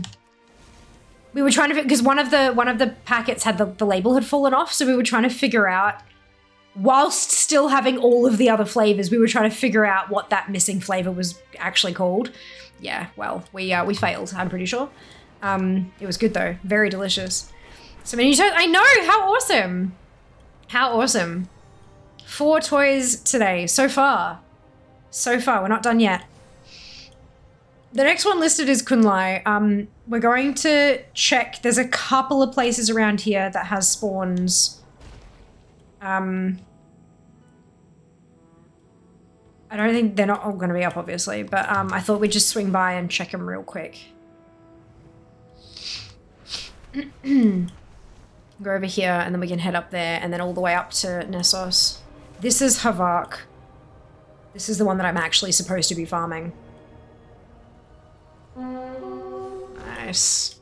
We were trying to, because one of the packets had the label had fallen off, so we were trying to figure out, whilst still having all of the other flavors, we were trying to figure out what that missing flavor was actually called. Yeah, well, we failed, I'm pretty sure. It was good though, very delicious. So many toys, I know, how awesome. How awesome. 4 toys today, so far. So far, we're not done yet. The next one listed is Kunlai. We're going to check, there's a couple of places around here that has spawns. I don't think they're not all going to be up, obviously, but I thought we'd just swing by and check them real quick. Go over here, and then we can head up there, and then all the way up to Nessos. This is Havak. This is the one that I'm actually supposed to be farming. Nice.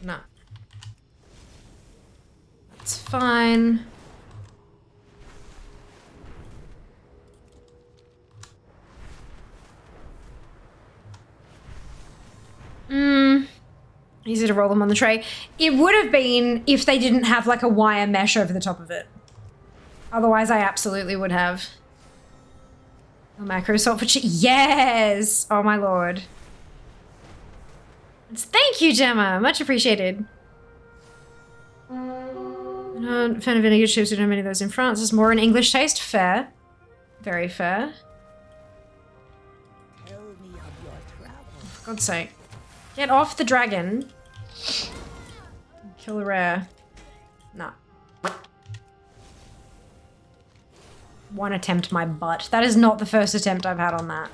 No. It's fine. Easy to roll them on the tray. It would have been if they didn't have like a wire mesh over the top of it. Otherwise, I absolutely would have. Macro salt for yes! Oh my lord. Thank you, Gemma. Much appreciated. Fan of vinegar chips. We don't have many of those in France. It's more an English taste. Fair. Very fair. For God's sake. Get off the dragon. Kill a rare. Nah. One attempt my butt. That is not the first attempt I've had on that.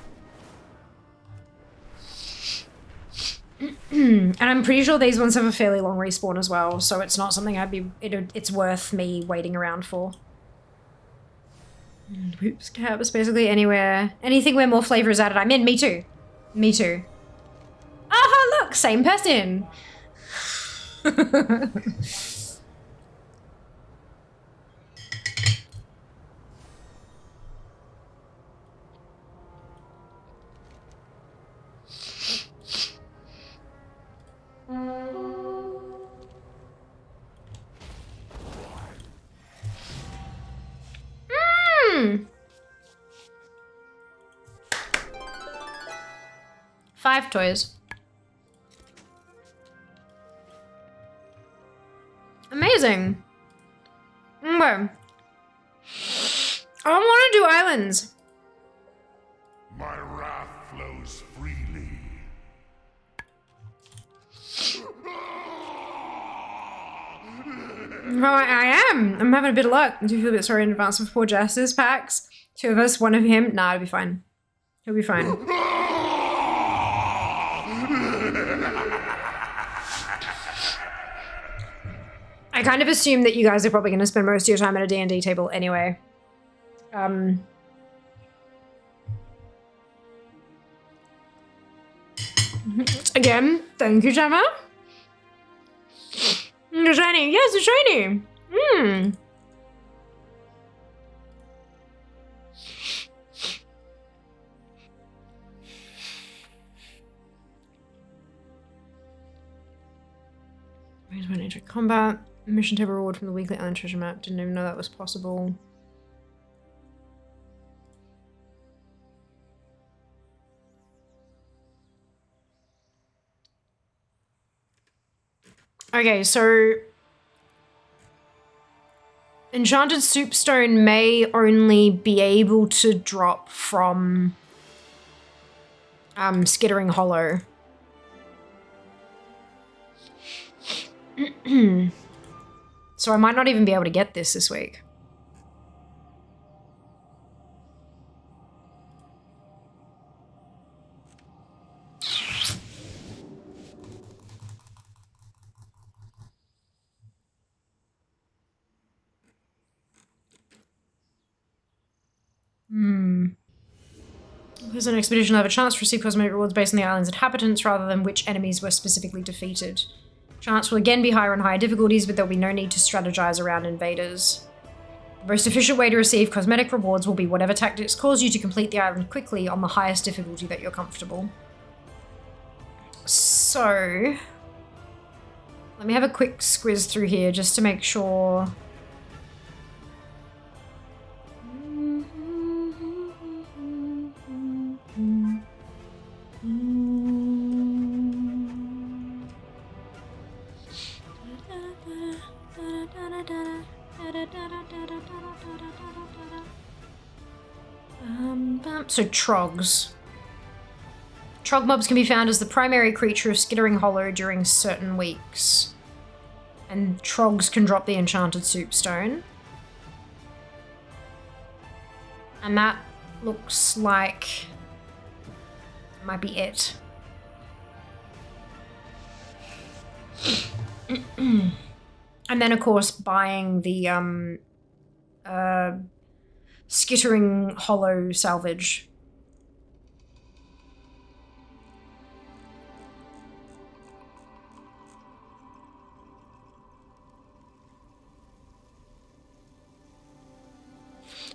And I'm pretty sure these ones have a fairly long respawn as well, so it's not something it's worth me waiting around for. Whoops, caps, basically anywhere. Anything where more flavor is added, I'm in. Me too. Me too. Aha, look, same person. Hmm. 5 toys. Amazing. Okay. I don't want to do islands. My wrath flows freely. Well, I am. I'm having a bit of luck. I do feel a bit sorry in advance for poor Justice packs. 2 of us, 1 of him. Nah, it'll be fine. He'll be fine. I kind of assume that you guys are probably going to spend most of your time at a D&D table anyway. Again, thank you, Gemma. The shiny. Yes, the shiny. Hmm. Where's my nature combat? Mission table reward from the weekly island treasure map. Didn't even know that was possible. Okay, so Enchanted Soupstone may only be able to drop from Skittering Hollow. So I might not even be able to get this week. There's an expedition will have a chance to receive cosmetic rewards based on the island's inhabitants rather than which enemies were specifically defeated. Chance will again be higher on higher difficulties, but there'll be no need to strategize around invaders. The most efficient way to receive cosmetic rewards will be whatever tactics cause you to complete the island quickly on the highest difficulty that you're comfortable. So, let me have a quick squiz through here just to make sure. So Trogs. Trog mobs can be found as the primary creature of Skittering Hollow during certain weeks. And Trogs can drop the Enchanted Soupstone. And that looks like it might be it. And then, of course, buying the Skittering Hollow salvage.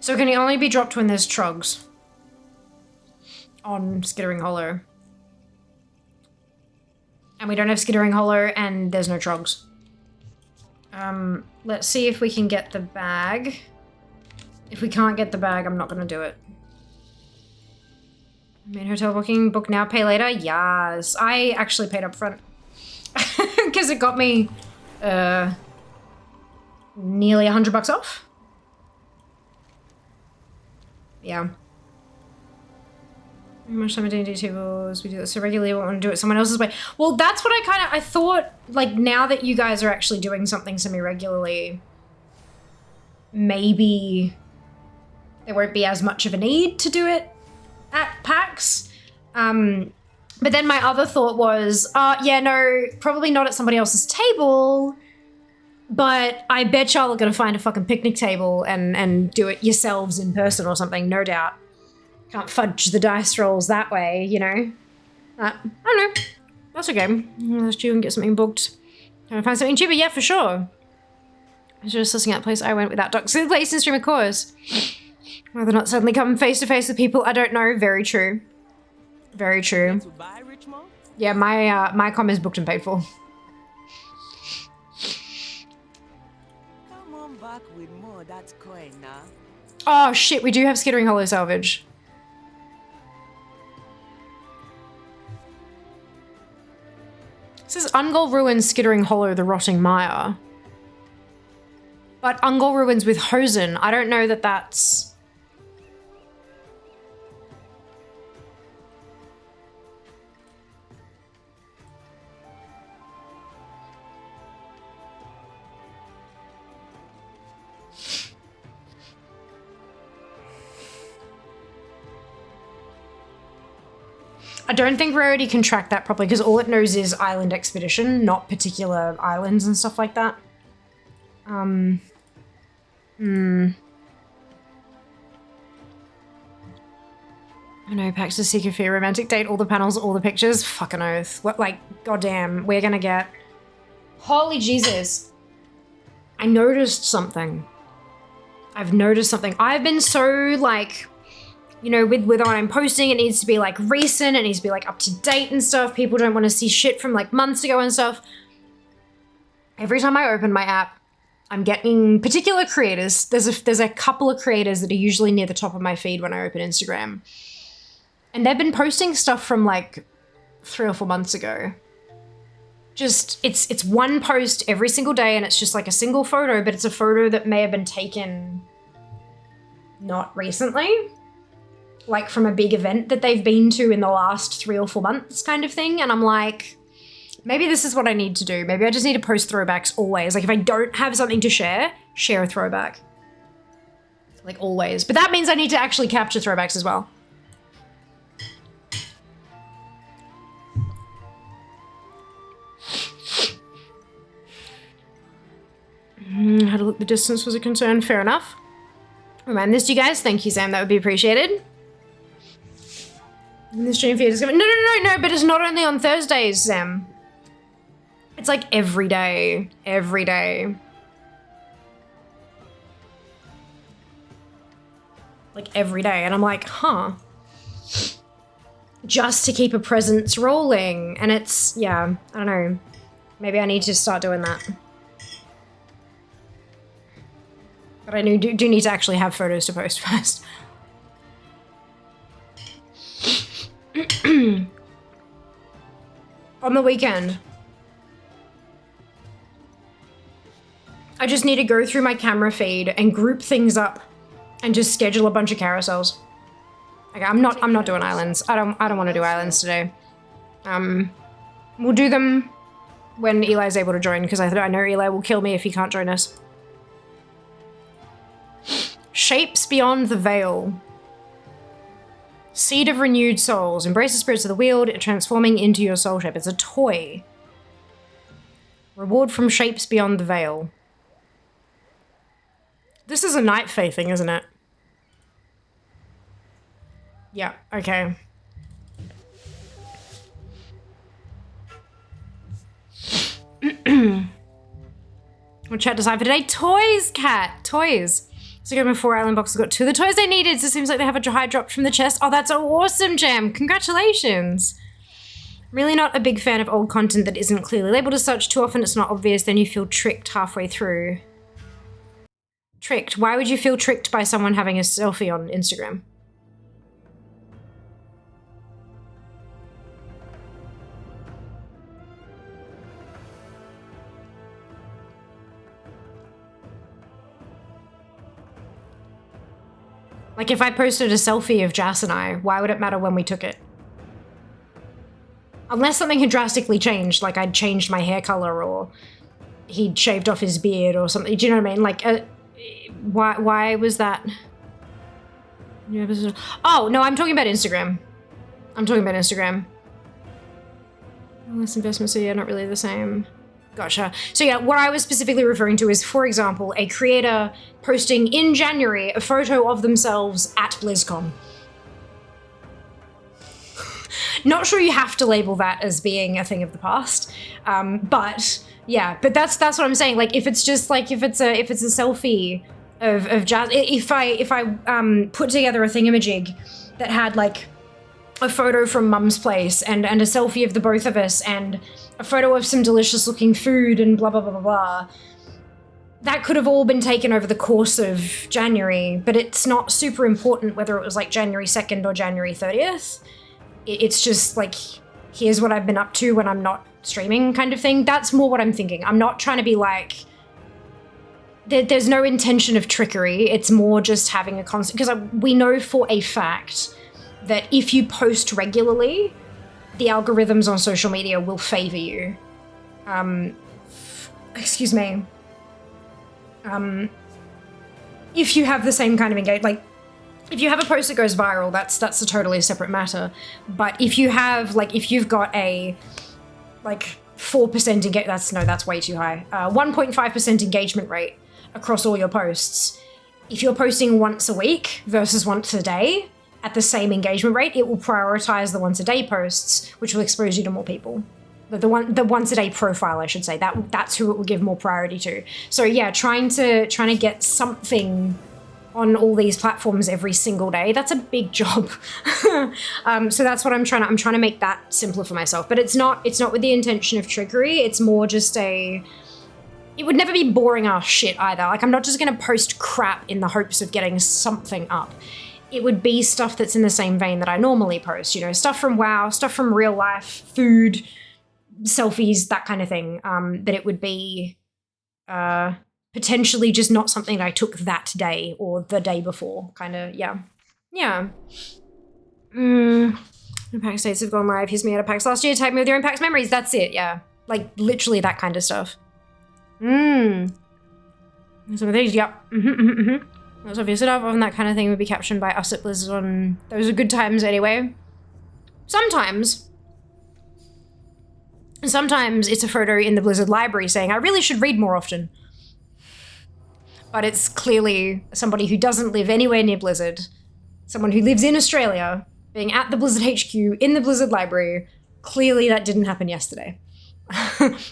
So can it only be dropped when there's Trogs on Skittering Hollow? And we don't have Skittering Hollow and there's no Trogs. Let's see if we can get the bag. If we can't get the bag, I'm not gonna do it. Main hotel booking, book now, pay later. Yes, I actually paid up front because it got me nearly $100 off. Yeah. How much time at D&D tables? We do this so regularly. We want to do it someone else's way. Well, that's what I thought, like, now that you guys are actually doing something semi-regularly, maybe there won't be as much of a need to do it at PAX. But then my other thought was, yeah, no, probably not at somebody else's table, But I bet y'all are gonna find a fucking picnic table and do it yourselves in person or something, no doubt. Can't fudge the dice rolls that way, you know? I don't know. That's okay. Let's do and get something booked. Can I find something cheaper? Yeah, for sure. I was just listening at the place I went without docs. The place in stream, of course. Whether or not suddenly come face to face with people, I don't know. Very true. Very true. Yeah, my com is booked and paid for. Come on back with more, that's coin now. Oh shit, we do have Skittering Hollow salvage. This is Ungol Ruins, Skittering Hollow, the Rotting Mire. But Ungol Ruins with Hosen, I don't know that that's... I don't think Rarity can track that properly because all it knows is Island Expedition, not particular islands and stuff like that. I know, Pax to Seek a Fear, romantic date, all the panels, all the pictures. Fucking oath. What, like, goddamn, we're gonna get... Holy Jesus. I noticed something. I've noticed something. I've been so, like... You know, with what I'm posting, it needs to be, like, recent, it needs to be, like, up to date and stuff. People don't want to see shit from, like, months ago and stuff. Every time I open my app, I'm getting particular creators. There's a couple of creators that are usually near the top of my feed when I open Instagram. And they've been posting stuff from, like, 3 or 4 months ago. Just, it's one post every single day, and it's just, like, a single photo, but it's a photo that may have been taken not recently. Like from a big event that they've been to in the last 3 or 4 months kind of thing. And I'm like, maybe this is what I need to do. Maybe I just need to post throwbacks always. Like if I don't have something to share a throwback. Like always. But that means I need to actually capture throwbacks as well. How to look the distance was a concern. Fair enough. Remind this to you guys. Thank you, Sam. That would be appreciated. The stream feed is coming. No, but it's not only on Thursdays, Sam. It's like every day. Every day. Like every day. And I'm like, huh. Just to keep a presence rolling. And it's, yeah, I don't know. Maybe I need to start doing that. But I do need to actually have photos to post first. On the weekend, I just need to go through my camera feed and group things up and just schedule a bunch of carousels. Like I'm not doing islands. I don't want to do islands today. We'll do them when Eli's able to join because I know Eli will kill me if he can't join us. Shapes Beyond the Veil. Seed of Renewed Souls. Embrace the spirits of the wheel, transforming into your soul shape. It's a toy. Reward from Shapes Beyond the Veil. This is a Night Fae thing, isn't it? Yeah, okay. What chat decide for today? Toys, cat. Toys. So I got my 4 island boxes, got 2 of the toys I needed, so it seems like they have a high drop from the chest. Oh, that's awesome, Jam. Congratulations. Really not a big fan of old content that isn't clearly labeled as such. Too often it's not obvious, then you feel tricked halfway through. Tricked? Why would you feel tricked by someone having a selfie on Instagram? Like if I posted a selfie of Jas and I, why would it matter when we took it? Unless something had drastically changed, like I'd changed my hair color or he'd shaved off his beard or something. Do you know what I mean? Like, why was that? Oh, no, I'm talking about Instagram. I'm talking about Instagram. Less investments, so yeah, not really the same. Gotcha. So yeah, what I was specifically referring to is, for example, a creator posting in January a photo of themselves at BlizzCon. Not sure you have to label that as being a thing of the past, but yeah. But that's what I'm saying. Like, if it's just like if it's a selfie of Jazz, if I put together a thingamajig that had like a photo from Mum's place and a selfie of the both of us and a photo of some delicious looking food and blah blah blah blah blah. That could have all been taken over the course of January, but it's not super important whether it was like January 2nd or January 30th. It's just like, here's what I've been up to when I'm not streaming kind of thing. That's more what I'm thinking. I'm not trying to be like, there's no intention of trickery. It's more just having a constant, because we know for a fact that if you post regularly, the algorithms on social media will favor you. Excuse me. If you have the same kind of engagement, like, if you have a post that goes viral, that's a totally separate matter. But if you have, like, if you've got a, like, 4% engagement, that's way too high. 1.5% engagement rate across all your posts. If you're posting once a week versus once a day at the same engagement rate, it will prioritize the once a day posts, which will expose you to more people. The once a day profile, I should say, that's who it will give more priority to. So yeah, trying to get something on all these platforms every single day, that's a big job. So that's what I'm trying to make that simpler for myself. But it's not with the intention of trickery. It's more just it would never be boring ass shit either. Like, I'm not just gonna post crap in the hopes of getting something up. It would be stuff that's in the same vein that I normally post, you know, stuff from WoW, stuff from real life, food, selfies, that kind of thing. That it would be potentially just not something that I took that day or the day before, kind of, yeah. Yeah. PAX states have gone live. Here's me out of PAX last year. Tag me with your own PAX memories. That's it, yeah. Like, literally that kind of stuff. Some of these, yep. That's obvious enough. Often that kind of thing would be captioned by us at Blizzard on... Those are good times anyway. Sometimes it's a photo in the Blizzard library saying, I really should read more often. But it's clearly somebody who doesn't live anywhere near Blizzard, someone who lives in Australia, being at the Blizzard HQ in the Blizzard library. Clearly that didn't happen yesterday.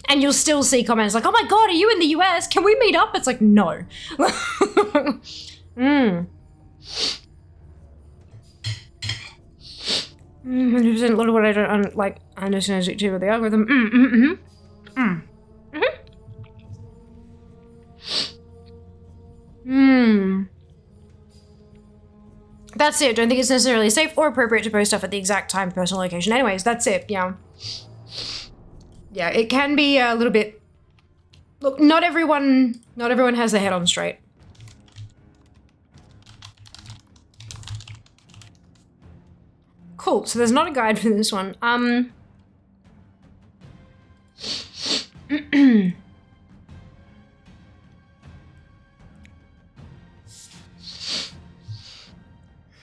And you'll still see comments like, oh my god, are you in the US? Can we meet up? It's like, no. 100% a lot of what I don't like, I understand it too with the algorithm. That's it. Don't think it's necessarily safe or appropriate to post stuff at the exact time, personal location. Anyways, that's it. Yeah. Yeah, it can be a little bit... Look, not everyone has their head on straight. Cool, so there's not a guide for this one.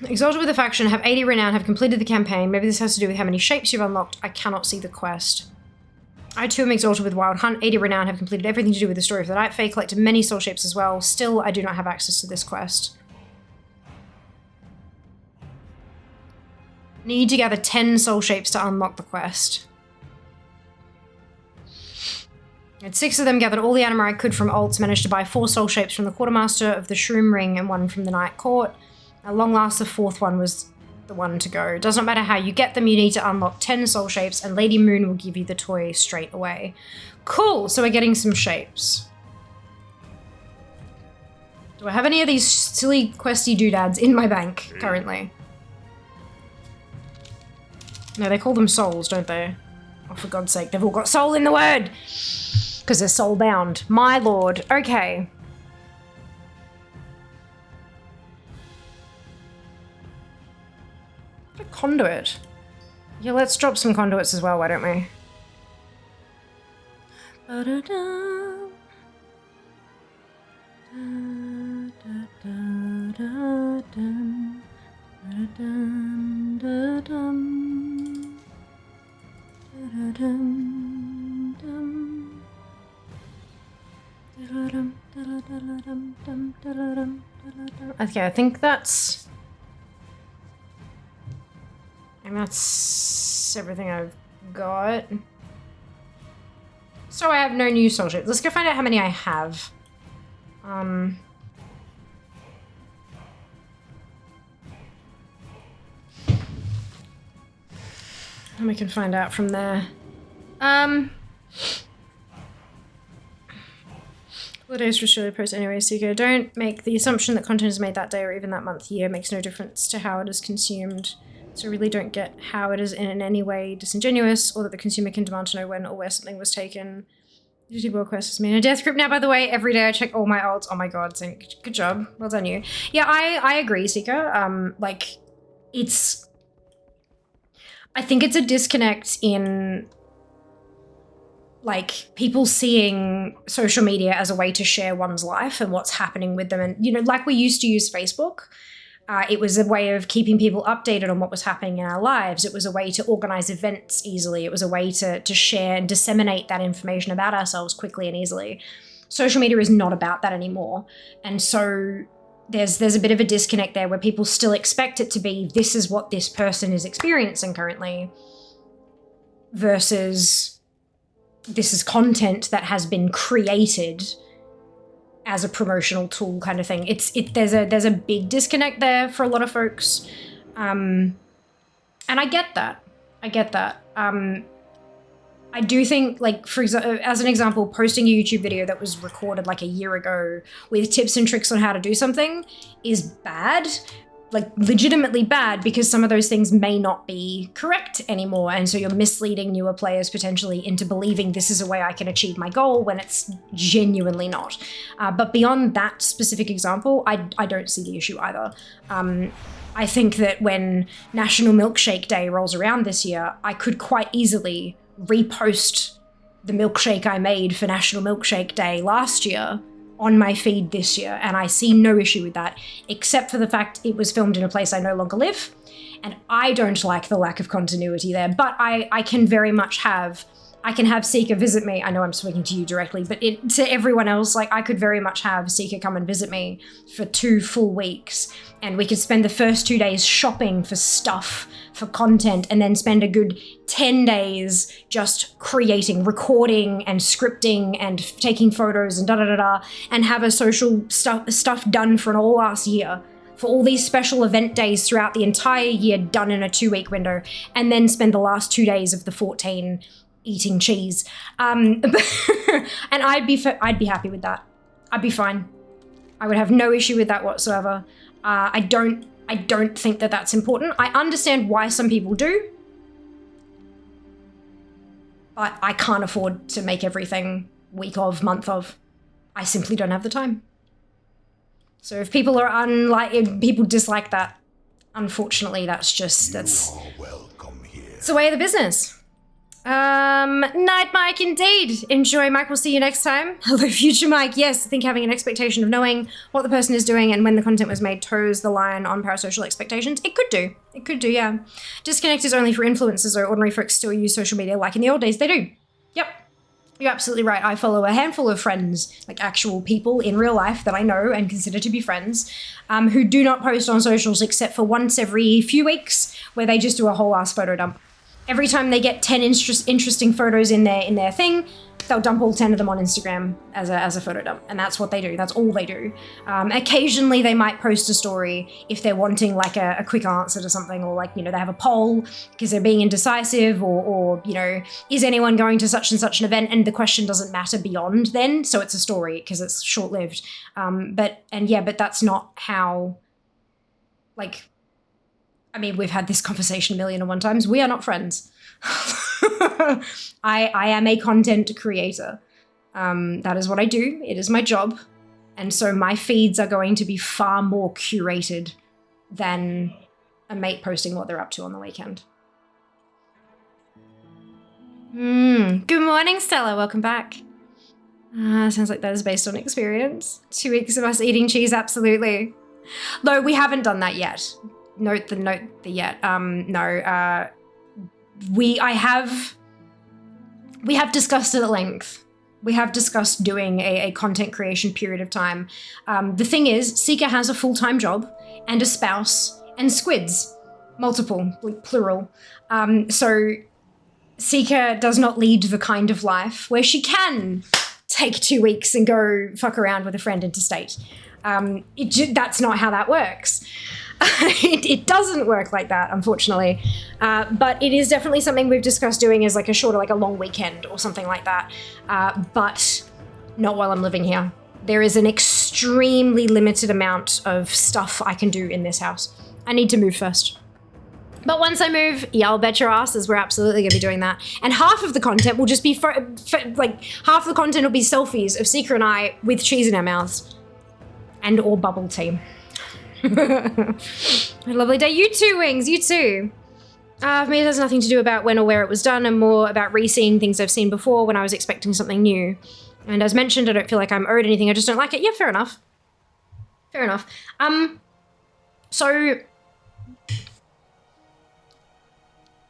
Exalted with a faction, have 80 renown, have completed the campaign. Maybe this has to do with how many shapes you've unlocked. I cannot see the quest. I too am exalted with Wild Hunt, 80 renown, have completed everything to do with the story of the Night Fae, collected many soul shapes as well. Still, I do not have access to this quest. Need to gather 10 soul shapes to unlock the quest. And 6 of them, gathered all the anima I could from alts, managed to buy 4 soul shapes from the Quartermaster of the Shroom Ring and 1 from the Night Court. At long last, the 4th one was the one to go. It does not matter how you get them, you need to unlock 10 soul shapes and Lady Moon will give you the toy straight away. Cool, so we're getting some shapes. Do I have any of these silly questy doodads in my bank currently? No, they call them souls, don't they? Oh, for God's sake, they've all got soul in the word! Because they're soul bound. My lord. Okay. A conduit. Yeah, let's drop some conduits as well, why don't we? Okay, I think that's... And that's everything I've got. So I have no new soul ships. Let's go find out how many I have. And we can find out from there. Holidays for Australia post anyway, Seeker. Don't make the assumption that content is made that day or even that month, year. Makes no difference to how it is consumed. So really don't get how it is in any way disingenuous, or that the consumer can demand to know when or where something was taken. World Quest has made a death grip now, by the way. Every day I check all my ults. Oh my god, good job. Well done, you. Yeah, I agree, Seeker. Like, it's... I think it's a disconnect in... like, people seeing social media as a way to share one's life and what's happening with them. And, you know, like we used to use Facebook, it was a way of keeping people updated on what was happening in our lives. It was a way to organize events easily. It was a way to share and disseminate that information about ourselves quickly and easily. Social media is not about that anymore. And so there's a bit of a disconnect there where people still expect it to be, this is what this person is experiencing currently, versus... this is content that has been created as a promotional tool kind of thing. There's a big disconnect there for a lot of folks. And I get that. I do think, like, as an example, posting a YouTube video that was recorded like a year ago with tips and tricks on how to do something is bad. Like, legitimately bad, because some of those things may not be correct anymore, and so you're misleading newer players potentially into believing this is a way I can achieve my goal when it's genuinely not. But beyond that specific example, I don't see the issue either. I think that when National Milkshake Day rolls around this year, I could quite easily repost the milkshake I made for National Milkshake Day last year on my feed this year, and I see no issue with that, except for the fact it was filmed in a place I no longer live, and I don't like the lack of continuity there. But I can very much have Seeker visit me. I know I'm speaking to you directly, but to everyone else, like, I could very much have Seeker come and visit me for 2 full weeks, and we could spend the first 2 days shopping for stuff, for content, and then spend a good 10 days just creating, recording and scripting and taking photos and da-da-da-da, and have a social stuff done for an all last year, for all these special event days throughout the entire year done in a 2-week window, and then spend the last 2 days of the 14 eating cheese. And I'd be happy with that. I'd be fine. I would have no issue with that whatsoever. I don't think that that's important. I understand why some people do, but I can't afford to make everything week of, month of. I simply don't have the time. So if people are if people dislike that, unfortunately, that's You are welcome here. it's the way of the business. Night Mike, indeed. Enjoy, Mike. We'll see you next time. Hello, future Mike. Yes, I think having an expectation of knowing what the person is doing and when the content was made toes the line on parasocial expectations. It could do. It could do, yeah. Disconnect is only for influencers, or ordinary folks still use social media like in the old days. They do. Yep. You're absolutely right. I follow a handful of friends, like actual people in real life that I know and consider to be friends, who do not post on socials except for once every few weeks, where they just do a whole ass photo dump. Every time they get 10 interesting photos in their thing, they'll dump all 10 of them on Instagram as a photo dump. And that's what they do. That's all they do. Occasionally they might post a story if they're wanting like a quick answer to something, or like, you know, they have a poll because they're being indecisive, or, you know, is anyone going to such and such an event? And the question doesn't matter beyond then. So it's a story because it's short-lived. But that's not how, like, I mean, we've had this conversation 1,000,001 times. We are not friends. I am a content creator. That is what I do. It is my job. And so my feeds are going to be far more curated than a mate posting what they're up to on the weekend. Good morning, Stella. Welcome back. Sounds like that is based on experience. 2 weeks of us eating cheese, absolutely. Though we haven't done that yet. Note the yet. We have discussed it at length We have discussed doing a content creation period of time. The thing is, Seeker has a full-time job and a spouse and squids. Multiple, like plural. So Seeker does not lead the kind of life where she can take 2 weeks and go fuck around with a friend interstate. That's not how that works. It doesn't work like that, unfortunately. But it is definitely something we've discussed doing as like a shorter, like a long weekend or something like that. But not while I'm living here. There is an extremely limited amount of stuff I can do in this house. I need to move first. But once I move, yeah, I'll bet your asses we're absolutely going to be doing that. And half of the content will just be, like, half the content will be selfies of Seeker and I with cheese in our mouths. And or bubble tea. A lovely day. You too, Wings, you too. For me, it has nothing to do about when or where it was done and more about re-seeing things I've seen before when I was expecting something new. And as mentioned, I don't feel like I'm owed anything, I just don't like it. Yeah, fair enough. Fair enough. So...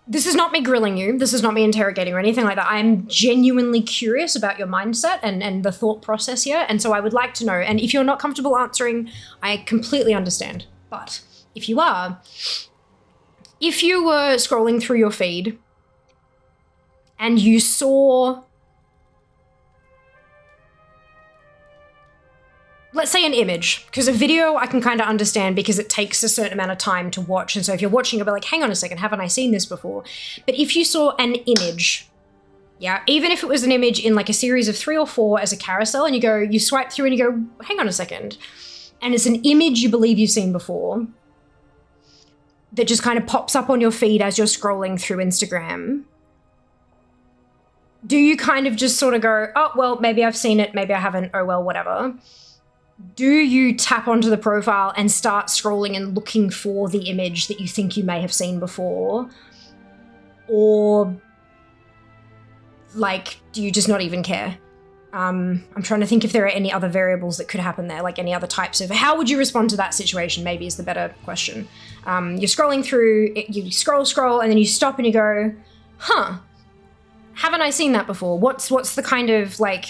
This is not me grilling you. This is not me interrogating or anything like that. I'm genuinely curious about your mindset and the thought process here. And so I would like to know. And if you're not comfortable answering, I completely understand. But if you are, if you were scrolling through your feed and you saw, let's say an image, because a video I can kind of understand because it takes a certain amount of time to watch. And so if you're watching, you'll be like, hang on a second, haven't I seen this before? But if you saw an image, yeah, even if it was an image in like a series of 3 or 4 as a carousel and you swipe through and you go, hang on a second. And it's an image you believe you've seen before that just kind of pops up on your feed as you're scrolling through Instagram. Do you kind of just sort of go, oh, well, maybe I've seen it, maybe I haven't, oh, well, whatever. Do you tap onto the profile and start scrolling and looking for the image that you think you may have seen before? Or, like, do you just not even care? I'm trying to think if there are any other variables that could happen there, like any other types of... How would you respond to that situation, maybe is the better question. You're scrolling through, you scroll, and then you stop and you go, huh, haven't I seen that before? What's the kind of, like...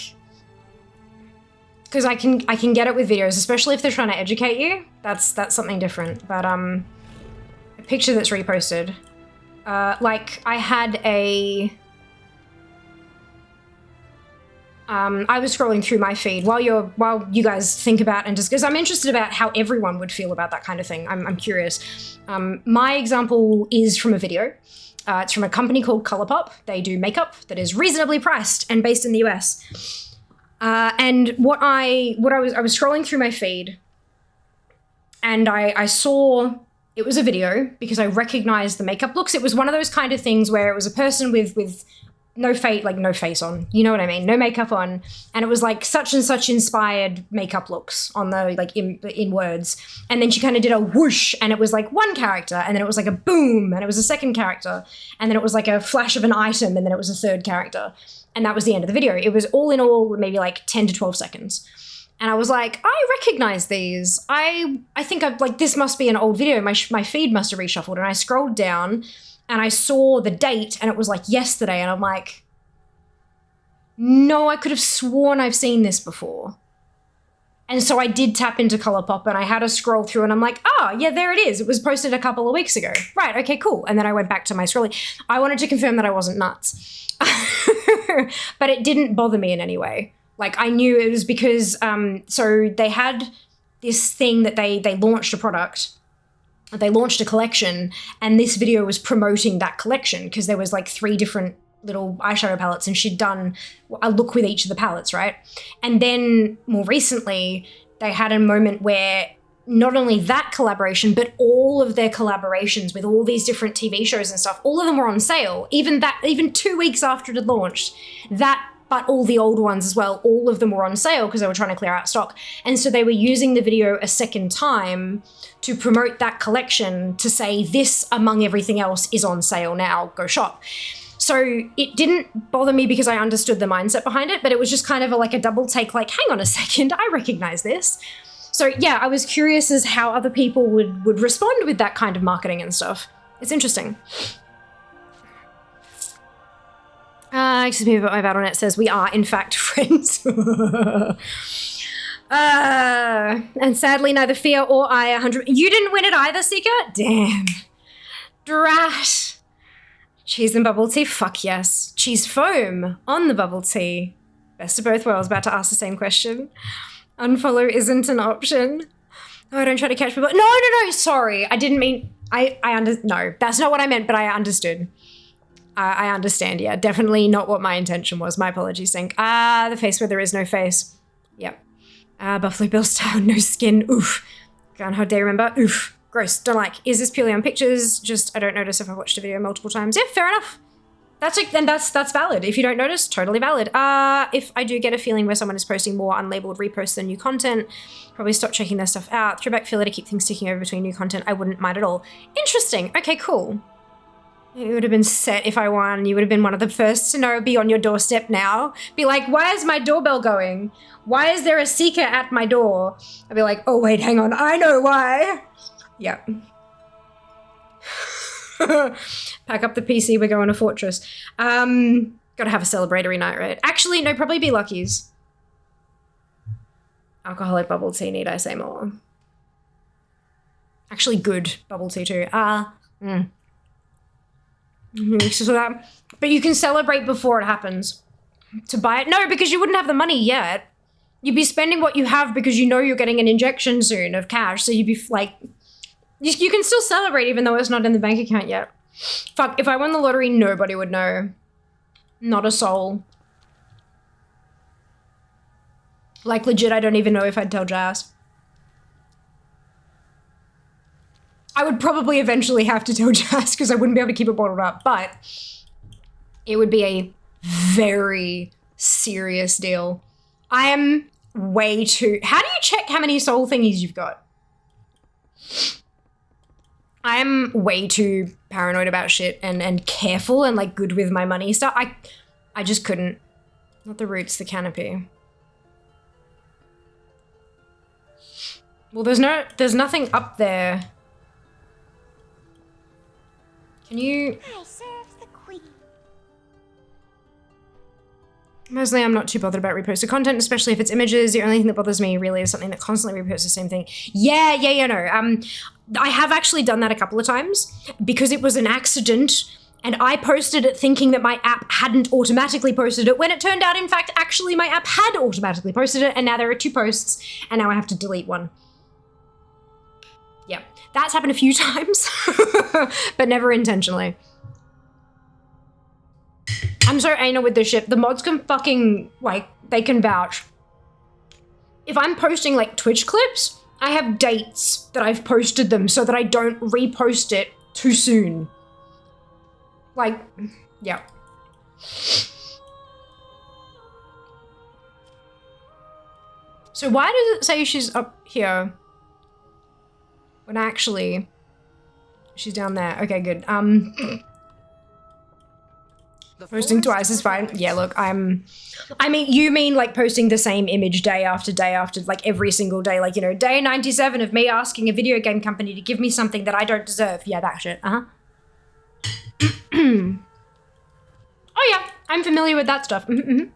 Because I can get it with videos, especially if they're trying to educate you. That's something different. But a picture that's reposted. Like I had a... I was scrolling through my feed while you guys think about and discuss. I'm interested about how everyone would feel about that kind of thing. I'm curious. My example is from a video. It's from a company called ColourPop. They do makeup that is reasonably priced and based in the US. And I was scrolling through my feed and I saw, it was a video because I recognized the makeup looks. It was one of those kind of things where it was a person with no face on, you know what I mean? No makeup on. And it was like such and such inspired makeup looks on the, like in words. And then she kind of did a whoosh and it was like one character and then it was like a boom and it was a second character. And then it was like a flash of an item and then it was a third character. And that was the end of the video. It was all in all maybe like 10 to 12 seconds. And I was like, I recognize these. I think I've like, this must be an old video. My feed must have reshuffled. And I scrolled down and I saw the date and it was like yesterday. And I'm like, no, I could have sworn I've seen this before. And so I did tap into ColourPop and I had to scroll through and I'm like, oh, yeah, there it is. It was posted a couple of weeks ago. Right, okay, cool. And then I went back to my scrolling. I wanted to confirm that I wasn't nuts. But it didn't bother me in any way. Like I knew it was because, so they had this thing that they launched a product, they launched a collection, and this video was promoting that collection because there was like 3 different little eyeshadow palettes and she'd done a look with each of the palettes, right? And then more recently, they had a moment where not only that collaboration, but all of their collaborations with all these different TV shows and stuff, all of them were on sale. Even 2 weeks after it had launched, but all the old ones as well, all of them were on sale because they were trying to clear out stock. And so they were using the video a second time to promote that collection to say this, among everything else, is on sale now, go shop. So it didn't bother me because I understood the mindset behind it, but it was just kind of like a double take, like, hang on a second, I recognize this. So yeah, I was curious as how other people would respond with that kind of marketing and stuff. It's interesting. Excuse me, but my Battle.net says we are, in fact, friends. And sadly, neither Fia or I 100. You didn't win it either, Seeker? Damn. Drat. Cheese and bubble tea? Fuck yes. Cheese foam on the bubble tea. Best of both worlds. About to ask the same question. Unfollow isn't an option. Oh, don't try to catch people. No. Sorry. I didn't mean. No, that's not what I meant, but I understood. I understand. Yeah, definitely not what my intention was. My apologies, Sync. The face where there is no face. Yep. Buffalo Bill style, no skin. Oof. Can't how dare remember. Oof. Gross. Don't like. Is this purely on pictures? Just I don't notice if I watched a video multiple times. Yeah, fair enough. That's valid. If you don't notice, totally valid. If I do get a feeling where someone is posting more unlabeled reposts than new content, probably stop checking their stuff out. Throwback filler to keep things ticking over between new content. I wouldn't mind at all. Interesting. Okay, cool. It would have been set if I won. You would have been one of the first to know, be on your doorstep now. Be like, why is my doorbell going? Why is there a seeker at my door? I'd be like, oh wait, hang on, I know why. Yep. Pack up the PC, we're going to Fortress. Gotta have a celebratory night, right? Actually, no, probably be Lucky's. Alcoholic bubble tea, need I say more? Actually, good bubble tea too. So that, but you can celebrate before it happens. To buy it? No, because you wouldn't have the money yet. You'd be spending what you have because you know you're getting an injection soon of cash. So you'd be like, you can still celebrate even though it's not in the bank account yet. Fuck, if I won the lottery, nobody would know. Not a soul. Like legit, I don't even know if I'd tell Jazz. I would probably eventually have to tell Jazz because I wouldn't be able to keep it bottled up, but it would be a very serious deal. I am way too... How do you check how many soul thingies you've got? I am way too paranoid about shit and careful and like good with my money stuff. I just couldn't. Not the roots, the canopy. Well, there's nothing up there. Can you... I serve the queen. Mostly I'm not too bothered about reposted content, especially if it's images. The only thing that bothers me really is something that constantly reposts the same thing. Yeah, no. I have actually done that a couple of times because it was an accident and I posted it thinking that my app hadn't automatically posted it when it turned out, in fact, actually my app had automatically posted it and now there are 2 posts and now I have to delete one. Yeah, that's happened a few times, but never intentionally. I'm so anal with this shit. The mods can fucking, like, they can vouch. If I'm posting, like, Twitch clips, I have dates that I've posted them so that I don't repost it too soon. Like, yeah. So why does it say she's up here when actually she's down there? Okay, good. Posting twice is fine. Yeah, look, I mean, you mean like posting the same image day after, like every single day, like, you know, day 97 of me asking a video game company to give me something that I don't deserve. Yeah, that shit. Oh yeah, I'm familiar with that stuff. I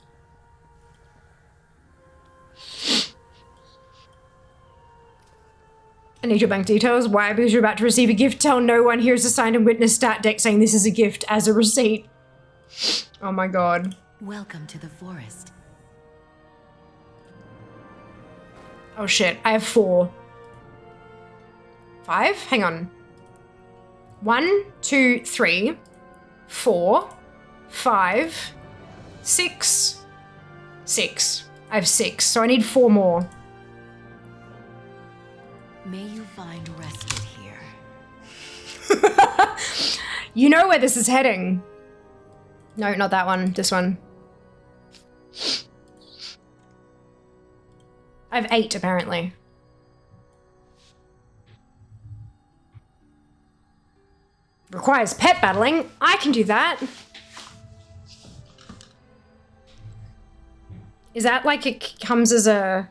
need your bank details. Why? Because you're about to receive a gift. Tell no one. Here's a signed and witnessed stat deck saying this is a gift as a receipt. Oh my god. Welcome to the forest. Oh shit, I have 4. 5? Hang on. 1, 2, 3, 4, 5, 6, 6. I have 6, so I need 4 more. May you find respite here. You know where this is heading. No, not that one. This one. I have 8, apparently. Requires pet battling. I can do that. Is that like it comes as a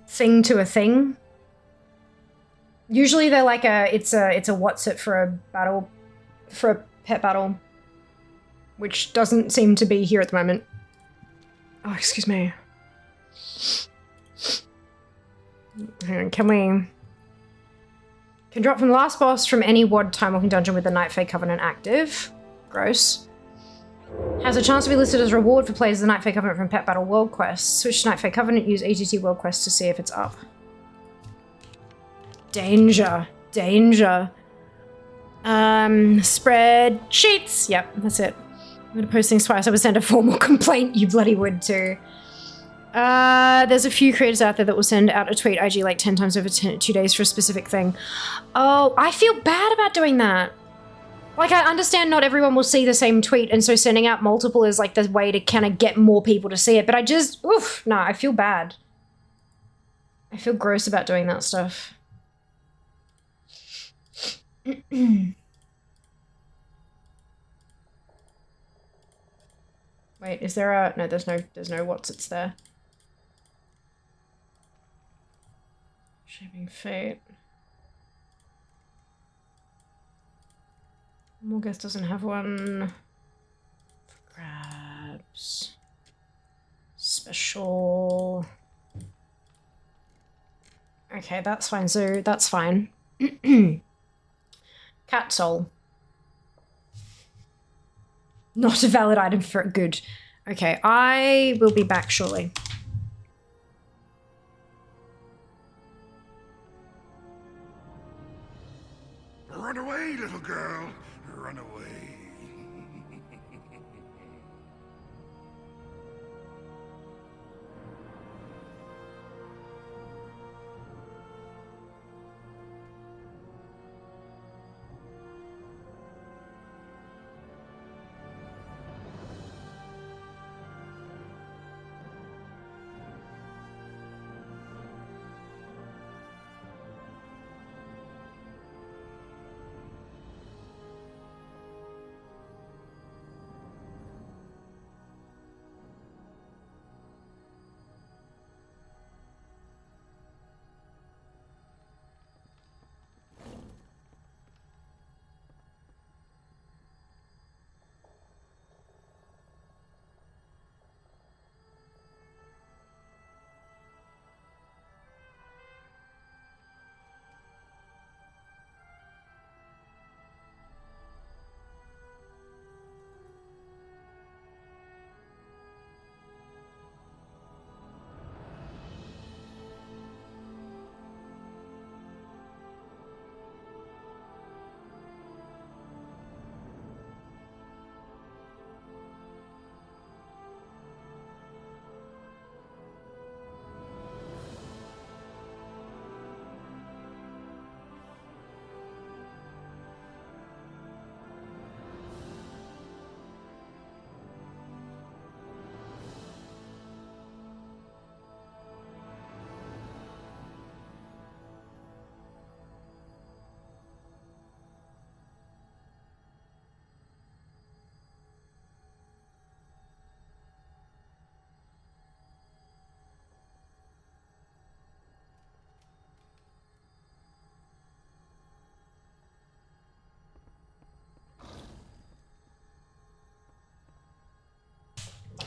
thing to a thing? Usually they're like it's a what's it for a battle, for a pet battle. which doesn't seem to be here at the moment. Oh, excuse me. Hang on, can drop from the last boss from any WOD time walking dungeon with the Night Fae Covenant active. Gross. Has a chance to be listed as reward for players of the Night Fae Covenant from Pet Battle World Quest. Switch to Night Fae Covenant, use ATT World Quest to see if it's up. Danger. Danger. Spreadsheets. Yep, that's it. I'm gonna post things twice. I would send a formal complaint. You bloody would too. There's a few creators out there that will send out a tweet IG like 10 times over 2 days for a specific thing. Oh, I feel bad about doing that. Like, I understand not everyone will see the same tweet, and so sending out multiple is like the way to kind of get more people to see it, but I just, oof, no, I feel bad. I feel gross about doing that stuff. Wait, is there a, no, there's no what's it's there. Shaping Fate. Morgus doesn't have one. Grabs. Special. Okay, that's fine. So that's fine. Cat soul. Not a valid item for good. Okay, I will be back shortly. Run away, little girl. Run away.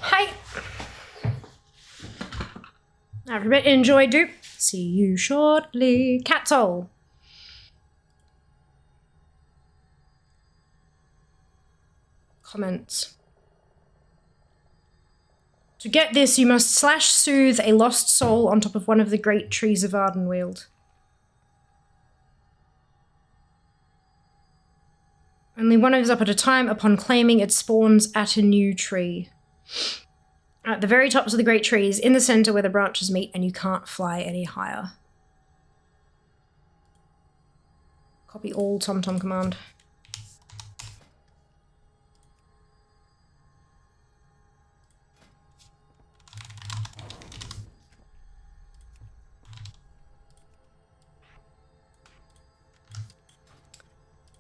Hi. Have a bit. Enjoy, dupe. See you shortly. Cat soul. Comments. To get this, you must slash soothe a lost soul on top of one of the great trees of Ardenweald. Only one is up at a time. Upon claiming, it spawns at a new tree. At the very tops of the great trees, in the center where the branches meet, and you can't fly any higher. Copy all TomTom command.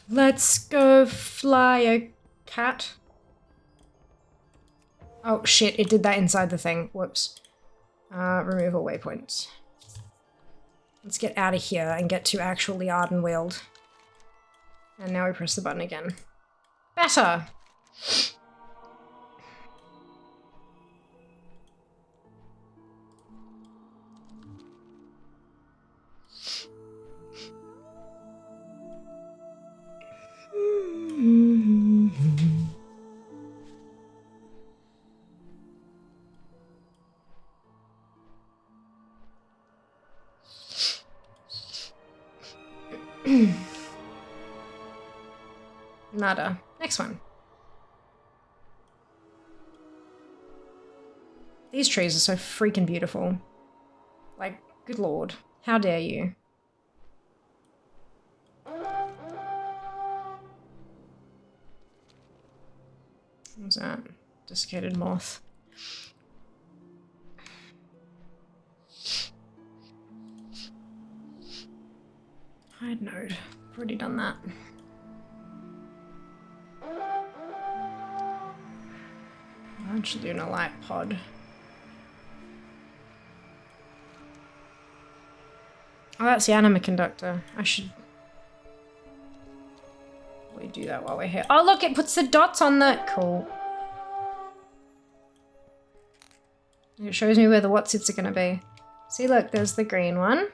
Let's go fly a cat. Oh shit, it did that inside the thing. Whoops. Remove all waypoints. Let's get out of here and get to actually Ardenweald. And now we press the button again. Better! Nada. Next one. These trees are so freaking beautiful. Like, good lord. How dare you? What's that? Desiccated moth. Hide node. Already done that. Large lunar light pod. Oh, that's the anima conductor. I should probably do that while we're here. Oh, look, it puts the dots on the... Cool. It shows me where the whatsits are going to be. See, look, there's the green one.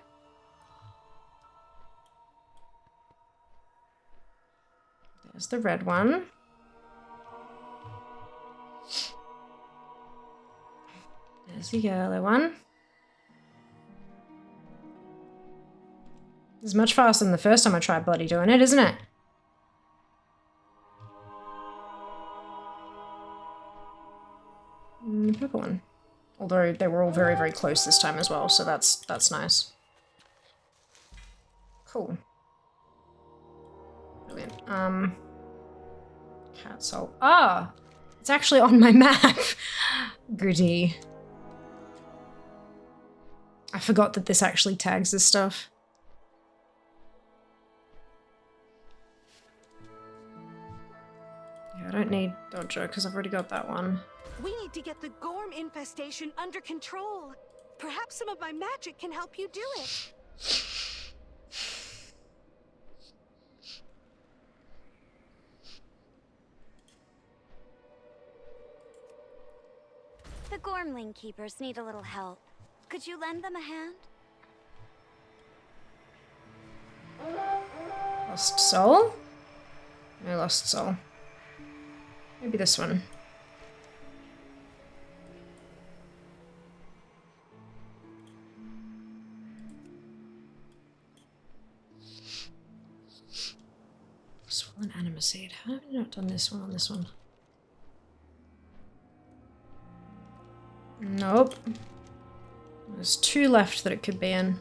There's the red one. There's the yellow one. It's much faster than the first time I tried bloody doing it, isn't it? The purple one. Although they were all very, very close this time as well, so that's nice. Cool. Brilliant. Cat salt. Ah! It's actually on my map! Goody. I forgot that this actually tags this stuff. Yeah, I don't need Dodger because I've already got that one. We need to get the Gorm infestation under control. Perhaps some of my magic can help you do it. The Gormling Keepers need a little help. Could you lend them a hand? Lost soul? No lost soul. Maybe this one. Swollen anima seed. How have I not done this one on this one? Nope. There's 2 left that it could be in.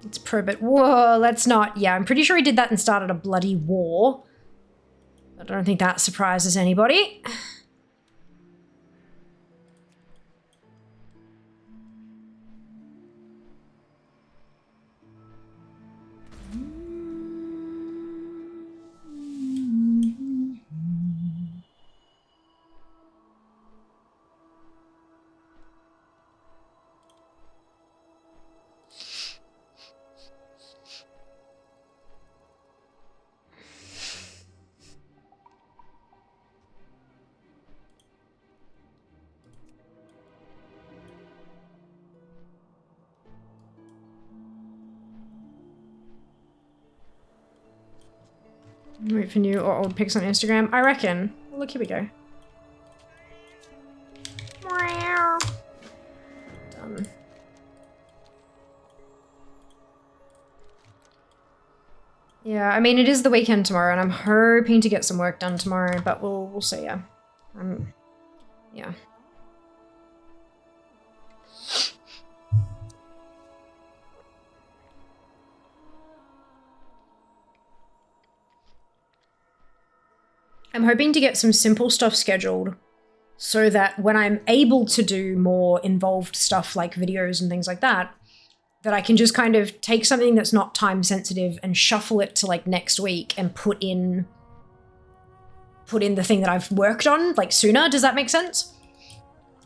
Let's probe it. Whoa, let's not. Yeah, I'm pretty sure he did that and started a bloody war. I don't think that surprises anybody. Wait for new or old pics on Instagram. I reckon. Look, here we go. Done. Yeah, I mean, it is the weekend tomorrow, and I'm hoping to get some work done tomorrow, but we'll see, yeah. Yeah. I'm hoping to get some simple stuff scheduled so that when I'm able to do more involved stuff like videos and things like that, that I can just kind of take something that's not time sensitive and shuffle it to like next week and put in the thing that I've worked on like sooner. Does that make sense?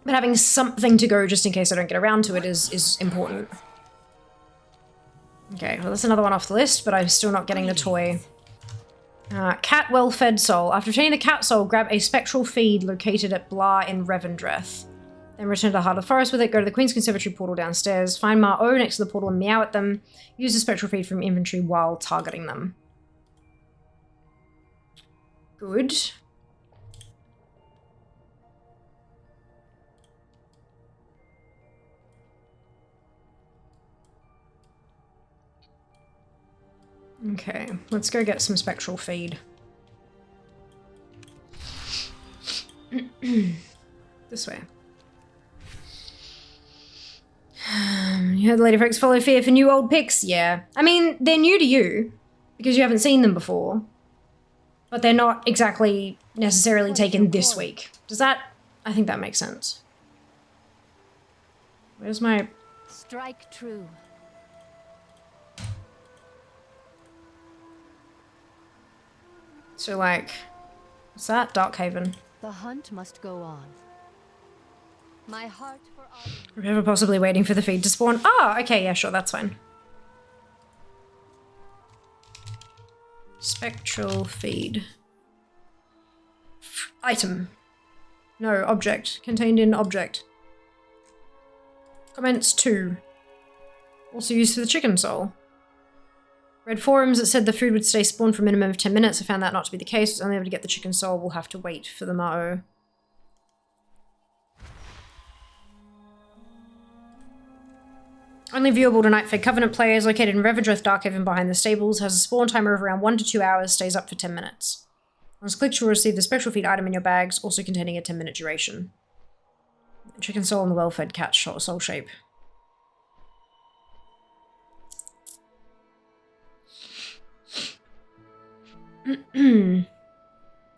But having something to go just in case I don't get around to it is important. Okay, well that's another one off the list, but I'm still not getting the toy. Cat well-fed soul. After obtaining the cat soul, grab a spectral feed located at Blah in Revendreth. Then return to the heart of the forest with it, go to the Queen's Conservatory portal downstairs, find Ma-O next to the portal and meow at them, use the spectral feed from inventory while targeting them. Good. Okay, let's go get some spectral feed. This way. You heard the lady folks follow fear for new old pics? Yeah. I mean, they're new to you, because you haven't seen them before. But they're not exactly necessarily taken this week. Does that... I think that makes sense. Where's my... Strike true. So, like... What's that? Darkhaven. The hunt must go on. My heart for We're possibly waiting for the feed to spawn. Oh, okay, yeah, sure, that's fine. Spectral feed. Item. No, object. Contained in object. Comments 2. Also used for the chicken soul. Read forums that said the food would stay spawned for a minimum of 10 minutes. I found that not to be the case. It's only able to get the chicken soul. We'll have to wait for the Ma-O. Only viewable tonight for Covenant players, located in Revendreth Darkhaven behind the stables, has a spawn timer of around 1 to 2 hours, stays up for 10 minutes. Once clicked, you'll receive the spectral feed item in your bags, also containing a 10-minute duration. Chicken soul and the well-fed cat soul shape.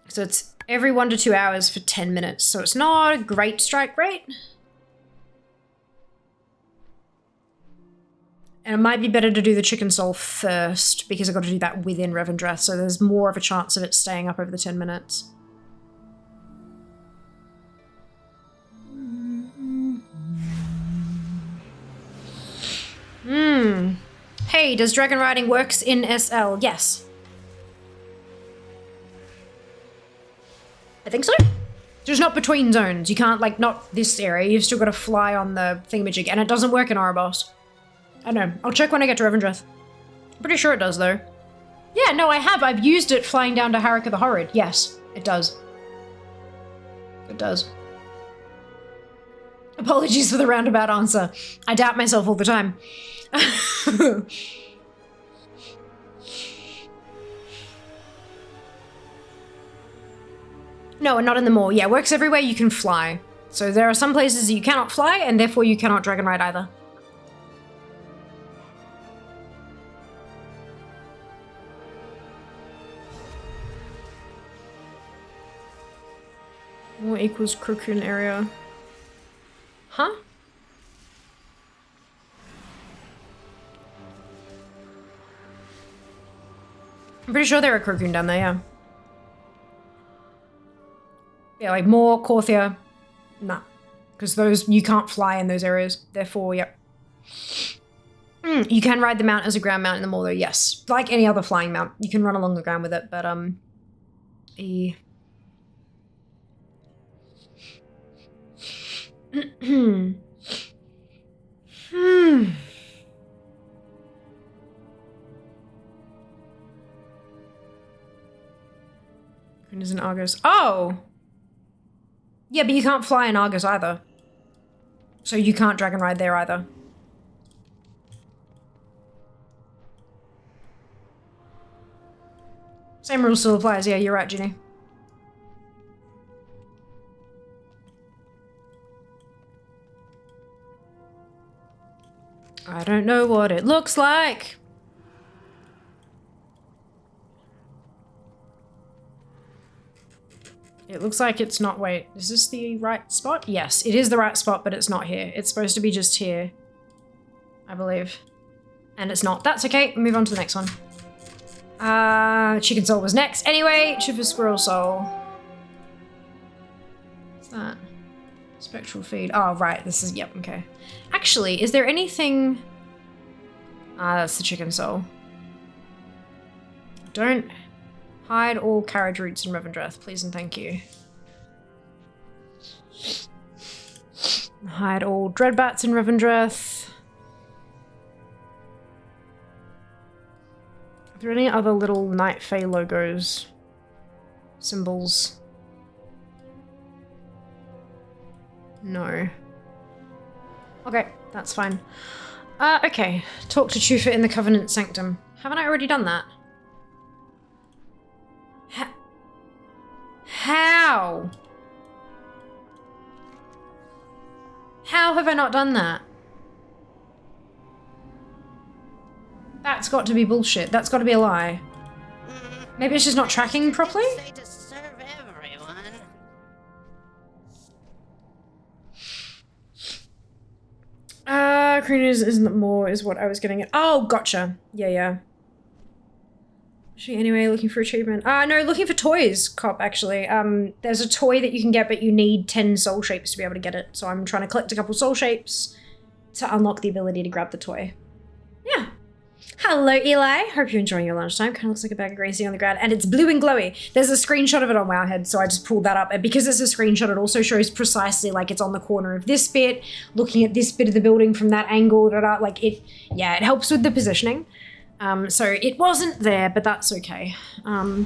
So it's every 1 to 2 hours for 10 minutes, so it's not a great strike rate. And it might be better to do the chicken soul first, because I've got to do that within Revendreth, so there's more of a chance of it staying up over the 10 minutes. Hey, does dragon riding works in SL? Yes. I think so. Just not between zones. You can't, like, not this area. You've still got to fly on the thingamajig, and it doesn't work in Ouroboros. I don't know. I'll check when I get to Revendreth. I'm pretty sure it does, though. Yeah, no, I have. I've used it flying down to Harrika the Horrid. Yes, it does. It does. Apologies for the roundabout answer. I doubt myself all the time. No, and not in the mall. Yeah, works everywhere you can fly. So there are some places you cannot fly, and therefore you cannot dragon ride either. More equals Crocun area. Huh? I'm pretty sure there are Crocun down there, yeah. Yeah, like more Korthia. Nah. Because those, you can't fly in those areas. Therefore, yep. You can ride the mount as a ground mount in the mall though, yes. Like any other flying mount. You can run along the ground with it, but When is an Argus? Oh! Yeah, but you can't fly in Argus either. So you can't dragon ride there either. Same rule still applies, yeah, you're right, Ginny. I don't know what it looks like. It looks like it's not, wait, is this the right spot? Yes, it is the right spot, but it's not here. It's supposed to be just here, I believe. And it's not. That's okay, move on to the next one. Chicken soul was next. Anyway, Chipper Squirrel Soul. What's that? Spectral feed. Oh, right, this is, yep, okay. Actually, is there anything... that's the chicken soul. Don't hide all carriage routes in Revendreth, please and thank you. Hide all dreadbats in Revendreth. Are there any other little Night Fae logos? Symbols? No. Okay, that's fine. Okay. Talk to Chufa in the Covenant Sanctum. Haven't I already done that? How? How have I not done that? That's got to be bullshit. That's got to be a lie. Maybe it's just not tracking properly? To serve everyone. Karina isn't more is what I was getting at. Oh, gotcha. Yeah. Actually, anyway, looking for achievement. No, looking for toys, Cop, actually. There's a toy that you can get, but you need 10 soul shapes to be able to get it. So I'm trying to collect a couple soul shapes to unlock the ability to grab the toy. Yeah. Hello, Eli. Hope you're enjoying your lunchtime. Kind of looks like a bag of greasy on the ground, and it's blue and glowy. There's a screenshot of it on Wowhead, so I just pulled that up. And because it's a screenshot, it also shows precisely, like, it's on the corner of this bit, looking at this bit of the building from that angle, like, it helps with the positioning. So it wasn't there, but that's okay. Another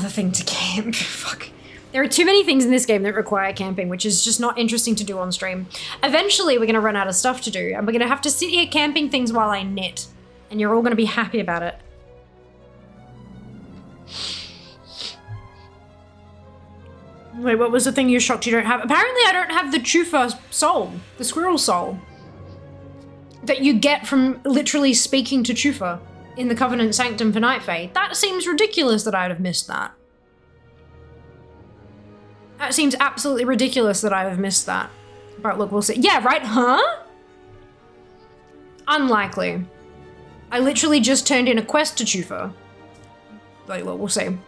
thing to camp. Fuck. There are too many things in this game that require camping, which is just not interesting to do on stream. Eventually, we're going to run out of stuff to do, and we're going to have to sit here camping things while I knit. And you're all going to be happy about it. Wait, what was the thing you're shocked you don't have? Apparently, I don't have the Chufa soul, the squirrel soul, that you get from literally speaking to Chufa in the Covenant Sanctum for Night Fae. That seems ridiculous that I'd have missed that. That seems absolutely ridiculous that I have missed that. But look, we'll see. Yeah, right? Huh? Unlikely. I literally just turned in a quest to Chufa. But look, we'll see.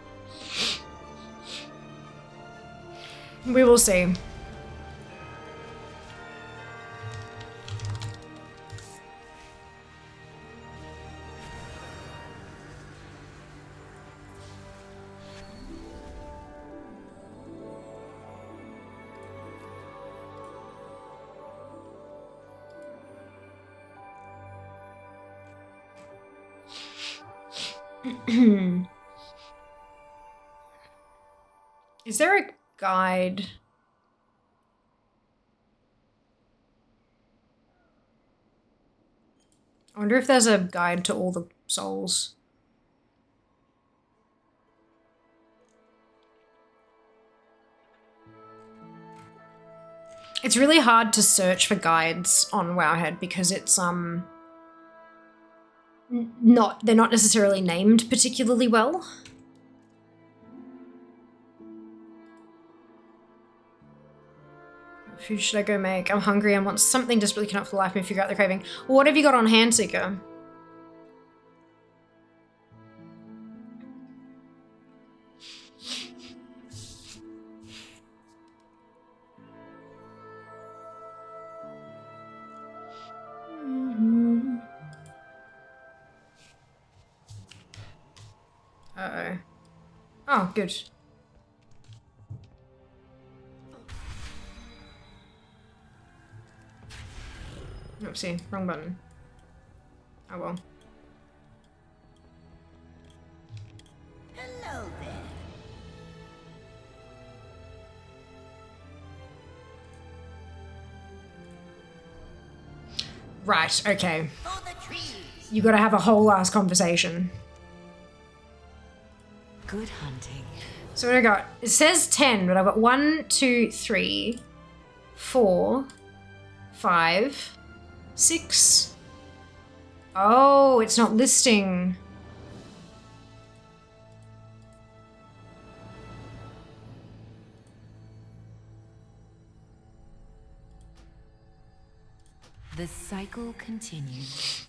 We will see. Is there a guide? I wonder if there's a guide to all the souls. It's really hard to search for guides on Wowhead because it's they're not necessarily named particularly well. What food should I go make? I'm hungry and want something desperately cannot for life me figure out the craving. Well, what have you got on Handseeker? Uh-oh. Oh, good. Oopsie, wrong button. Oh well. Hello there. Right, okay. For the trees. You gotta have a whole ass conversation. Good hunting. So what I got? It says 10, but I've got 1, 2, 3, 4, 5, 6. Oh, it's not listing. The cycle continues.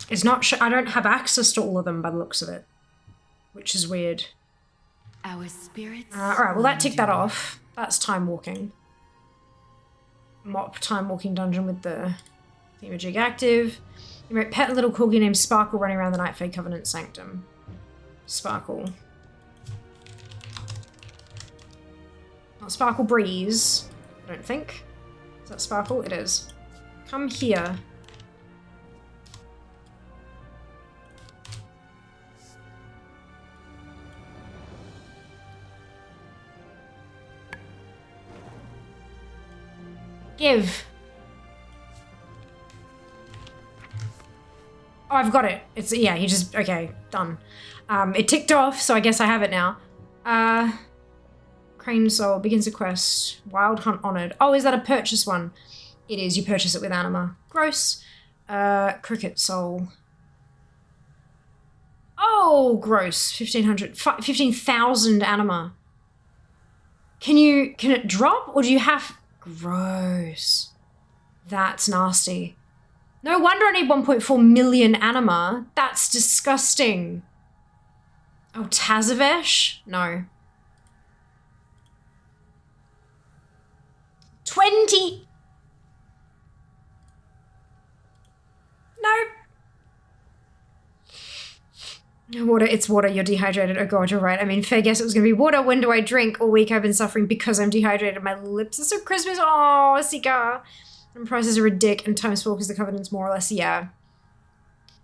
It's not I don't have access to all of them by the looks of it, which is weird. Our spirits. Alright, well that ticked that off. That's time walking. Mop time walking dungeon with the thingamajig active. You wrote pet little corgi named Sparkle running around the Night Fae Covenant Sanctum. Sparkle. Not Sparkle Breeze. I don't think. Is that Sparkle? It is. Come here. Give. Oh, I've got it. It's, yeah, you just, okay, done. It ticked off, so I guess I have it now. Crane Soul begins a quest. Wild Hunt Honored. Oh, is that a purchase one? It is. You purchase it with anima. Gross. Cricket Soul. Oh, gross. 1,500. 15,000 anima. Can it drop or do you have... Gross. That's nasty. No wonder I need 1.4 million anima. That's disgusting. Oh, Tazavesh? No. 20. Nope. Water, it's water, you're dehydrated. Oh god, you're right. I mean, fair guess it was gonna be water. When do I drink? All week I've been suffering because I'm dehydrated. My lips are so crispy. Oh, Sika. And prices are a dick and times 4 because the covenant's more or less, yeah.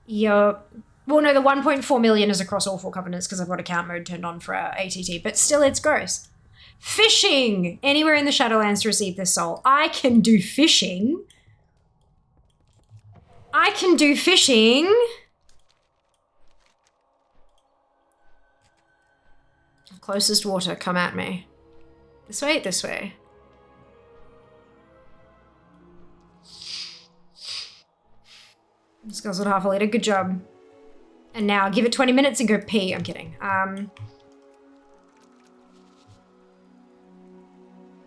Yup. Well, no, the 1.4 million is across all 4 covenants because I've got account mode turned on for ATT, but still it's gross. Fishing! Anywhere in the Shadowlands to receive this soul. I can do fishing. I can do fishing. Closest water, come at me. This way, this way. This guzzled half a liter, good job. And now give it 20 minutes and go pee. I'm kidding.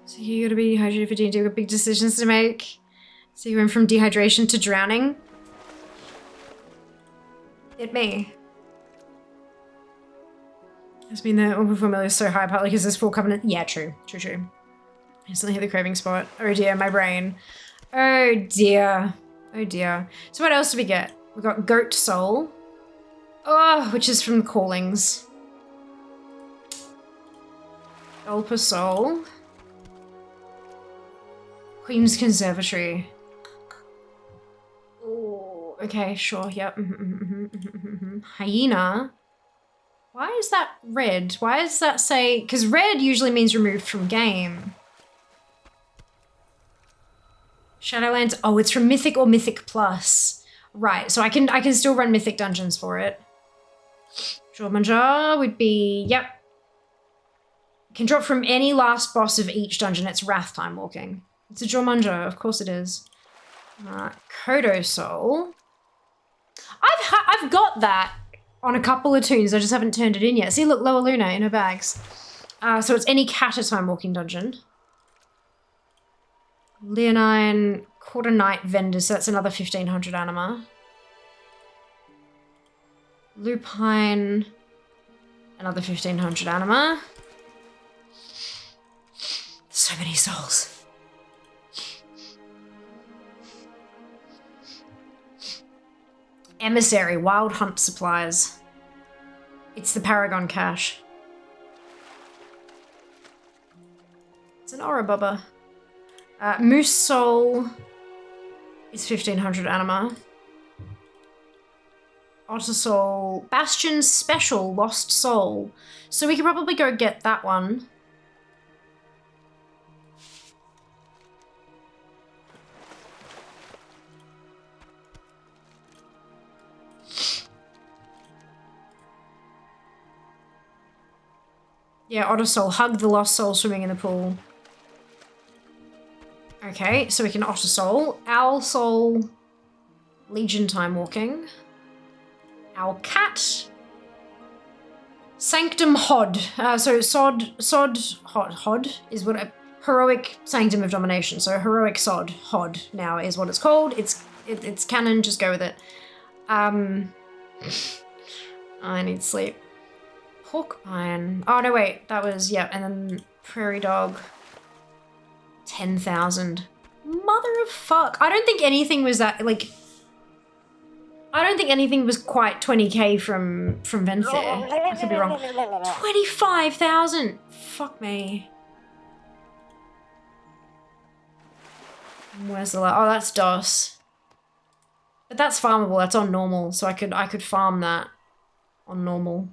So you gotta be dehydrated for D&D. We've got big decisions to make. So you went from dehydration to drowning. It may. It's been the 1.4 million is so high, partly because there's 4 covenant. Yeah, true. True, true. I instantly hit the craving spot. Oh dear, my brain. Oh dear. Oh dear. So what else do we get? We've got Goat Soul. Oh, which is from Callings. Ulpa Soul. Queen's Conservatory. Oh, okay, sure, yep. Hyena. Why is that red? Why does that say... Because red usually means removed from game. Shadowlands. Oh, it's from Mythic or Mythic Plus. Right, so I can still run Mythic dungeons for it. Jormanja would be... Yep. Can drop from any last boss of each dungeon. It's Wrath Time Walking. It's a Jormanja, of course it is. Kodo Soul. I've got that on a couple of tunes, I just haven't turned it in yet. See, look, Lower Luna in her bags. So it's any cat at time walking dungeon. Leonine, Quarter Night Vendor, so that's another 1,500 anima. Lupine, another 1,500 anima. So many souls. Emissary, Wild Hunt Supplies. It's the Paragon Cache. It's an Aura Bubba. Moose Soul is 1,500 anima. Otter Soul. Bastion's Special, Lost Soul. So we could probably go get that one. Yeah, Otter Soul. Hug the Lost Soul swimming in the pool. Okay, so we can Otter Soul. Owl Soul. Legion Time Walking. Owl Cat. Sanctum Hod. So Hod is what a heroic Sanctum of Domination. So heroic Sod Hod now is what it's called. It's canon, just go with it. I need sleep. Porcupine. Oh, no, wait. That was, yeah. And then Prairie Dog. 10,000. Mother of fuck. I don't think anything was that, like... I don't think anything was quite 20k from Venfair. I could be wrong. 25,000. Fuck me. Where's the oh, that's DOS. But that's farmable, that's on normal, so I could farm that on normal.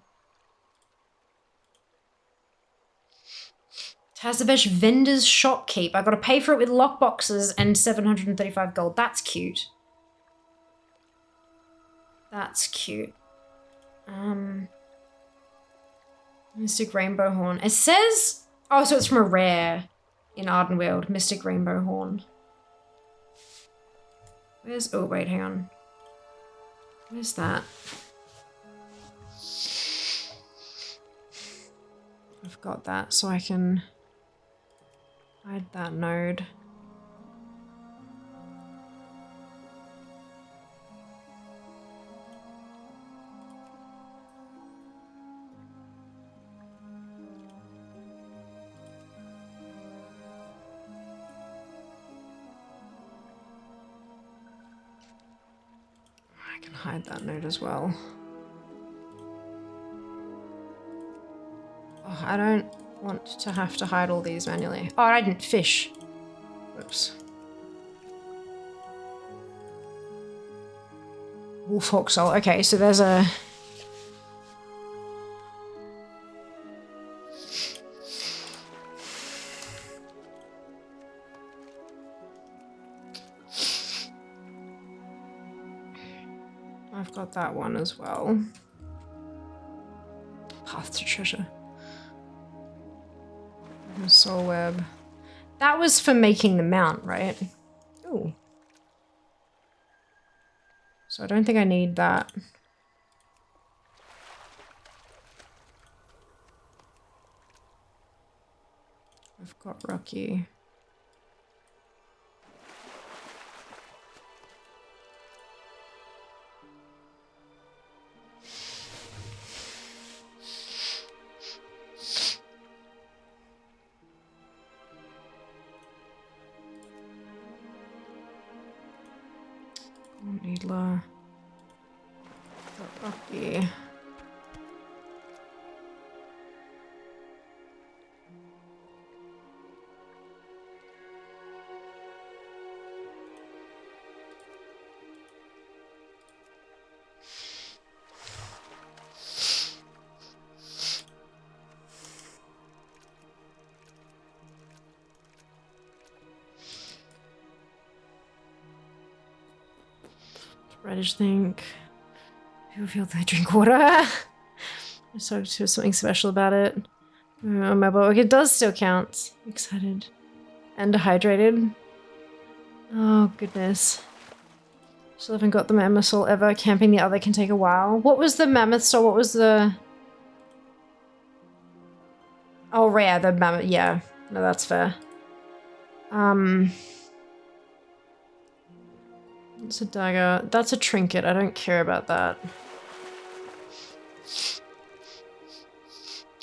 Tazavesh Vendor's Shopkeep. I gotta pay for it with lockboxes and 735 gold. That's cute. That's cute. Mystic Rainbow Horn. It says... Oh, so it's from a rare in Ardenweald. Mystic Rainbow Horn. Where's... Oh, wait, hang on. Where's that? I've got that, so I can hide that node. I can hide that node as well. Oh, I don't want to have to hide all these manually. Oh, I didn't fish. Whoops. Wolfhawk Soul. Okay, so there's a... I've got that one as well. Path to Treasure. Soul Web. That was for making the mount, right? Ooh. So I don't think I need that. I've got Rocky. Needler. Rocky. Reddish think. People feel they drink water. So there's something special about it. Oh, my book. It does still count. Excited. And dehydrated. Oh, goodness. Still haven't got the mammoth soul ever. Camping the other can take a while. What was the mammoth soul? What was the... Oh, rare. The mammoth. Yeah. No, that's fair. It's a dagger. That's a trinket. I don't care about that.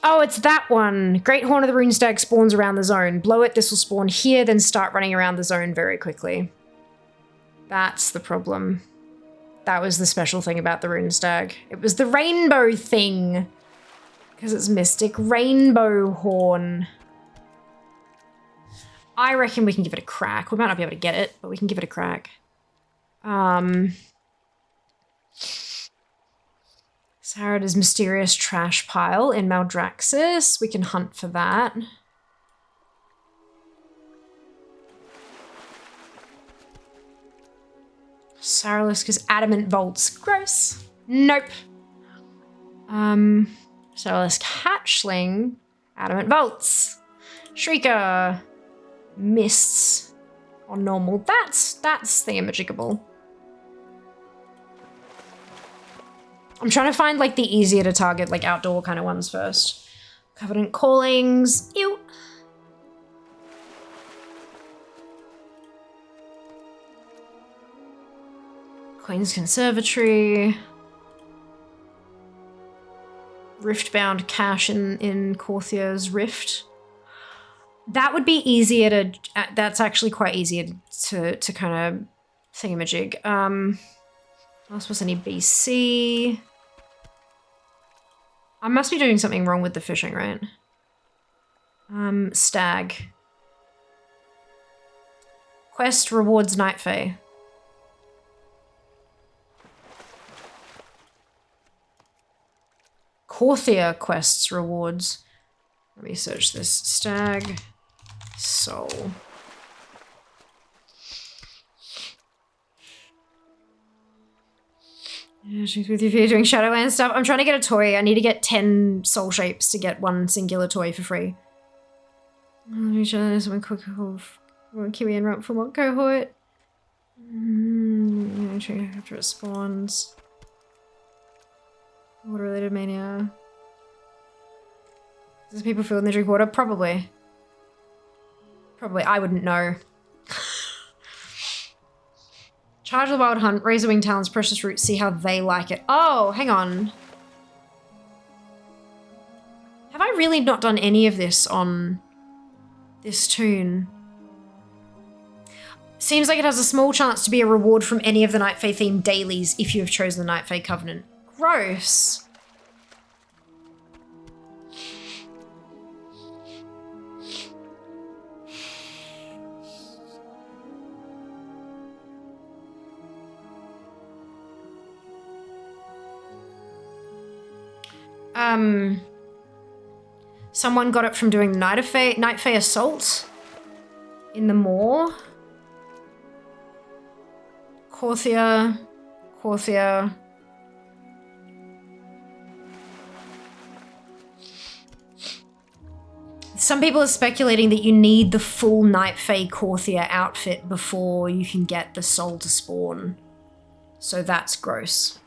Oh, it's that one. Great Horn of the Runestag spawns around the zone. Blow it, this will spawn here, then start running around the zone very quickly. That's the problem. That was the special thing about the Runestag. It was the rainbow thing. Because it's Mystic Rainbow Horn. I reckon we can give it a crack. We might not be able to get it, but we can give it a crack. Sarada's mysterious trash pile in Maldraxxus. We can hunt for that. Saraliska's adamant bolts. Gross. Nope. Saralisk hatchling. Adamant bolts. Shrieker. Mists. On normal. That's thingamajigable. I'm trying to find like the easier to target, like outdoor kind of ones first. Covenant Callings. Ew. Queen's Conservatory. Riftbound cache in Corthier's Rift. That would be easier to, that's actually quite easier to kind of thingamajig. I suppose I need BC. I must be doing something wrong with the fishing, right? Stag. Quest rewards Night Fae. Corthia quests rewards. Let me search this. Stag Soul. Yeah, she's with you if you're doing Shadowland stuff. I'm trying to get a toy. I need to get 10 soul shapes to get one singular toy for free. Kiwi and Rump from what cohort? After it spawns. Water related mania. Does people feel when they drink water? Probably. Probably. I wouldn't know. Charge the Wild Hunt, Razorwing Talons, Precious Roots, see how they like it. Oh, hang on. Have I really not done any of this on this toon? Seems like it has a small chance to be a reward from any of the Night Fae themed dailies if you have chosen the Night Fae Covenant. Gross. Someone got it from doing Night Fae Assault in the Moor. Corthia. Some people are speculating that you need the full Night Fae Corthia outfit before you can get the soul to spawn. So that's gross.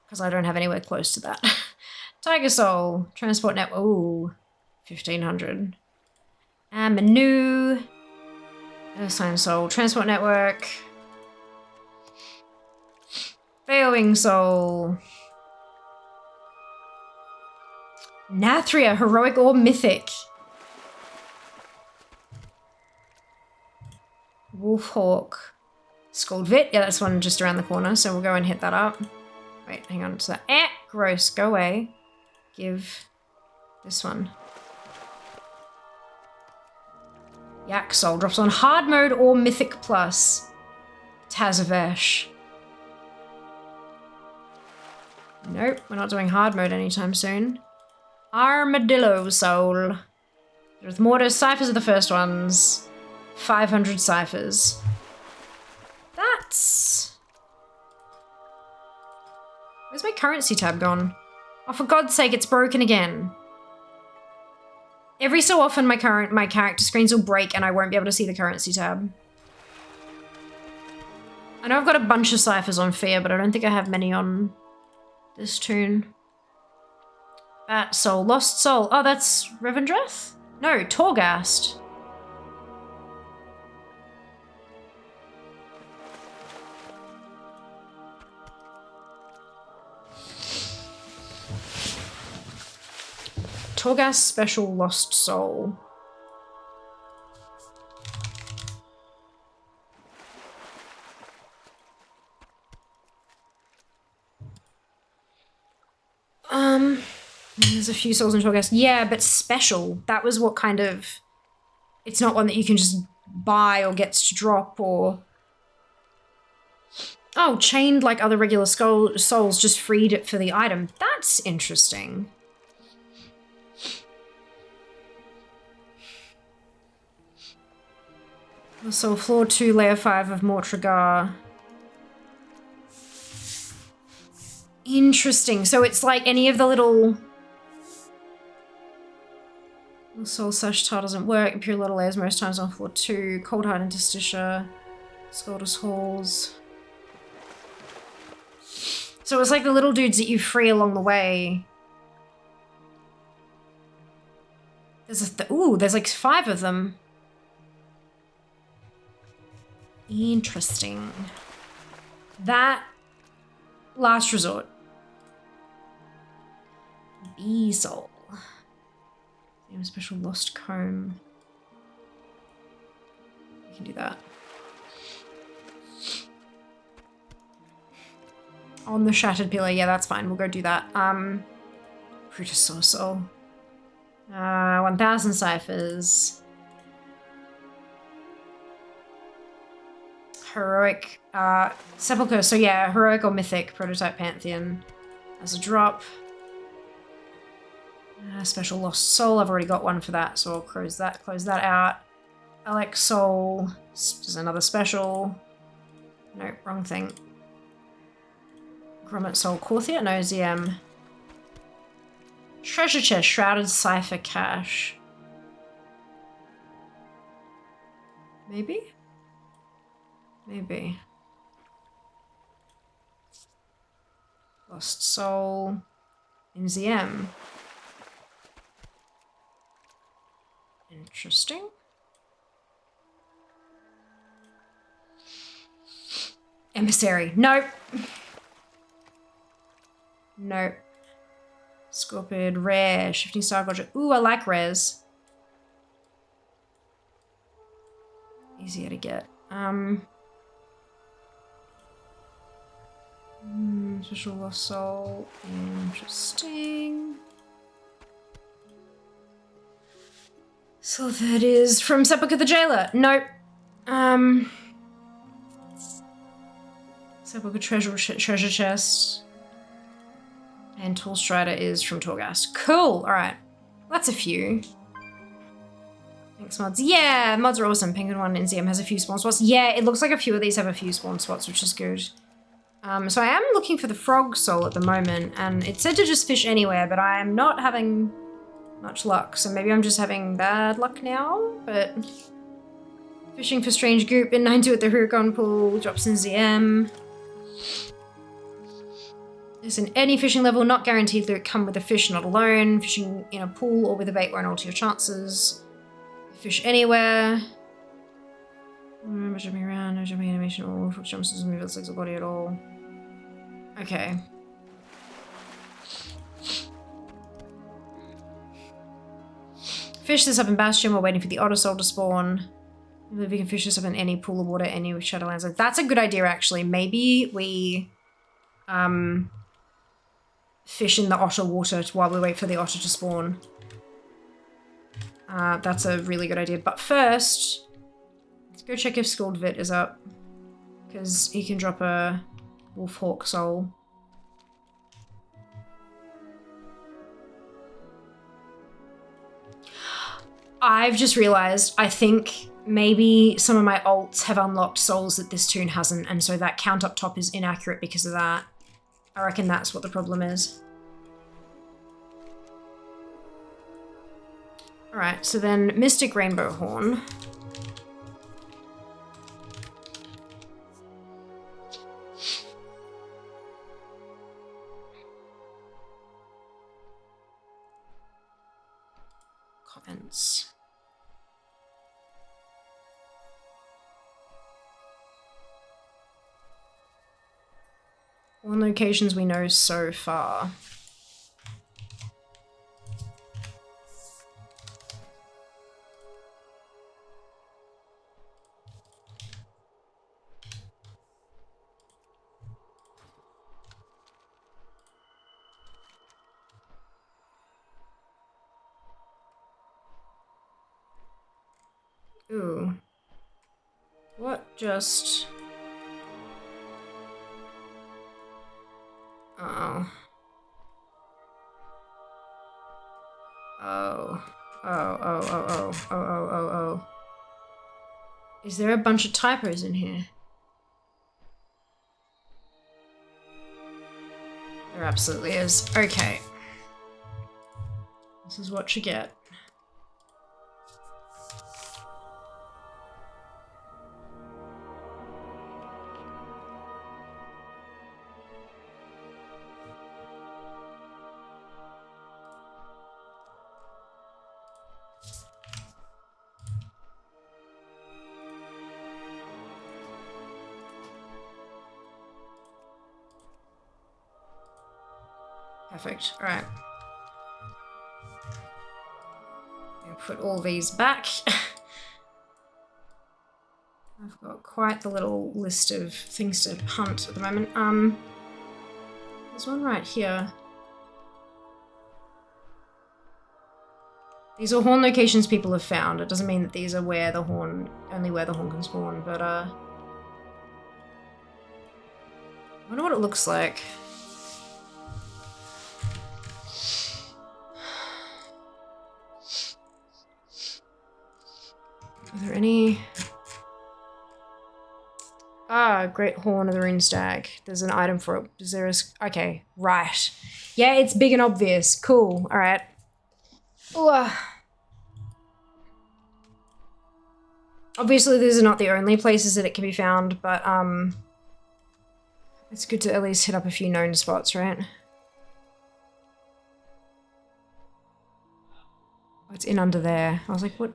Because I don't have anywhere close to that. Tiger Soul. Transport Network. Ooh. 1500. Manu. Sign Soul. Transport Network. Veilwing Soul. Nathria. Heroic or Mythic. Wolfhawk. Scaldvit. Yeah, that's one just around the corner, so we'll go and hit that up. Wait, hang on. So that. Gross. Go away. Give this one. Yak Soul drops on hard mode or Mythic Plus. Tazavesh. Nope, we're not doing hard mode anytime soon. Armadillo Soul. There's Mortars. Ciphers are the first ones. 500 ciphers. That's... Where's my currency tab gone? Oh, for God's sake, it's broken again. Every so often my character screens will break and I won't be able to see the currency tab. I know I've got a bunch of ciphers on Fear, but I don't think I have many on this toon. Bat Soul, Lost Soul. Oh, that's Revendreth? No, Torghast. Torghast Special Lost Soul. There's a few souls in Torghast. Yeah, but special. That was what kind of... It's not one that you can just buy or gets to drop or... Oh, chained like other regular souls, just freed it for the item. That's interesting. So floor 2, layer 5 of Mortragar. Interesting. So it's like any of the little... Soul Sash Tar doesn't work. Impure Little layers most times on floor 2. Cold Heart Interstitia. Scoldus Halls. So it's like the little dudes that you free along the way. There's ooh, there's like 5 of them. Interesting. That Last Resort. Bee Soul. Special Lost Comb. You can do that. On the Shattered Pillar, yeah, that's fine. We'll go do that. Brutus Soul. 1000 ciphers. Heroic, Sepulchre, so yeah, heroic or mythic prototype pantheon as a drop. Special lost soul, I've already got one for that, so I'll close that out. Alex soul, there's another special. No, wrong thing. Grommet soul, Corthia, no, ZM. Treasure chest, shrouded cipher cache. Maybe? Maybe. Lost soul. MZM. Interesting. Emissary. Nope. Nope. Scorpid. Rare. Shifting Star Gotcha. Ooh, I like rares. Easier to get. Special lost soul. Interesting. So that is from Sepulchre the Jailer. Nope. Sepulchre treasure chest. And Tool Strider is from Torghast. Cool. All right. That's a few. Thanks, mods. Yeah, mods are awesome. Penguin 1 NZM has a few spawn spots. Yeah, it looks like a few of these have a few spawn spots, which is good. So I am looking for the frog soul at the moment, and it said to just fish anywhere, but I am not having much luck. So maybe I'm just having bad luck now, but fishing for strange group in 9-2 at the Huracan pool, drops in ZM. There's an any fishing level, not guaranteed loot, come with a fish, not alone. Fishing in a pool or with a bait won't alter your chances. Fish anywhere. Jumping around, no jumping animation at all. Foot jumps doesn't move its legs or body at all. Okay. Fish this up in Bastion, we're waiting for the otter soul to spawn. Maybe we can fish this up in any pool of water, any Shadowlands. That's a good idea actually. Maybe we fish in the otter water while we wait for the otter to spawn. That's a really good idea. But first, let's go check if Scald Vit is up. Because he can drop a Wolf Hawk soul. I've just realized, I think maybe some of my alts have unlocked souls that this toon hasn't, and so that count up top is inaccurate because of that. I reckon that's what the problem is. Alright, so then Mystic Rainbow Horn. Comments. One locations we know so far. Ooh. What just... Uh-oh. Oh. Is there a bunch of typos in here? There absolutely is. Okay. This is what you get. Perfect. All right. I'll put all these back. I've got quite the little list of things to hunt at the moment. There's one right here. These are horn locations people have found. It doesn't mean that these are where the horn, only where the horn can spawn, but I wonder what it looks like. Are there any... Ah, Great Horn of the Rune Stag. There's an item for it. Is there a... Okay, right. Yeah, it's big and obvious. Cool. All right. Ooh. Obviously, these are not the only places that it can be found, but it's good to at least hit up a few known spots, right? Oh, it's in under there. I was like, what?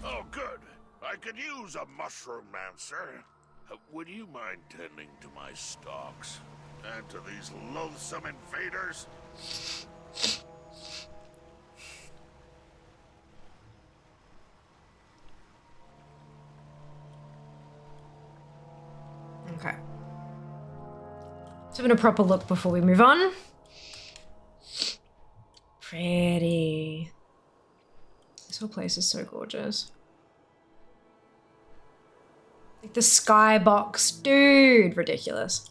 Oh, good. I could use a mushroom mancer. Would you mind tending to my stalks? And to these loathsome invaders? Okay. Let's have a proper look before we move on. Pretty. This whole place is so gorgeous. Like the skybox, dude, ridiculous.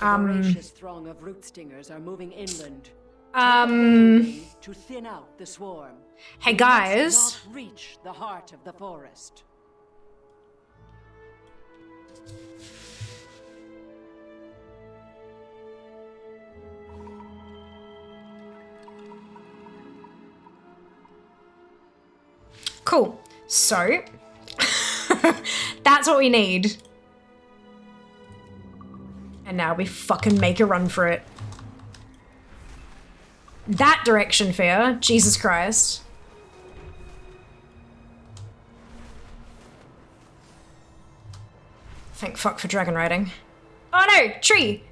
A voracious throng of root stingers are moving inland. To thin out the swarm. Hey We guys. must not reach the heart of the forest. Cool. So, that's what we need. And now we fucking make a run for it. That direction, fair. Jesus Christ. Thank fuck for dragon riding. Oh no! Tree!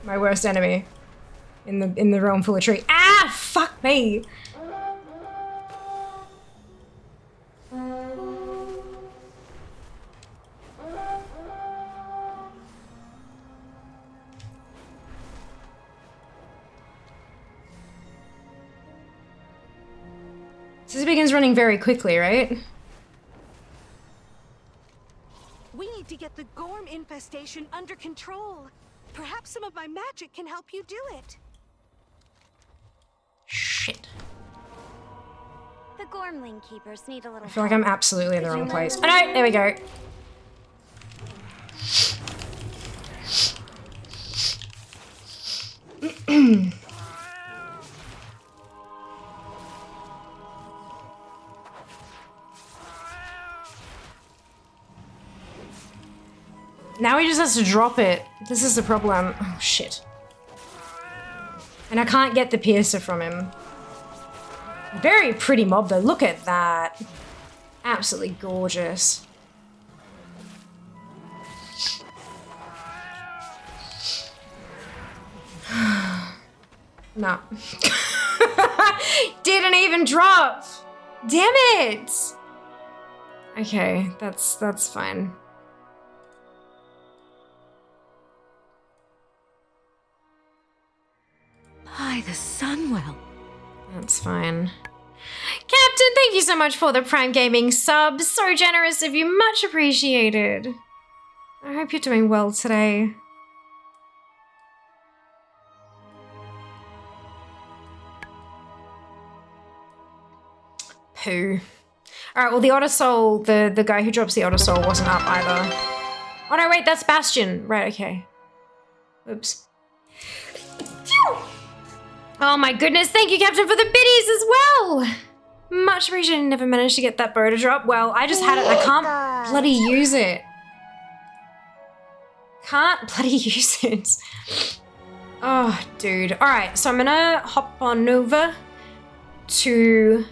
My worst enemy. In the realm full of tree. Ah! Fuck me! This begins running very quickly, right? We need to get the Gorm infestation under control. Perhaps some of my magic can help you do it. Shit. The Gormling keepers need a little I feel like I'm absolutely in the wrong place. Oh no! There we go. Now he just has to drop it. This is the problem. Oh, shit. And I can't get the piercer from him. Very pretty mob, though. Look at that. Absolutely gorgeous. No. Didn't even drop. Damn it. Okay, that's fine. By the Sunwell. That's fine. Captain, thank you so much for the Prime Gaming sub. So generous of you. Much appreciated. I hope you're doing well today. Poo. Alright, well the Otter Soul, the guy who drops the Otter Soul wasn't up either. Oh no, wait, that's Bastion. Right, okay. Oops. Phew! Oh my goodness, thank you, Captain, for the biddies as well! Much appreciated. Never managed to get that bow to drop. Well, I just had it. I can't bloody use it. Can't bloody use it. Oh, dude. Alright, so I'm gonna hop on over to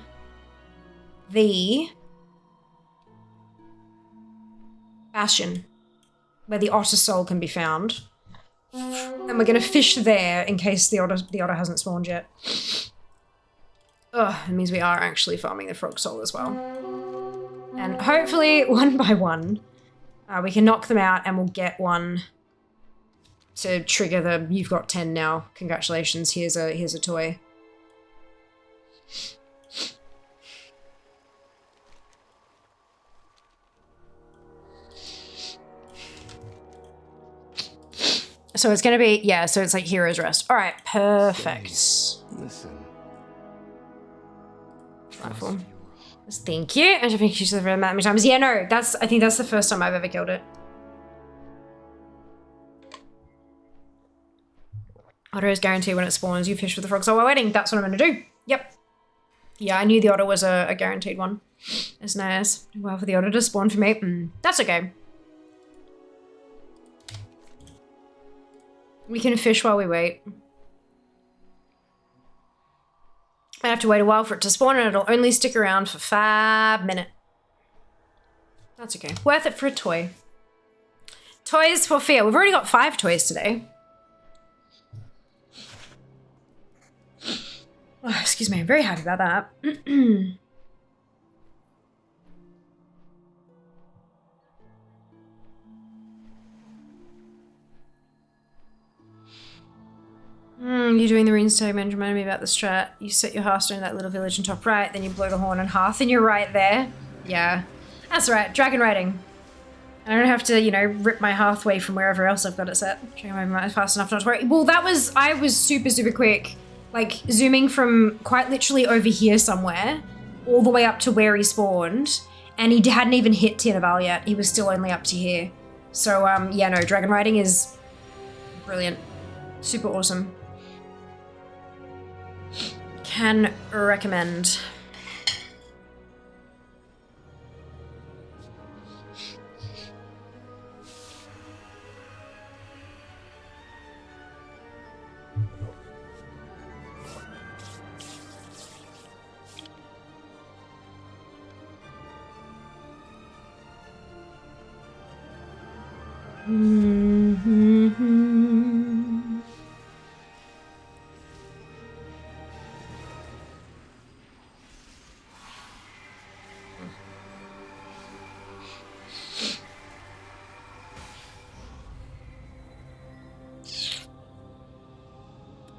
the Bastion, where the otter soul can be found. And we're gonna fish there in case the otter hasn't spawned yet. Ugh, it means we are actually farming the frog soul as well. And hopefully, one by one, we can knock them out and we'll get one to trigger the you've got 10 now. Congratulations, here's a toy. So it's gonna be, yeah, so it's like Hero's Rest. All right, perfect. Listen. Rifle. Thank you. I don't think she's said that many times. Yeah, no, I think that's the first time I've ever killed it. Otter is guaranteed when it spawns. You fish for the frogs while we're waiting. That's what I'm gonna do. Yep. Yeah, I knew the otter was a guaranteed one. It's nice. Well, for the otter to spawn for me, that's okay. We can fish while we wait. I have to wait a while for it to spawn and it'll only stick around for 5 minutes. That's okay. Worth it for a toy. Toys for fear. We've already got 5 toys today. Oh, excuse me, I'm very happy about that. You're doing the runes tag, man. Reminded me about the strat. You set your hearthstone in that little village in top right, then you blow the horn and hearth, and you're right there. Yeah, that's right. Dragon riding. I don't have to, you know, rip my hearthway from wherever else I've got it set. Fast enough not to worry. Well, I was super, super quick. Like, zooming from quite literally over here somewhere, all the way up to where he spawned, and he hadn't even hit Tiernaval yet. He was still only up to here. So, yeah, no, dragon riding is brilliant. Super awesome. Can recommend.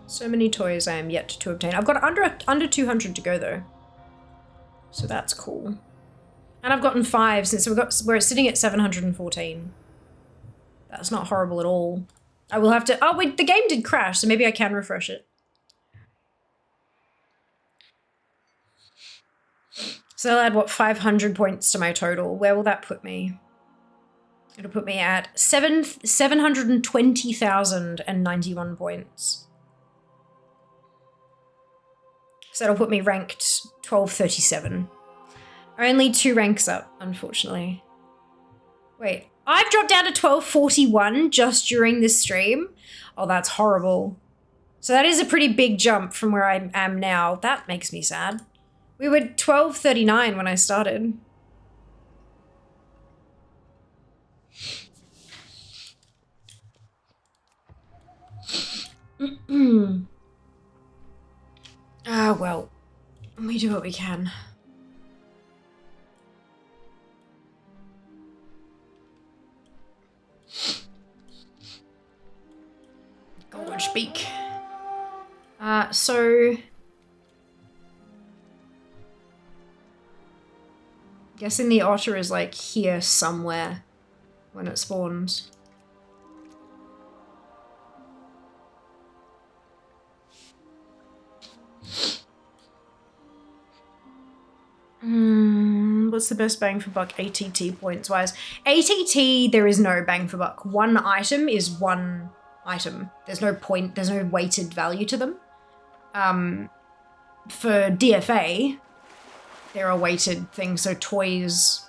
So many toys I am yet to obtain. I've got under 200 to go though. So that's cool. And I've gotten 5 since we're sitting at 714. That's not horrible at all. I will have to, oh wait, the game did crash, so maybe I can refresh it. So I'll add, what, 500 points to my total. Where will that put me? It'll put me at 720,091 points. So that'll put me ranked 1237. Only 2 ranks up, unfortunately. Wait, I've dropped down to 1241 just during this stream? Oh, that's horrible. So that is a pretty big jump from where I am now. That makes me sad. We were 1239 when I started. Ah, well, we do what we can. Gorge speak. So guessing the otter is like here somewhere when it spawns. What's the best bang for buck ATT points wise? ATT, there is no bang for buck. One item is one item. There's no point, there's no weighted value to them. For DFA, there are weighted things, so toys,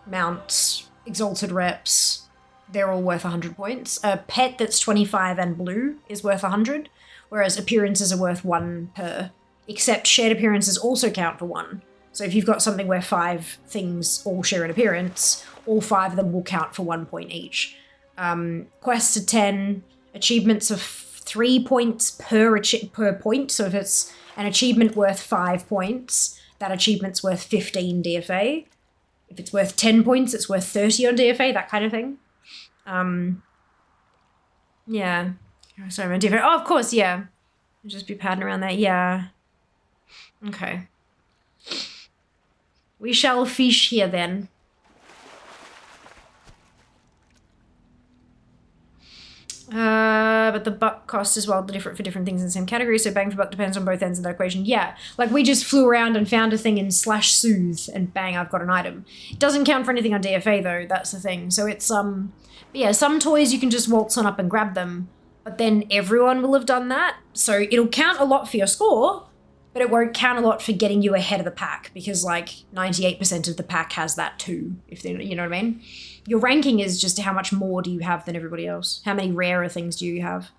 mounts, exalted reps, they're all worth 100 points. A pet that's 25 and blue is worth 100, whereas appearances are worth 1 per. Except shared appearances also count for 1. So if you've got something where 5 things all share an appearance, all 5 of them will count for 1 point each. Quests are 10, achievements are 3 points per point. So if it's an achievement worth 5 points, that achievement's worth 15 DFA. If it's worth 10 points, it's worth 30 on DFA, that kind of thing. Yeah. Sorry, my DFA. Oh, of course, yeah. I'll just be padding around there. Yeah. Okay. We shall fish here then. But the buck cost is well different for different things in the same category, so bang for buck depends on both ends of that equation. Yeah, like we just flew around and found a thing in /soothe and bang, I've got an item. It doesn't count for anything on DFA though, that's the thing. So it's, yeah, some toys you can just waltz on up and grab them, but then everyone will have done that. So it'll count a lot for your score, but it won't count a lot for getting you ahead of the pack because like 98% of the pack has that too, if they, you know what I mean? Your ranking is just how much more do you have than everybody else? How many rarer things do you have?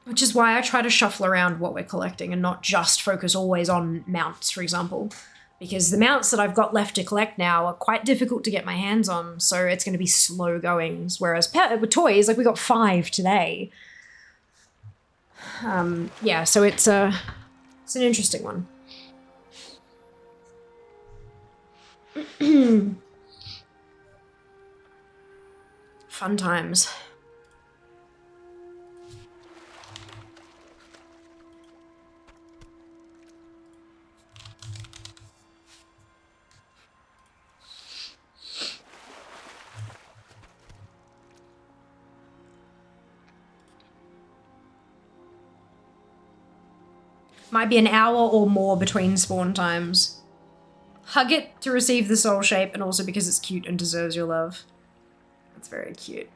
Which is why I try to shuffle around what we're collecting and not just focus always on mounts, for example. Because the mounts that I've got left to collect now are quite difficult to get my hands on, so it's going to be slow goings. Whereas with toys, like we got 5 today. Yeah, so it's an interesting one. Fun times. Might be an hour or more between spawn times. Hug it to receive the soul shape and also because it's cute and deserves your love. That's very cute.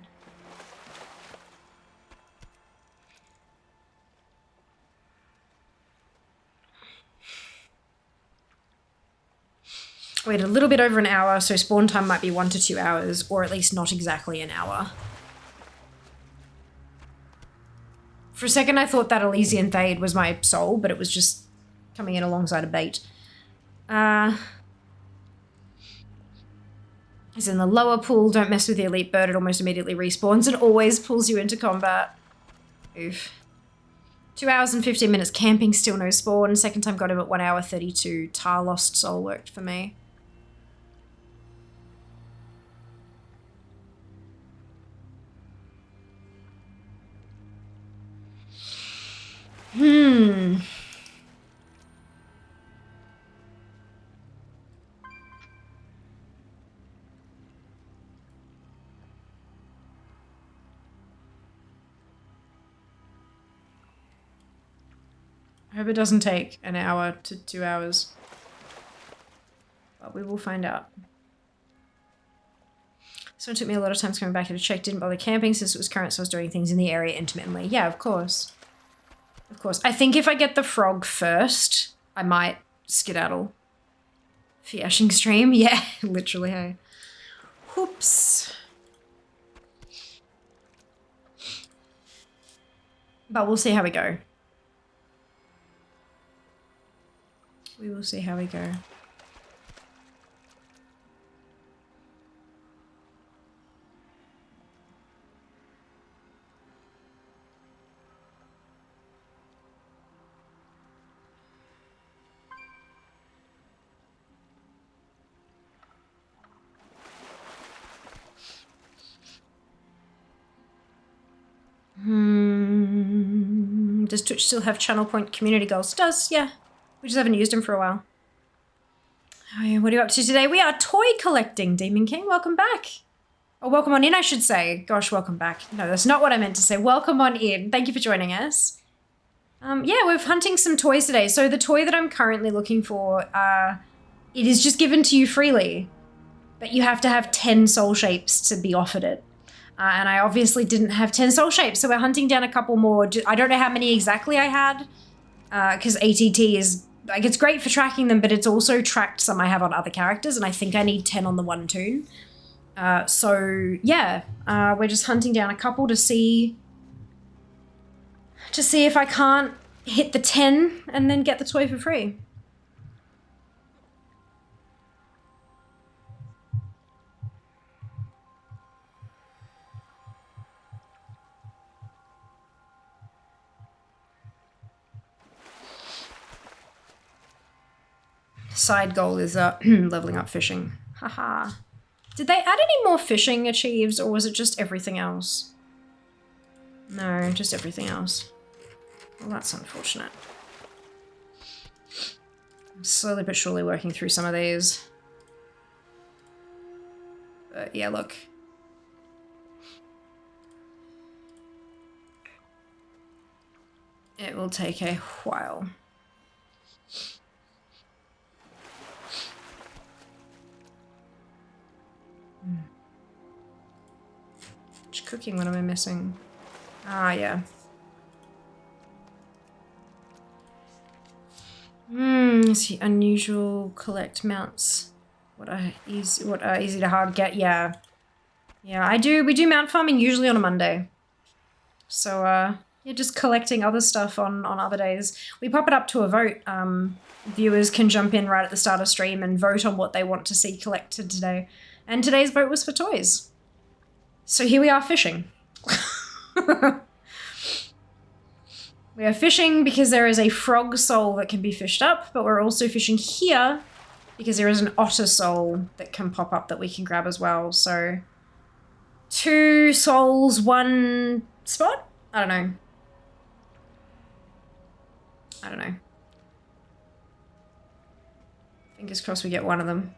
Wait a little bit over an hour, so spawn time might be 1 to 2 hours, or at least not exactly an hour. For a second I thought that Elysian Thade was my soul, but it was just coming in alongside a bait. It's in the lower pool, don't mess with the elite bird, it almost immediately respawns and always pulls you into combat. Oof. 2 hours and 15 minutes camping, still no spawn. Second time got him at 1 hour 32. Tar Lost Soul worked for me. I hope it doesn't take an hour to 2 hours. But we will find out. So it took me a lot of time coming back here to check. Didn't bother camping since it was current, so I was doing things in the area intermittently. Yeah, of course. Of course. I think if I get the frog first, I might skedaddle. Fiashing stream? Yeah, literally, hey. Whoops. But we'll see how we go. We will see how we go. Does Twitch still have channel point community goals? It does, yeah. We just haven't used them for a while. Oh yeah, what are you up to today? We are toy collecting, Demon King. Welcome back. Or welcome on in, I should say. Gosh, welcome back. No, that's not what I meant to say. Welcome on in. Thank you for joining us. Yeah, we're hunting some toys today. So the toy that I'm currently looking for, it is just given to you freely. But you have to have 10 soul shapes to be offered it. And I obviously didn't have 10 soul shapes, so we're hunting down a couple more. I don't know how many exactly I had, because ATT is, like, it's great for tracking them, but it's also tracked some I have on other characters, and I think I need 10 on the one toon. So, yeah, we're just hunting down a couple to see if I can't hit the 10 and then get the toy for free. Side goal is leveling up fishing. Haha. Did they add any more fishing achieves, or was it just everything else? No, just everything else. Well, that's unfortunate. I'm slowly but surely working through some of these. But yeah, look. It will take a while. Which cooking, what am I missing? Ah, yeah. See, unusual collect mounts. What are easy to hard get? Yeah. Yeah, we do mount farming usually on a Monday. So, yeah, just collecting other stuff on other days. We pop it up to a vote. Viewers can jump in right at the start of stream and vote on what they want to see collected today. And today's vote was for toys. So here we are fishing. We are fishing because there is a frog soul that can be fished up, but we're also fishing here because there is an otter soul that can pop up that we can grab as well. So 2 souls, 1 spot? I don't know. Fingers crossed we get one of them.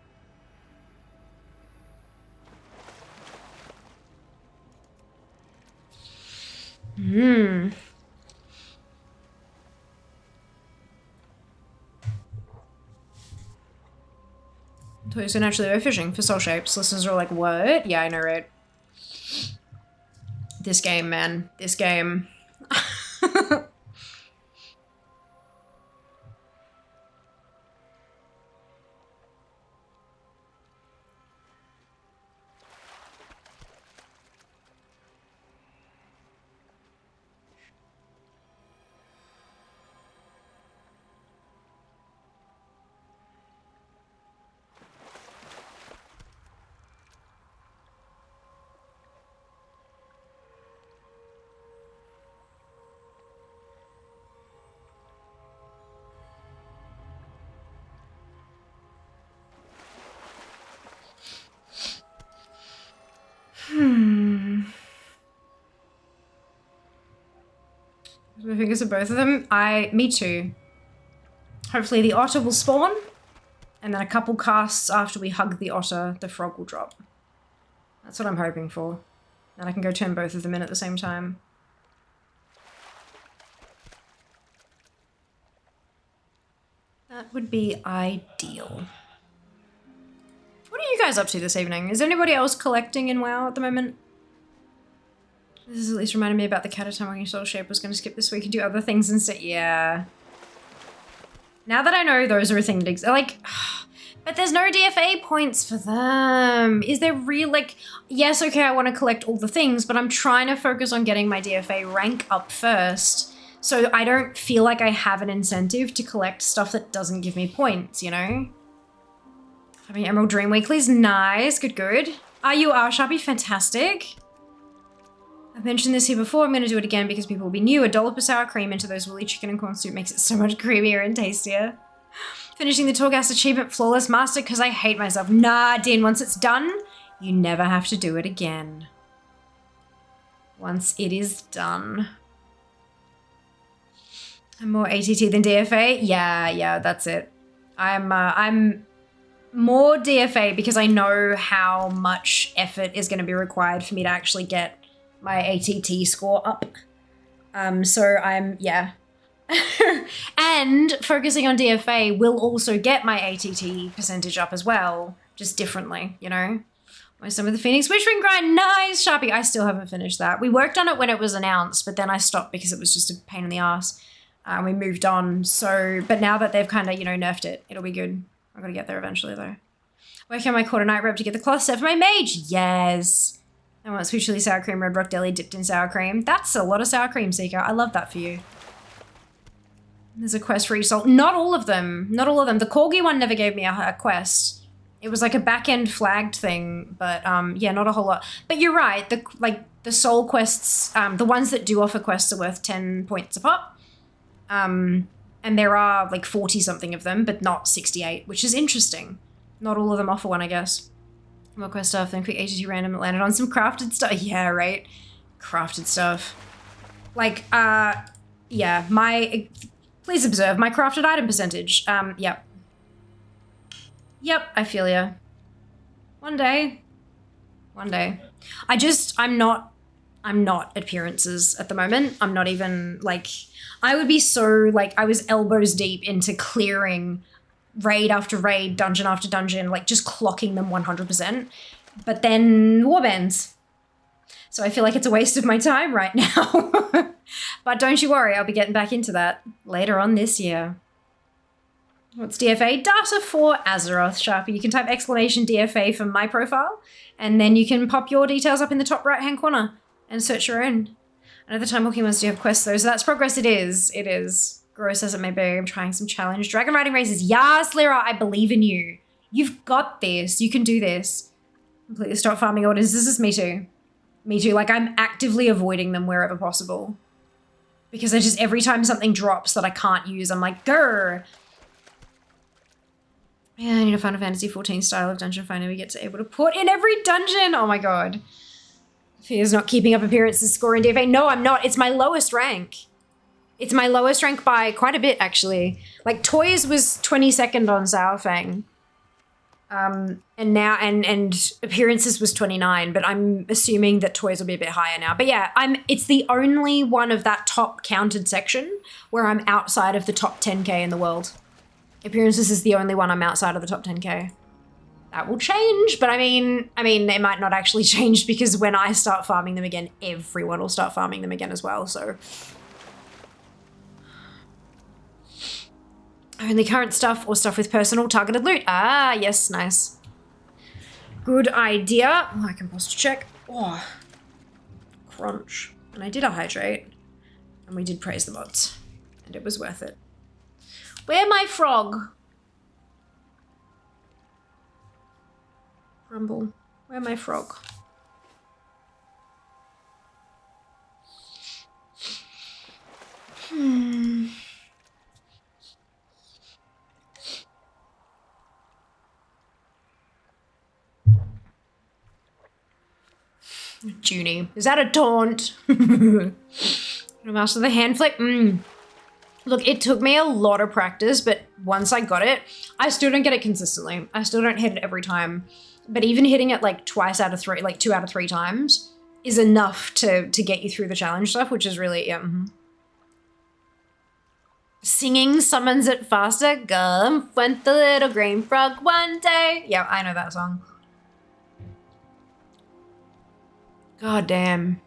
Toys can actually go fishing for soul shapes. Listeners are like, what? Yeah, I know, right? This game, man. This game. My fingers are both of them. Me too. Hopefully the otter will spawn, and then a couple casts after we hug the otter, the frog will drop. That's what I'm hoping for. And I can go turn both of them in at the same time. That would be ideal. What are you guys up to this evening? Is anybody else collecting in WoW at the moment? This is at least reminded me about the catatonic soul shape. Was going to skip this week and do other things instead. Yeah. Now that I know those are a thing that exists, like, but there's no DFA points for them. Is there real, like, yes, okay, I want to collect all the things, but I'm trying to focus on getting my DFA rank up first, so I don't feel like I have an incentive to collect stuff that doesn't give me points, you know? I mean, Emerald Dream Weekly's nice, good. You are Sharpie, fantastic. I've mentioned this here before, I'm going to do it again because people will be new. A dollop of sour cream into those woolly chicken and corn soup makes it so much creamier and tastier. Finishing the Torghast achievement flawless master because I hate myself. Nah, Din, once it's done, you never have to do it again. Once it is done. I'm more ATT than DFA? Yeah, that's it. I'm more DFA because I know how much effort is going to be required for me to actually get my ATT score up. So I'm, yeah. And focusing on DFA will also get my ATT percentage up as well, just differently, you know? Some of the Phoenix Wishing grind, nice, Sharpie. I still haven't finished that. We worked on it when it was announced, but then I stopped because it was just a pain in the ass. We moved on, so, but now that they've kind of, you know, nerfed it, it'll be good. I've got to get there eventually though. Working on my quarter night rep to get the cloth set for my mage, yes. I want sweet chili sour cream, red rock deli dipped in sour cream. That's a lot of sour cream, Seeker. I love that for you. There's a quest for each soul. Not all of them. Not all of them. The Corgi one never gave me a quest. It was like a back-end flagged thing, but yeah, not a whole lot. But you're right. The soul quests, the ones that do offer quests are worth 10 points a pop. And there are like 40 something of them, but not 68, which is interesting. Not all of them offer one, I guess. More quest stuff, then quick ATT random landed on some crafted stuff. Yeah, right. Crafted stuff. Like, yeah, please observe my crafted item percentage. Yep. Yep, I feel ya. One day. One day. I'm not appearances at the moment. I'm not even, like, I would be so, like, I was elbows deep into clearing raid after raid, dungeon after dungeon, like, just clocking them 100%. But then warbands. So I feel like it's a waste of my time right now. But don't you worry, I'll be getting back into that later on this year. What's DFA? Data for Azeroth, Sharpie. You can type exclamation DFA for my profile, and then you can pop your details up in the top right-hand corner and search your own. Another time walking ones do have quests though, so that's progress. It is. It is. Gross as it may be, I'm trying some challenge. Dragon riding races. Yes, Lyra, I believe in you. You've got this. You can do this. Completely stop farming orders. This is me too. Me too. Like, I'm actively avoiding them wherever possible. Because I just, every time something drops that I can't use, I'm like, grr. Yeah, I need a Final Fantasy 14 style of dungeon finder we get able to put in every dungeon. Oh my god. Fear's not keeping up appearances score in DFA. No, I'm not. It's my lowest rank. It's my lowest rank by quite a bit, actually. Like, Toys was 22nd on Zaofang. And now, and appearances was 29, but I'm assuming that Toys will be a bit higher now. But yeah, it's the only one of that top counted section where I'm outside of the top 10k in the world. Appearances is the only one I'm outside of the top 10k. That will change, but I mean, they might not actually change because when I start farming them again, everyone will start farming them again as well, so. Only current stuff or stuff with personal targeted loot. Ah, yes, nice. Good idea. Oh, I can posture check. Oh, crunch. And I did a hydrate, and we did praise the mods, and it was worth it. Where my frog? Rumble. Where my frog? Junie. Is that a taunt? Master the hand flick? Look, it took me a lot of practice, but once I got it, I still don't get it consistently. I still don't hit it every time. But even hitting it like 2 out of 3 times is enough to get you through the challenge stuff, which is really, yeah. Singing summons it faster. Gum went the little green frog one day. Yeah, I know that song. God damn.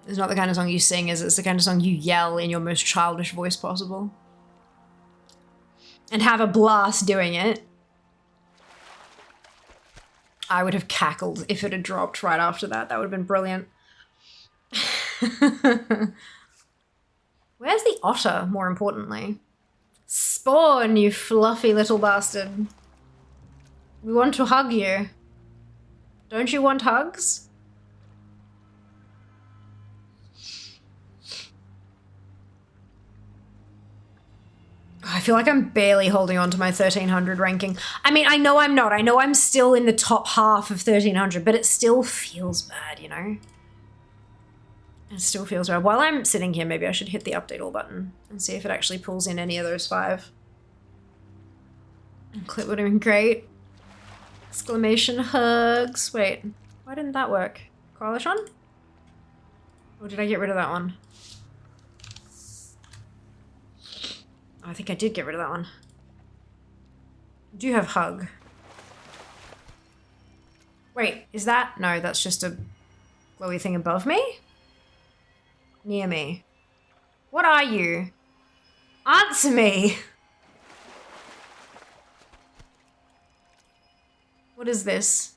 It's not the kind of song you sing, is it? It's the kind of song you yell in your most childish voice possible. And have a blast doing it. I would have cackled if it had dropped right after that. That would have been brilliant. Where's the otter, more importantly? Spawn, you fluffy little bastard. We want to hug you. Don't you want hugs? I feel like I'm barely holding on to my 1300 ranking. I mean, I know I'm not. I know I'm still in the top half of 1300, but it still feels bad, you know? It still feels bad. While I'm sitting here, maybe I should hit the update all button and see if it actually pulls in any of those 5. And clip would have been great. Exclamation hugs. Wait, why didn't that work? Coalition? Or did I get rid of that one? I think I did get rid of that one. I do have hug. Wait, is that? No, that's just a glowy thing above me? Near me. What are you? Answer me! What is this?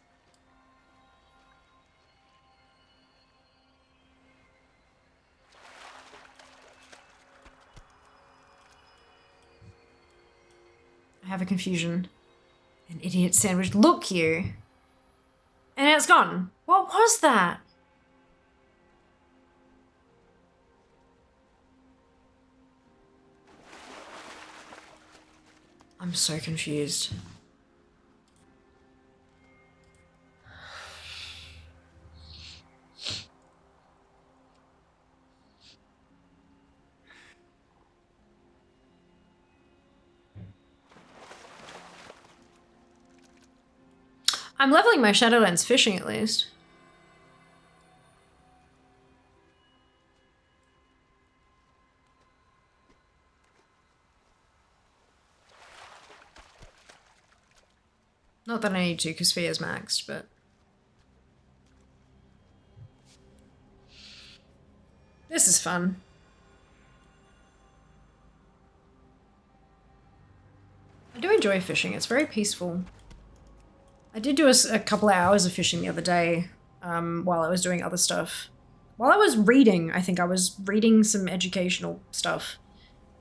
have a confusion. An idiot sandwich. Look, you. And it's gone. What was that? I'm so confused. I'm leveling my Shadowlands fishing at least. Not that I need to, because Fear's maxed, but... This is fun. I do enjoy fishing, it's very peaceful. I did do a couple of hours of fishing the other day, while I was doing other stuff. While I was reading, I think I was reading some educational stuff,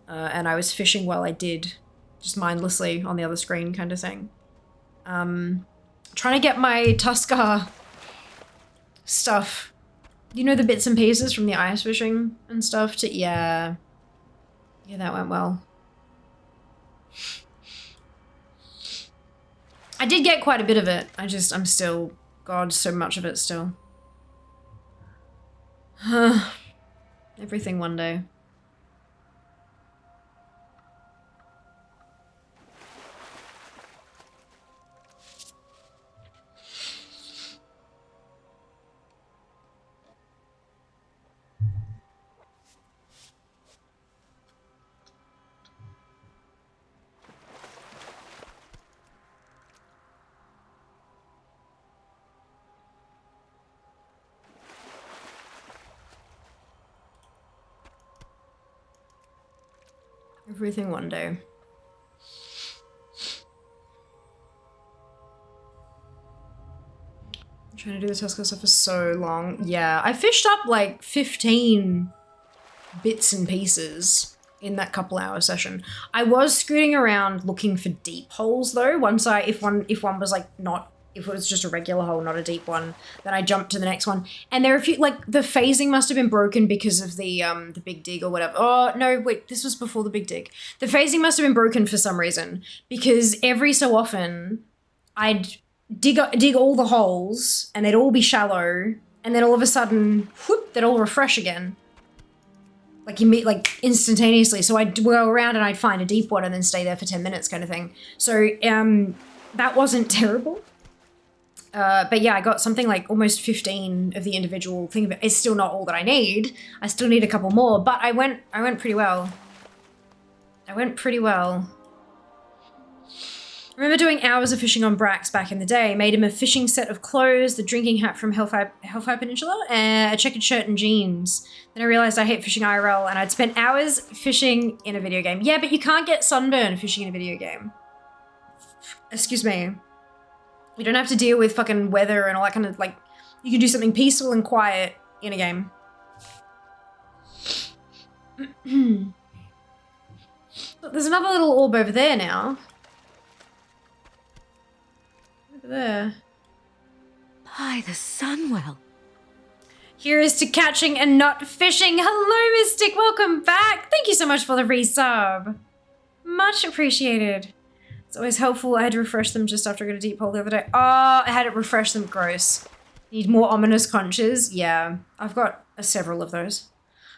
and I was fishing while I did, just mindlessly on the other screen kind of thing. Trying to get my Tuskar stuff. You know, the bits and pieces from the ice fishing and stuff to, yeah. Yeah, that went well. I did get quite a bit of it. I'm still, God, so much of it still. Everything one day. Everything one day. I'm trying to do the Tuskar stuff for so long. Yeah, I fished up like 15 bits and pieces in that couple hour session. I was scooting around looking for deep holes though. If one was like not, if it was just a regular hole, not a deep one, then I jumped to the next one. And there are a few, like the phasing must have been broken because of the big dig or whatever. Oh no, wait, this was before the big dig. The phasing must have been broken for some reason because every so often I'd dig all the holes and they'd all be shallow and then all of a sudden, whoop, they'd all refresh again. Like instantaneously. So I'd go around and I'd find a deep one and then stay there for 10 minutes kind of thing. So that wasn't terrible. But yeah, I got something like almost 15 of the individual thing of it. It's still not all that I need. I still need a couple more, but I went pretty well. I went pretty well. I remember doing hours of fishing on Brax back in the day. Made him a fishing set of clothes, the drinking hat from Hellfire Peninsula, a checkered shirt and jeans. Then I realized I hate fishing IRL and I'd spent hours fishing in a video game. Yeah, but you can't get sunburn fishing in a video game. Excuse me. You don't have to deal with fucking weather and all that kind of, like, you can do something peaceful and quiet in a game. Look, there's another little orb over there now. Over there. By the Sunwell. Here is to catching and not fishing. Hello, Mystic. Welcome back. Thank you so much for the resub. Much appreciated. It's always helpful. I had to refresh them just after I got a deep hole the other day. Oh, I had to refresh them. Gross. Need more ominous conches? Yeah, I've got several of those.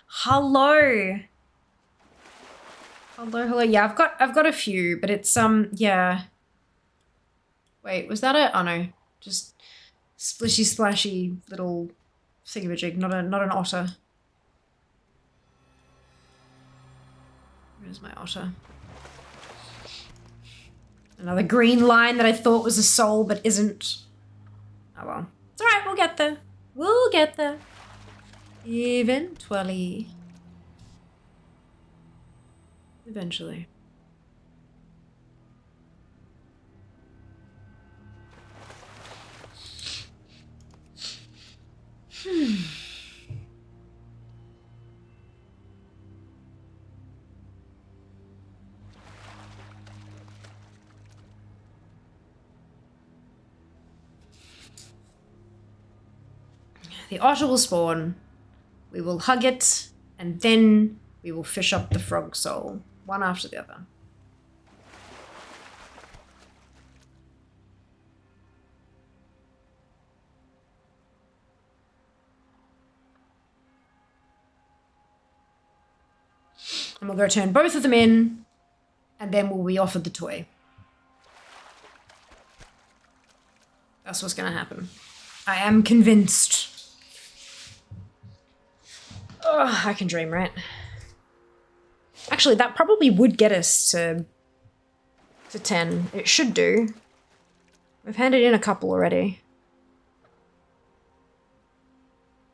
Hello. Hello. Yeah, I've got a few, but it's yeah. Wait, was that it? Oh no, just splishy splashy little thingamajig, not an otter. Where's my otter? Another green line that I thought was a soul, but isn't. Oh well. It's alright, we'll get there. We'll get there. Eventually. Eventually. The otter will spawn. We will hug it, and then we will fish up the frog soul, one after the other. And we'll go turn both of them in, and then we'll be offered the toy. That's what's gonna happen. I am convinced. Oh, I can dream, right? Actually, that probably would get us to 10. It should do. We've handed in a couple already.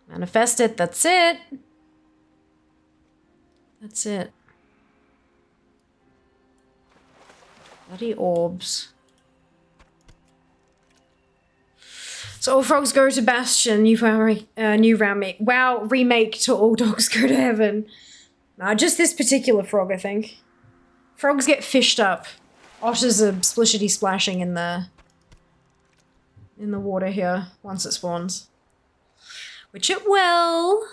Manifest it, that's it. That's it. Bloody orbs. So all frogs go to Bastion, new remake. Wow, remake to all dogs go to heaven. Nah, just this particular frog, I think. Frogs get fished up. Otters are splishity splashing in the water here once it spawns. Which it will.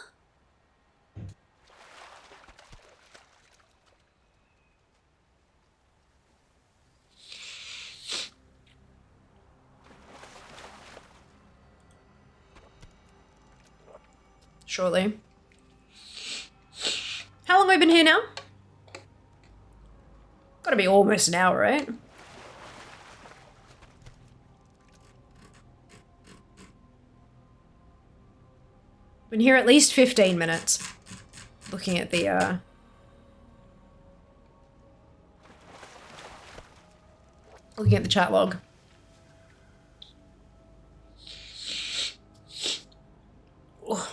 Shortly. How long have we been here now? Gotta be almost an hour, right? Been here at least 15 minutes. Looking at the, looking at the chat log. Oh.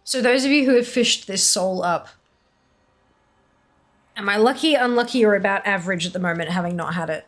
So those of you who have fished this soul up, am I lucky, unlucky, or about average at the moment, having not had it?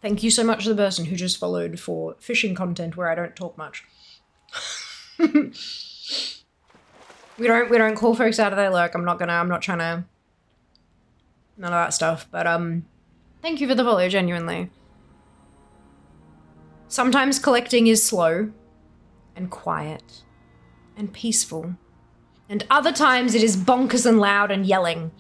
Thank you so much to the person who just followed for fishing content where I don't talk much. We don't call folks out of their lurk. I'm not trying to, none of that stuff. But thank you for the follow, genuinely. Sometimes collecting is slow and quiet and peaceful. And other times it is bonkers and loud and yelling.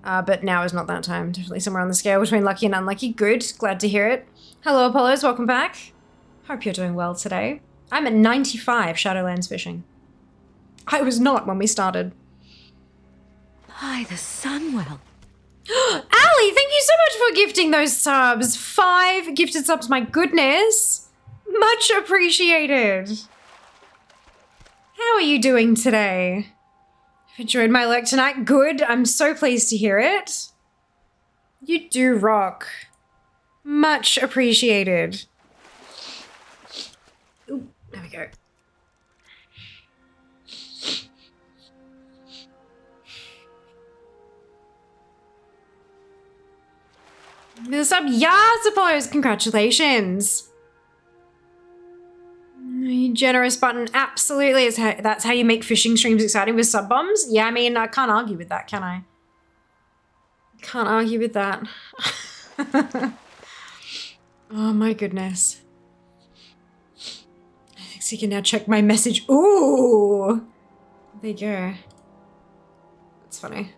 But now is not that time. Definitely somewhere on the scale between lucky and unlucky. Good. Glad to hear it. Hello, Apollos. Welcome back. Hope you're doing well today. I'm at 95 Shadowlands fishing. I was not when we started. By the Sunwell. Ali, thank you so much for gifting those subs. 5 gifted subs, my goodness. Much appreciated. How are you doing today? I've enjoyed my lurk tonight. Good. I'm so pleased to hear it. You do rock. Much appreciated. Ooh, there we go. The sub, yeah, I suppose. Congratulations. You generous button, absolutely. That's how you make fishing streams exciting with sub bombs. Yeah, I mean, I can't argue with that, can I? Can't argue with that. Oh my goodness. I think so you can now check my message. Ooh! There you go. That's funny.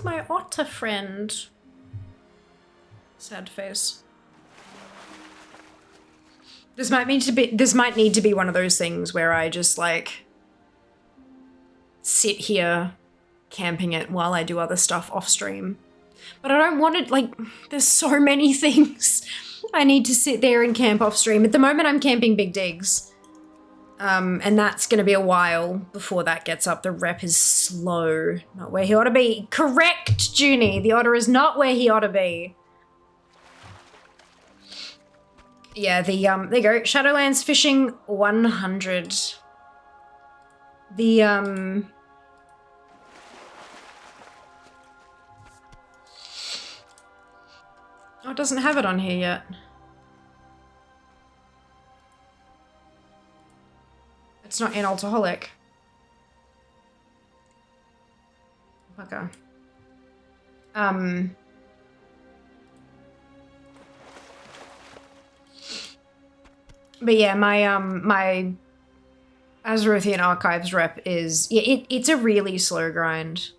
Where's my otter friend? Sad face. This might need to be one of those things where I just like sit here camping it while I do other stuff off stream. But I don't want it, like, there's so many things I need to sit there and camp off stream. At the moment I'm camping Big Digs. And that's gonna be a while before that gets up. The rep is slow, not where he ought to be. Correct, Junie, the otter is not where he ought to be. Yeah, there you go, Shadowlands Fishing 100. The, oh, it doesn't have it on here yet. It's not in Alcoholic. Bugger. But yeah, my Azerothian Archives rep is, yeah, it's a really slow grind.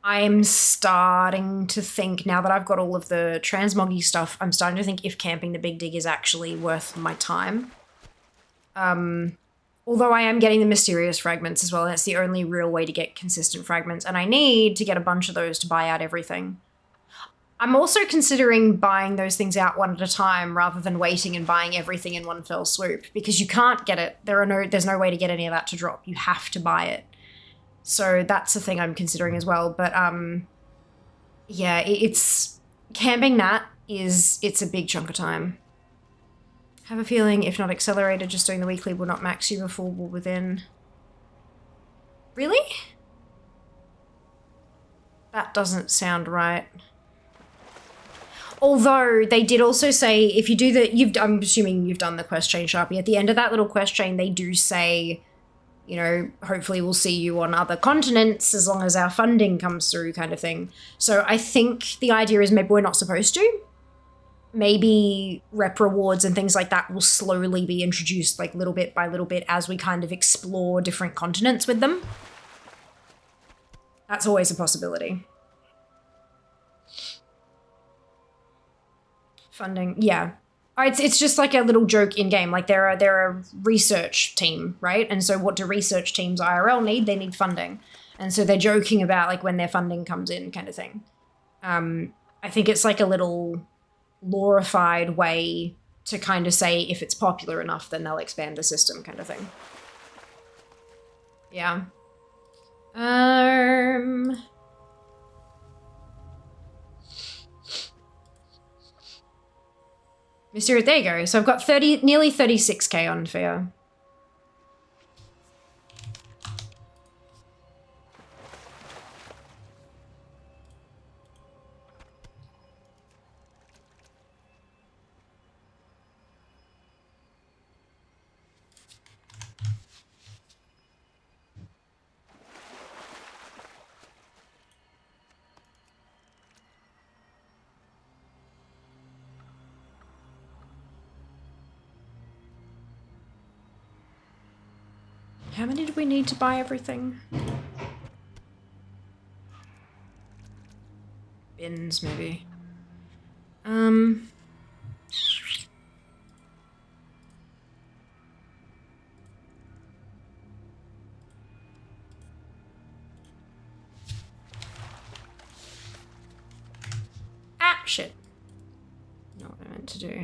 I'm starting to think, now that I've got all of the transmoggy stuff, I'm starting to think if camping the Big Dig is actually worth my time. Although I am getting the mysterious fragments as well, and that's the only real way to get consistent fragments, and I need to get a bunch of those to buy out everything. I'm also considering buying those things out one at a time rather than waiting and buying everything in one fell swoop, because you can't get it. There's no way to get any of that to drop. You have to buy it. So that's the thing I'm considering as well. But yeah, it's camping that it's a big chunk of time. Have a feeling if not accelerated, just doing the weekly will not max you before we're within. Really? That doesn't sound right. Although they did also say if you do I'm assuming you've done the quest chain, Sharpie. At the end of that little quest chain, they do say, you know, hopefully we'll see you on other continents as long as our funding comes through, kind of thing. So I think the idea is maybe we're not supposed to. Maybe rep rewards and things like that will slowly be introduced, like little bit by little bit, as we kind of explore different continents with them. That's always a possibility. Funding, yeah. It's just like a little joke in game. Like they're a research team, right? And so what do research teams IRL need? They need funding, and so they're joking about like when their funding comes in, kind of thing. I think it's like a little glorified way to kind of say if it's popular enough, then they'll expand the system, kind of thing. Yeah. Mysterious, there you go. So I've got nearly 36k on Fear. How many do we need to buy everything? Bins, maybe. Ah, shit. Not what I meant to do.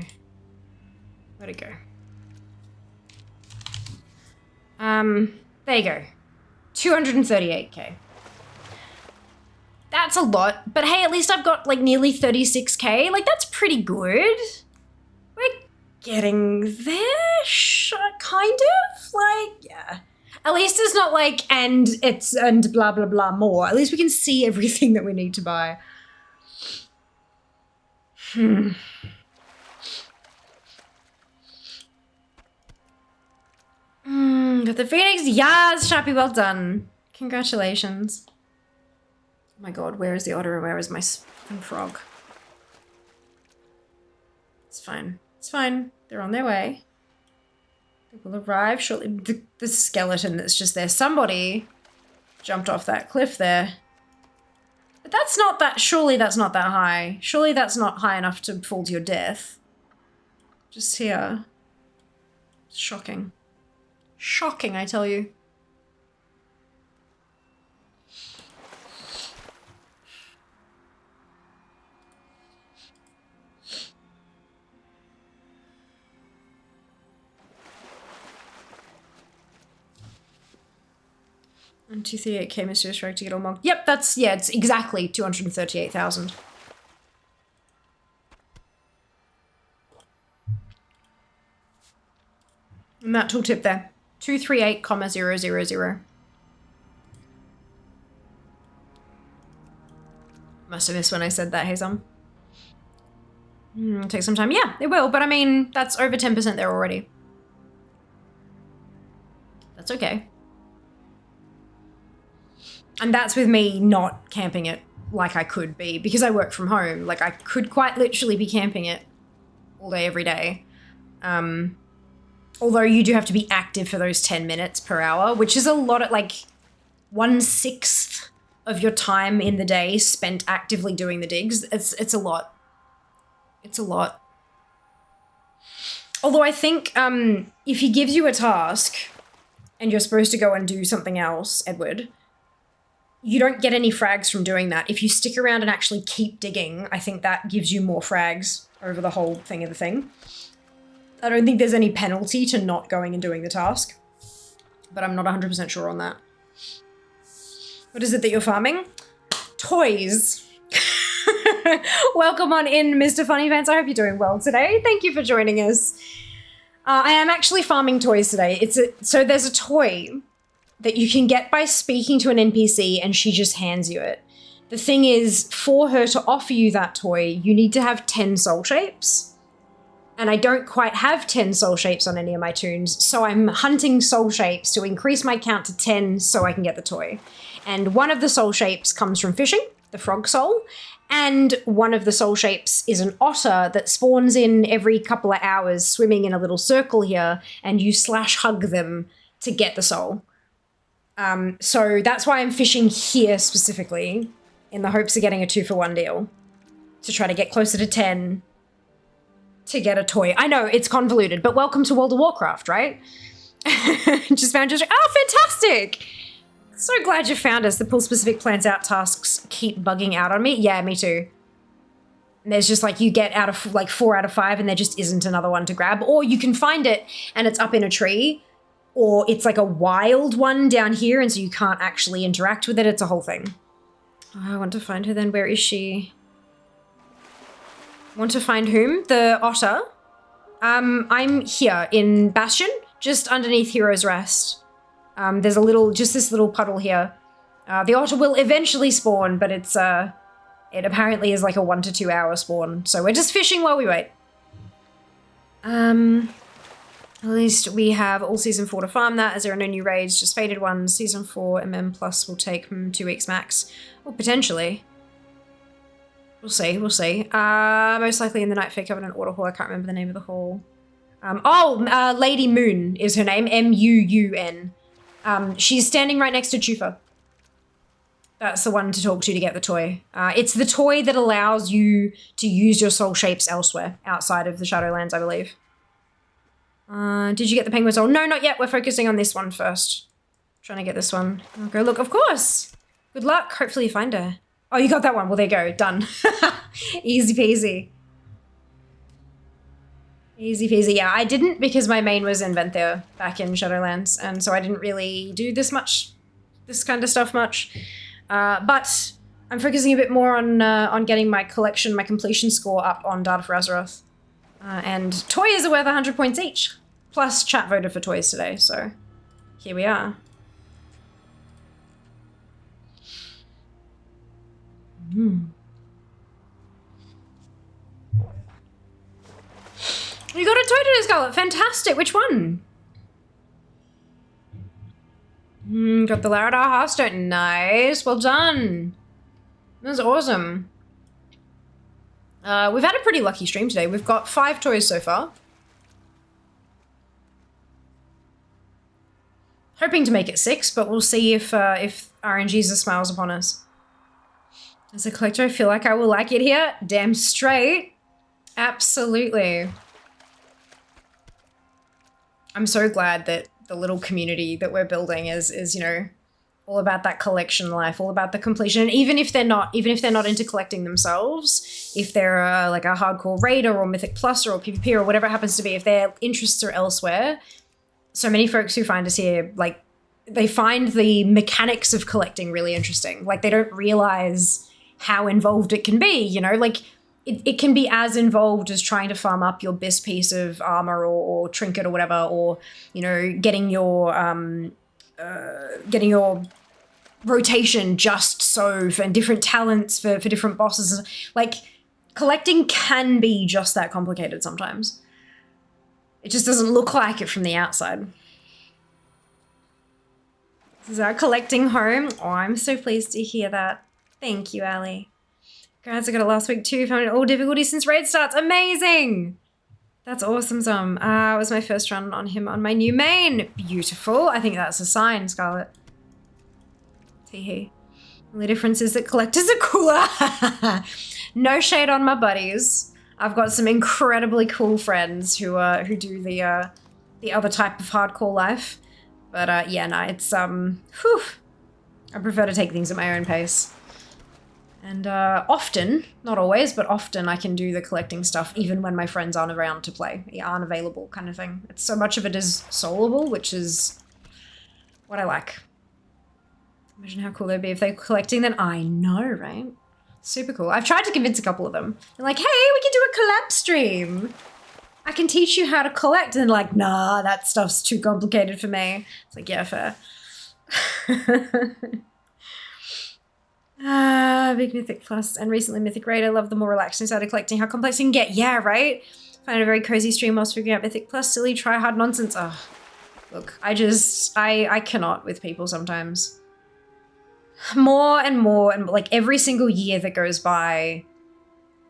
Where'd it go? There you go. 238k. That's a lot, but hey, at least I've got like nearly 36k. Like, that's pretty good. We're getting there, kind of? Like, yeah. At least it's not like, and blah, blah, blah more. At least we can see everything that we need to buy. Got the Phoenix. Yes, Shappy, well done. Congratulations. Oh my god, where is the otter and where is my fucking frog? It's fine. It's fine. They're on their way. They will arrive shortly. The skeleton that's just there. Somebody jumped off that cliff there. But that's not that, surely that's not that high. Surely that's not high enough to fall to your death. Just here. Shocking. Shocking, I tell you. And 238k mysterious strike to get all marked. Yep, that's, yeah, it's exactly 238,000. And that tooltip there. 238,000. Must have missed when I said that, Hazam. Take some time. Yeah, it will, but I mean, that's over 10% there already. That's okay. And that's with me not camping it like I could be, because I work from home. Like, I could quite literally be camping it all day, every day. Although you do have to be active for those 10 minutes per hour, which is a lot, at like 1/6 of your time in the day spent actively doing the digs. It's a lot. It's a lot. Although I think if he gives you a task and you're supposed to go and do something else, Edward, you don't get any frags from doing that. If you stick around and actually keep digging, I think that gives you more frags over the whole thing of the thing. I don't think there's any penalty to not going and doing the task, but I'm not 100% sure on that. What is it that you're farming? Toys. Welcome on in, Mr. Funny Pants. I hope you're doing well today. Thank you for joining us. I am actually farming toys today. So there's a toy that you can get by speaking to an NPC and she just hands you it. The thing is, for her to offer you that toy, you need to have 10 soul shapes. And I don't quite have 10 soul shapes on any of my toons, so I'm hunting soul shapes to increase my count to 10 so I can get the toy. And one of the soul shapes comes from fishing, the frog soul, and one of the soul shapes is an otter that spawns in every couple of hours, swimming in a little circle here, and you /hug them to get the soul. So that's why I'm fishing here specifically, in the hopes of getting a 2-for-1 deal, to try to get closer to 10 to get a toy. I know, it's convoluted, but welcome to World of Warcraft, right? Just found oh, fantastic! So glad you found us. The pull specific plans out tasks keep bugging out on me. Yeah, me too. And there's just like, you get out of like 4 out of 5 and there just isn't another one to grab. Or you can find it and it's up in a tree, or it's like a wild one down here and so you can't actually interact with it. It's a whole thing. Oh, I want to find her then. Where is she? Want to find whom? The otter. I'm here in Bastion, just underneath Hero's Rest. There's just this little puddle here. The otter will eventually spawn, but it apparently is like a 1 to 2 hour spawn. So we're just fishing while we wait. At least we have all season 4 to farm that, as there are no new raids, just faded ones. Season 4 MM plus will take 2 weeks max. Or potentially. We'll see, we'll see. Most likely in the Night Fair Covenant Water Hall. I can't remember the name of the hall. Lady Moon is her name. M-U-U-N. She's standing right next to Chufa. That's the one to talk to get the toy. It's the toy that allows you to use your soul shapes elsewhere, outside of the Shadowlands, I believe. Did you get the penguin soul? No, not yet. We're focusing on this one first. Trying to get this one. I'll go look. Of course. Good luck. Hopefully you find her. Oh, you got that one. Well, there you go. Done. Easy peasy. Easy peasy. Yeah, I didn't because my main was in Venthyr back in Shadowlands, and so I didn't really do this kind of stuff much. But I'm focusing a bit more on getting my collection, my completion score up on Data for Azeroth. And toys are worth 100 points each. Plus chat voted for toys today, so here we are. You got a toy today, Scarlet. Fantastic. Which one? Got the Laradar Hearthstone. Nice. Well done. That's awesome. We've had a pretty lucky stream today. We've got 5 toys so far. Hoping to make it 6, but we'll see if RNGesus smiles upon us. As a collector, I feel like I will like it here. Damn straight. Absolutely. I'm so glad that the little community that we're building is, you know, all about that collection life, all about the completion. And even if they're not into collecting themselves, if they're like a hardcore raider or Mythic Plus or PvP or whatever it happens to be, if their interests are elsewhere, so many folks who find us here, like, they find the mechanics of collecting really interesting. Like, they don't realize how involved it can be, you know? Like, it can be as involved as trying to farm up your best piece of armor or trinket or whatever, or, you know, getting your rotation just so, and different talents for different bosses. Like, collecting can be just that complicated sometimes. It just doesn't look like it from the outside. This is our collecting home. Oh, I'm so pleased to hear that. Thank you, Ali. Guys, I got it last week too. Found it all difficulty since raid starts. Amazing! That's awesome, Zom. It was my first run on him on my new main. Beautiful. I think that's a sign, Scarlet. Tee-hee. The only difference is that collectors are cooler. No shade on my buddies. I've got some incredibly cool friends who do the other type of hardcore life. But yeah, no, it's whew. I prefer to take things at my own pace. And often, not always, but often I can do the collecting stuff even when my friends aren't around to play, aren't available kind of thing. It's so much of it is soloable, which is what I like. Imagine how cool they'd be if they're collecting then. I know, right? Super cool. I've tried to convince a couple of them. They're like, hey, we can do a collab stream. I can teach you how to collect. And they're like, nah, that stuff's too complicated for me. It's like, yeah, fair. Big Mythic Plus and recently Mythic Raid. I love the more relaxing side of collecting. How complex you can get. Yeah, right? Find a very cozy stream whilst figuring out Mythic Plus. Silly, try hard nonsense. Oh, look, I cannot with people sometimes. More and more, and like every single year that goes by,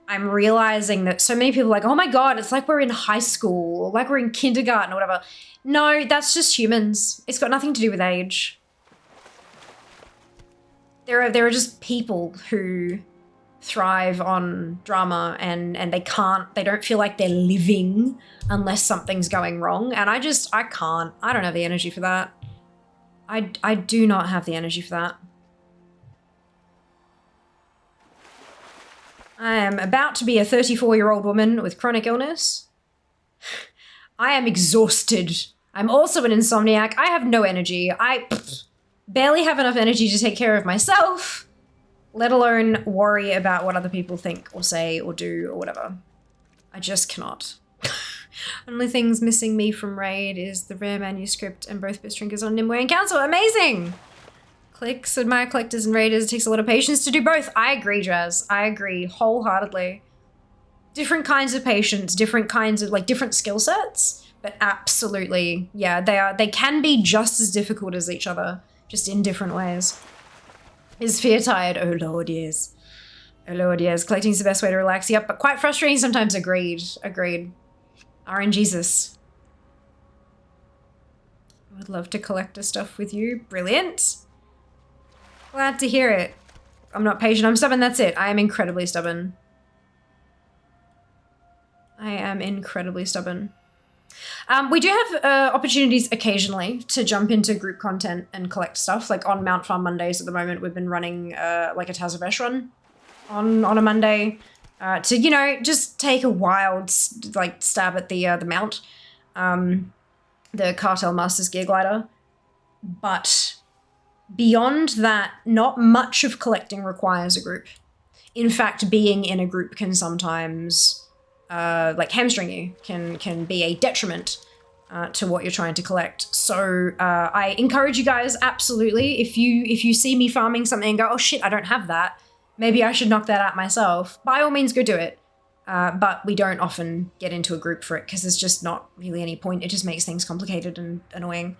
I'm realizing that so many people are like, oh my God, it's like we're in high school or like we're in kindergarten or whatever. No, that's just humans. It's got nothing to do with age. There are just people who thrive on drama and they don't feel like they're living unless something's going wrong. And I can't. I don't have the energy for that. I do not have the energy for that. I am about to be a 34-year-old woman with chronic illness. I am exhausted. I'm also an insomniac. I have no energy. I barely have enough energy to take care of myself, let alone worry about what other people think or say or do or whatever. I just cannot. Only things missing me from Raid is the rare manuscript and both best drinkers on Nimue and Council. Amazing! Clicks, admire collectors and raiders. It takes a lot of patience to do both. I agree, Jazz. I agree wholeheartedly. Different kinds of patience, different kinds of, like, different skill sets, but absolutely, yeah, they can be just as difficult as each other, just in different ways. Is fear tired? Oh Lord, yes. Oh Lord, yes. Collecting's the best way to relax. Yep, but quite frustrating sometimes. Agreed. Agreed. RNGesus. I would love to collect the stuff with you. Brilliant. Glad to hear it. I'm not patient. I'm stubborn. That's it. I am incredibly stubborn. I am incredibly stubborn. We do have opportunities occasionally to jump into group content and collect stuff. Like on Mount Farm Mondays at the moment, we've been running like a Tazavesh run on a Monday to, you know, just take a wild like stab at the mount, the Cartel Masters Gear Glider. But beyond that, not much of collecting requires a group. In fact, being in a group can sometimes like hamstring you, can be a detriment to what you're trying to collect. So I encourage you guys, absolutely, if you see me farming something and go, oh shit, I don't have that, maybe I should knock that out myself, by all means go do it. But we don't often get into a group for it because there's just not really any point. It just makes things complicated and annoying.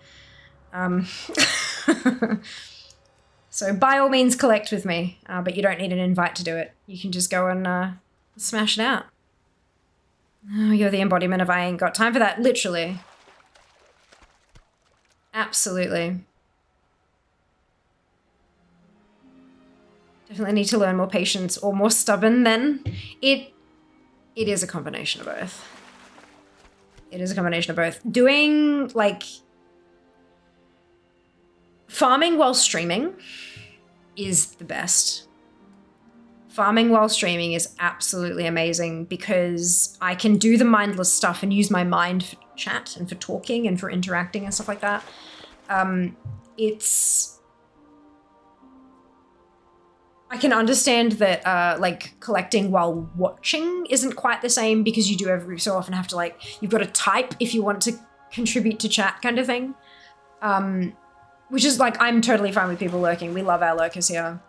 So by all means collect with me, but you don't need an invite to do it. You can just go and smash it out. Oh, you're the embodiment of I ain't got time for that, literally. Absolutely. Definitely need to learn more patience or more stubborn then. It is a combination of both. It is a combination of both. Doing, like, farming while streaming is the best. Farming while streaming is absolutely amazing because I can do the mindless stuff and use my mind for chat and for talking and for interacting and stuff like that. I can understand that, like, collecting while watching isn't quite the same because you do every so often have to, like, you've got to type if you want to contribute to chat kind of thing. Which is, like, I'm totally fine with people lurking. We love our lurkers here.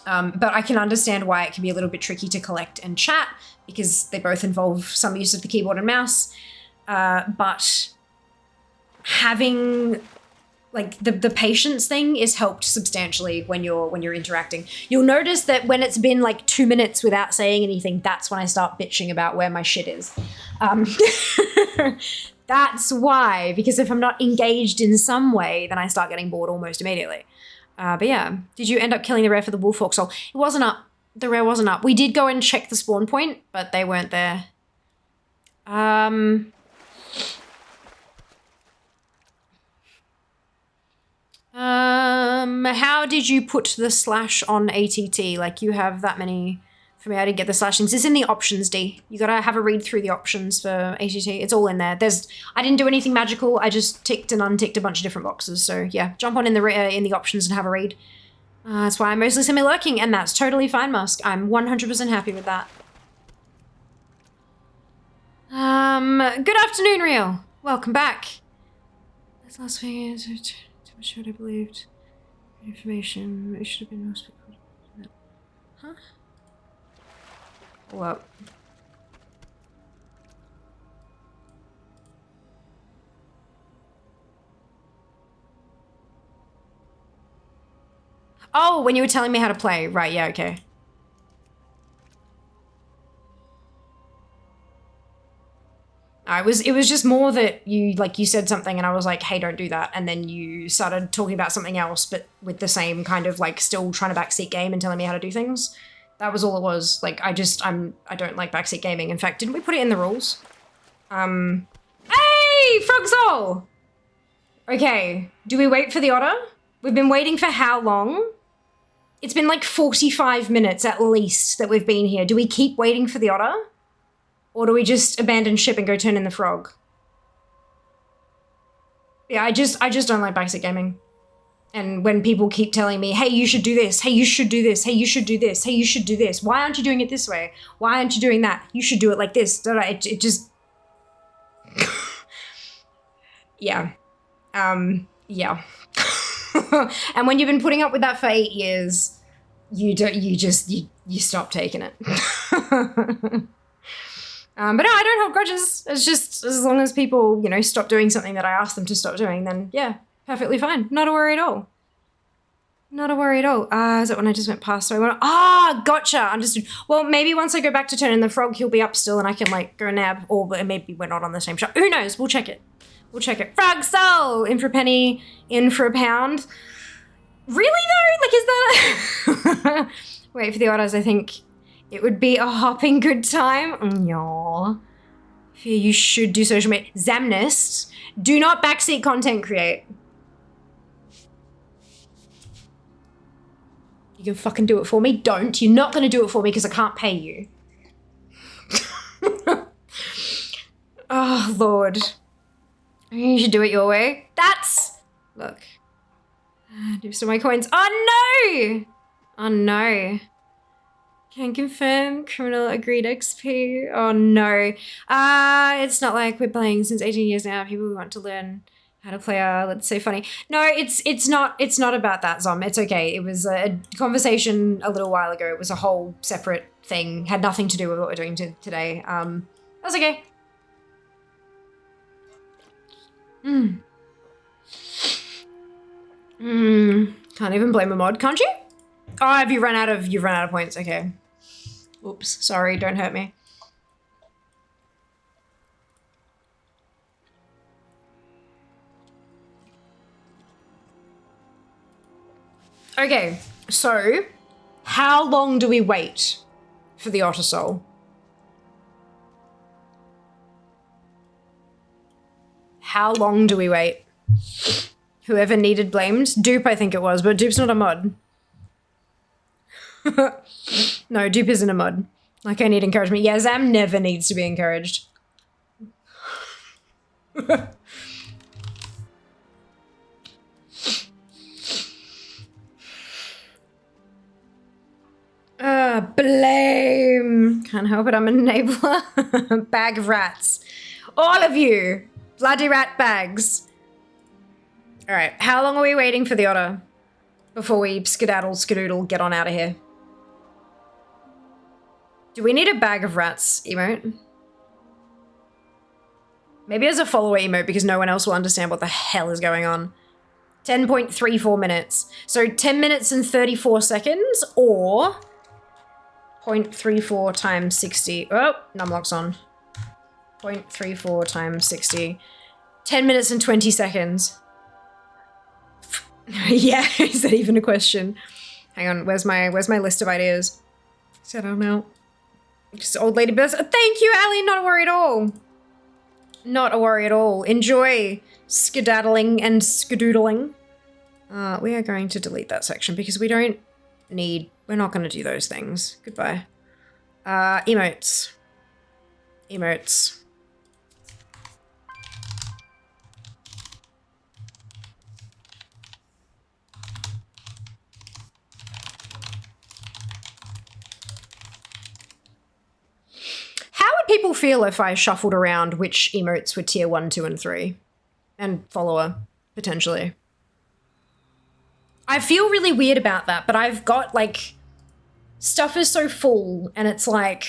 But I can understand why it can be a little bit tricky to collect and chat because they both involve some use of the keyboard and mouse. But having, like, the patience thing is helped substantially when you're interacting. You'll notice that when it's been like 2 minutes without saying anything, that's when I start bitching about where my shit is. That's why, because if I'm not engaged in some way, then I start getting bored almost immediately. But yeah, did you end up killing the rare for the wolf orc soul? It wasn't up. The rare wasn't up. We did go and check the spawn point, but they weren't there. How did you put the slash on ATT? Like, you have that many. For me, I didn't get the slashings. It's in the options, D. You gotta have a read through the options for ATT. It's all in there. I didn't do anything magical. I just ticked and unticked a bunch of different boxes. So yeah, jump on in the options and have a read. That's why I'm mostly semi-lurking, and that's totally fine, Musk. I'm 100% happy with that. Good afternoon, Real. Welcome back. This last thing is too much what I believed. Information. It should have been most people. Huh? What? Oh, when you were telling me how to play. Right, yeah, okay. It was just more that you said something and I was like, hey, don't do that. And then you started talking about something else, but with the same kind of like still trying to backseat game and telling me how to do things. That was all it was. Like, I don't like backseat gaming. In fact, didn't we put it in the rules? Hey, Frogsoul! Okay, do we wait for the otter? We've been waiting for how long? It's been like 45 minutes at least that we've been here. Do we keep waiting for the otter? Or do we just abandon ship and go turn in the frog? Yeah, I just don't like backseat gaming. And when people keep telling me, hey, you should do this, hey, you should do this, hey, you should do this, hey, you should do this. Why aren't you doing it this way? Why aren't you doing that? You should do it like this. It just... yeah. Yeah. And when you've been putting up with that for 8 years, you stop taking it. But no, I don't hold grudges. It's just, as long as people, you know, stop doing something that I asked them to stop doing, then yeah, perfectly fine. Not a worry at all. Not a worry at all. Is that when I just went past? So I went, gotcha, understood. Well, maybe once I go back to turn in the frog, he'll be up still and I can like go nab, or maybe we're not on the same shot. Who knows? We'll check it. We'll check it. Frog soul! In for a penny, in for a pound. Really though? Like, is that wait for the orders, I think. It would be a hopping good time. Yeah. Fear you should do social media. Zamnist, do not backseat content create. You can fucking do it for me. Don't. You're not going to do it for me because I can't pay you. Oh, Lord. You should do it your way. Look. Do some of my coins. Oh, no! Oh, no. Can confirm criminal agreed XP. Oh no. It's not like we're playing since 18 years now. People who want to learn how to play are, let's say, funny. No, it's not about that, Zom. It's okay. It was a conversation a little while ago. It was a whole separate thing. Had nothing to do with what we're doing today. That's okay. Can't even blame a mod, can't you? Oh, have you run out of points? Okay. Oops, sorry, don't hurt me. Okay, so how long do we wait for the Otter Soul? How long do we wait? Whoever needed blamed. Dupe, I think it was, but Dupe's not a mod. No, Dupe isn't a mod. Like, I need encouragement. Yeah, Zam never needs to be encouraged. Blame. Can't help it, I'm an enabler. Bag of rats. All of you. Bloody rat bags. All right, how long are we waiting for the otter before we skedaddle, get on out of here? Do we need a bag of rats emote? Maybe as a follower emote because no one else will understand what the hell is going on. 10.34 minutes. So 10 minutes and 34 seconds or 0.34 times 60. Oh, numlock's on. 0.34 times 60. 10 minutes and 20 seconds. Yeah, is that even a question? Hang on, where's my list of ideas? I don't know. Just old lady best. Thank you, Ali. Not a worry at all. Not a worry at all. Enjoy skedaddling and skedoodling. We are going to delete that section because we don't need. We're not going to do those things. Goodbye. Emotes. Emotes. How would people feel if I shuffled around which emotes were tier 1, 2, and 3? And follower, potentially. I feel really weird about that, but I've got, like, stuff is so full, and it's like,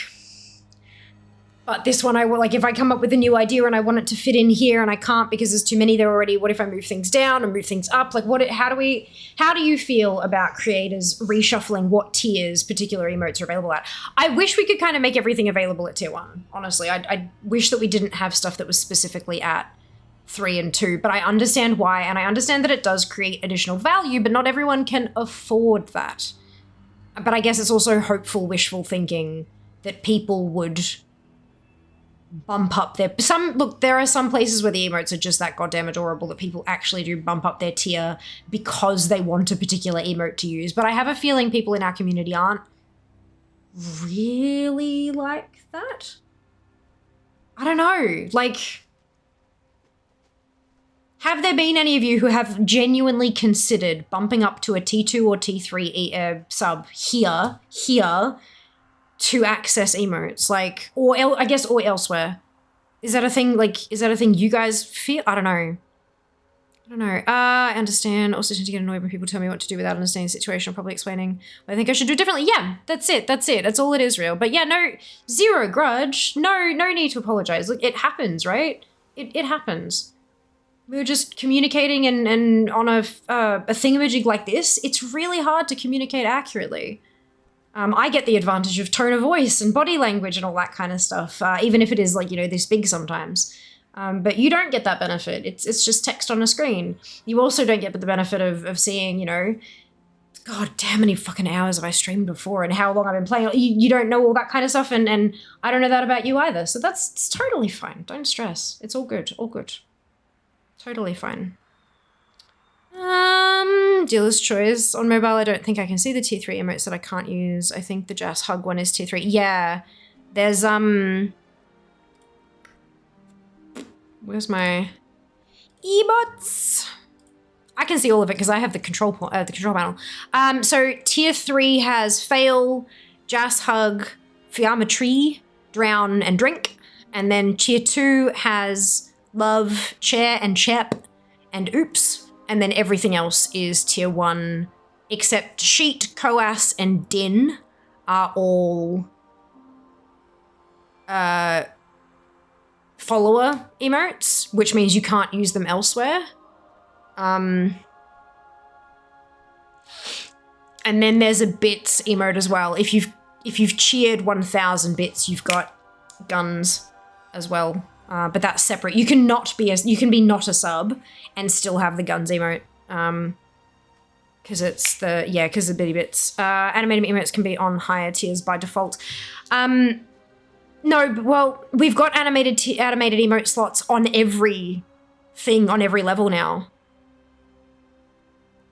but this one I will, like, if I come up with a new idea and I want it to fit in here and I can't because there's too many there already, what if I move things down and move things up? Like, how do you feel about creators reshuffling what tiers particular emotes are available at? I wish we could kind of make everything available at tier 1, honestly. I wish that we didn't have stuff that was specifically at 3 and 2, but I understand why, and I understand that it does create additional value, but not everyone can afford that. But I guess it's also hopeful, wishful thinking that people would bump up their... Look, there are some places where the emotes are just that goddamn adorable that people actually do bump up their tier because they want a particular emote to use, but I have a feeling people in our community aren't really like that. I don't know, like... Have there been any of you who have genuinely considered bumping up to a T2 or T3 sub here, to access emotes? Like, or I guess, or elsewhere. Is that a thing, like, is that a thing you guys feel? I don't know. I understand. Also tend to get annoyed when people tell me what to do without understanding the situation or probably explaining what I think I should do differently. Yeah, that's it. That's all it is, real. But yeah, no, zero grudge. No need to apologize. Look, it happens, right? It happens. We were just communicating and on a thingamajig like this, it's really hard to communicate accurately. I get the advantage of tone of voice and body language and all that kind of stuff, even if it is like, you know, this big sometimes. But you don't get that benefit. It's just text on a screen. You also don't get the benefit of seeing, you know, God, damn many fucking hours have I streamed before and how long I've been playing. You don't know all that kind of stuff, and I don't know that about you either. So it's totally fine. Don't stress. It's all good. All good. Totally fine. Dealer's choice. On mobile, I don't think I can see the tier 3 emotes that I can't use. I think the Just Hug one is tier 3. Yeah. There's, where's my emotes? I can see all of it because I have the control panel. So tier 3 has Fail, Just Hug, Fiametry, Drown, and Drink. And then tier 2 has Love, Chair, and Chep, and Oops, and then everything else is tier 1, except Sheet, Coas, and Din are all follower emotes, which means you can't use them elsewhere. And then there's a bits emote as well. If you've cheered 1,000 bits, you've got guns as well. But that's separate. You can be not a sub and still have the guns emote. Because it's because the bitty bits. Animated emotes can be on higher tiers by default. No, well, we've got animated emote slots on every thing on every level now.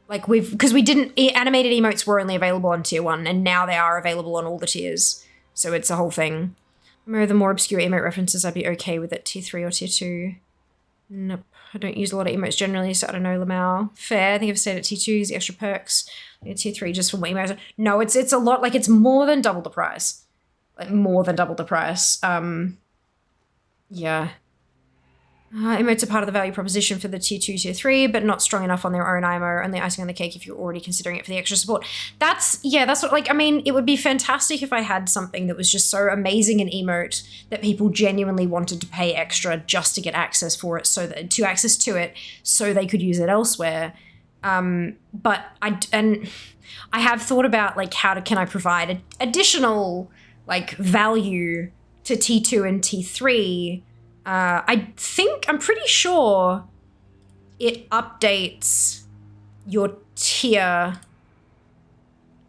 Like because we didn't, animated emotes were only available on tier 1 and now they are available on all the tiers. So it's a whole thing. The more obscure emote references, I'd be okay with it tier 3 or tier 2. Nope, I don't use a lot of emotes generally, so I don't know, Lamau. Fair, I think I've stayed at tier 2, the extra perks. Tier 3 just for emotes. No, it's a lot, like it's more than double the price. Like more than double the price. Yeah. Emotes are part of the value proposition for the tier 2, tier 3, but not strong enough on their own IMO, only icing on the cake if you're already considering it for the extra support. That's what, like, I mean, it would be fantastic if I had something that was just so amazing an emote that people genuinely wanted to pay extra just to get access for it, so that, so they could use it elsewhere. But I have thought about, like, can I provide additional, like, value to T2 and T3. I'm pretty sure it updates your tier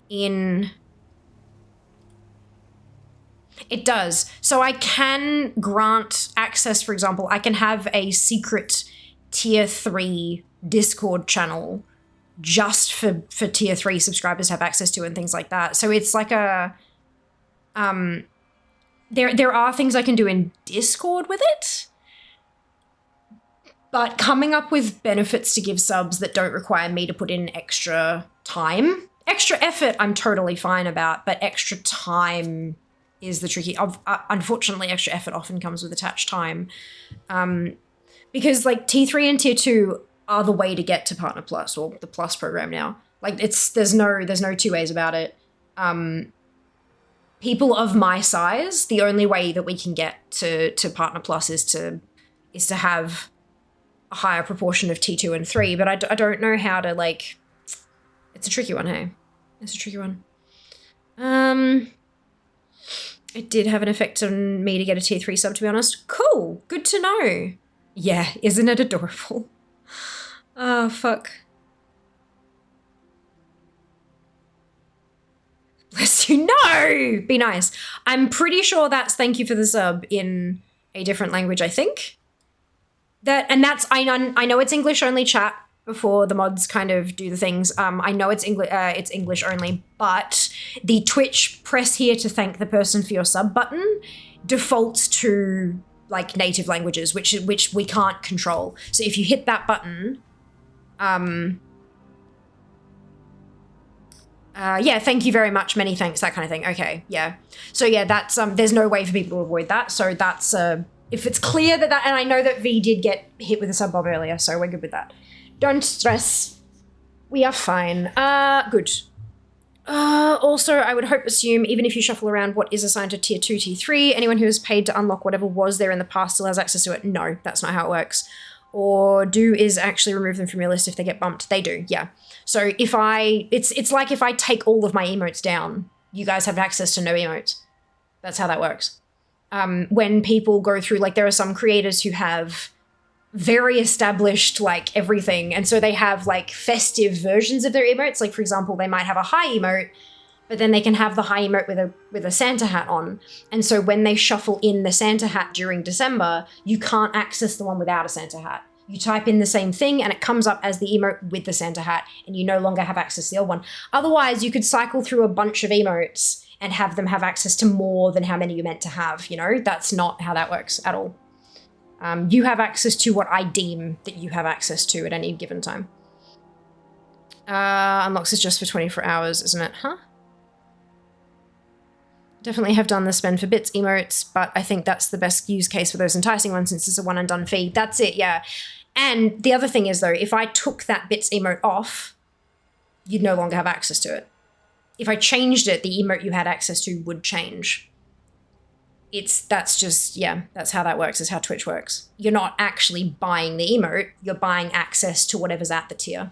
in... It does. So I can grant access, for example, I can have a secret tier 3 Discord channel just for tier 3 subscribers to have access to and things like that. So it's like a... There are things I can do in Discord with it, but coming up with benefits to give subs that don't require me to put in extra time, extra effort, I'm totally fine about, but extra time is the tricky. Unfortunately, extra effort often comes with attached time, because like T3 and Tier 2 are the way to get to Partner Plus or the Plus program now. Like there's no two ways about it. People of my size, the only way that we can get to Partner Plus is to have a higher proportion of T2 and 3, but I don't know how to, like, it's a tricky one, hey? It's a tricky one. It did have an effect on me to get a tier 3 sub, to be honest. Cool, good to know. Yeah, isn't it adorable? Oh, fuck. Bless you. No! Be nice. I'm pretty sure that's thank you for the sub in a different language, I think. I know it's English only chat before the mods kind of do the things. I know it's English only, but the Twitch press here to thank the person for your sub button defaults to like native languages, which we can't control. So if you hit that button, yeah, thank you very much, many thanks, that kind of thing. Okay, yeah. So yeah, that's, there's no way for people to avoid that. So that's, if it's clear that and I know that V did get hit with a sub bob earlier, so we're good with that. Don't stress. We are fine. Good. Also, I would assume, even if you shuffle around what is assigned to tier 2, tier 3, anyone who is paid to unlock whatever was there in the past still has access to it. No, that's not how it works. Or do is actually remove them from your list if they get bumped. They do, yeah. So if it's like if I take all of my emotes down, you guys have access to no emotes. That's how that works. When people go through, like there are some creators who have very established like everything, and so they have like festive versions of their emotes. Like for example, they might have a high emote, but then they can have the high emote with a Santa hat on. And so when they shuffle in the Santa hat during December, you can't access the one without a Santa hat. You type in the same thing and it comes up as the emote with the Santa hat, and you no longer have access to the old one. Otherwise, you could cycle through a bunch of emotes and have them have access to more than how many you're meant to have, you know? That's not how that works at all. You have access to what I deem that you have access to at any given time. Unlocks is just for 24 hours, isn't it? Huh? Definitely have done the spend for bits emotes, but I think that's the best use case for those enticing ones since it's a one and done fee. That's it, yeah. And the other thing is though, if I took that bits emote off, you'd no longer have access to it. If I changed it, the emote you had access to would change. That's just, yeah, that's how that works, is how Twitch works. You're not actually buying the emote, you're buying access to whatever's at the tier.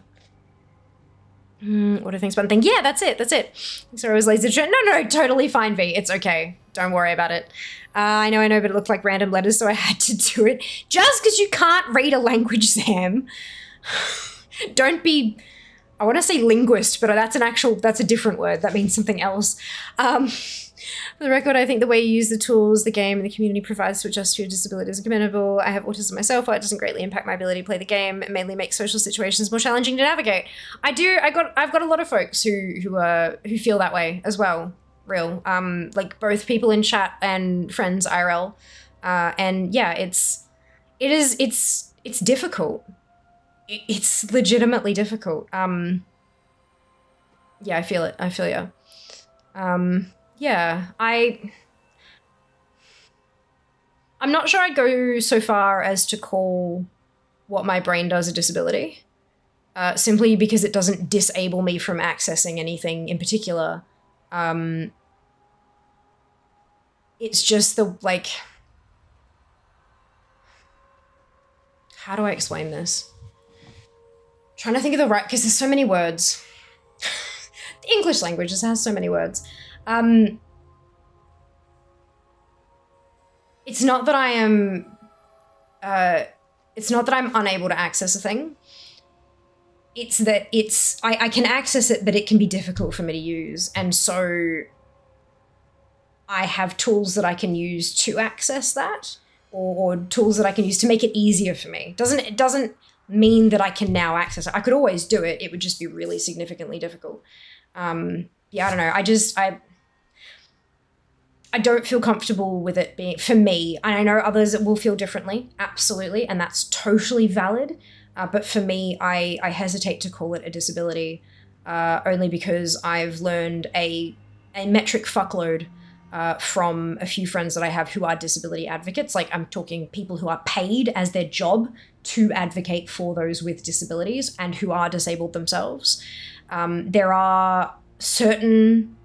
What do things one thing? Yeah, that's it. Sorry, I was lazy to try. No, totally fine, V. It's okay. Don't worry about it. I know, but it looked like random letters, so I had to do it. Just because you can't read a language, Sam. Don't be I want to say linguist, but that's a different word. That means something else. For the record, I think the way you use the tools the game and the community provides to adjust to your disability is commendable. I have autism myself, while it doesn't greatly impact my ability to play the game. It mainly makes social situations more challenging to navigate. I've got a lot of folks who feel that way as well. Real. Like both people in chat and friends IRL. And yeah, it's difficult. It's legitimately difficult. Yeah, I feel it. I feel you. Yeah, I'm not sure I'd go so far as to call what my brain does a disability, simply because it doesn't disable me from accessing anything in particular. It's just the, like, how do I explain this? I'm trying to think of the right, because there's so many words. The English language just has so many words. It's not that I'm unable to access a thing. It's that I can access it, but it can be difficult for me to use. And so I have tools that I can use to access that, or tools that I can use to make it easier for me. It doesn't mean that I can now access it. I could always do it. It would just be really significantly difficult. Yeah, I don't know. I don't feel comfortable with it being, for me, and I know others will feel differently, absolutely, and that's totally valid. But for me, I hesitate to call it a disability, only because I've learned a metric fuckload from a few friends that I have who are disability advocates. Like, I'm talking people who are paid as their job to advocate for those with disabilities and who are disabled themselves. There are certain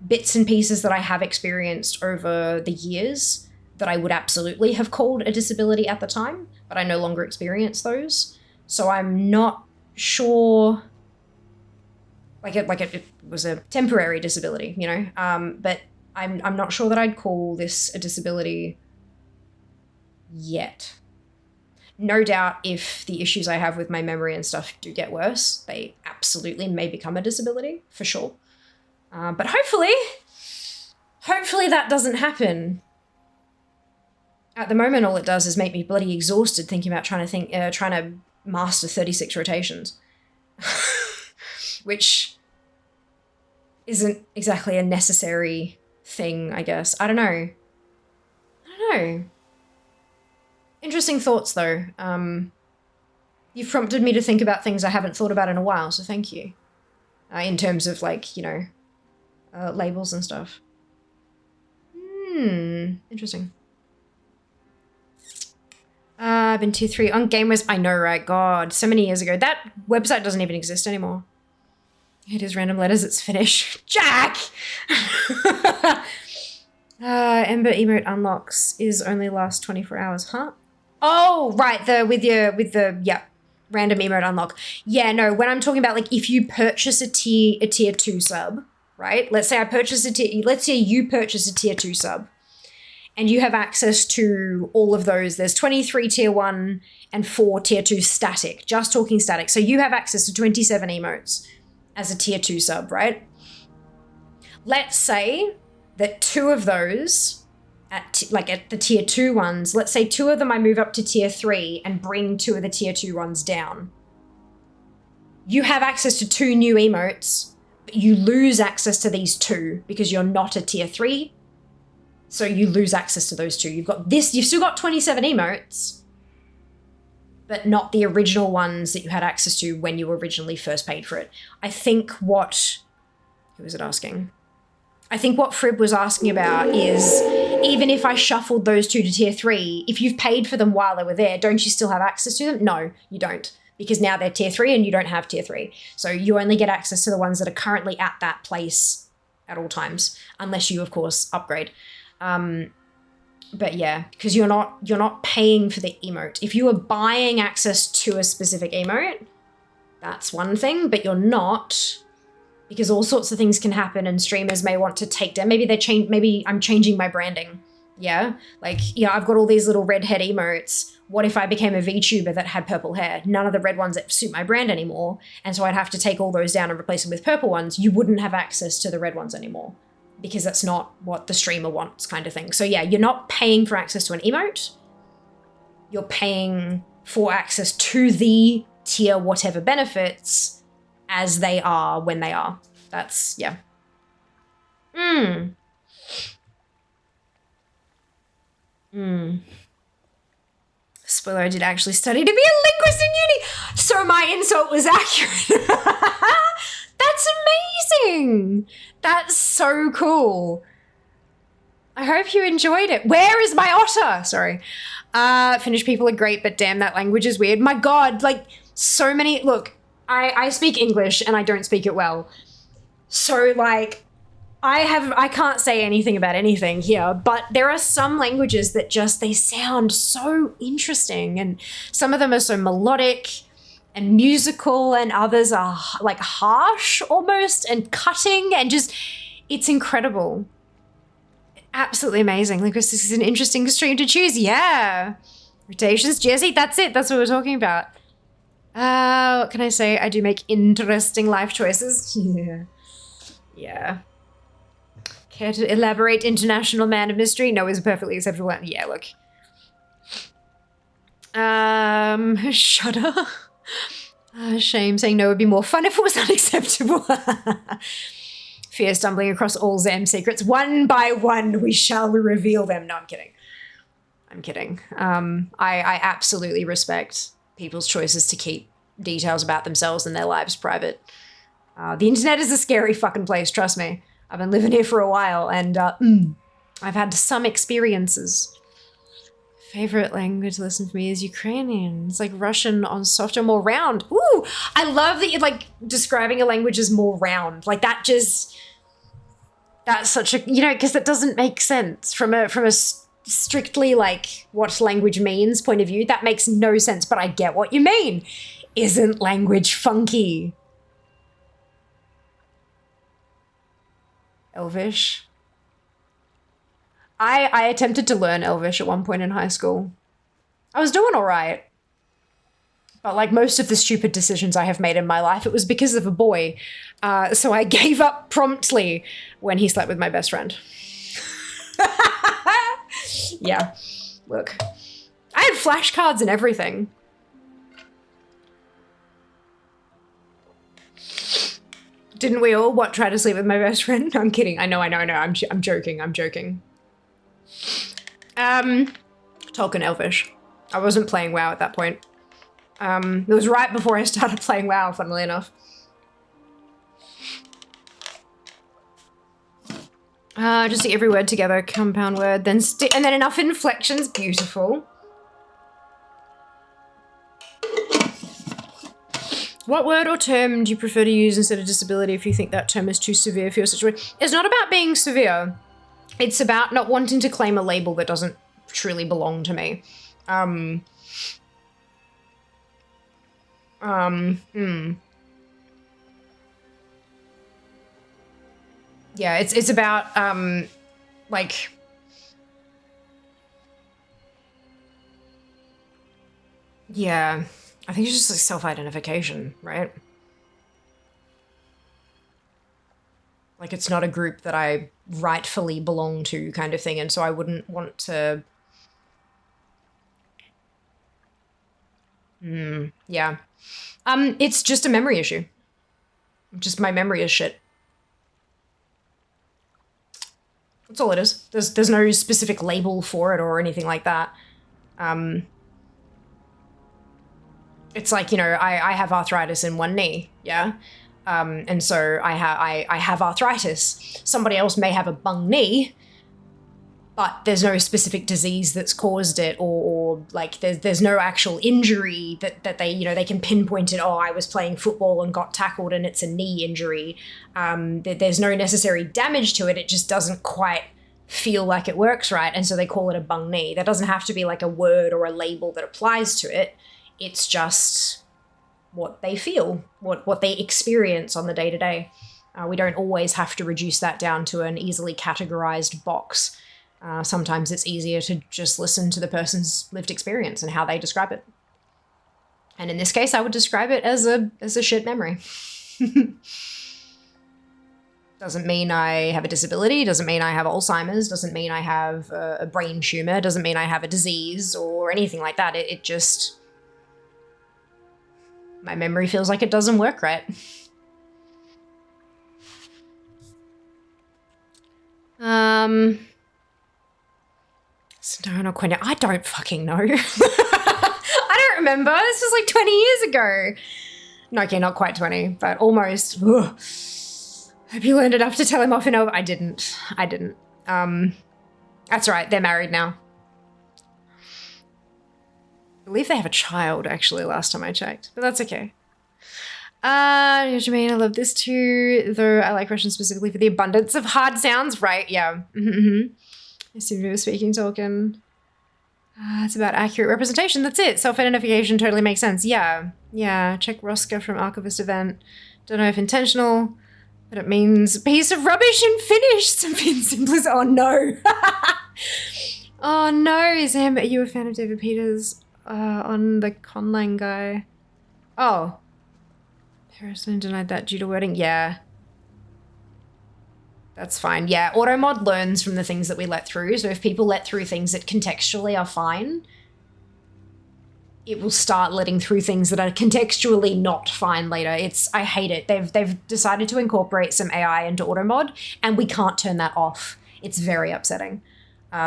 bits and pieces that I have experienced over the years that I would absolutely have called a disability at the time, but I no longer experience those. So I'm not sure, it was a temporary disability, you know, but I'm not sure that I'd call this a disability yet. No doubt if the issues I have with my memory and stuff do get worse, they absolutely may become a disability, for sure. But hopefully that doesn't happen. At the moment, all it does is make me bloody exhausted thinking about trying to master 36 rotations. Which isn't exactly a necessary thing, I guess. I don't know. Interesting thoughts, though. You've prompted me to think about things I haven't thought about in a while, so thank you. In terms of, like, you know, labels and stuff. Interesting. I've been tier 3 on GameWest. I know, right? God, so many years ago. That website doesn't even exist anymore. It is random letters. It's Finnish. Jack! Ember emote unlocks is only last 24 hours, huh? Oh, right. Yeah, random emote unlock. Yeah, no, when I'm talking about, like, if you purchase a tier 2 sub, right? Let's say you purchase a tier 2 sub and you have access to all of those. There's 23 tier 1 and 4 tier 2 static, just talking static. So you have access to 27 emotes as a tier 2 sub, right? Let's say that 2 of those at the tier 2 ones, let's say 2 of them I move up to tier 3 and bring 2 of the tier 2 ones down. You have access to 2 new emotes, but you lose access to these 2 because you're not a tier 3. So you lose access to those 2. You've still got 27 emotes, but not the original ones that you had access to when you originally first paid for it. I think who was it asking? I think what Frib was asking about is, even if I shuffled those 2 to tier 3, if you've paid for them while they were there, don't you still have access to them? No, you don't, because now they're tier 3 and you don't have tier 3. So you only get access to the ones that are currently at that place at all times, unless you, of course, upgrade. But yeah, because you're not paying for the emote. If you are buying access to a specific emote, that's one thing, but you're not, because all sorts of things can happen and streamers may want to take down. Maybe I'm changing my branding. Yeah, like, yeah, I've got all these little redhead emotes. what if I became a VTuber that had purple hair? None of the red ones that suit my brand anymore. And so I'd have to take all those down and replace them with purple ones. You wouldn't have access to the red ones anymore because that's not what the streamer wants, kind of thing. So yeah, you're not paying for access to an emote. You're paying for access to the tier whatever benefits as they are when they are. That's, yeah. Spoiler, I did actually study to be a linguist in uni. So my insult was accurate. That's amazing. That's so cool. I hope you enjoyed it. Where is my otter? Sorry. Finnish people are great, but damn, that language is weird. My God, like so many, look, I speak English and I don't speak it well. So like, I can't say anything about anything here, but there are some languages that just, they sound so interesting, and some of them are so melodic and musical, and others are like harsh almost and cutting, and just, it's incredible. Absolutely amazing. Linguistics is an interesting stream to choose. Yeah. Rotations, Jesse, that's it. That's what we're talking about. What can I say? I do make interesting life choices. Yeah. Yeah. Care to elaborate, international man of mystery? No is a perfectly acceptable one. Yeah, look. Shudder. Shame, saying no would be more fun if it was unacceptable. Fear stumbling across all Zam secrets. One by one we shall reveal them. No, I'm kidding. I'm kidding. I absolutely respect people's choices to keep details about themselves and their lives private. The internet is a scary fucking place, trust me. I've been living here for a while, and I've had some experiences. Favorite language to listen to me is Ukrainian. It's like Russian on softer, more round. Ooh, I love that you're like describing a language as more round. Like that just, that's such a, you know, because that doesn't make sense from a strictly like what language means point of view. That makes no sense, but I get what you mean. Isn't language funky? Elvish. I attempted to learn Elvish at one point in high school. I was doing all right. But like most of the stupid decisions I have made in my life, it was because of a boy. So I gave up promptly when he slept with my best friend. Yeah, look. I had flashcards and everything. Didn't we all try to sleep with my best friend? No, I'm kidding. I know. I'm joking. Tolkien Elvish. I wasn't playing WoW at that point. It was right before I started playing WoW, funnily enough. Just see every word together, compound word, and then enough inflections. Beautiful. What word or term do you prefer to use instead of disability if you think that term is too severe for your situation? It's not about being severe. It's about not wanting to claim a label that doesn't truly belong to me. Yeah, it's about, like... Yeah, I think it's just like self-identification, right? Like it's not a group that I rightfully belong to kind of thing, and so I wouldn't want to... Yeah. It's just a memory issue. Just my memory is shit. That's all it is. There's no specific label for it or anything like that. It's like, you know, I have arthritis in one knee, yeah? And so I have arthritis. Somebody else may have a bung knee, but there's no specific disease that's caused it, or like there's no actual injury that they, you know, they can pinpoint it. Oh, I was playing football and got tackled and it's a knee injury. There's no necessary damage to it. It just doesn't quite feel like it works right. And so they call it a bung knee. That doesn't have to be like a word or a label that applies to it. It's just what they feel, what they experience on the day-to-day. We don't always have to reduce that down to an easily categorized box. Sometimes it's easier to just listen to the person's lived experience and how they describe it. And in this case, I would describe it as a shit memory. Doesn't mean I have a disability, doesn't mean I have Alzheimer's, doesn't mean I have a brain tumor, doesn't mean I have a disease or anything like that. It just... my memory feels like it doesn't work right. Stone Quenya. I don't fucking know. I don't remember. This was like 20 years ago. No, okay, not quite 20, but almost. Ugh. Hope you learned enough to tell him off and over. I didn't. That's right, they're married now. I believe they have a child, actually, last time I checked, but that's okay. Jermaine, I love this too, though I like Russian specifically for the abundance of hard sounds, right? Yeah. I assume you were speaking Tolkien. It's about accurate representation, that's it. Self-identification totally makes sense. Yeah. Check Rosca from Archivist event. Don't know if intentional, but it means piece of rubbish and finished. Something simple as, oh no. Oh no, Sam, are you a fan of David Peters on the Conlang guy? Oh. Harrison denied that due to wording. Yeah. That's fine. Yeah, AutoMod learns from the things that we let through. So if people let through things that contextually are fine, it will start letting through things that are contextually not fine later. I hate it. They've decided to incorporate some AI into AutoMod, and we can't turn that off. It's very upsetting.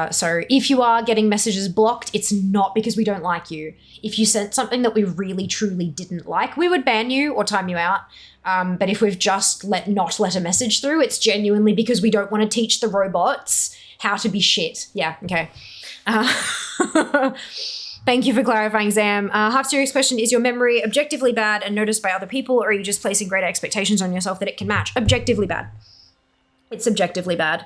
So if you are getting messages blocked, it's not because we don't like you. If you sent something that we really, truly didn't like, we would ban you or time you out. But if we've just not let a message through, it's genuinely because we don't want to teach the robots how to be shit. Yeah, okay. Thank you for clarifying, Zam. Half serious question, is your memory objectively bad and noticed by other people, or are you just placing greater expectations on yourself that it can match? Objectively bad. It's objectively bad.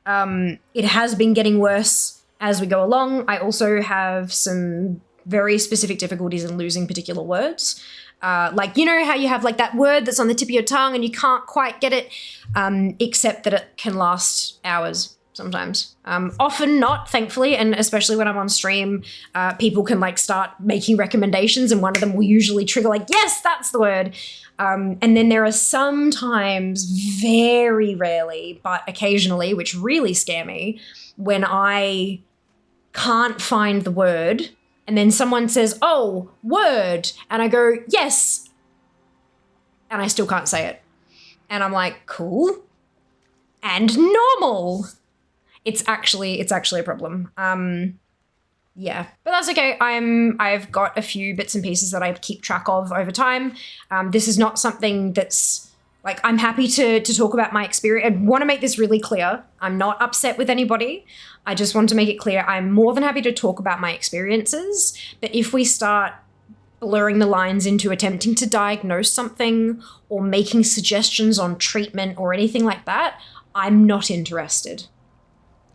It has been getting worse as we go along. I also have some very specific difficulties in losing particular words. Like, you know how you have like that word that's on the tip of your tongue and you can't quite get it, except that it can last hours sometimes. Often not, thankfully, and especially when I'm on stream, people can like start making recommendations and one of them will usually trigger like, yes, that's the word. And then there are sometimes, very rarely, but occasionally, which really scare me, when I can't find the word and then someone says, oh, word, and I go, yes, and I still can't say it. And I'm like, cool and normal. It's actually a problem. Yeah, but that's okay. I've got a few bits and pieces that I keep track of over time. This is not something that's like, I'm happy to talk about my experience. I want to make this really clear. I'm not upset with anybody. I just want to make it clear I'm more than happy to talk about my experiences. But if we start blurring the lines into attempting to diagnose something or making suggestions on treatment or anything like that, I'm not interested.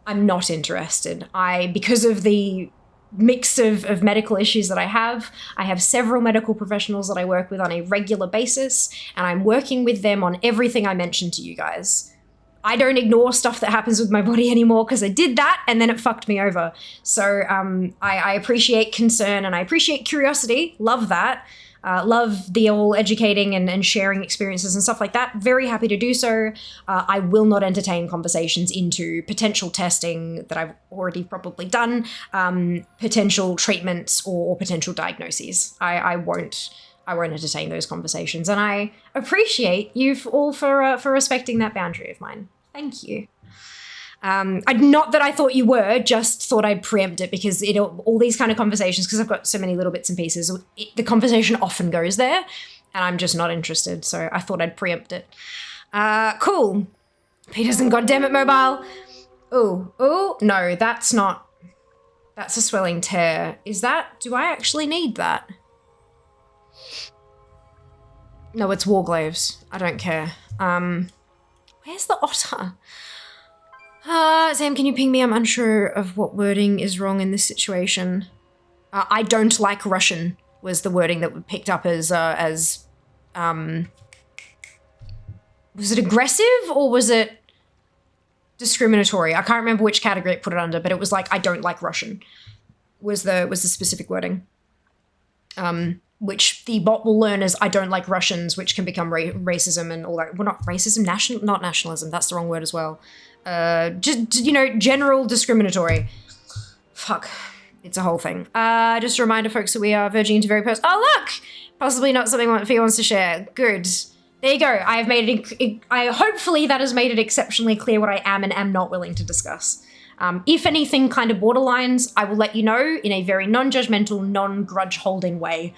I'm not interested. Because of the mix of medical issues that I have several medical professionals that I work with on a regular basis, and I'm working with them on everything I mentioned to you guys. I don't ignore stuff that happens with my body anymore because I did that and then it fucked me over. So I appreciate concern and I appreciate curiosity. Love that. Love the all educating and sharing experiences and stuff like that. Very happy to do so. I will not entertain conversations into potential testing that I've already probably done, potential treatments or potential diagnoses. I won't entertain those conversations, and I appreciate you all for respecting that boundary of mine. Thank you. Not that I thought you were, just thought I'd preempt it because all these kind of conversations, because I've got so many little bits and pieces, the conversation often goes there and I'm just not interested. So I thought I'd preempt it. Cool. Peters and goddammit mobile. Oh, no, that's not, that's a swelling tear. Do I actually need that? No, it's Warglaves. I don't care. Where's the otter? Sam, can you ping me? I'm unsure of what wording is wrong in this situation. I don't like Russian was the wording that we picked up as was it aggressive or was it discriminatory. I can't remember which category it put it under, but it was like, I don't like Russian was the specific wording. Which the bot will learn as I don't like Russians, which can become racism and all that. Well, not racism, not nationalism. That's the wrong word as well. Just, you know, general discriminatory. Fuck. It's a whole thing. Just a reminder, folks, that we are verging into very personal. Oh, look! Possibly not something Fia wants to share. Good. There you go. I have made it, hopefully that has made it exceptionally clear what I am and am not willing to discuss. If anything kind of borderlines, I will let you know in a very non-judgmental, non-grudge holding way.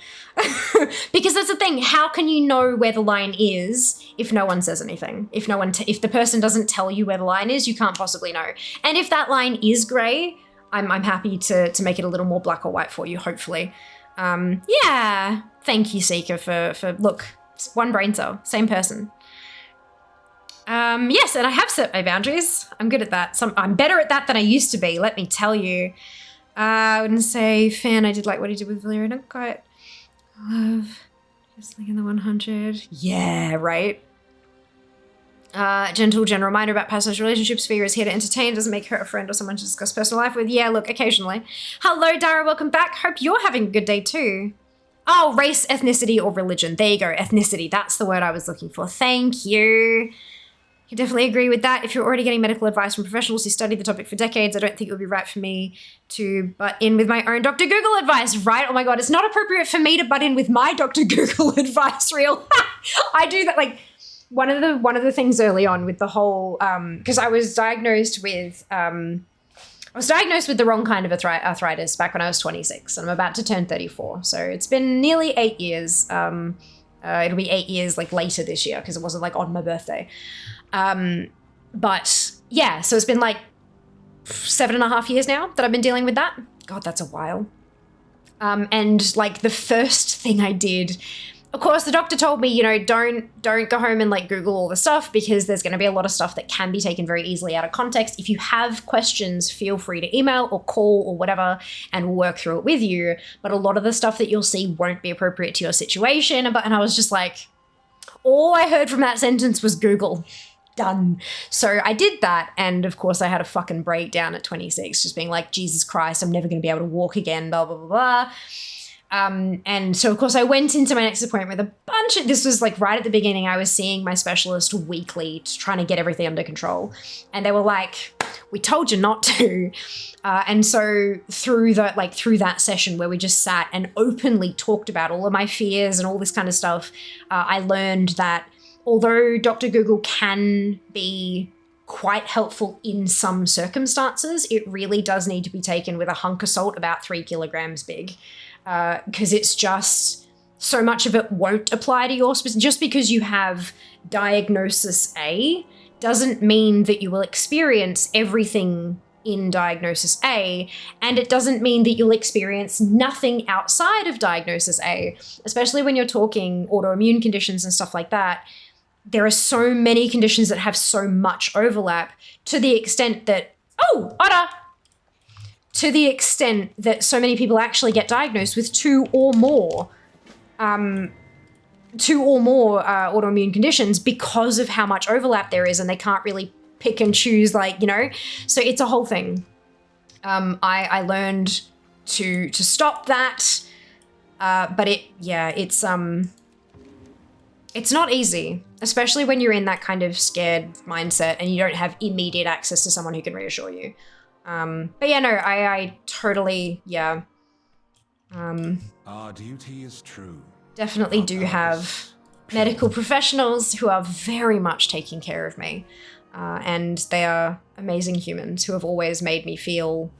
Because that's the thing, how can you know where the line is if no one says anything? If the person doesn't tell you where the line is, you can't possibly know. And if that line is gray, I'm happy to make it a little more black or white for you, hopefully. Yeah, thank you, Seeker, for look, one brain cell, same person. Yes, and I have set my boundaries. I'm good at that. I'm better at that than I used to be, let me tell you. I wouldn't say fan. I did like what he did with Valyria. Not quite love. Just like in the 100. Yeah, right. Gentle general reminder about past social relationships. Fia is here to entertain. Doesn't make her a friend or someone to discuss personal life with. Yeah, look, occasionally. Hello, Dara. Welcome back. Hope you're having a good day too. Oh, race, ethnicity, or religion. There you go. Ethnicity. That's the word I was looking for. Thank you. I definitely agree with that. If you're already getting medical advice from professionals who studied the topic for decades, I don't think it would be right for me to butt in with my own Dr. Google advice, right? Oh my God, it's not appropriate for me to butt in with my Dr. Google advice, real. I do that, like, one of the things early on with the whole, because I was diagnosed with the wrong kind of arthritis back when I was 26, and I'm about to turn 34. So it's been nearly 8 years. It'll be 8 years like later this year because it wasn't like on my birthday. But yeah, so it's been like 7.5 years now that I've been dealing with that. God, that's a while. And like the first thing I did, of course, the doctor told me, you know, don't go home and like Google all the stuff because there's going to be a lot of stuff that can be taken very easily out of context. If you have questions, feel free to email or call or whatever, and we'll work through it with you. But a lot of the stuff that you'll see won't be appropriate to your situation. And I was just like, all I heard from that sentence was Google. Done. So I did that. And of course I had a fucking breakdown at 26, just being like, Jesus Christ, I'm never going to be able to walk again, blah, blah, blah, blah. And so of course I went into my next appointment with a bunch of, this was like right at the beginning, I was seeing my specialist weekly trying to get everything under control. And they were like, we told you not to. And so through that session where we just sat and openly talked about all of my fears and all this kind of stuff, I learned that although Dr. Google can be quite helpful in some circumstances, it really does need to be taken with a hunk of salt about 3 kilograms big. Because it's just, so much of it won't apply to your specific, just because you have diagnosis A doesn't mean that you will experience everything in diagnosis A, and it doesn't mean that you'll experience nothing outside of diagnosis A, especially when you're talking autoimmune conditions and stuff like that. There are so many conditions that have so much overlap to the extent that, oh, Otter! To the extent that so many people actually get diagnosed with two or more autoimmune conditions because of how much overlap there is, and they can't really pick and choose, like, you know. So it's a whole thing. I learned to stop that, but it's not easy, especially when you're in that kind of scared mindset and you don't have immediate access to someone who can reassure you. But yeah, no, I totally, yeah. Our duty is true. Definitely do have medical professionals who are very much taking care of me. And they are amazing humans who have always made me feel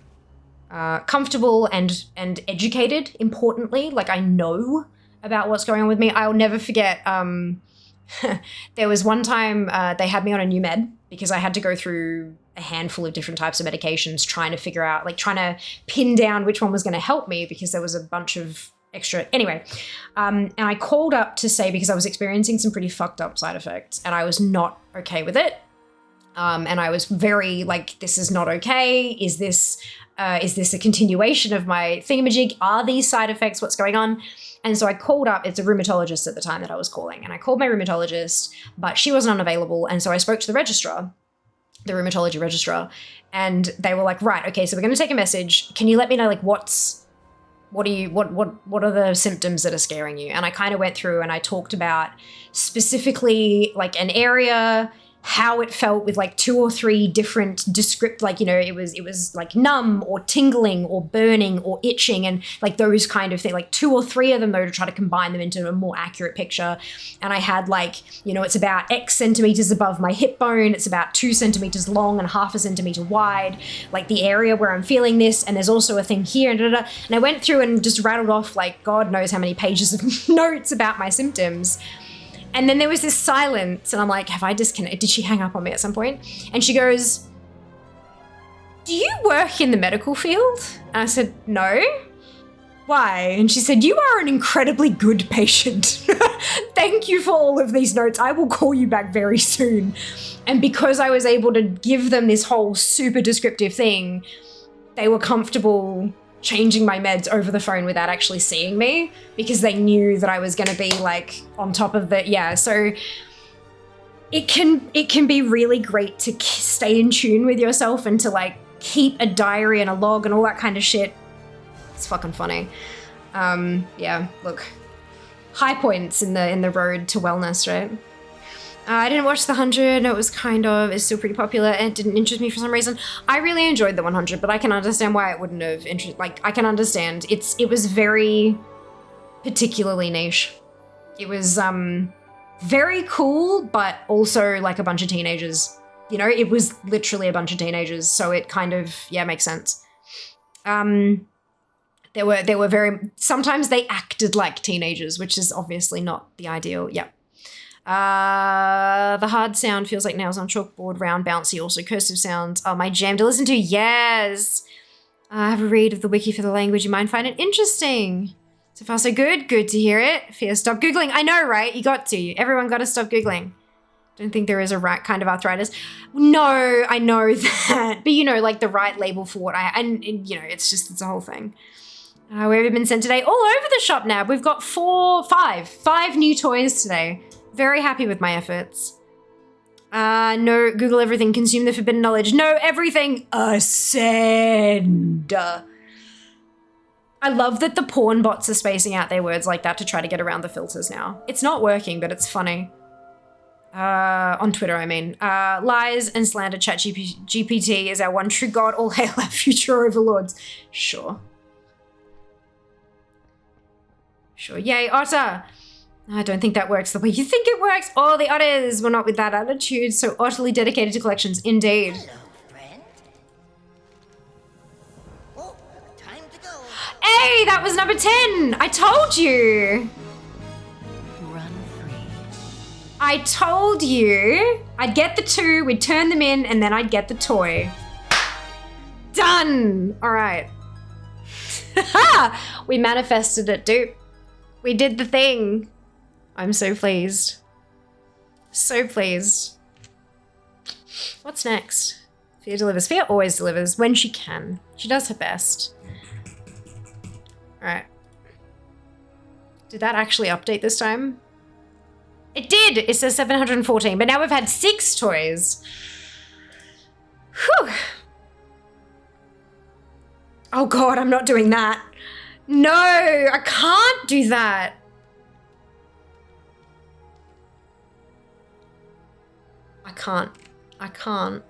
comfortable and educated, importantly. Like, I know about what's going on with me. I'll never forget, there was one time they had me on a new med because I had to go through a handful of different types of medications trying to figure out, like trying to pin down which one was going to help me because there was a bunch of extra, anyway. And I called up to say, because I was experiencing some pretty fucked up side effects and I was not okay with it. And I was very like, this is not okay. Is this a continuation of my thingamajig? Are these side effects? What's going on? And so I called up, it's a rheumatologist at the time that I was calling, and I called my rheumatologist, but she wasn't unavailable. And so I spoke to the registrar. the rheumatology registrar, and they were like, right, okay, so we're going to take a message. Can you let me know, like, what are the symptoms that are scaring you? And I kind of went through and I talked about specifically like an area, how it felt with like 2 or 3 different like, you know, it was like numb or tingling or burning or itching and like those kind of things, like 2 or 3 of them though, to try to combine them into a more accurate picture. And I had like, you know, it's about X centimeters above my hip bone. It's about 2 centimeters long and 1/2 centimeter wide, like the area where I'm feeling this. And there's also a thing here. And I went through and just rattled off like God knows how many pages of notes about my symptoms. And then there was this silence, and I'm like, have I disconnected? Did she hang up on me at some point? And she goes, do you work in the medical field? And I said, no. Why? And she said, you are an incredibly good patient. Thank you for all of these notes. I will call you back very soon. And because I was able to give them this whole super descriptive thing, they were comfortable changing my meds over the phone without actually seeing me because they knew that I was going to be like on top of it. Yeah. So it can be really great to stay in tune with yourself and to like keep a diary and a log and all that kind of shit. It's fucking funny. Yeah, look, high points in the road to wellness, right? I didn't watch the 100. No, it's still pretty popular and it didn't interest me for some reason. I really enjoyed the 100, but I can understand why it wouldn't have interested. Like, I can understand. It was very particularly niche. It was very cool, but also like a bunch of teenagers. You know, it was literally a bunch of teenagers, so it kind of, yeah, makes sense. They were very, sometimes they acted like teenagers, which is obviously not the ideal. Yeah. The hard sound feels like nails on chalkboard, round, bouncy, also cursive sounds are my jam to listen to. Yes. I have a read of the wiki for the language. You might find it interesting. So far, so good. Good to hear it. Fear, stop Googling. I know, right? You got to. Everyone got to stop Googling. Don't think there is a right kind of arthritis. No, I know that. But, you know, like the right label for what and you know, it's a whole thing. We've been sent today all over the shop now. We've got 5 new toys today. Very happy with my efforts. No, Google everything, consume the forbidden knowledge. No, everything, ascend. I love that the porn bots are spacing out their words like that to try to get around the filters now. It's not working, but it's funny. On Twitter, I mean. Lies and slander GPT is our one true god. All hail our future overlords. Sure. Sure, yay, Otter. I don't think that works the way you think it works. Oh, the otters were not with that attitude, so utterly dedicated to collections, indeed. Hello, friend. Oh, time to go. Hey, that was number 10. I told you. Run free. I told you. I'd get the 2, we'd turn them in, and then I'd get the toy. Done. All right. We manifested it, dude. We did the thing. I'm so pleased. So pleased. What's next? Fear delivers. Fear always delivers when she can. She does her best. All right. Did that actually update this time? It did. It says 714, but now we've had 6 toys. Whew. Oh God, I'm not doing that. No, I can't do that. I can't.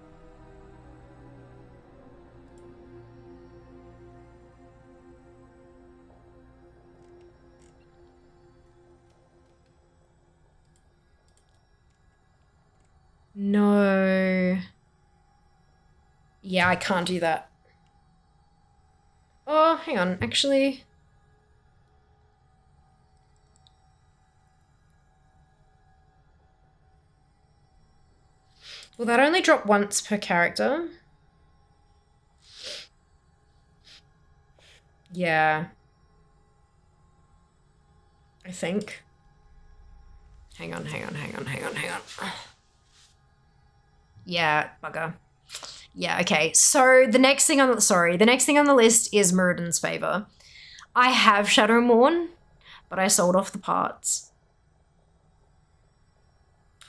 No. Yeah, I can't do that. Oh, hang on, actually. Will that only drop once per character? Yeah. I think. Hang on. Yeah, bugger. Yeah, okay. So the next thing on the list is Meridan's Favor. I have Shadow Mourn, but I sold off the parts.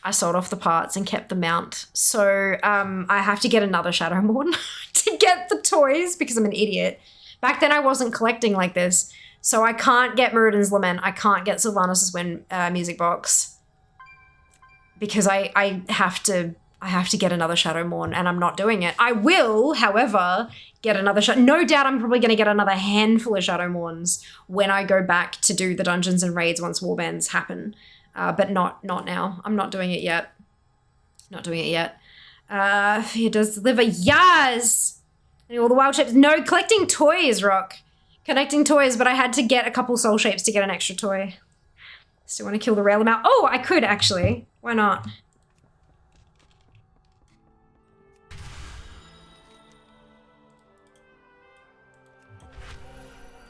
I sold off the parts and kept the mount. So I have to get another Shadowmourne to get the toys because I'm an idiot. Back then I wasn't collecting like this. So I can't get Meridian's Lament. I can't get Sylvanas' Wind music box. Because I have to get another Shadowmourne and I'm not doing it. I will, however, get another no doubt I'm probably going to get another handful of Shadowmourns when I go back to do the dungeons and raids once warbands happen. But not now. I'm not doing it yet. Not doing it yet. It does deliver. Yes! And all the wild shapes. No, collecting toys, Rock. Connecting toys, but I had to get a couple soul shapes to get an extra toy. Still want to kill the rail amount. Oh, I could actually. Why not?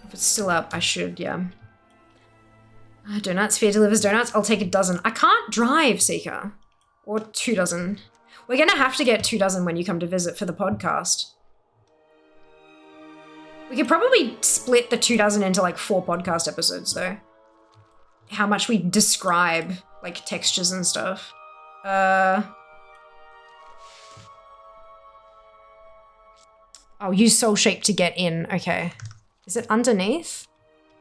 If it's still up, I should, yeah. Donuts, Sphere delivers donuts. I'll take a dozen. I can't drive, Seeker. Or 2 dozen. We're gonna have to get 2 dozen when you come to visit for the podcast. We could probably split the 2 dozen into like 4 podcast episodes though. How much we describe like textures and stuff. I'll use Soul Shape to get in. Okay. Is it underneath?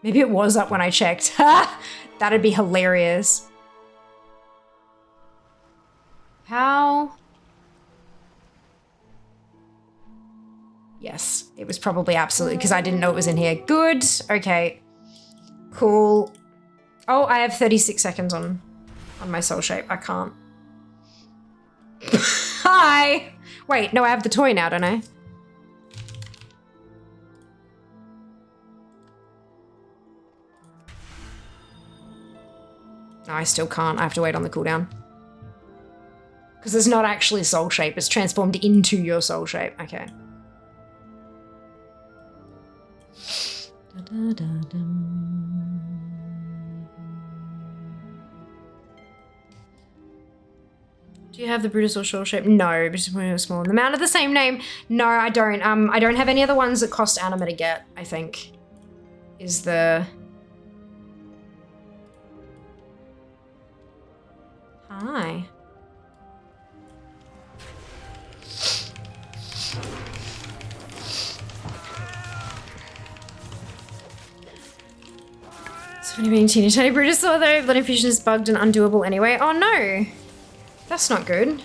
Maybe it was up when I checked. That'd be hilarious. How? Yes, it was probably absolutely because I didn't know it was in here. Good. Okay. Cool. Oh, I have 36 seconds on my Soul Shape. I can't. Hi. Wait, no, I have the toy now, don't I? No, I still can't. I have to wait on the cooldown. Because it's not actually Soul Shape. It's transformed into your Soul Shape. Okay. Do you have the Brutus or Soul Shape? No, but it's small. The Mount of the same name? No, I don't. I don't have any other ones that cost Anima to get, I think. Is the... Hi. It's funny being teeny tiny Brutus, although Blood Infusion is bugged and undoable anyway. Oh no! That's not good.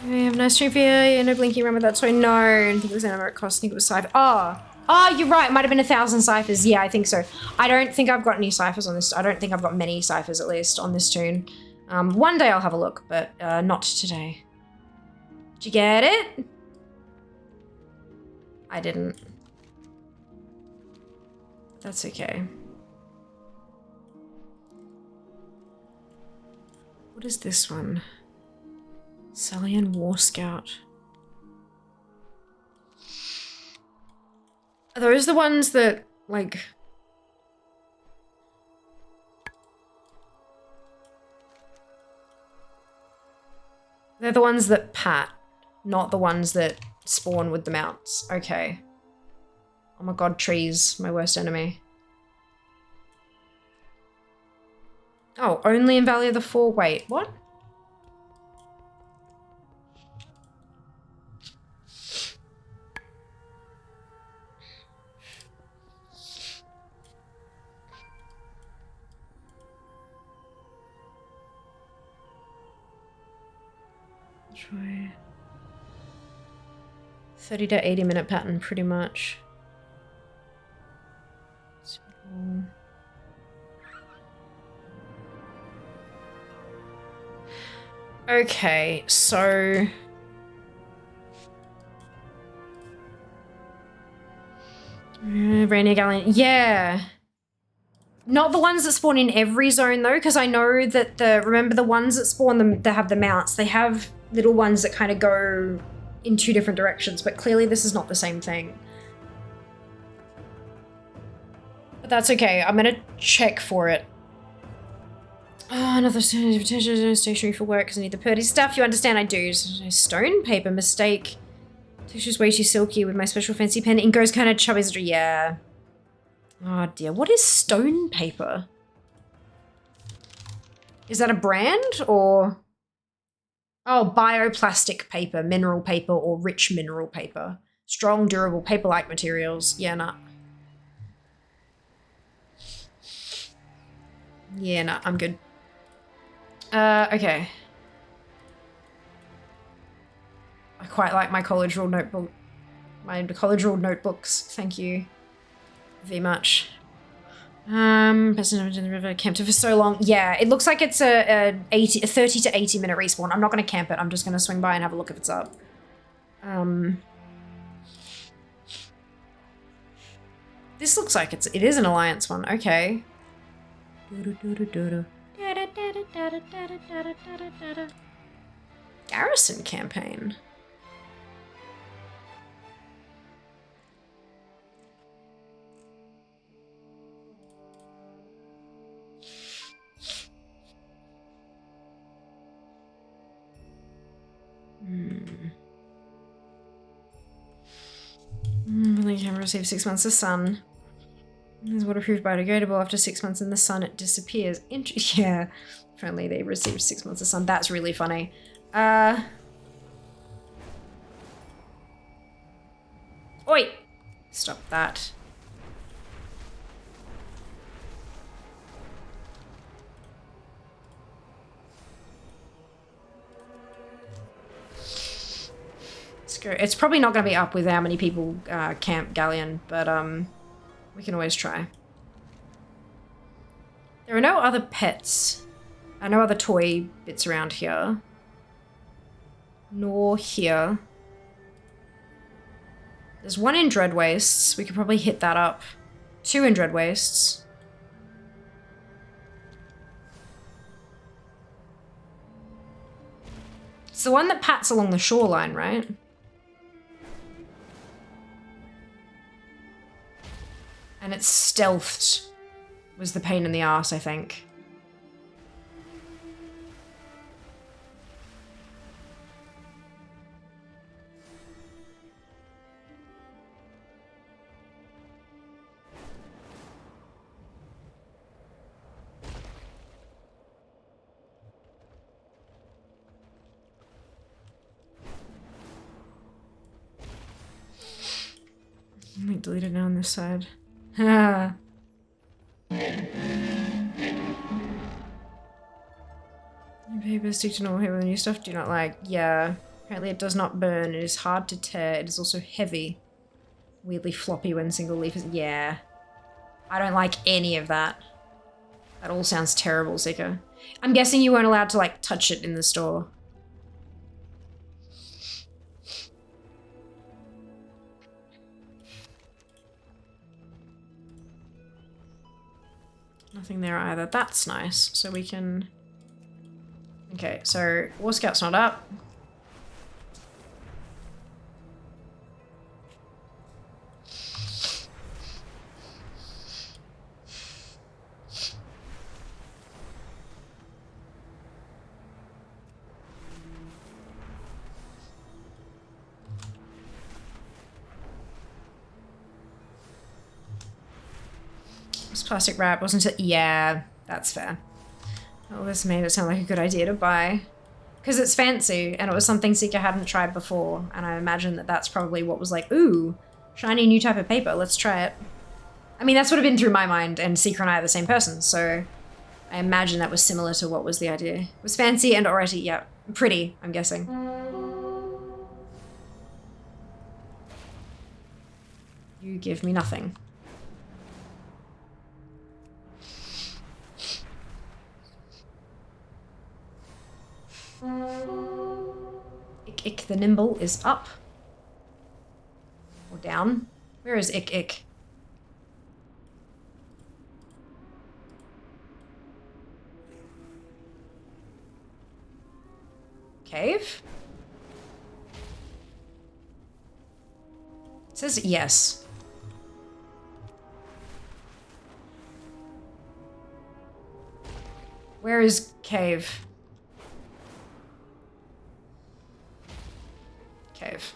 We have no stream for you, no blinking around with that toy. No, I didn't think it was Anima, it cost, I think it was Cypher. Oh, you're right, it might have been 1,000 ciphers. Yeah, I think so. I don't think I've got any ciphers on this. I don't think I've got many ciphers, at least, on this tune. One day I'll have a look, but not today. Did you get it? I didn't. That's okay. What is this one? Salian War Scout. Are those the ones that, like... They're the ones that pat, not the ones that spawn with the mounts. Okay. Oh my god, trees, my worst enemy. Oh, only in Valley of the Four. Wait, what? Try 30 to 80 minute pattern, pretty much. Simple. Okay, so Rainier Galleon, yeah. Not the ones that spawn in every zone though, because I know that remember the ones that spawn them that have the mounts, they have little ones that kind of go in 2 different directions, but clearly this is not the same thing. But that's okay, I'm gonna check for it. Oh, another stationery for work because I need the purdy stuff. You understand I do. Stone paper mistake. Texture's way too silky with my special fancy pen. Ink goes kind of chubby. Yeah. Oh dear. What is stone paper? Is that a brand or? Oh, bioplastic paper, mineral paper, or rich mineral paper. Strong, durable, paper-like materials. Yeah, nah. Yeah, nah, I'm good. Okay. I quite like my college ruled notebook. My college ruled notebooks. Thank you very much. Person in the river camped for so long. Yeah, it looks like it's a 30 to 80 minute respawn. I'm not going to camp it. I'm just going to swing by and have a look if it's up. This looks like it is an alliance one. Okay. Garrison campaign. The camera received 6 months of sun. Is waterproof biodegradable. After 6 months in the sun, it disappears. Yeah. Apparently they received 6 months of sun. That's really funny. Oi! Stop that. Let's go. It's probably not going to be up with how many people camp Galleon, but we can always try. There are no other pets. No other toy bits around here. Nor here. There's one in Dread Wastes. We could probably hit that up. 2 in Dread Wastes. It's the one that pats along the shoreline, right? And it's stealthed was the pain in the arse, I think. Let me delete it now on this side. Ah. Paper stick to normal paper. The new stuff do not like. Yeah. Apparently it does not burn. It is hard to tear. It is also heavy. Weirdly floppy when single leaf is. Yeah. I don't like any of that. That all sounds terrible, Seeker. I'm guessing you weren't allowed to, like, touch it in the store. Nothing there either. That's nice. So we can... Okay, so War Scout's not up. It's plastic wrap, wasn't it? Yeah, that's fair. Oh, this made it sound like a good idea to buy. Because it's fancy, and it was something Seeker hadn't tried before, and I imagine that that's probably what was like, ooh, shiny new type of paper, let's try it. I mean, that's what had been through my mind, and Seeker and I are the same person, so I imagine that was similar to what was the idea. It was fancy and already, yeah, pretty, I'm guessing. You give me nothing. Ick the Nimble is up. Or down. Where is Ick? Cave? It says yes. Where is cave? Cave.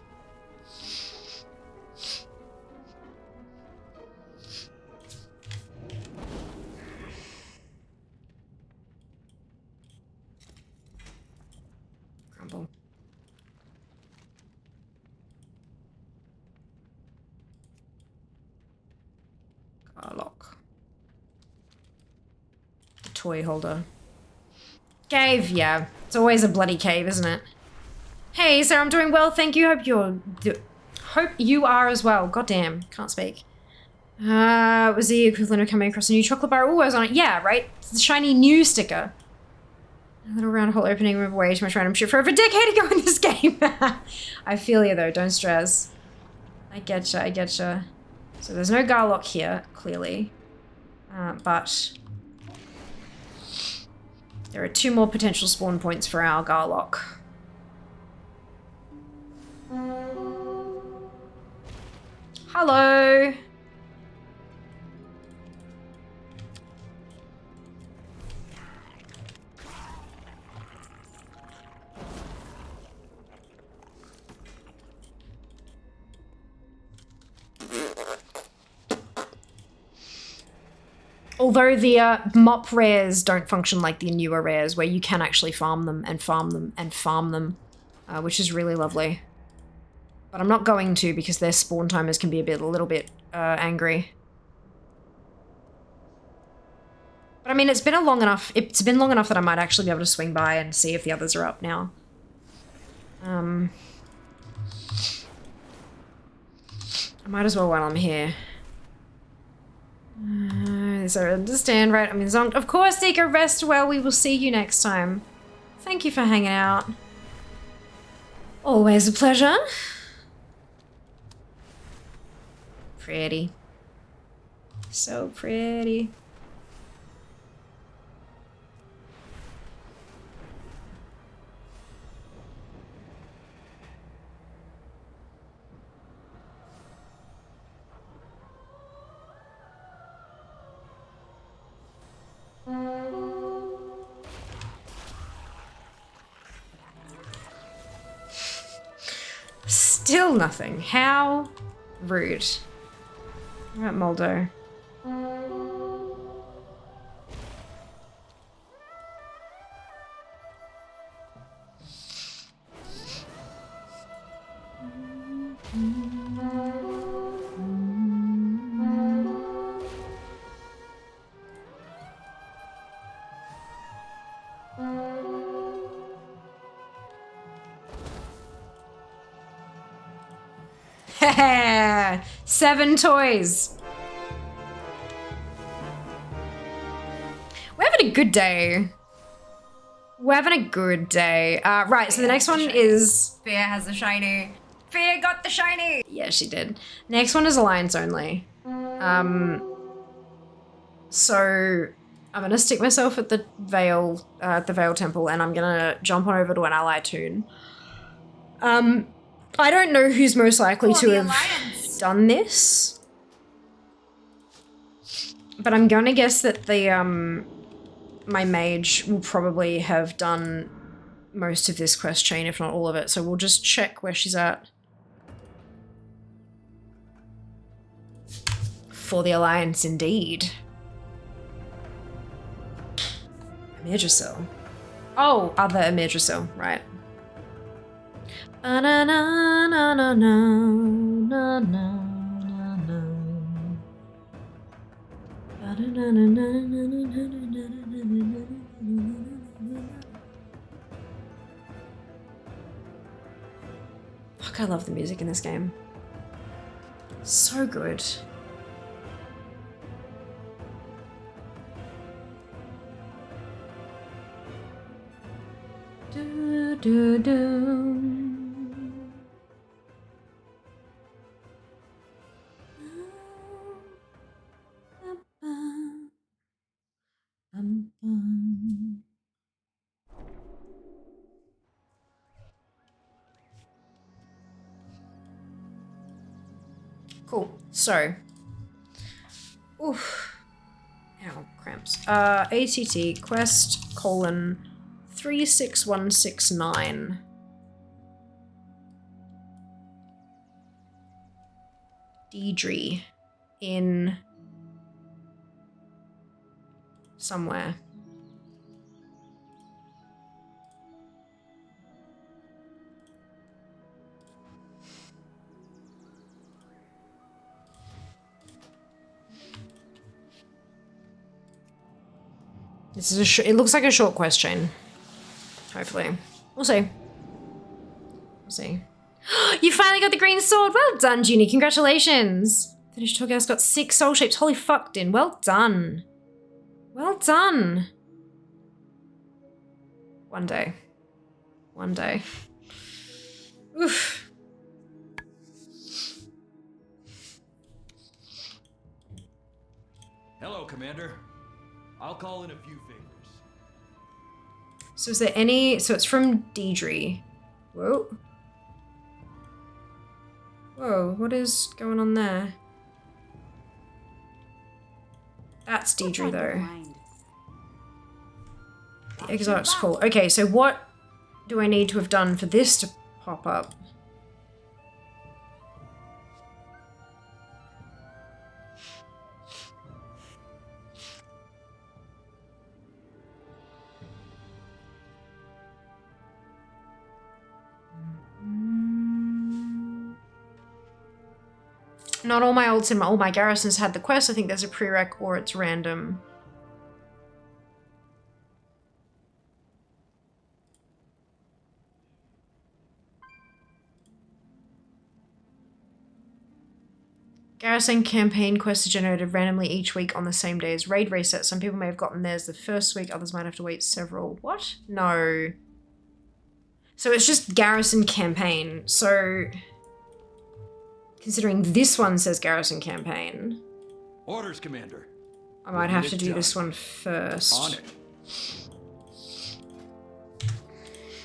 toy holder. Cave, yeah. It's always a bloody cave, isn't it? Hey, sir, I'm doing well, thank you. Hope you are as well. Goddamn, can't speak. Was the equivalent of coming across a new chocolate bar? Ooh, I was on it. Yeah, right? It's the shiny new sticker. A little round hole opening with way too much random shit for over a decade ago in this game. I feel you though, don't stress. I getcha, I getcha. So there's no Garlock here, clearly. But there are 2 more potential spawn points for our Garlock. Hello! Although the mop rares don't function like the newer rares, where you can actually farm them and farm them and farm them, which is really lovely. But I'm not going to because their spawn timers can be a little bit angry. But I mean, it's been long enough that I might actually be able to swing by and see if the others are up now. I might as well while I'm here. So I understand, right? I mean, zonked. Of course, Seeker, rest well. We will see you next time. Thank you for hanging out. Always a pleasure. Pretty. So pretty. Still nothing. How rude. What about Moldo? Yeah, 7 toys. We're having a good day. We're having a good day. Right, so the next one is... Fia has a shiny. Fia got the shiny! Yeah, she did. Next one is Alliance only. So I'm gonna stick myself at the Vale Temple, and I'm gonna jump on over to an ally toon. I don't know who's most likely to have done this, but I'm gonna guess that the my mage will probably have done most of this quest chain, if not all of it. So we'll just check where she's at for the Alliance, indeed. Emergicil. Oh, other Emergicil, right. Fuck, I love the music in this game. So good. Do, do, do. Cool. So, oof. Ow, cramps. ATT quest : 36169. Deidre in somewhere. This is it looks like a short quest chain. Hopefully. We'll see. We'll see. You finally got the green sword! Well done, Junie. Congratulations! Finished Torghast got 6 soul shapes. Holy fuck, Din. Well done. Well done. One day. One day. Oof. Hello, Commander. I'll call in a few favors. So is there any... So it's from Deidre. Whoa. Whoa, what is going on there? That's Deidre, though. The Exarch's call. Okay, so what do I need to have done for this to pop up? Not all my ults and all my garrisons had the quest. I think there's a prereq or it's random. Garrison campaign quests are generated randomly each week on the same day as raid reset. Some people may have gotten theirs the first week, others might have to wait several. What? No. So it's just garrison campaign. So considering this one says garrison campaign. Orders, Commander. I might have to do this one first. On it.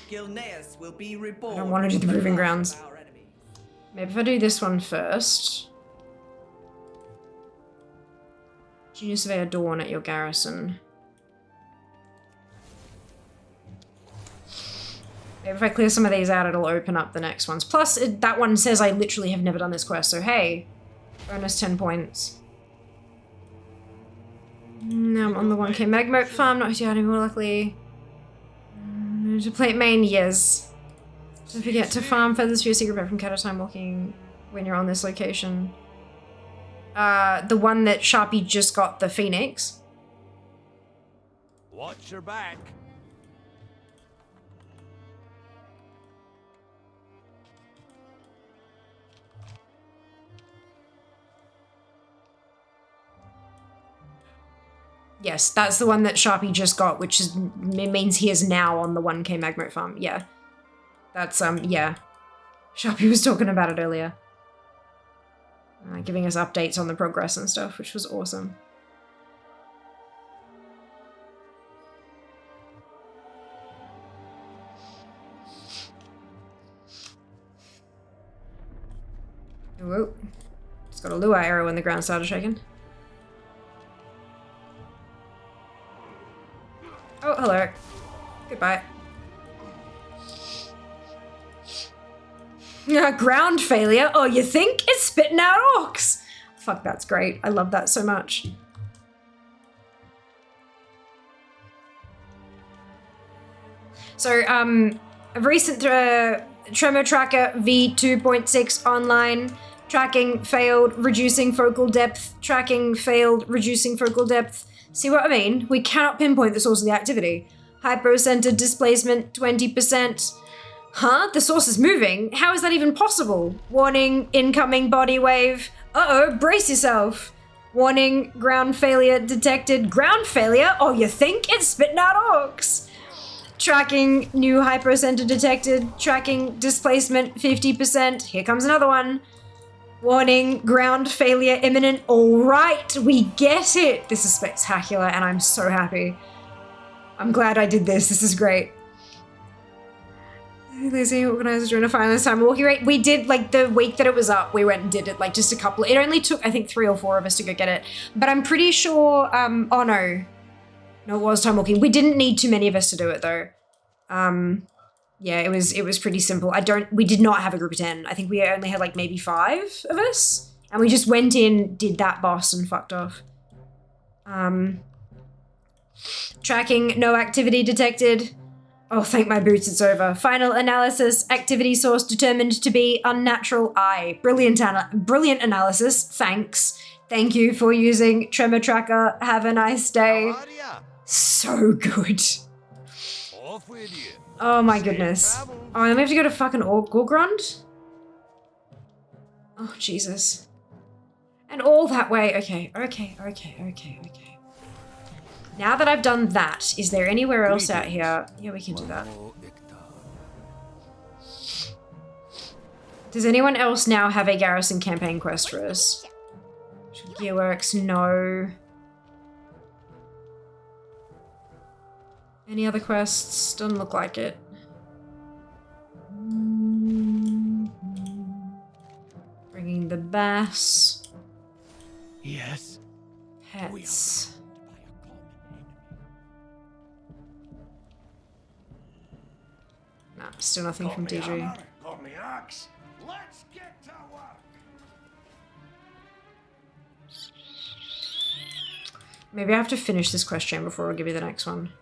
Gilneas will be reborn. I don't want to do the Proving Grounds. Maybe if I do this one first. Junior Surveyor Dawn at your garrison. Maybe if I clear some of these out, it'll open up the next ones. Plus, that one says I literally have never done this quest, so hey, bonus 10 points. Now I'm on the 1k Magmoat farm, not yet more luckily. To plate main, yes. Don't forget to farm feathers for your secret pet from Catatime walking when you're on this location. The one that Sharpie just got, the Phoenix. Watch your back. Yes, that's the one that Sharpie just got, which is means he is now on the 1k Magmoat farm. Yeah. That's, yeah. Sharpie was talking about it earlier. Giving us updates on the progress and stuff, which was awesome. Whoa. Just got a Lua arrow when the ground started shaking. Oh, hello. Goodbye. Ground failure? Oh, you think? It's spitting out orcs! Fuck, that's great. I love that so much. So, a recent Tremor Tracker V2.6 online. Tracking failed, reducing focal depth. Tracking failed, reducing focal depth. See what I mean? We cannot pinpoint the source of the activity. Hypercenter displacement 20%. Huh? The source is moving? How is that even possible? Warning, incoming body wave. Uh-oh, brace yourself. Warning, ground failure detected. Ground failure? Oh, you think? It's spitting out orcs. Tracking, new hypercenter detected. Tracking, displacement 50%. Here comes another one. Warning, ground failure imminent. All right, we get it. This is spectacular and I'm so happy. I'm glad I did this. This is great. Lizzie organizers during a final this time. Walking rate. We did, like, the week that it was up, we went and did it, like, just a couple. It only took, I think, 3 or 4 of us to go get it. But I'm pretty sure, oh no. No, it was time walking. We didn't need too many of us to do it, though. Yeah, it was pretty simple. We did not have a group of 10. I think we only had, like, maybe 5 of us. And we just went in, did that boss, and fucked off. Tracking, no activity detected. Oh, thank my boots, it's over. Final analysis, activity source determined to be unnatural eye. Brilliant analysis, thanks. Thank you for using Tremor Tracker. Have a nice day. So good. Off with you. Oh my goodness. Oh, and then we have to go to fucking Gorgrund? Oh, Jesus. And all that way. Okay. Now that I've done that, is there anywhere else out here? Yeah, we can do that. Does anyone else now have a garrison campaign quest for us? Gearworks, no. Any other quests? Doesn't look like it. Bringing the bass. Yes. Pets. Nah, still nothing from DG. Got me axe. Let's get to work. Maybe I have to finish this quest chain before I'll give you the next one.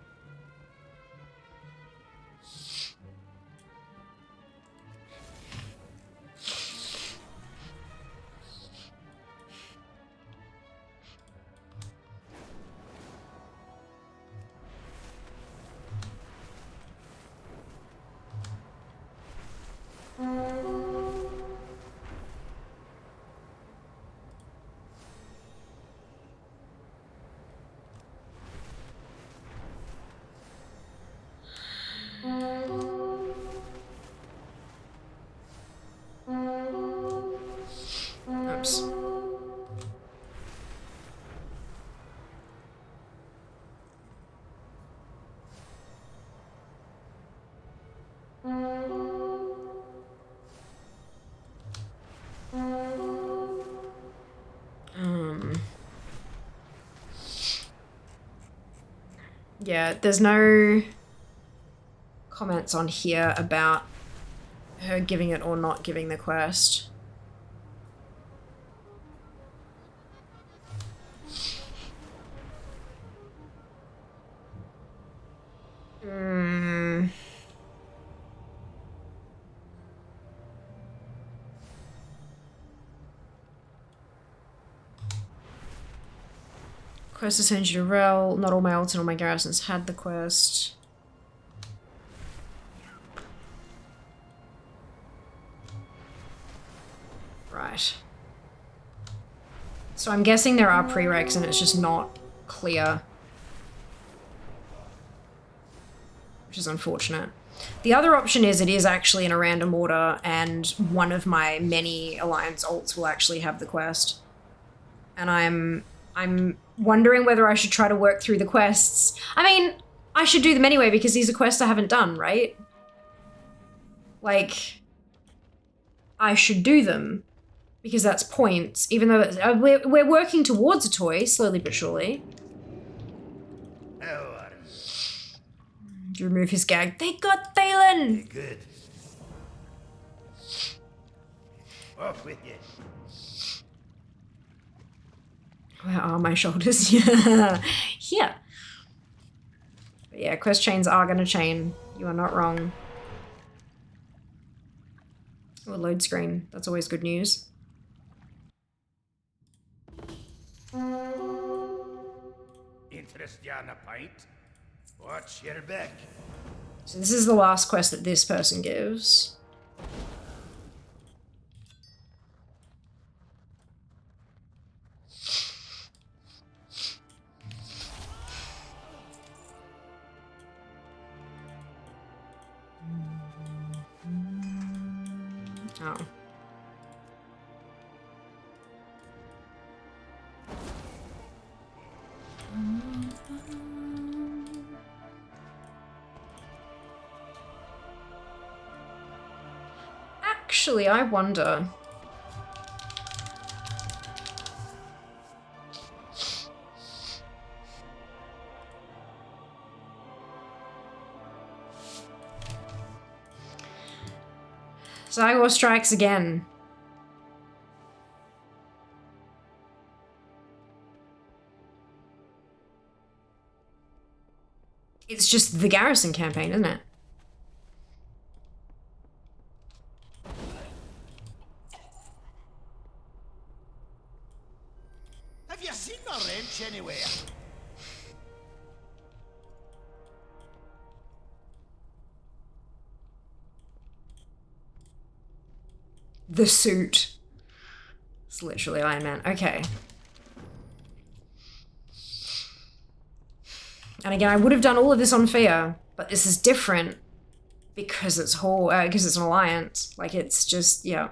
Oops. Yeah, there's no comments on here about her giving it or not giving the quest. Quest is sent you to Rel. Not all my ults and all my garrisons had the quest. Right. So I'm guessing there are prereqs and it's just not clear. Which is unfortunate. The other option is it is actually in a random order and one of my many Alliance ults will actually have the quest. And I'm wondering whether I should try to work through the quests. I mean, I should do them anyway because these are quests I haven't done, right? Like, I should do them because that's points, even though we're working towards a toy, slowly but surely. Do you remove his gag? They got Thalen! Good. Off with you. Where are my shoulders? Yeah. Here. But yeah, quest chains are gonna chain. You are not wrong. Oh, load screen. That's always good news. Interest you on a pint? Watch your back. So this is the last quest that this person gives. Oh. Actually, I wonder. Zygor strikes again. It's just the garrison campaign, isn't it? Have you seen a wrench anywhere? the suit. It's literally Iron Man. Okay. And again, I would have done all of this on fear, but this is different because it's because it's an alliance. Like, it's just, yeah.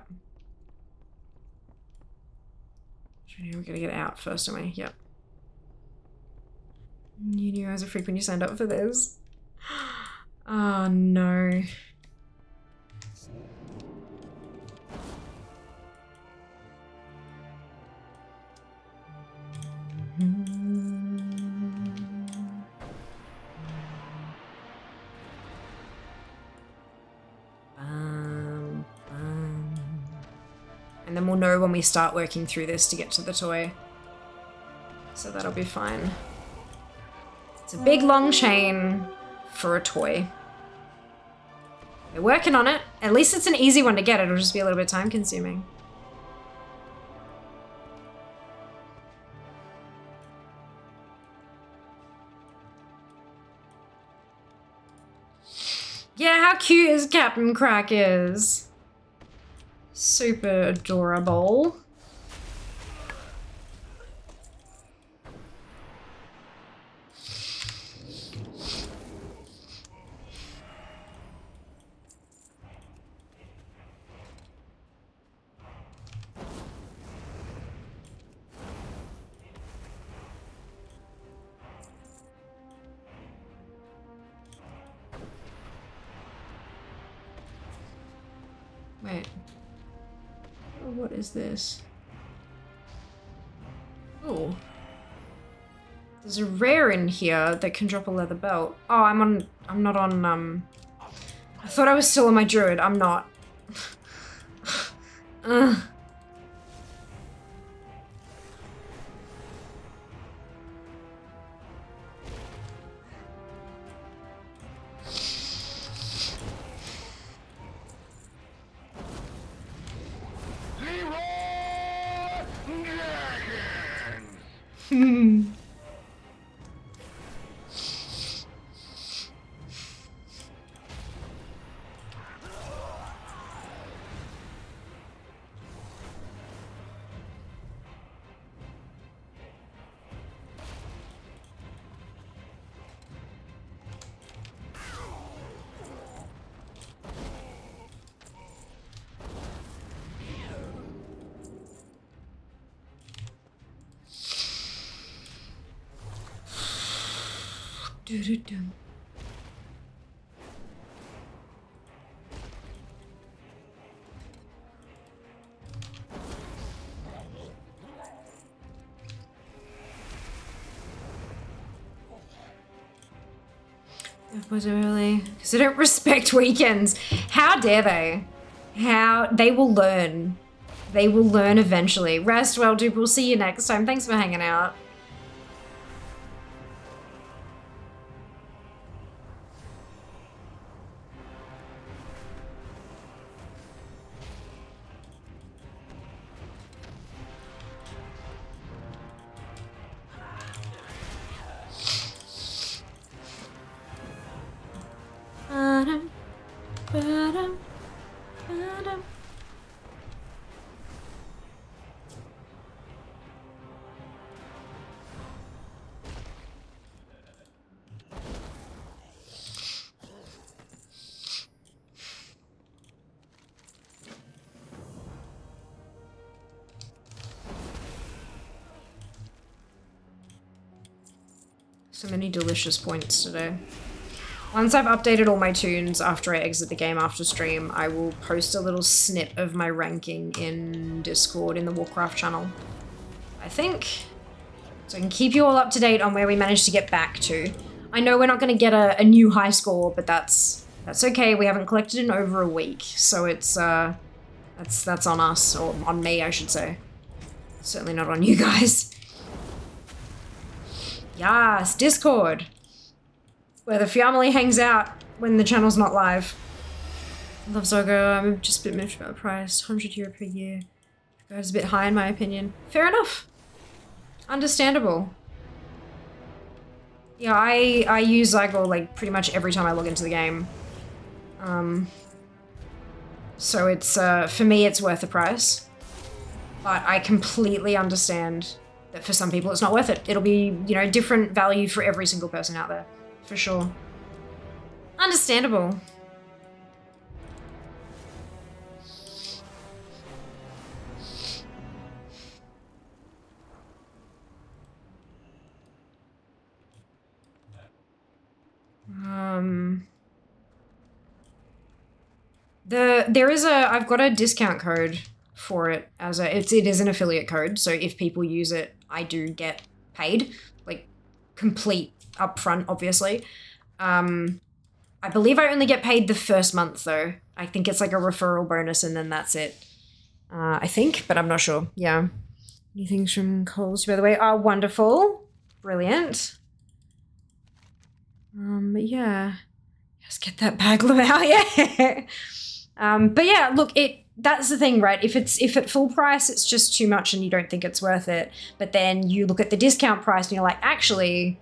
We're gonna get out first, don't we? Yep. You knew I was a freak when you signed up for this. Oh no. And then we'll know when we start working through this to get to the toy. So that'll be fine. It's a big long chain for a toy. We're working on it. At least it's an easy one to get. It'll just be a little bit time consuming. Yeah, how cute is Captain Crackers? Super adorable. Wait. What is this? Oh. There's a rare in here that can drop a leather belt. Oh, I'm not on, I thought I was still on my druid. I'm not. Was it really? Because they don't respect weekends. How dare they? How they will learn. They will learn eventually. Rest well, dude. We'll see you next time. Thanks for hanging out. So many delicious points today. Once I've updated all my tunes after I exit the game after stream, I will post a little snip of my ranking in Discord in the Warcraft channel. I think. So I can keep you all up to date on where we managed to get back to. I know we're not going to get a new high score, but that's okay. We haven't collected in over a week, so it's that's on us, or on me, I should say. Certainly not on you guys. Yes, Discord, where the family hangs out when the channel's not live. Love Zogo. I'm just a bit miffed about the price. €100 per year. Goes a bit high in my opinion. Fair enough. Understandable. Yeah, I use Zygor like pretty much every time I log into the game. So it's, for me, it's worth the price. But I completely understand that for some people it's not worth it. It'll be, you know, different value for every single person out there. For sure. Understandable. There is I've got a discount code for it as it is an affiliate code, so if people use it, I do get paid, like complete upfront, obviously. I believe I only get paid the first month though. I think it's like a referral bonus and then that's it. I think, but I'm not sure. Yeah. New things from Coles, by the way, are wonderful. Brilliant. But yeah. Just get that bag out, yeah. But yeah, look, that's the thing, right? If at full price it's just too much and you don't think it's worth it, but then you look at the discount price and you're like, actually,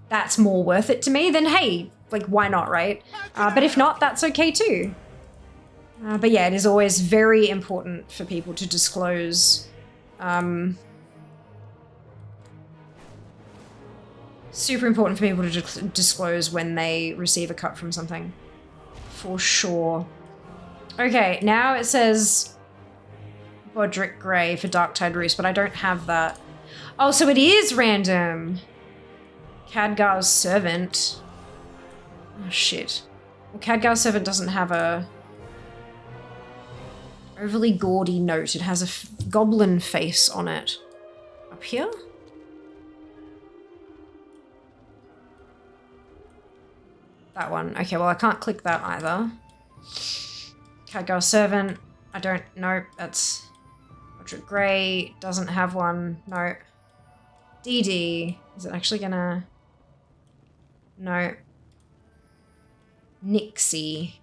that's more worth it to me, then hey, like why not, right? But if not, that's okay too. But yeah, it is always very important for people to disclose super important for people to disclose when they receive a cut from something. For sure. Okay, now it says Bodrick Grey for Darktide Roost, but I don't have that. Oh, so it is random. Khadgar's Servant. Oh, shit. Well, Khadgar's Servant doesn't have a overly gaudy note. It has a goblin face on it. Up here? That one. Okay, well, I can't click that either. Khadgar's Servant. I don't know. That's Roderick Grey. Doesn't have one. No. DD. Is it actually gonna... No. Nixie.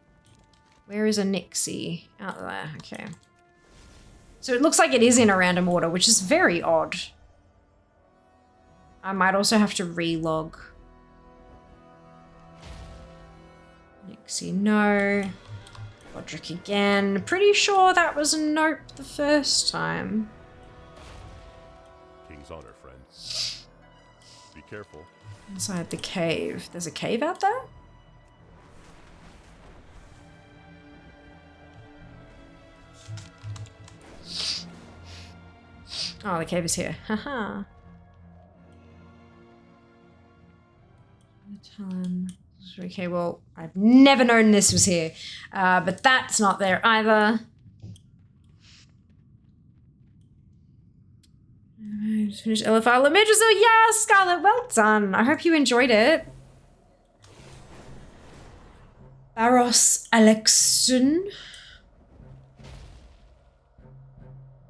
Where is a Nixie? Out there. Okay. So it looks like it is in a random order, which is very odd. I might also have to relog. Nixie, no. Roderick again. Pretty sure that was a nope the first time. King's honor, friend. Be careful. Inside the cave. There's a cave out there? Oh, the cave is here. Haha. Okay, well, I've never known this was here. But that's not there either. Just finished LFR Lemidra, so yeah, Scarlett, well done. I hope you enjoyed it. Baros Alexton.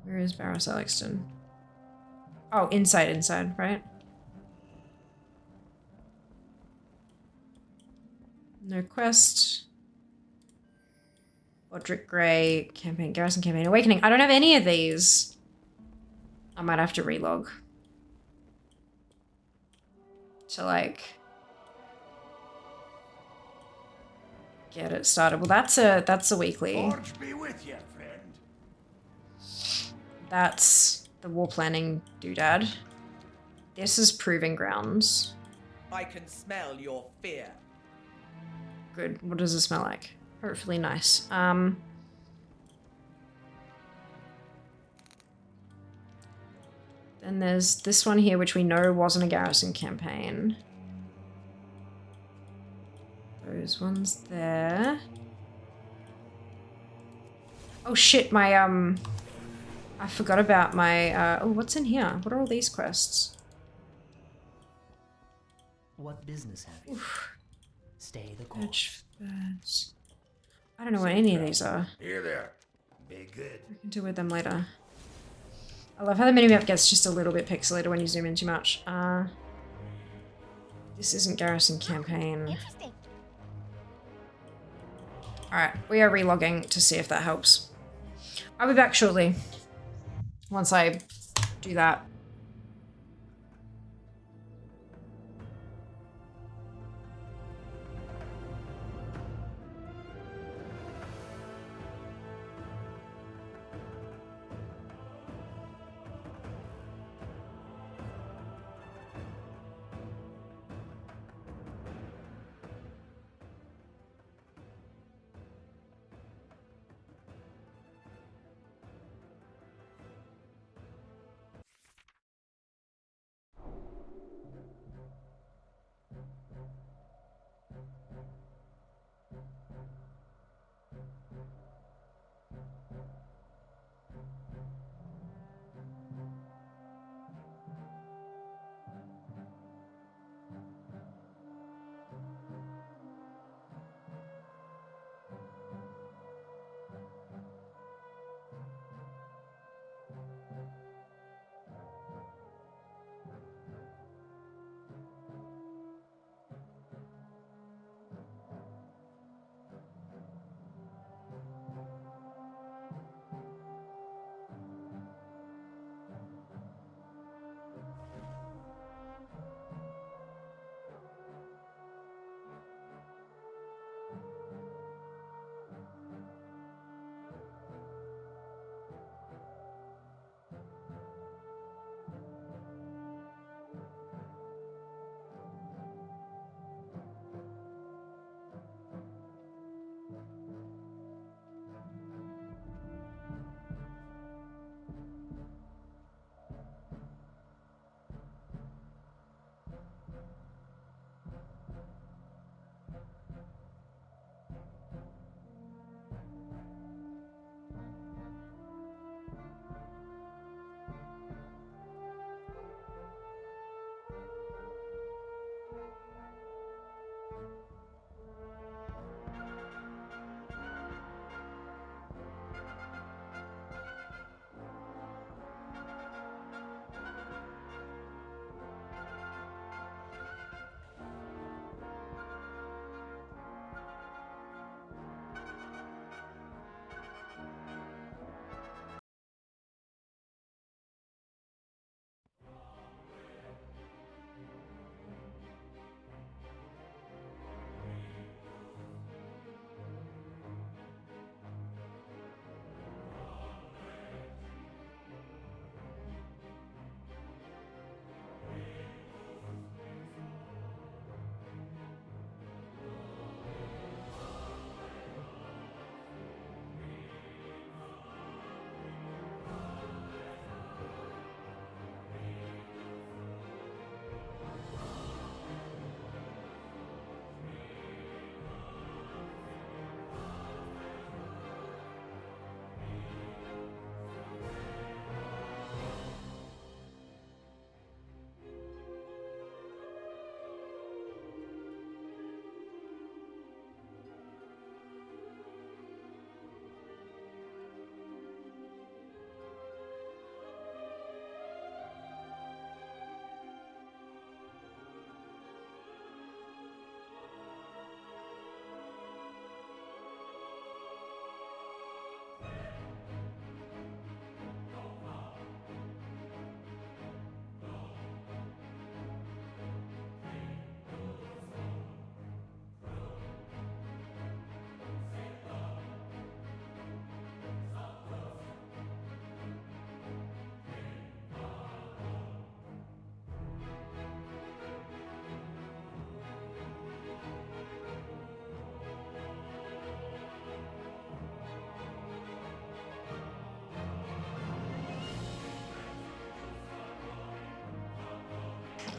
Where is Baros Alexton? Oh, inside, right? No quest. Bodrick Grey, campaign, Garrison Campaign, Awakening. I don't have any of these. I might have to relog. To like... get it started. Well, that's a weekly. Forge be with you, friend. That's the war planning doodad. This is Proving Grounds. I can smell your fear. Good. What does it smell like? Hopefully nice. Then there's this one here, which we know wasn't a garrison campaign. Those ones there. Oh shit, my, I forgot about my, oh, what's in here? What are all these quests? What business have you? Oof. Stay the course. Birds. I don't know what any of these are. Here there. Be good. I can deal with them later. I love how the minimap gets just a little bit pixelated when you zoom in too much. This isn't garrison campaign. Alright, we are relogging to see if that helps. I'll be back shortly. Once I do that.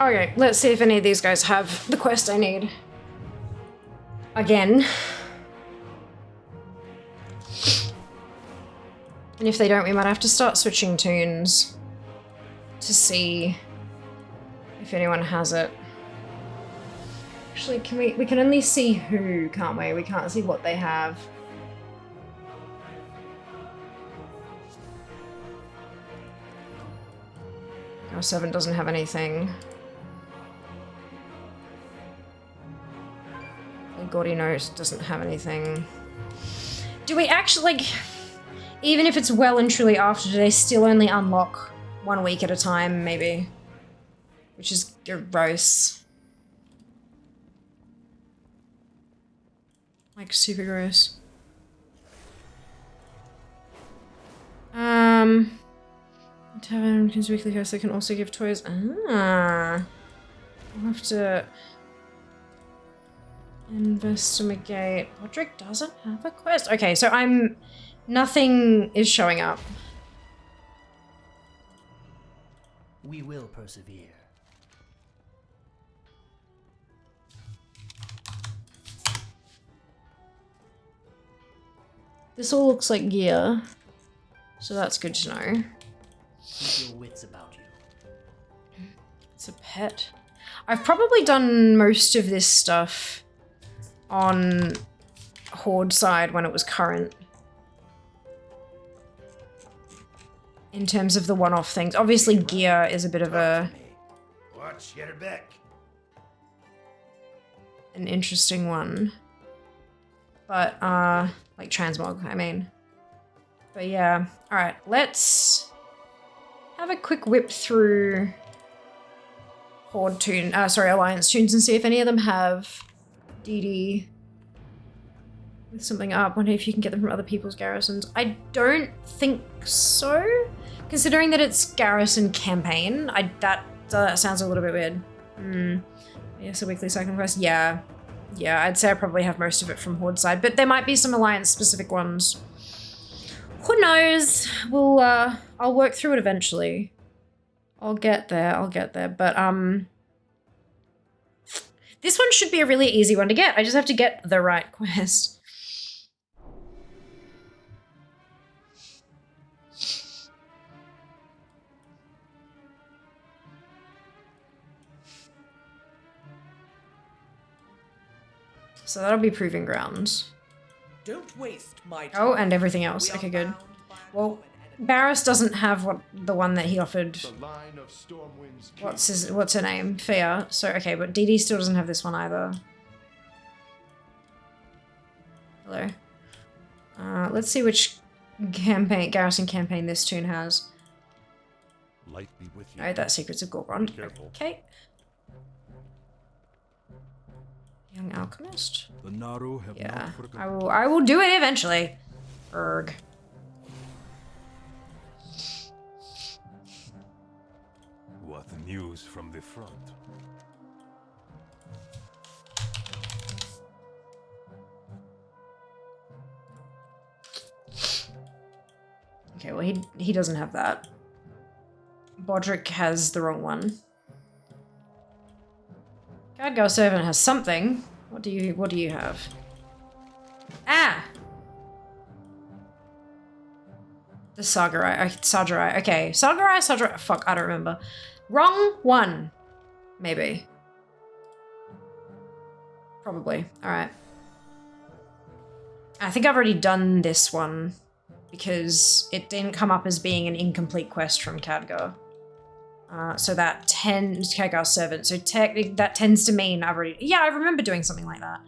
Okay, let's see if any of these guys have the quest I need. Again. And if they don't, we might have to start switching tunes to see if anyone has it. Actually, we can only see who, can't we? We can't see what they have. Our 7 doesn't have anything. Gaudy Nose doesn't have anything. Do we actually, like, even if it's well and truly after, do they still only unlock 1 week at a time, maybe? Which is gross. Like, super gross. Tavern because weekly hosts, they can also give toys. Ah. We'll have to investigate. Podrick doesn't have a quest. Okay, so nothing is showing up. We will persevere. This all looks like gear, so that's good to know. Keep your wits about you. It's a pet. I've probably done most of this stuff on Horde side when it was current. In terms of the one-off things. Obviously gear is a bit of an interesting one. But, like transmog, I mean. But yeah. Alright, let's have a quick whip through Alliance tunes and see if any of them have DD with something up. Wonder if you can get them from other people's garrisons. I don't think so, considering that it's garrison campaign. That sounds a little bit weird. Yes, a weekly second quest. Yeah, I'd say I probably have most of it from Horde side, but there might be some Alliance specific ones. Who knows? I'll work through it eventually. I'll get there, but this one should be a really easy one to get. I just have to get the right quest. So that'll be Proving Grounds. Don't waste my time. Oh, and everything else. Okay, good. Well, Barris doesn't have the one that he offered. What's her name? Fia. So okay, but DD still doesn't have this one either. Hello. Let's see which garrison campaign this tune has. Light be with you. Alright, that's Secrets of Gorgon. Okay. Young Alchemist. The Naru have yeah, I will do it eventually. Erg. What news from the front? Okay, well he doesn't have that. Bodrick has the wrong one. Guardgirl Servant has something. What do you have? Ah! The Sagarai. Okay. Sagarai. Fuck, I don't remember. Wrong one. Maybe. Probably. Alright. I think I've already done this one because it didn't come up as being an incomplete quest from Khadgar. So that Khadgar Servant. So that tends to mean I've already... Yeah, I remember doing something like that.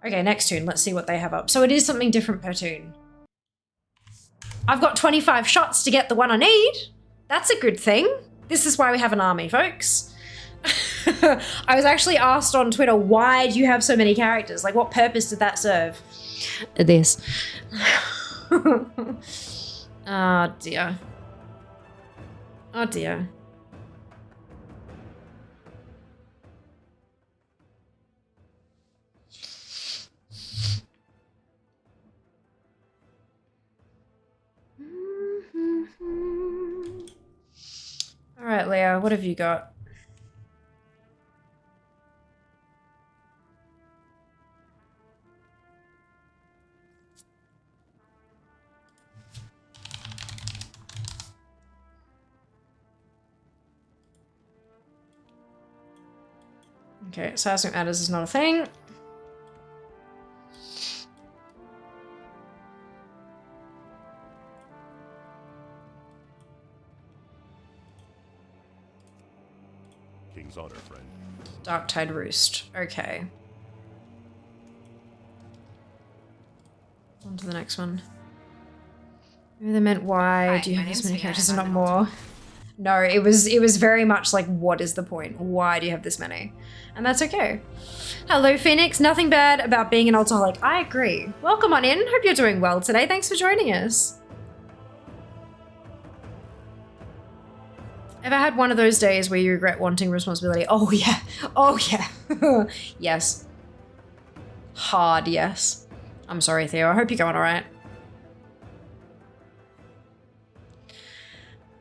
Okay, next tune. Let's see what they have up. So it is something different per tune. I've got 25 shots to get the one I need. That's a good thing. This is why we have an army, folks. I was actually asked on Twitter, why do you have so many characters? Like, what purpose did that serve? This. Oh, dear. Oh, dear. All right, Leah, what have you got? Okay, seismic matters is not a thing. King's honor, friend. Dark Tide Roost. Okay. On to the next one. Maybe they meant why Hi, do you my have this name's many Mia, characters I'm and on not the more? No, it was very much like, what is the point? Why do you have this many? And that's okay. Hello, Phoenix. Nothing bad about being an alcoholic. I agree. Welcome on in. Hope you're doing well today. Thanks for joining us. Ever had one of those days where you regret wanting responsibility? Oh, yeah. Oh, yeah. Yes. Hard yes. I'm sorry, Theo. I hope you're going all right.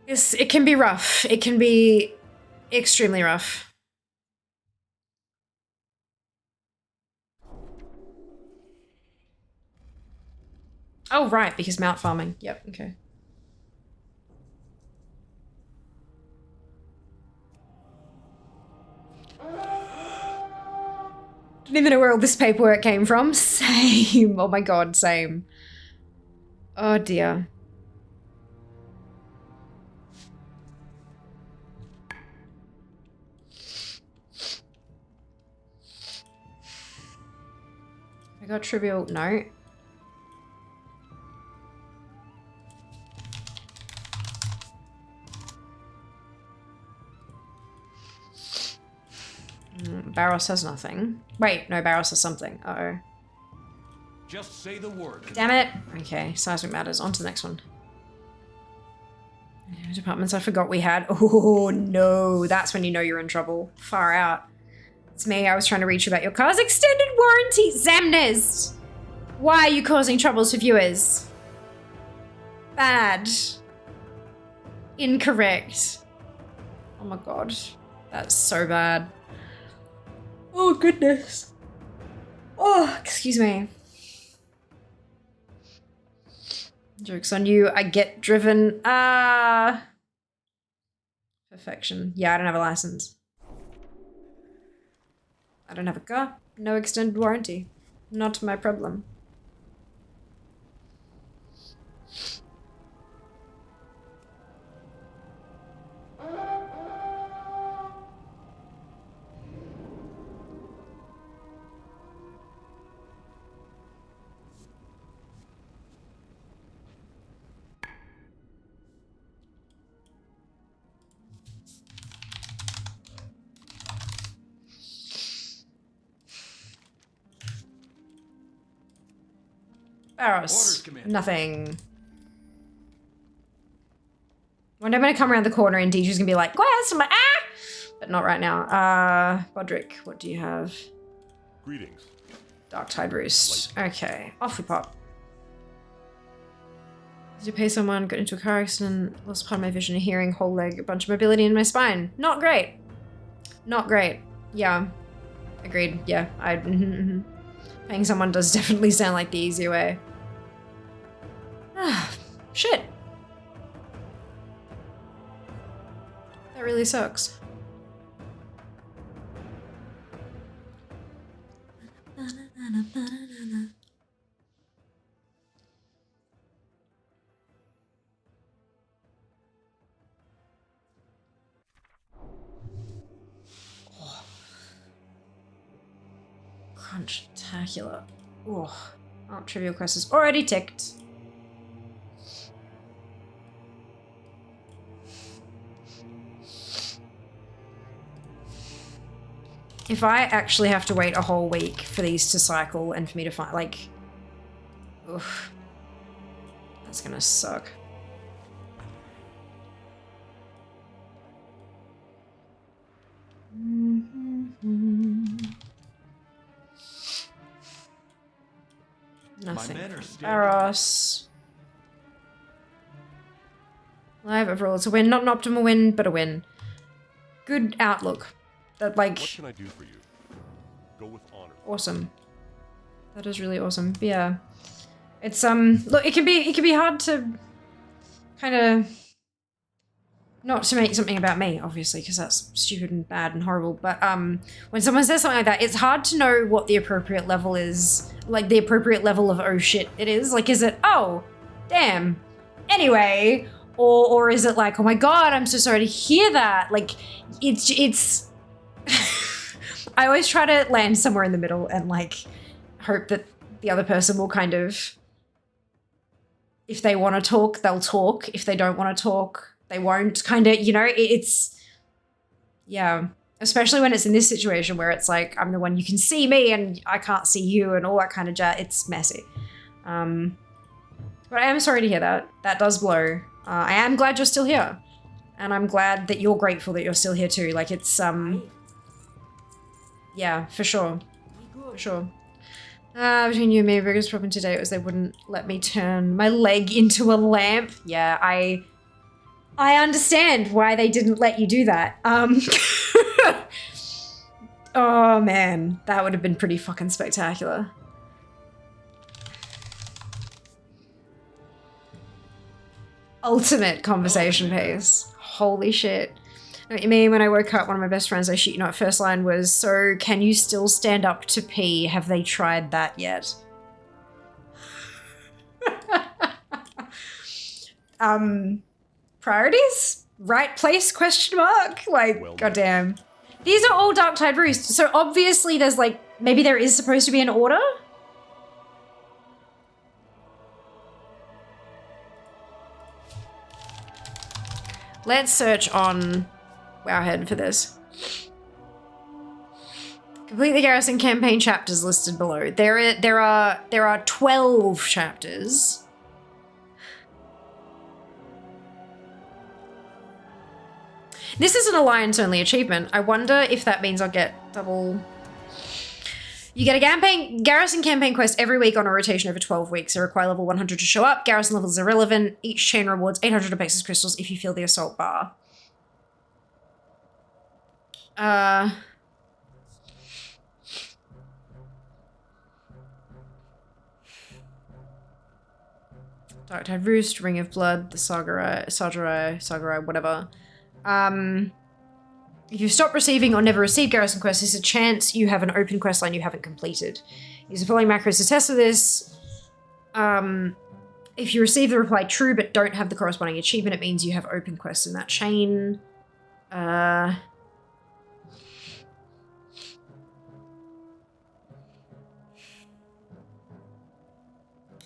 Yes, it can be rough. It can be extremely rough. Oh, right, because mount farming. Yep, okay. Don't even know where all this paperwork came from. Same. Oh my god, same. Oh dear. I got trivial. No. Barros has nothing. Wait, no, Barros has something. Uh-oh. Just say the word. Damn it. Okay, seismic matters. On to the next one. Departments I forgot we had. Oh no, that's when you know you're in trouble. Far out. It's me. I was trying to reach you about your car's extended warranty. Zamnez! Why are you causing troubles for viewers? Bad. Incorrect. Oh my god. That's so bad. Oh goodness. Oh, excuse me. Joke's on you. I get driven. Perfection. Yeah, I don't have a license. I don't have a car. No extended warranty. Not my problem. Barros. Nothing. One day I'm gonna come around the corner and Deidre's gonna be like, "Quest!" I'm like, ah! But not right now. Bodrick, what do you have? Greetings. Dark Tide Roost. Okay, off we pop. Did you pay someone, got into a car accident, lost part of my vision and hearing, whole leg, a bunch of mobility in my spine. Not great. Not great. Yeah. Agreed. Yeah. Paying someone does definitely sound like the easier way. Ah, shit. That really sucks. Oh. Crunch-tacular. Oh, trivial quest is already ticked. If I actually have to wait a whole week for these to cycle and for me to find, like, oof, that's gonna suck. Nothing. Barros. Live overall, it's a win. Not an optimal win, but a win. Good outlook. That, like, what can I do for you? Go with honor. Awesome. That is really awesome. But yeah. It's look, it can be hard to kind of not to make something about me, obviously, because that's stupid and bad and horrible, but when someone says something like that, it's hard to know what the appropriate level is, like the appropriate level of oh shit it is. Like, is it, oh, damn, anyway, or is it like, oh my god, I'm so sorry to hear that? Like, it's I always try to land somewhere in the middle and like hope that the other person will kind of, if they want to talk, they'll talk. If they don't want to talk, they won't, kind of, you know, it's, yeah. Especially when it's in this situation where it's like, I'm the one, you can see me and I can't see you and all that kind of jazz. It's messy. But I am sorry to hear that. That does blow. I am glad you're still here. And I'm glad that you're grateful that you're still here too. Like, it's, yeah, for sure. For sure. Between you and me, the biggest problem today was they wouldn't let me turn my leg into a lamp. Yeah, I understand why they didn't let you do that. Oh man, that would have been pretty fucking spectacular. Ultimate conversation pace. Holy shit. Know what you mean? When I woke up, one of my best friends, I shit you not, first line was, so can you still stand up to pee? Have they tried that yet? Priorities? Right place, question mark? Like, well, goddamn. These are all Darktide Roost, so obviously there's like, maybe there is supposed to be an order? Let's search on Wowhead for this. Complete the Garrison campaign chapters listed below. There are 12 chapters. This is an Alliance-only achievement. I wonder if that means I'll get double... You get a Garrison campaign quest every week on a rotation over 12 weeks. They require level 100 to show up. Garrison levels are irrelevant. Each chain rewards 800 Apexis crystals if you fill the assault bar. Darktide Roost, Ring of Blood, the Sagarai, whatever. If you stop receiving or never receive Garrison quests, there's a chance you have an open quest line you haven't completed. Use the following macros to test for this. If you receive the reply true but don't have the corresponding achievement, it means you have open quests in that chain.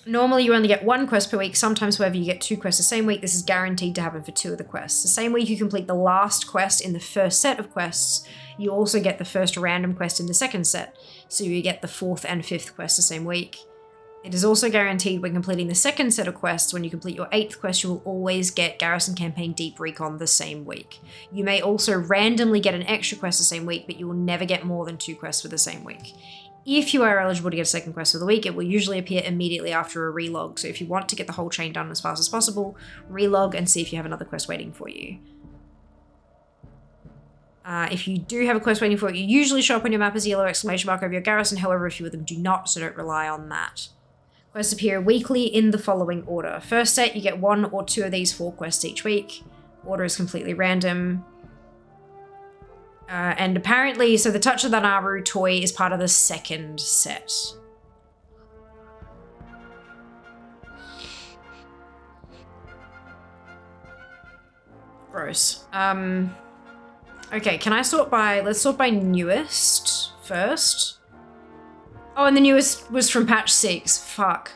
Normally you only get one quest per week, sometimes however you get 2 quests the same week. This is guaranteed to happen for 2 of the quests. The same week you complete the last quest in the first set of quests, you also get the first random quest in the second set, so you get the 4th and 5th quest the same week. It is also guaranteed when completing the second set of quests, when you complete your 8th quest, you will always get Garrison Campaign Deep Recon the same week. You may also randomly get an extra quest the same week, but you will never get more than 2 quests for the same week. If you are eligible to get a second quest for the week, it will usually appear immediately after a relog. So if you want to get the whole chain done as fast as possible, relog and see if you have another quest waiting for you. If you do have a quest waiting for you, usually show up on your map as a yellow exclamation mark over your garrison. However, a few of them do not, so don't rely on that. Quests appear weekly in the following order. First set, you get 1 or 2 of these 4 quests each week. Order is completely random. And apparently, so the Touch of the Naru toy is part of the second set. Gross. Okay, can I sort by, let's sort by newest first. Oh, and the newest was from patch 6, fuck.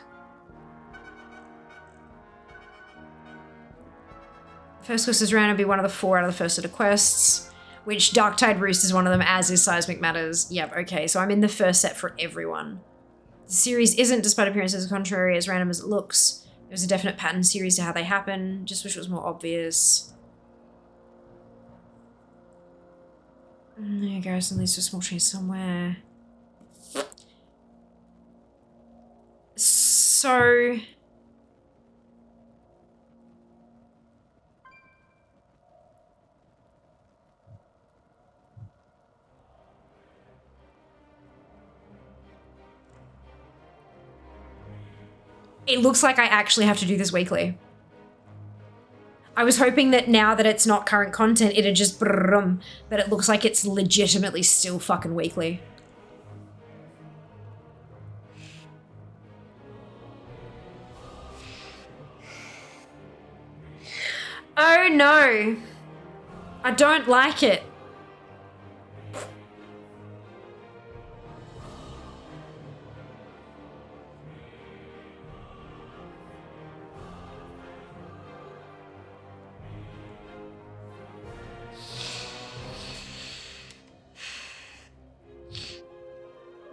First quest is random, be one of the 4 out of the first set of quests. Which Darktide Roost is one of them, as is Seismic Matters. Yep, okay, so I'm in the first set for everyone. The series isn't, despite appearances contrary, as random as it looks. There's a definite pattern series to how they happen. Just wish it was more obvious. Garrison leads to a small change somewhere. So... It looks like I actually have to do this weekly. I was hoping that now that it's not current content, it'd just brum, but it looks like it's legitimately still fucking weekly. Oh no, I don't like it.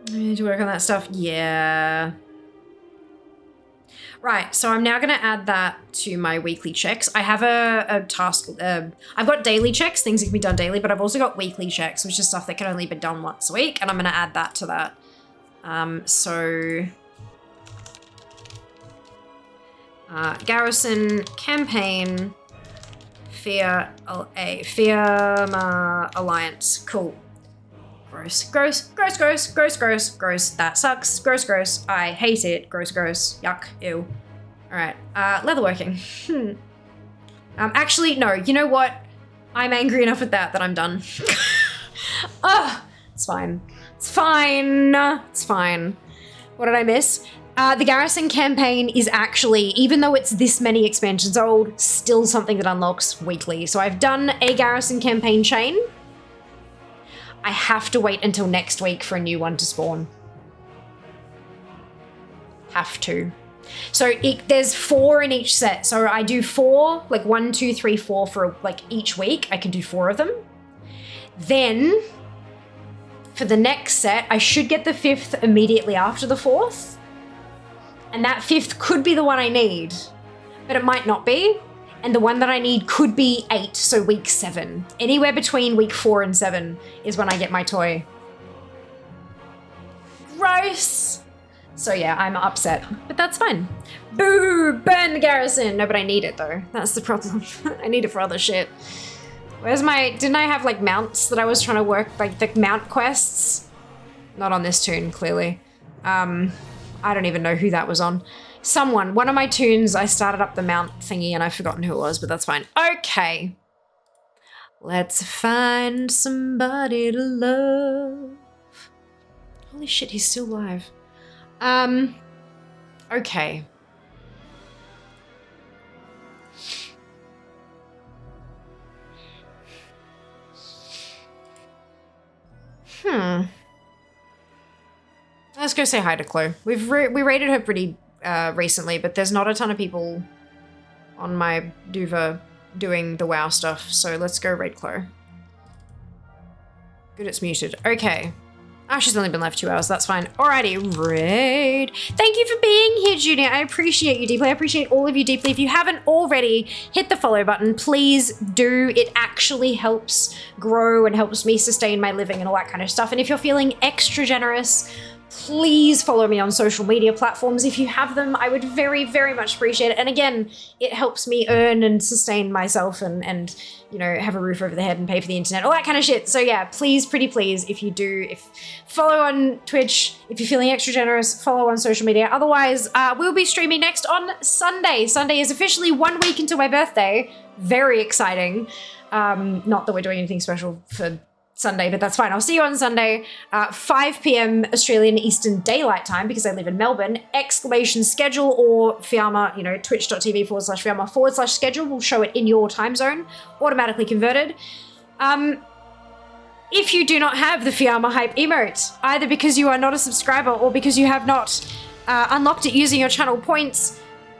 I need to work on that stuff. Yeah. Right, so I'm now going to add that to my weekly checks. I have a task. I've got daily checks, things that can be done daily, but I've also got weekly checks, which is stuff that can only be done once a week, and I'm going to add that to that. Garrison campaign, Fiamma Alliance. Cool. Gross, gross, gross, gross, gross, gross, gross. That sucks. Gross, gross. I hate it. Gross, gross. Yuck. Ew. All right. Leatherworking. Actually, no. You know what? I'm angry enough at that I'm done. Ugh. It's fine. It's fine. It's fine. What did I miss? The Garrison campaign is actually, even though it's this many expansions old, still something that unlocks weekly. So I've done a Garrison campaign chain. I have to wait until next week for a new one to spawn. Have to. So there's 4 in each set. So I do 4, like 1, 2, 3, 4 for like each week. I can do 4 of them. Then for the next set, I should get the 5th immediately after the 4th. And that 5th could be the one I need, but it might not be. And the one that I need could be 8, so week 7. Anywhere between week 4 and 7 is when I get my toy. Gross! So yeah, I'm upset, but that's fine. Boo! Burn the Garrison! No, but I need it though. That's the problem. I need it for other shit. Where's my... Didn't I have like mounts that I was trying to work, like the mount quests? Not on this tune, clearly. I don't even know who that was on. One of my tunes, I started up the mount thingy and I've forgotten who it was, but that's fine. Okay. Let's find somebody to love. Holy shit, he's still alive. Okay. Let's go say hi to Chloe. We rated her pretty recently, but there's not a ton of people on my Duva doing the WoW stuff, so let's go raid Chloe. Good, it's muted. Okay. Oh, she's only been left 2 hours, that's fine. Alrighty, raid. Thank you for being here, Junior. I appreciate you deeply. I appreciate all of you deeply. If you haven't already, hit the follow button. Please do. It actually helps grow and helps me sustain my living and all that kind of stuff. And if you're feeling extra generous, please follow me on social media platforms. If you have them, I would very, very much appreciate it. And again, it helps me earn and sustain myself and you know, have a roof over the head and pay for the internet, all that kind of shit. So yeah, please, pretty please, if you do, follow on Twitch. If you're feeling extra generous, follow on social media. Otherwise, we'll be streaming next on Sunday. Sunday is officially 1 week into my birthday. Very exciting. Not that we're doing anything special for Sunday, but that's fine. I'll see you on Sunday, 5 p.m. Australian Eastern Daylight Time, because I live in Melbourne. !schedule or Fiamma, you know, twitch.tv/Fiamma/schedule will show it in your time zone, automatically converted. If you do not have the Fiamma hype emote, either because you are not a subscriber or because you have not unlocked it using your channel points,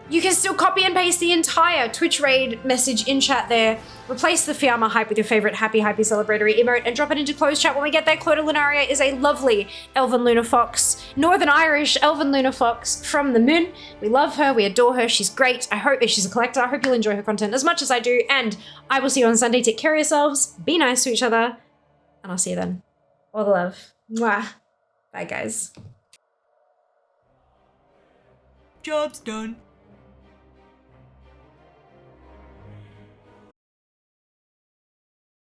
you can still copy and paste the entire Twitch raid message in chat there, replace the Fiamma hype with your favorite happy celebratory emote, and drop it into closed chat when we get there. Clodagh Lunaria is a lovely elven lunar fox, Northern Irish elven lunar fox from the moon. We love her, we adore her, she's great. I hope that she's a collector. I hope you'll enjoy her content as much as I do, and I will see you on Sunday. Take care of yourselves, be nice to each other, and I'll see you then. All the love. Mwah. Bye, guys. Job's done.